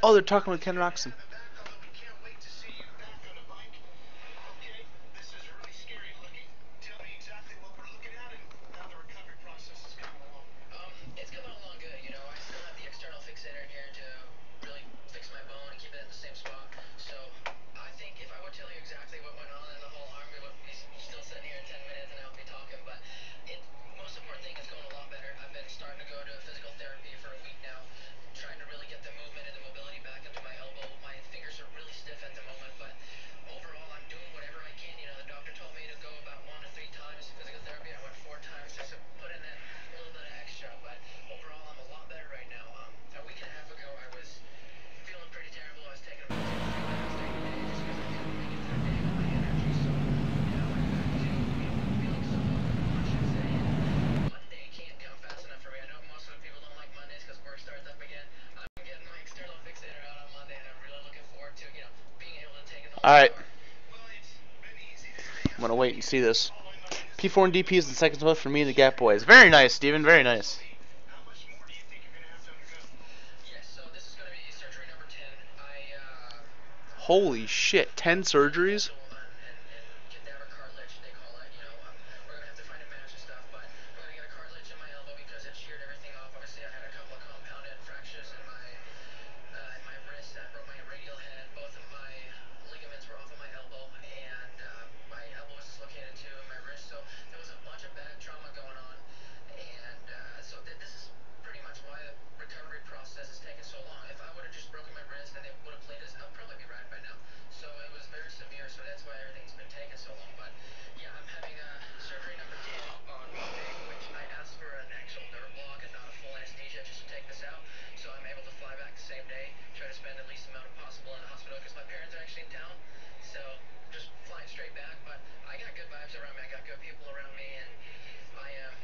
Oh, they're talking with Ken Roxon. It's coming along good, you know. I still have the external fixator in here to really fix my bone and keep it in the same spot. So I think if I would tell you exactly what went on in the whole arm, we would be still sitting here in 10 minutes and I would be talking. But most important thing is going a lot better. I've been starting to go to physical therapy for a week now, trying to really get the movement and the mobility back into my elbow. My fingers are really stiff at the moment, but overall I'm doing whatever I can. You know, the doctor told me to go about 1 to 3 times physical therapy. I went 4 times just to put in that little bit of extra, but overall I'm a lot better right now. A week and a half ago I was feeling pretty terrible. I was taking about 2 or 3 baths during the day just because I couldn't make it through the day with my energy. So, you know, I'm back to feeling somewhat I should say. Monday can't come fast enough for me. I know most of the people don't like Mondays because work starts up again. I'm getting my external fixator out on Monday and I'm really looking forward to, you know, being able to take it all. Alright. I'm gonna wait and see this. P4 and DP is the second spot for me and the Gap Boys. Very nice, Steven. Very nice. Yes, so this is going to be surgery number 10. Holy shit. 10 surgeries? And cadaver cartilage, they call it. You know, we're going to have to find a match and stuff, but we're going to get a cartilage in my elbow because it sheared everything off. Obviously, I had a couple of compounded fractures in my wrist. I broke my radial head. Both of my ligaments were off of my elbow, and my elbow was dislocated too, and my wrist. So there was a bunch of bad trauma going on, and so this is pretty much why the recovery process is taking so long. If I would have just broken my wrist and they would have played this, I'd probably be right by now. So it was very severe, so that's why everything's been taking so long. But yeah, I'm having surgery number 10 on Monday, which I asked for an actual nerve block and not a full anesthesia just to take this out. So I'm able to fly back the same day, try to spend the least amount possible in the hospital because my parents are actually in town. So just flying straight back, but I got good vibes around me. I got good people around me, and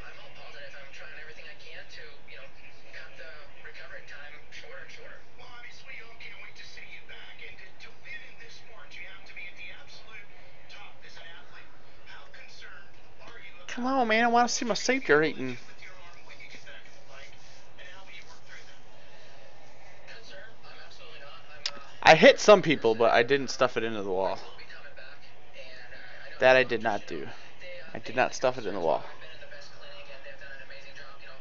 I'm all positive. I'm trying everything I can to, you know, cut the recovery time shorter and shorter. Well, obviously, we all can't wait to see you back, and to win in this sport, you have to be at the absolute top as an athlete. How concerned are you about Come on, man. I want to see my safety rating. with your arm winging back like, and how will you work through that? Concerned? I'm absolutely not. I hit some people, but I didn't stuff it into the wall. We'll be coming back, and I know That I did not do. I did not stuff it in the wall. I've been in the best clinic, and they've done an amazing job. You know,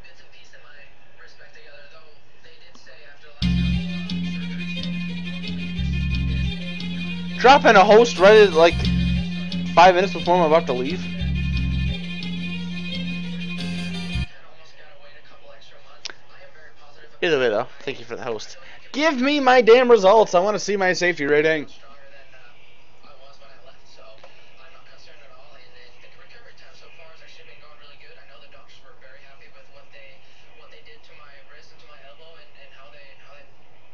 bits and pieces in my wrist back together, though they did say after the last couple of surgeries, Dropping a host right at like 5 minutes before I'm about to leave. and almost got to wait a couple extra months. I am very positive about Either way, though, thank you for the host. Give me my damn results. I want to see my safety rating. stronger than I was when I left, so I'm not concerned at all. And the recovery time so far has actually been going really good. I know the doctors were very happy with what they did to my wrist and to my elbow and how they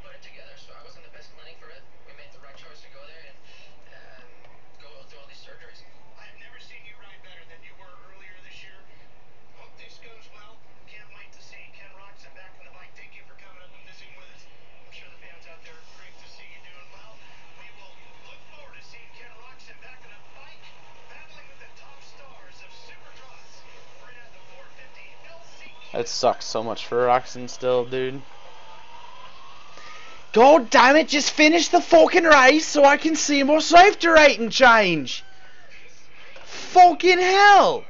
put it together. So I was in the best clinic for it. We made the right choice to go there and go through all these surgeries. I have never seen you ride better than you were earlier this year. Hope this goes well. Can't wait to see Ken Roxon back on the bike. Thank you for coming up and visiting with us. I'm sure the fans out there are great to see you doing well. We will look forward to seeing Ken Roxon back on a bike, battling with the top stars of Supercross. We're at the 450 LCQ. That sucks so much for Roxon still, dude. God damn it, just finish the fucking race so I can see my safety rating change. Fucking hell.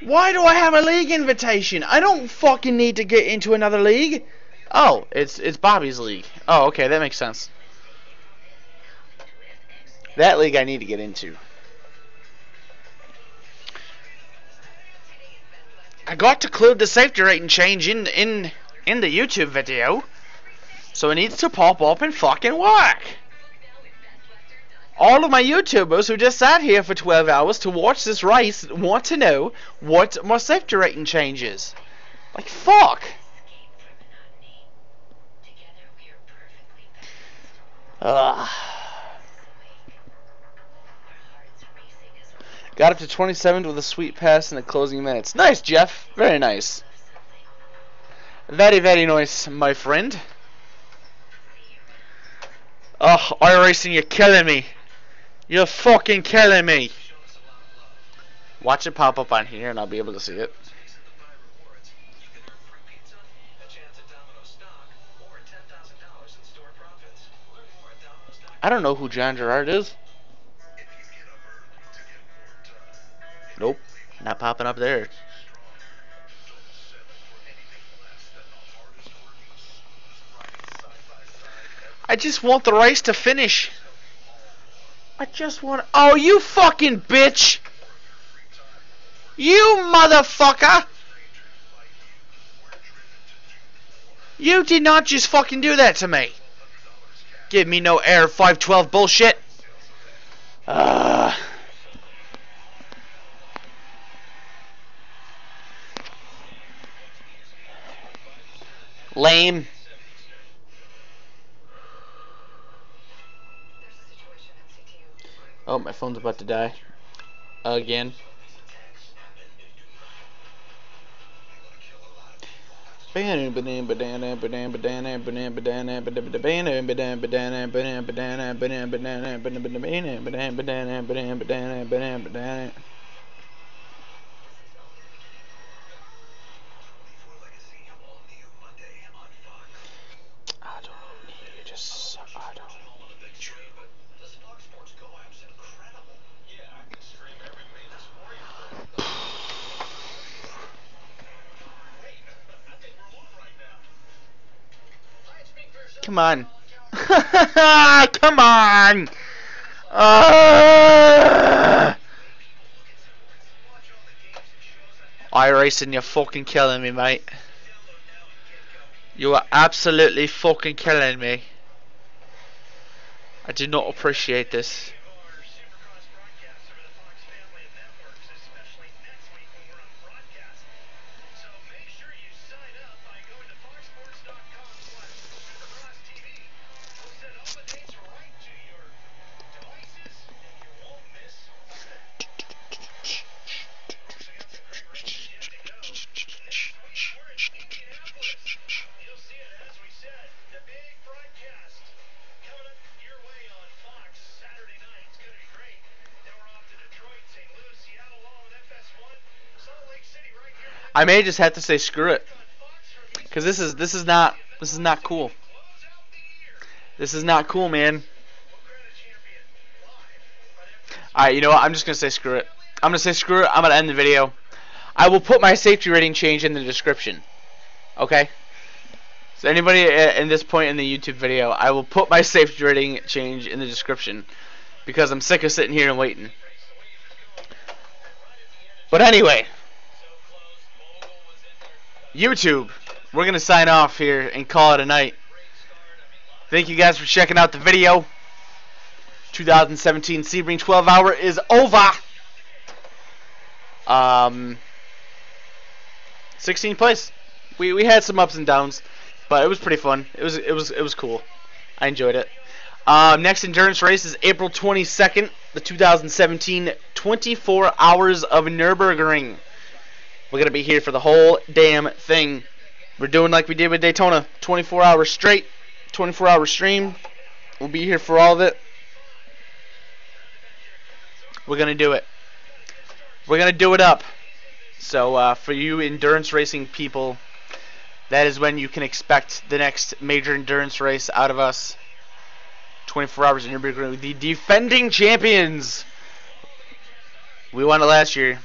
Why do I have a league invitation? I don't fucking need to get into another league. Oh, it's Bobby's league. Oh, okay, that makes sense. That league I need to get into. I got to include the safety rating change in the YouTube video, so it needs to pop up and fucking work. All of my YouTubers who just sat here for 12 hours to watch this race want to know what my safety rating change is. Like, fuck. Ugh. Got up to 27th with a sweet pass in the closing minutes. Nice, Jeff. Very nice. Very, very nice, my friend. Oh, iRacing, you're killing me. You're fucking killing me. Watch it pop up on here and I'll be able to see it. I don't know who John Gerard is. Nope, not popping up there. I just want the race to finish. I just want... Oh, you fucking bitch! You motherfucker! You did not just fucking do that to me. Give me no Air 512 bullshit. Lame. Oh, my phone's about to die. Again. Come on. Come on. iRacing, you're fucking killing me, mate. You are absolutely fucking killing me. I do not appreciate this. I may just have to say screw it, because this is not cool. This is not cool, man. Alright, you know what? I'm just gonna say screw it. I'm gonna say screw it. I'm gonna end the video. I will put my safety rating change in the description. Okay? So anybody in this point in the YouTube video, I will put my safety rating change in the description, because I'm sick of sitting here and waiting. But anyway, YouTube, we're going to sign off here and call it a night. Thank you guys for checking out the video. 2017 Sebring 12 Hour is over. 16th place. We had some ups and downs, but it was pretty fun. It was cool. I enjoyed it. Next endurance race is April 22nd, the 2017 24 Hours of Nürburgring. We're going to be here for the whole damn thing. We're doing like we did with Daytona. 24 hours straight. 24-hour stream. We'll be here for all of it. We're going to do it. We're going to do it up. So for you endurance racing people, that is when you can expect the next major endurance race out of us. 24 hours in Nürburgring. The defending champions. We won it last year.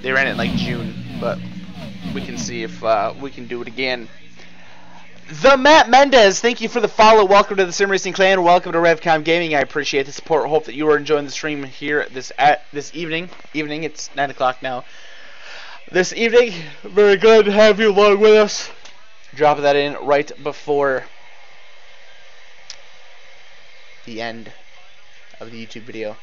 They ran it in like June, but we can see if we can do it again. The Matt Mendez, thank you for the follow. Welcome to the Sim Racing Clan. Welcome to RevCom Gaming. I appreciate the support. Hope that you are enjoying the stream here this evening. It's 9 o'clock now. this evening. Very glad to have you along with us. Drop that in right before the end of the YouTube video.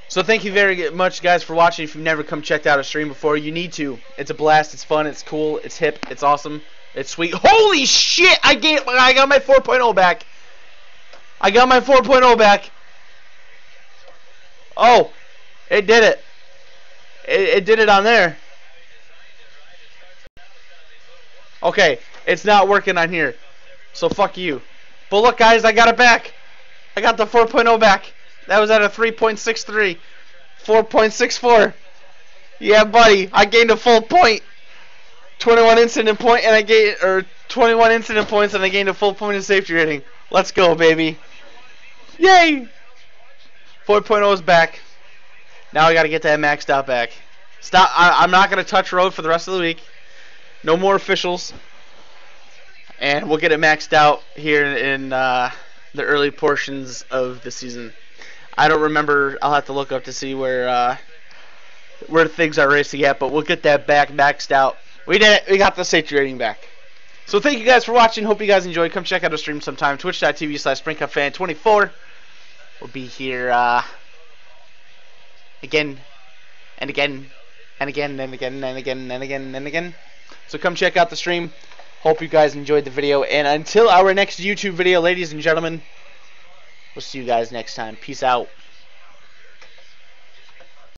So thank you very much, guys, for watching. If you've never come checked out a stream before, you need to. It's a blast. It's fun. It's cool. It's hip. It's awesome. It's sweet. Holy shit! I got my 4.0 back. I got my 4.0 back. Oh, it did it. It did it on there. Okay, it's not working on here. So fuck you. But look, guys, I got it back. I got the 4.0 back. That was at a 3.63. 4.64. Yeah, buddy. I gained a full point. 21 incident point and I gained 21 incident points and I gained a full point in safety rating. Let's go, baby. Yay! 4.0 is back. Now I gotta get that maxed out back. Stop. I'm not gonna touch road for the rest of the week. No more officials. And we'll get it maxed out here in the early portions of the season. I don't remember. I'll have to look up to see where things are racing at, but we'll get that back maxed out. We did it. We got the safety rating back. So thank you guys for watching. Hope you guys enjoyed. Come check out our stream sometime. Twitch.tv/SprintCupFan24. We'll be here again and again and again and again and again and again and again. So come check out the stream. Hope you guys enjoyed the video. And until our next YouTube video, ladies and gentlemen, we'll see you guys next time. Peace out.